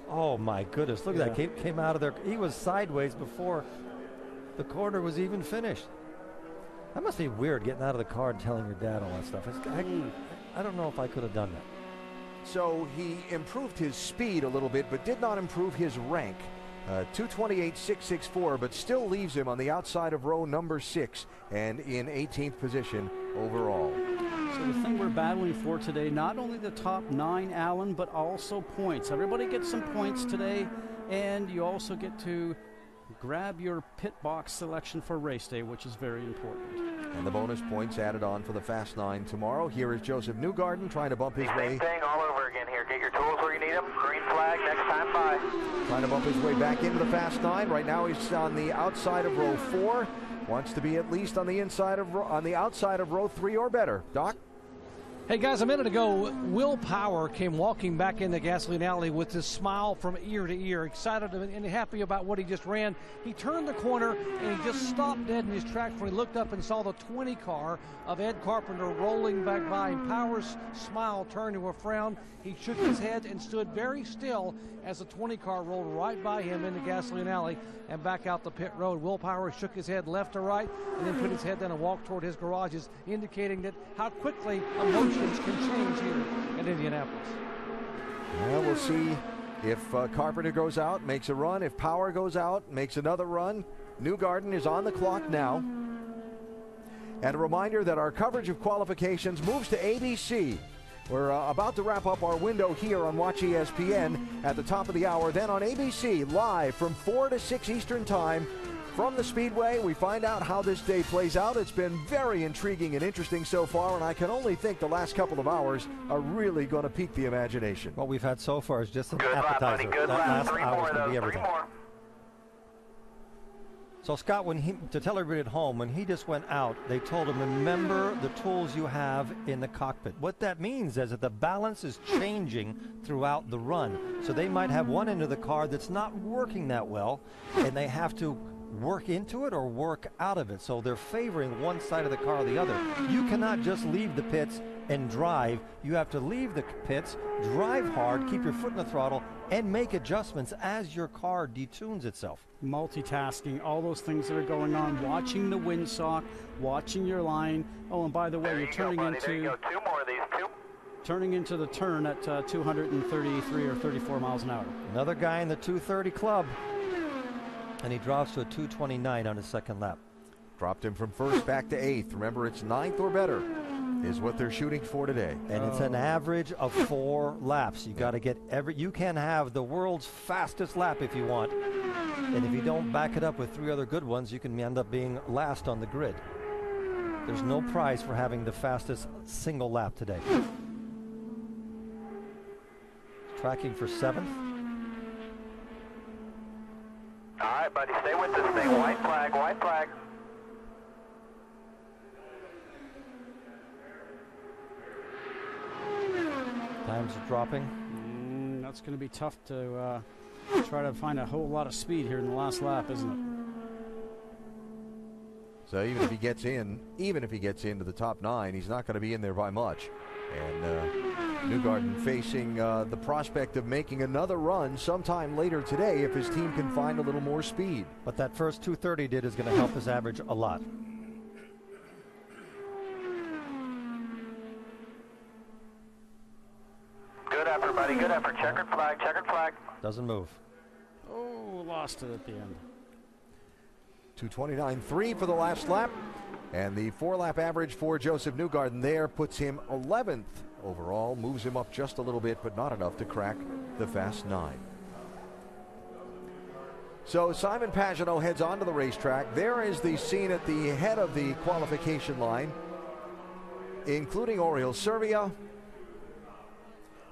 Oh my goodness, look at that. Came out of there. He was sideways before the corner was even finished. That must be weird, getting out of the car and telling your dad all that stuff. I don't know if I could have done that. So he improved his speed a little bit, but did not improve his rank. 228.664, but still leaves him on the outside of row number 6 and in 18th position overall. So the thing we're battling for today, not only the top 9, Alan, but also points. Everybody gets some points today, and you also get to grab your pit box selection for race day, which is very important. And the bonus points added on for the Fast 9 tomorrow. Here is Joseph Newgarden trying to bump his way. Same thing all over again here. Get your tools where you need them. Green flag, next time by. Trying to bump his way back into the Fast 9. Right now he's on the outside of row 4. Wants to be at least on the outside of row 3 or better. Doc? Hey guys, a minute ago, Will Power came walking back in the gasoline alley with his smile from ear to ear, excited and happy about what he just ran. He turned the corner and he just stopped dead in his tracks when he looked up and saw the 20 car of Ed Carpenter rolling back by him. Power's smile turned to a frown. He shook his head and stood very still as the 20 car rolled right by him in the gasoline alley and back out the pit road. Will Power shook his head left to right and then put his head down and walked toward his garages, indicating that how quickly emotions can change here in Indianapolis. Well, we'll see if Carpenter goes out, makes a run. If Power goes out, makes another run. Newgarden is on the clock now. And a reminder that our coverage of qualifications moves to ABC. We're about to wrap up our window here on Watch ESPN at the top of the hour. Then on ABC, live from 4 to 6 Eastern Time from the Speedway, we find out how this day plays out. It's been very intriguing and interesting so far, and I can only think the last couple of hours are really going to pique the imagination. What we've had so far is just an Good appetizer. lap, buddy. Good that lap. last 3 hour more, is going to be though. everything. 3 more. So Scott, to tell everybody at home, when he just went out, they told him, remember the tools you have in the cockpit. What that means is that the balance is changing throughout the run. So they might have one end of the car that's not working that well, and they have to work into it or work out of it. So they're favoring one side of the car or the other. You cannot just leave the pits and drive. You have to leave the pits, drive hard, keep your foot in the throttle, and make adjustments as your car detunes itself. Multitasking, all those things that are going on, watching the windsock, watching your line. Oh, and by the way, you're turning into 2 more of these, 2. Turning into the turn at 233 or 34 miles an hour. Another guy in the 230 club, and he drops to a 229 on his second lap. Dropped him from first back to 8th. Remember, it's 9th or better is what they're shooting for today. And it's an average of 4 laps. You got to get you can have the world's fastest lap if you want. And if you don't back it up with 3 other good ones, you can end up being last on the grid. There's no prize for having the fastest single lap today. Tracking for 7th. All right, buddy, stay with this thing. White flag, white flag. Times are dropping. That's going to be tough to try to find a whole lot of speed here in the last lap, isn't it? So even if he gets into the top 9, he's not going to be in there by much. And Newgarden facing the prospect of making another run sometime later today if his team can find a little more speed. But that first 230 is going to help his average a lot. effort, buddy. Good effort. Checkered flag, checkered flag. Doesn't move. Oh, lost it at the end. 2:29.3 for the last lap. And the 4-lap average for Joseph Newgarden there puts him 11th overall. Moves him up just a little bit, but not enough to crack the Fast 9. So Simon Pagenaud heads onto the racetrack. There is the scene at the head of the qualification line, including Oriol Servia.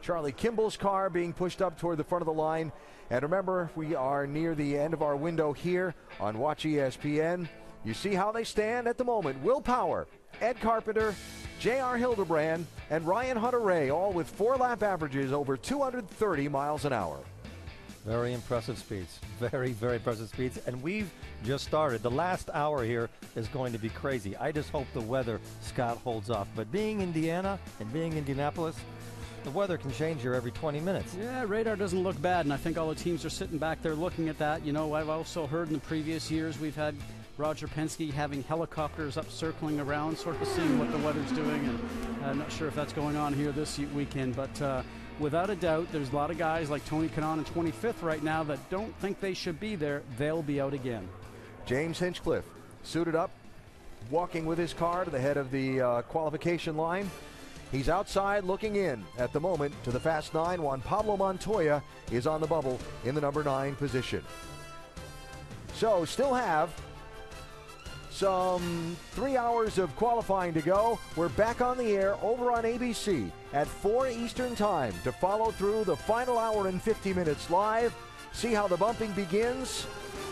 Charlie Kimball's car being pushed up toward the front of the line. And remember, we are near the end of our window here on Watch ESPN. You see how they stand at the moment. Will Power, Ed Carpenter, J.R. Hildebrand, and Ryan Hunter-Reay, all with 4-lap averages over 230 miles an hour. Very impressive speeds. Very, very impressive speeds. And we've just started. The last hour here is going to be crazy. I just hope the weather, Scott, holds off. But being Indiana and being Indianapolis, the weather can change here every 20 minutes. Yeah, radar doesn't look bad, and I think all the teams are sitting back there looking at that. You know, I've also heard in the previous years we've had Roger Penske having helicopters up circling around, sort of seeing what the weather's doing, and I'm not sure if that's going on here this weekend, but without a doubt, there's a lot of guys like Tony Kanaan in 25th right now that don't think they should be there. They'll be out again. James Hinchcliffe, suited up, walking with his car to the head of the qualification line. He's outside looking in at the moment to the Fast 9. Juan Pablo Montoya is on the bubble in the number 9 position. So still have some 3 hours of qualifying to go. We're back on the air over on ABC at 4 Eastern time to follow through the final hour and 50 minutes live. See how the bumping begins.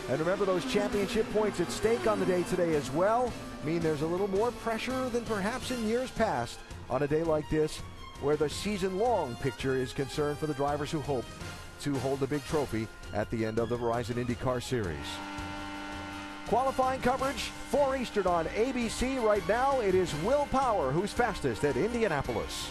And remember, those championship points at stake on the day today as well mean there's a little more pressure than perhaps in years past on a day like this, where the season-long picture is concerned for the drivers who hope to hold the big trophy at the end of the Verizon IndyCar Series. Qualifying coverage, 4 Eastern on ABC right now. It is Will Power who's fastest at Indianapolis.